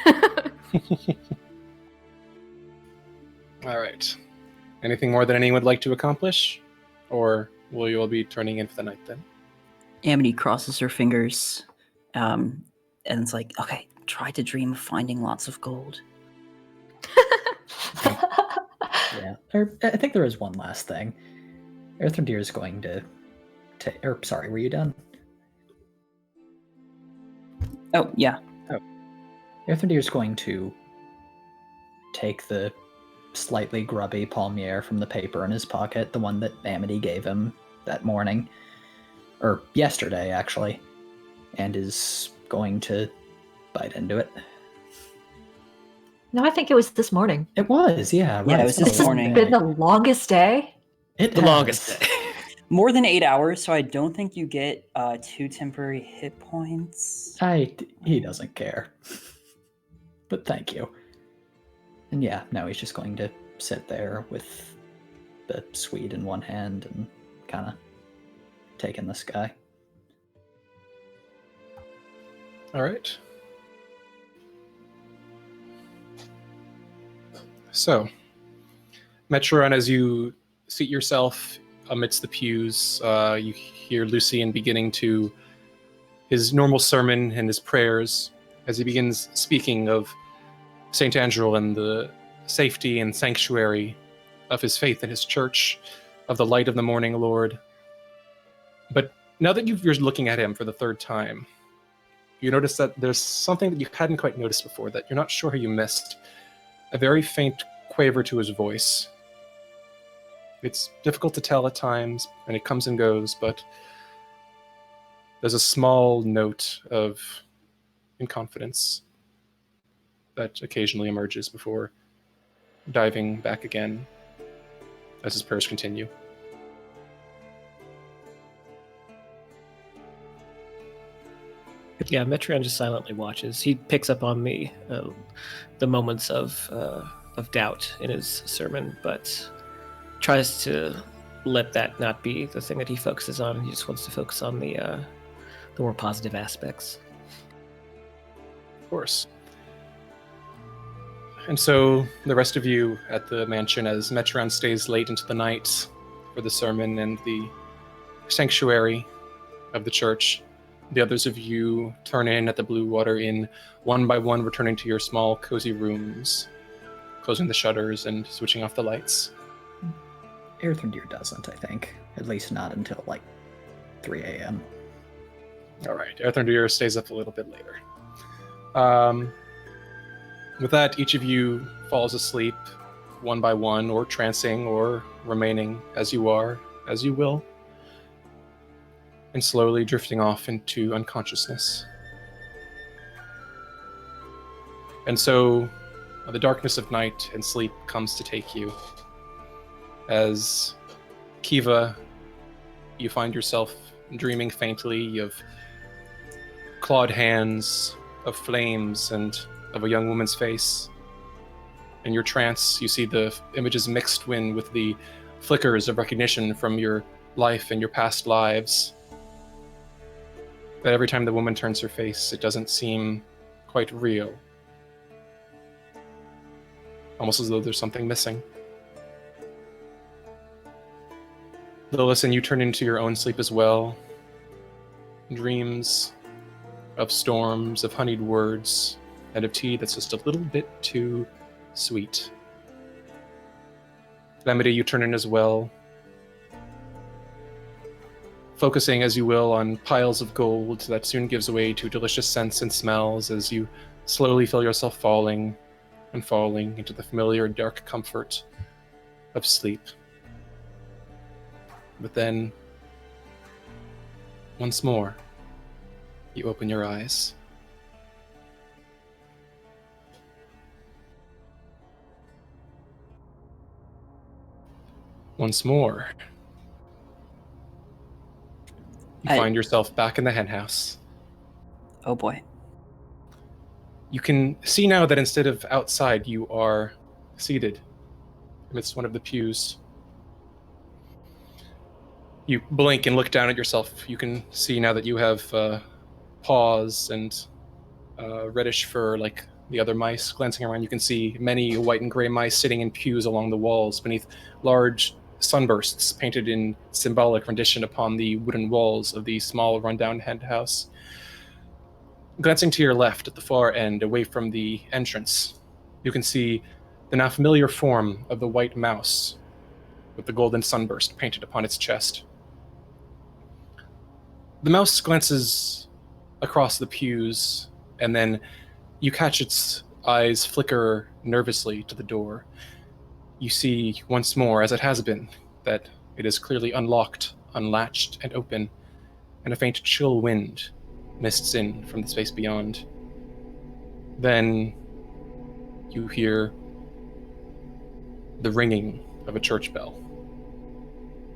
Speaker 1: All right. Anything more that anyone would like to accomplish? Or will you all be turning in for the night then?
Speaker 2: Amity crosses her fingers, and it's like, okay, try to dream of finding lots of gold.
Speaker 5: Yeah. I think there is one last thing. Earthendeer is going to sorry, were you done?
Speaker 2: Oh, yeah.
Speaker 5: Oh. Earthendeer is going to take the slightly grubby palmier from the paper in his pocket, the one that Amity gave him that morning, or yesterday, actually, and is going to bite into it.
Speaker 4: No, I think it was this morning.
Speaker 5: It was, yeah.
Speaker 2: Yeah,
Speaker 5: right.
Speaker 2: it was this morning.
Speaker 4: It's been the longest day.
Speaker 6: The longest day.
Speaker 2: More than 8 hours, so I don't think you get 2 temporary hit points.
Speaker 5: He doesn't care. But thank you. And yeah, now he's just going to sit there with the sweet in one hand and kind of take in the sky.
Speaker 1: All right. So, Metron, as you seat yourself amidst the pews, you hear Lucian beginning to his normal sermon and his prayers as he begins speaking of St. Angel and the safety and sanctuary of his faith and his church, of the light of the morning Lord. But now that you're looking at him for the third time, you notice that there's something that you hadn't quite noticed before that you're not sure how you missed. A very faint quaver to his voice. It's difficult to tell at times, and it comes and goes, but there's a small note of inconfidence that occasionally emerges before diving back again as his prayers continue.
Speaker 6: Yeah, Metron just silently watches. He picks up on the moments of doubt in his sermon, but tries to let that not be the thing that he focuses on. He just wants to focus on the more positive aspects.
Speaker 1: Of course. And so the rest of you at the mansion, as Metron stays late into the night for the sermon and the sanctuary of the church, the others of you turn in at the Blue Water Inn, one by one returning to your small, cozy rooms, closing the shutters and switching off the lights.
Speaker 5: Earthendeer doesn't, I think. At least not until, 3 a.m.
Speaker 1: All right, Earthendeer stays up a little bit later. With that, each of you falls asleep, one by one, or trancing, or remaining as you are, as you will, and slowly drifting off into unconsciousness. And so, the darkness of night and sleep comes to take you. As Kiva, you find yourself dreaming faintly of clawed hands, of flames, and of a young woman's face. In your trance, you see the images mixed with the flickers of recognition from your life and your past lives. But every time the woman turns her face, it doesn't seem quite real. Almost as though there's something missing. Lilith, and you turn into your own sleep as well. Dreams of storms, of honeyed words, and of tea that's just a little bit too sweet. Lamity, you turn in as well, focusing as you will on piles of gold that soon gives way to delicious scents and smells as you slowly feel yourself falling and falling into the familiar dark comfort of sleep. But then, once more, you open your eyes. Once more, you find yourself back in the henhouse.
Speaker 2: Oh boy.
Speaker 1: You can see now that instead of outside, you are seated amidst one of the pews. You blink and look down at yourself. You can see now that you have paws and reddish fur like the other mice. Glancing around, you can see many white and gray mice sitting in pews along the walls beneath large sunbursts painted in symbolic rendition upon the wooden walls of the small rundown hen house. Glancing to your left at the far end, away from the entrance, you can see the now familiar form of the white mouse with the golden sunburst painted upon its chest. The mouse glances across the pews, and then you catch its eyes flicker nervously to the door. You see once more, as it has been, that it is clearly unlocked, unlatched, and open, and a faint chill wind mists in from the space beyond. Then you hear the ringing of a church bell.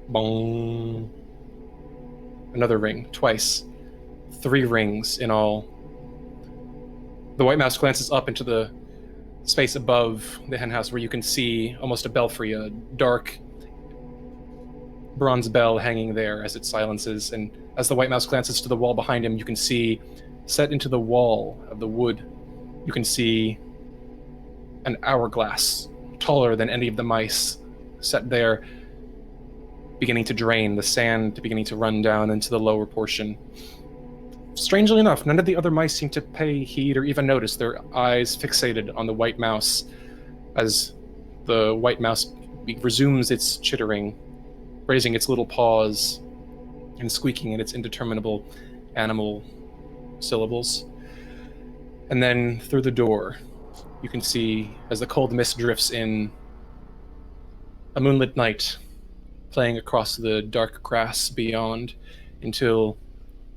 Speaker 1: Bong. Another ring, twice. 3 rings in all. The white mouse glances up into the space above the henhouse where you can see almost a belfry, a dark bronze bell hanging there as it silences. And as the white mouse glances to the wall behind him, you can see, set into the wall of the wood, you can see an hourglass, taller than any of the mice, set there, beginning to drain, the sand beginning to run down into the lower portion. Strangely enough, none of the other mice seem to pay heed or even notice, their eyes fixated on the white mouse as the white mouse resumes its chittering, raising its little paws and squeaking in its indeterminable animal syllables. And then through the door, you can see, as the cold mist drifts in, a moonlit night playing across the dark grass beyond, until,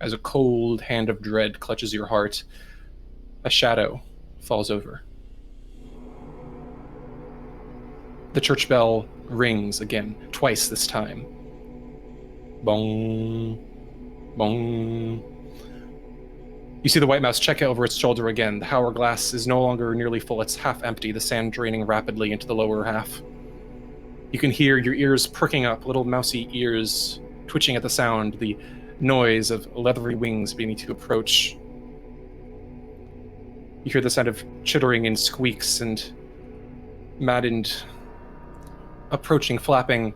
Speaker 1: as a cold hand of dread clutches your heart, a shadow falls over. The church bell rings again, twice this time. Bong, bong. You see the white mouse check over its shoulder again. The hourglass is no longer nearly full, it's half empty, the sand draining rapidly into the lower half. You can hear your ears pricking up, little mousy ears twitching at the sound, the noise of leathery wings beginning to approach. You hear the sound of chittering and squeaks and maddened approaching flapping.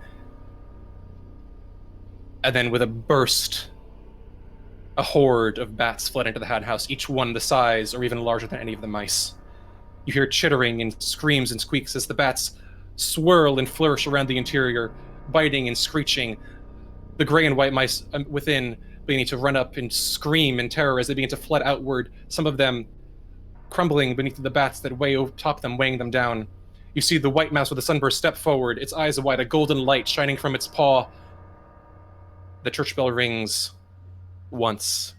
Speaker 1: And then with a burst, a horde of bats fled into the hen house, each one the size or even larger than any of the mice. You hear chittering and screams and squeaks as the bats swirl and flourish around the interior, biting and screeching. The gray and white mice within beginning to run up and scream in terror as they begin to flood outward, some of them crumbling beneath the bats that weigh atop them, weighing them down. You see the white mouse with a sunburst step forward, its eyes wide, a golden light shining from its paw. The church bell rings once.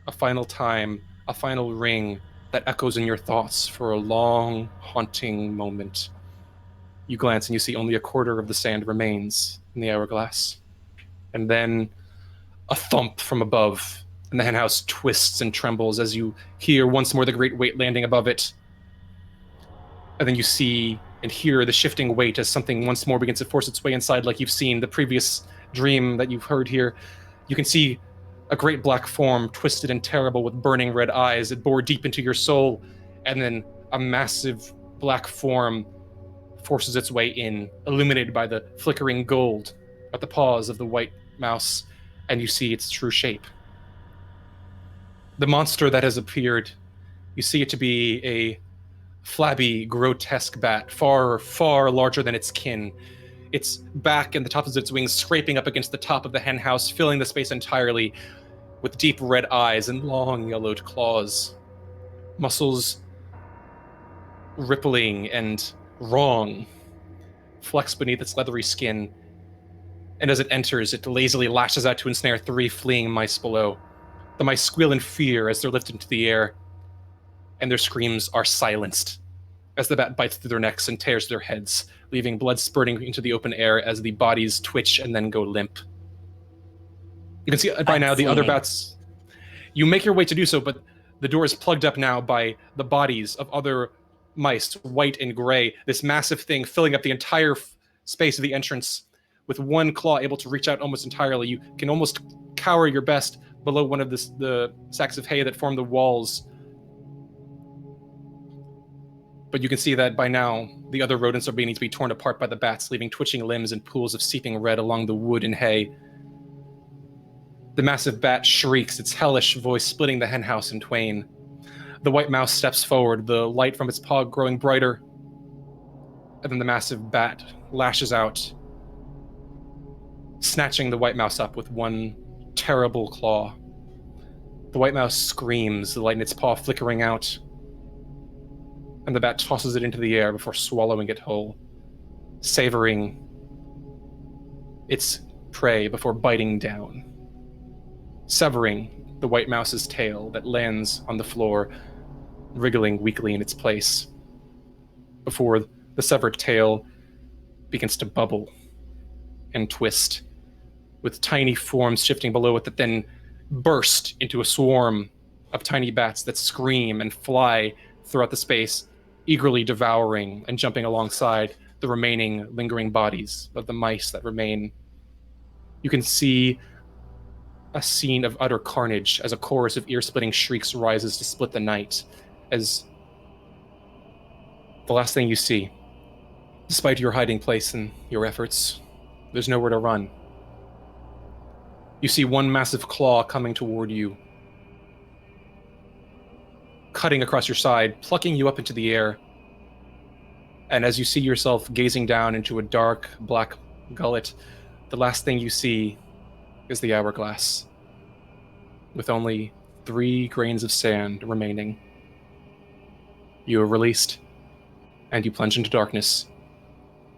Speaker 1: A final time, a final ring that echoes in your thoughts for a long, haunting moment. You glance and you see only a quarter of the sand remains in the hourglass. And then a thump from above, and the henhouse twists and trembles as you hear once more the great weight landing above it. And then you see and hear the shifting weight as something once more begins to force its way inside, like you've seen the previous dream that you've heard here. You can see a great black form, twisted and terrible with burning red eyes. It bore deep into your soul, and then a massive black form forces its way in, illuminated by the flickering gold at the paws of the white mouse, and you see its true shape. The monster that has appeared, you see it to be a flabby, grotesque bat, far, far larger than its kin. Its back and the tops of its wings scraping up against the top of the hen house, filling the space entirely with deep red eyes and long yellowed claws. Muscles rippling and wrong flex beneath its leathery skin, and as it enters, it lazily lashes out to ensnare 3 fleeing mice below. The mice squeal in fear as they're lifted into the air, and their screams are silenced as the bat bites through their necks and tears their heads, leaving blood spurting into the open air as the bodies twitch and then go limp. You can see by now the other bats. You make your way to do so, but the door is plugged up now by the bodies of other mice, white and gray. This massive thing filling up the entire space of the entrance, with one claw able to reach out almost entirely. You can almost cower your best below one of the sacks of hay that form the walls. But you can see that by now, the other rodents are beginning to be torn apart by the bats, leaving twitching limbs and pools of seeping red along the wood and hay. The massive bat shrieks, its hellish voice splitting the henhouse in twain. The white mouse steps forward, the light from its paw growing brighter. And then the massive bat lashes out, snatching the white mouse up with one terrible claw. The white mouse screams, the light in its paw flickering out, and the bat tosses it into the air before swallowing it whole, savoring its prey before biting down, severing the white mouse's tail that lands on the floor, wriggling weakly in its place, before the severed tail begins to bubble and twist, with tiny forms shifting below it that then burst into a swarm of tiny bats that scream and fly throughout the space, eagerly devouring and jumping alongside the remaining lingering bodies of the mice that remain. You can see a scene of utter carnage as a chorus of ear-splitting shrieks rises to split the night, as the last thing you see, despite your hiding place and your efforts, there's nowhere to run. You see one massive claw coming toward you, cutting across your side, plucking you up into the air. And as you see yourself gazing down into a dark, black gullet, the last thing you see is the hourglass, with only 3 grains of sand remaining. You are released, and you plunge into darkness,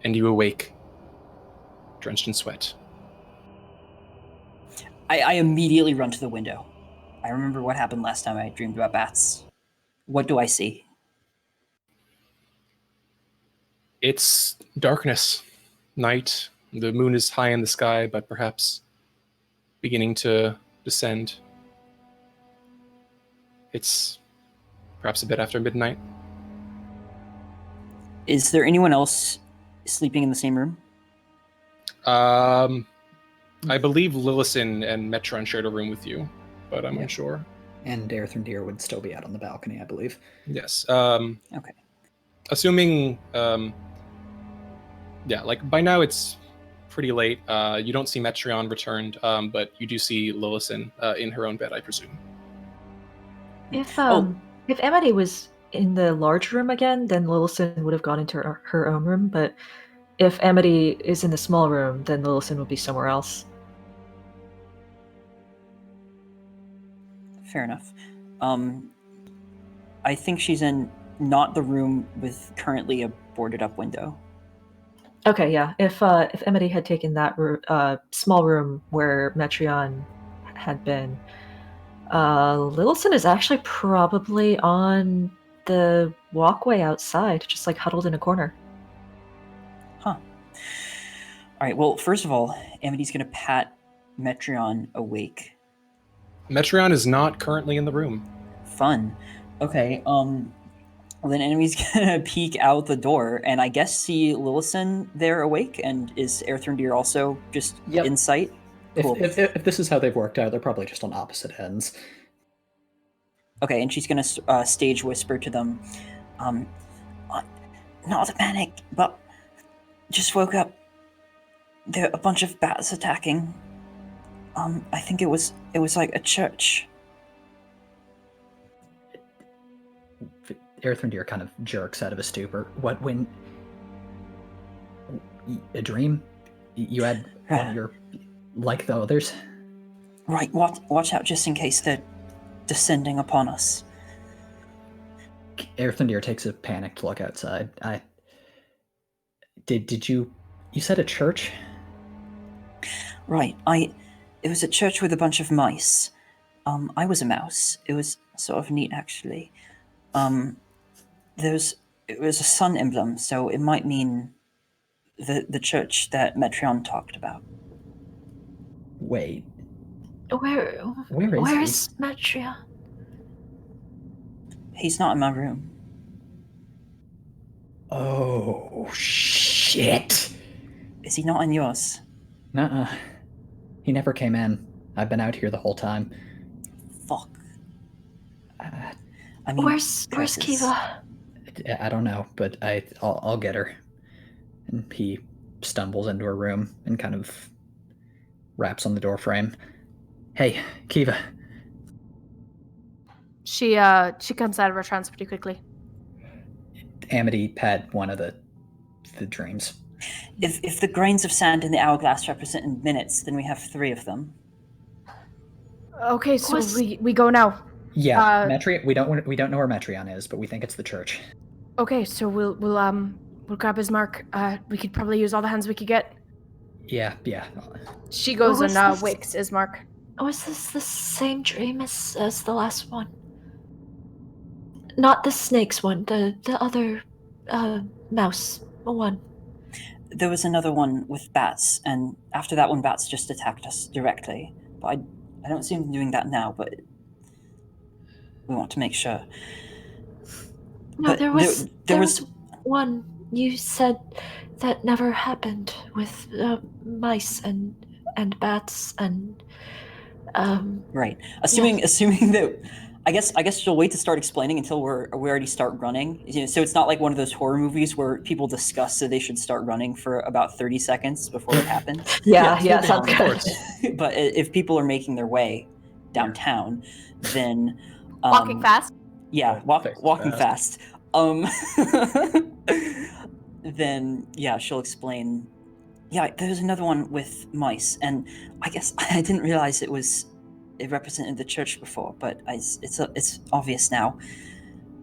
Speaker 1: and you awake, drenched in sweat.
Speaker 2: I immediately run to the window. I remember what happened last time I dreamed about bats. What do I see?
Speaker 1: It's darkness, night. The moon is high in the sky, but perhaps beginning to descend. It's perhaps a bit after midnight.
Speaker 2: Is there anyone else sleeping in the same room?
Speaker 1: I believe Lillison and Metron shared a room with you, but I'm unsure.
Speaker 5: And Deer would still be out on the balcony, I believe.
Speaker 1: Yes.
Speaker 2: Okay.
Speaker 1: Assuming, like by now it's pretty late. You don't see Metron returned, but you do see Lillison in her own bed, I presume.
Speaker 4: If Amity was in the large room again, then Lillison would have gone into her own room, but if Amity is in the small room, then Lillison would be somewhere else.
Speaker 2: I think she's in not the room with currently a boarded up window.
Speaker 4: Okay, yeah. If Emily had taken that small room where Metreon had been, Littleson is actually probably on the walkway outside, just like huddled in a corner.
Speaker 2: Huh. All right. Well, first of all, Amity's gonna pat Metreon awake.
Speaker 1: Metreon is not currently in the room.
Speaker 2: Fun. Okay. Well, then Enemy's gonna peek out the door and I guess see Lillison there awake. And is Airthrondir also just
Speaker 5: Yep.
Speaker 2: in sight? Cool.
Speaker 5: If this is how they've worked out, they're probably just on opposite ends.
Speaker 2: Okay, and she's gonna stage whisper to them, not a panic, but just woke up. There are a bunch of bats attacking. I think it was like a church.
Speaker 5: Airthrondir kind of jerks out of a stupor. What, when... A dream? You had one of your... like the others?
Speaker 2: Right, watch out just in case they're descending upon us.
Speaker 5: Airthrondir takes a panicked look outside. Did you said a church?
Speaker 2: Right, it was a church with a bunch of mice. I was a mouse. It was sort of neat, actually. It was a sun emblem, so it might mean the church that Metreon talked about.
Speaker 5: Wait.
Speaker 4: Where
Speaker 5: is
Speaker 4: is Metreon?
Speaker 2: He's not in my room.
Speaker 5: Oh, shit.
Speaker 2: Is he not in yours?
Speaker 5: Nuh-uh. He never came in. I've been out here the whole time.
Speaker 2: Fuck. I mean,
Speaker 4: Where's
Speaker 2: curses.
Speaker 4: Kiva?
Speaker 5: I don't know, but I'll get her. And he stumbles into her room and kind of raps on the door frame. Hey, Kiva.
Speaker 3: She comes out of her trance pretty quickly.
Speaker 5: Amity had one of the dreams.
Speaker 2: If the grains of sand in the hourglass represent minutes, then we have 3 of them.
Speaker 3: Okay, so we go now.
Speaker 5: Yeah, Metreon. We don't know where Metreon is, but we think it's the church.
Speaker 3: Okay, so we'll grab his mark. We could probably use all the hands we could get.
Speaker 5: Yeah.
Speaker 3: She goes and wakes Ismark.
Speaker 4: Was this the same dream as the last one? Not the snakes one, the other mouse one.
Speaker 2: There was another one with bats, and after that one, bats just attacked us directly. But I don't see them doing that now, but we want to make sure.
Speaker 4: No,
Speaker 2: but
Speaker 4: there was one you said that never happened with mice and bats and
Speaker 2: right. Assuming that, I guess she'll wait to start explaining until we already start running. You know, so it's not like one of those horror movies where people discuss that they should start running for about 30 seconds before it happens.
Speaker 4: Yeah, sounds good.
Speaker 2: But if people are making their way downtown, then
Speaker 3: walking fast.
Speaker 2: Yeah, walking fast. Then she'll explain. Yeah, there's another one with mice, and I guess I didn't realize it represented the church before, but it's obvious now.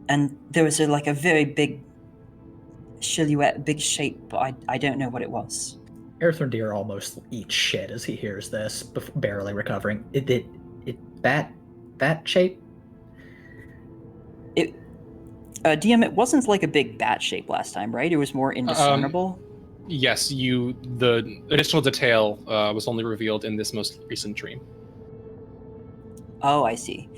Speaker 2: And there was a very big silhouette, big shape, but I don't know what it was.
Speaker 5: Airthrondir almost eats shit as he hears this, barely recovering. It bat shape.
Speaker 2: DM, it wasn't like a big bat shape last time, right? It was more indiscernible.
Speaker 1: Yes, the additional detail was only revealed in this most recent dream.
Speaker 2: Oh, I see.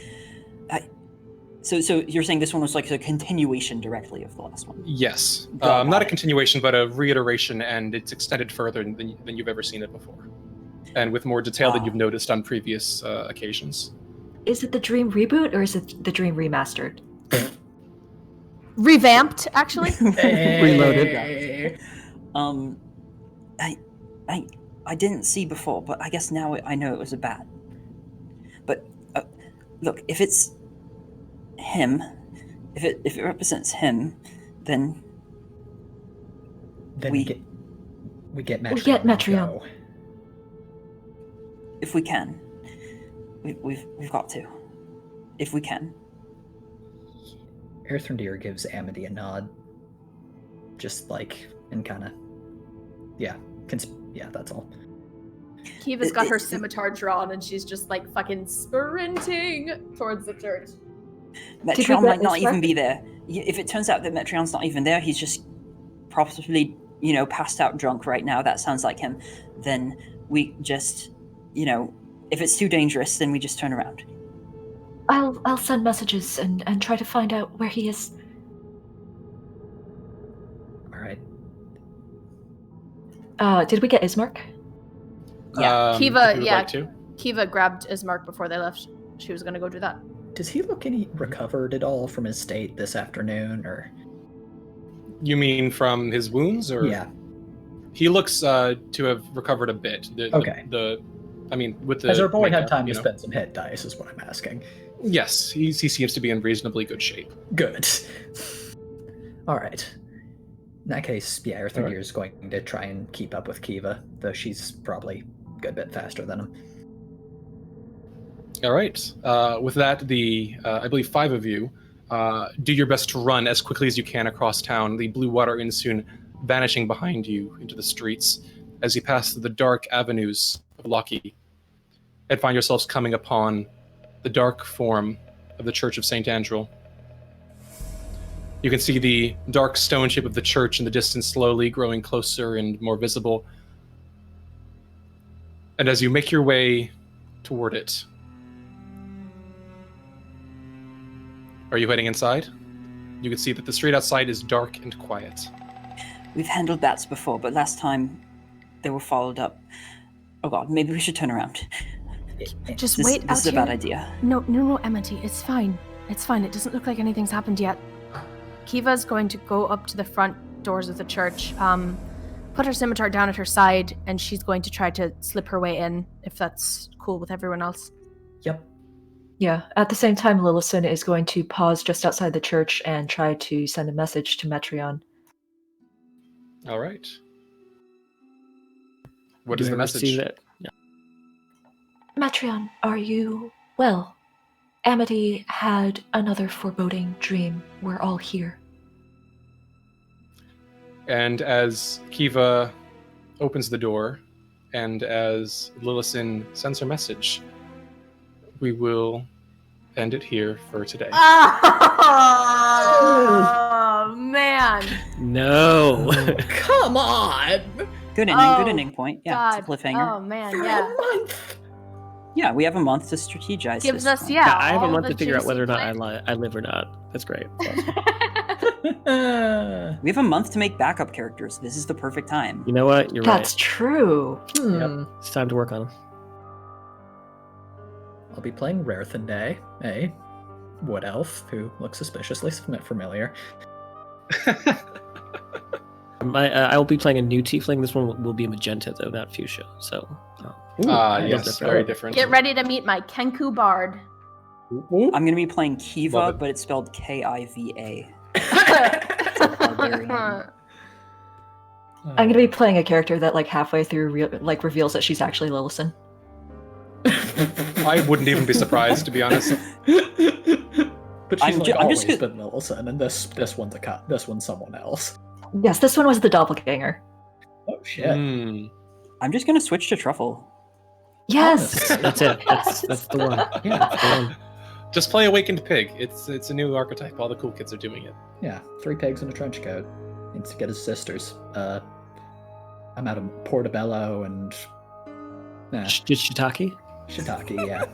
Speaker 2: So you're saying this one was like a continuation directly of the last one?
Speaker 1: Yes. Not a continuation, but a reiteration, and it's extended further than you've ever seen it before. And with more detail than you've noticed on previous occasions.
Speaker 4: Is it the dream reboot, or is it the dream remastered?
Speaker 3: Revamped, actually.
Speaker 2: Reloaded. I didn't see before, but I guess now I know it was a bat. But look, if it's him, if it represents him, then
Speaker 5: we get Metreon.
Speaker 4: We get Metreon.
Speaker 2: If we can, we've got to. If we can.
Speaker 5: Earthrendir gives Amity a nod. Just like, and kind of, yeah, that's all.
Speaker 3: Kiva's got her scimitar drawn and she's just like fucking sprinting towards the church.
Speaker 2: Metreon might not even be there. If it turns out that Metreon's not even there, he's just probably, passed out drunk right now. That sounds like him. Then we just, if it's too dangerous, then we just turn around.
Speaker 4: I'll send messages and try to find out where he is.
Speaker 5: All right.
Speaker 4: Did we get Ismark?
Speaker 3: Yeah,
Speaker 1: Kiva, like to.
Speaker 3: Kiva grabbed Ismark before they left. She was going to go do that.
Speaker 5: Does he look any recovered at all from his state this afternoon, or?
Speaker 1: You mean from his wounds, or?
Speaker 5: Yeah.
Speaker 1: He looks to have recovered a bit.
Speaker 5: Okay.
Speaker 1: With the.
Speaker 5: Has our boy
Speaker 1: makeup,
Speaker 5: had time to spend some hit dice, is what I'm asking.
Speaker 1: Yes, he seems to be in reasonably good shape.
Speaker 5: Good. All right. In that case, yeah, Earthrendir is going to try and keep up with Kiva, though she's probably a good bit faster than him.
Speaker 1: All right. With that, I believe 5 of you do your best to run as quickly as you can across town. The blue water inn soon vanishing behind you into the streets as you pass through the dark avenues of Loki and find yourselves coming upon the dark form of the Church of St. Andrew. You can see the dark stone shape of the church in the distance slowly growing closer and more visible. And as you make your way toward it, are you heading inside? You can see that the street outside is dark and quiet.
Speaker 2: We've handled bats before, but last time they were followed up. Oh god, maybe we should turn around.
Speaker 3: Just wait out here.
Speaker 2: This is a bad idea.
Speaker 3: No, Amity, it's fine. It's fine. It doesn't look like anything's happened yet. Kiva's going to go up to the front doors of the church, put her scimitar down at her side, and she's going to try to slip her way in, if that's cool with everyone else.
Speaker 5: Yep.
Speaker 4: Yeah, at the same time, Lillison is going to pause just outside the church and try to send a message to Metreon.
Speaker 1: All right. What is the message?
Speaker 6: Yeah.
Speaker 4: Metreon, are you well? Amity had another foreboding dream. We're all here.
Speaker 1: And as Kiva opens the door, and as Lillison sends her message, we will end it here for today.
Speaker 3: Oh, man.
Speaker 6: No.
Speaker 5: Come on!
Speaker 2: Good ending point. Yeah,
Speaker 3: God.
Speaker 2: it's a cliffhanger.
Speaker 3: Oh, man, yeah.
Speaker 2: Yeah, we have a month to strategize.
Speaker 3: Gives
Speaker 2: this
Speaker 3: us,
Speaker 2: one.
Speaker 3: yeah.
Speaker 6: I have a
Speaker 3: all
Speaker 6: month
Speaker 3: the
Speaker 6: to figure out
Speaker 3: juicy
Speaker 6: whether or not
Speaker 3: play.
Speaker 6: I live or not. That's great.
Speaker 2: We have a month to make backup characters. This is the perfect time.
Speaker 6: You know what? You're
Speaker 4: That's true.
Speaker 6: Yep. It's time to work on them.
Speaker 5: I'll be playing Rarethenday, a wood elf who looks suspiciously familiar.
Speaker 6: I will be playing a new tiefling. This one will be a magenta, though, not fuchsia. So,
Speaker 1: yes, very different.
Speaker 3: Get ready to meet my Kenku Bard.
Speaker 2: I'm going to be playing Kiva, but it's spelled Kiva.
Speaker 4: I'm going to be playing a character that, like, halfway through, reveals that she's actually Lillison.
Speaker 1: I wouldn't even be surprised, to be honest.
Speaker 5: But she's always
Speaker 2: just
Speaker 5: been Millicent, and this one's this one's someone else.
Speaker 4: Yes, this one was the doppelganger.
Speaker 5: Oh shit!
Speaker 2: I'm just gonna switch to Truffle.
Speaker 4: Yes,
Speaker 6: that's it. That's the one. Yeah, that's the one.
Speaker 1: Just play Awakened Pig. It's a new archetype. All the cool kids are doing it.
Speaker 5: Yeah, 3 pigs in a trench coat. Needs to get his sisters. I'm out of Portobello and
Speaker 6: Shiitake.
Speaker 5: Shiitake, yeah.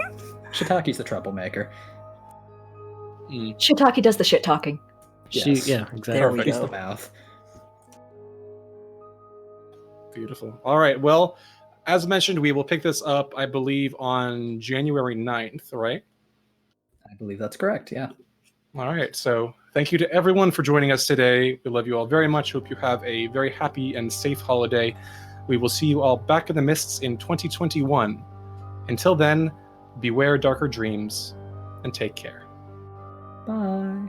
Speaker 5: Shiitake's the troublemaker.
Speaker 4: Shiitake does the shit talking.
Speaker 5: Yes.
Speaker 6: Yeah, exactly.
Speaker 2: There we
Speaker 5: Perfect. He's
Speaker 2: go.
Speaker 5: the mouth.
Speaker 1: Beautiful. All right. Well, as mentioned, we will pick this up, I believe, on January 9th, right?
Speaker 5: I believe that's correct, yeah.
Speaker 1: All right. So thank you to everyone for joining us today. We love you all very much. Hope you have a very happy and safe holiday. We will see you all back in the mists in 2021. Until then, beware darker dreams and take care.
Speaker 5: Bye.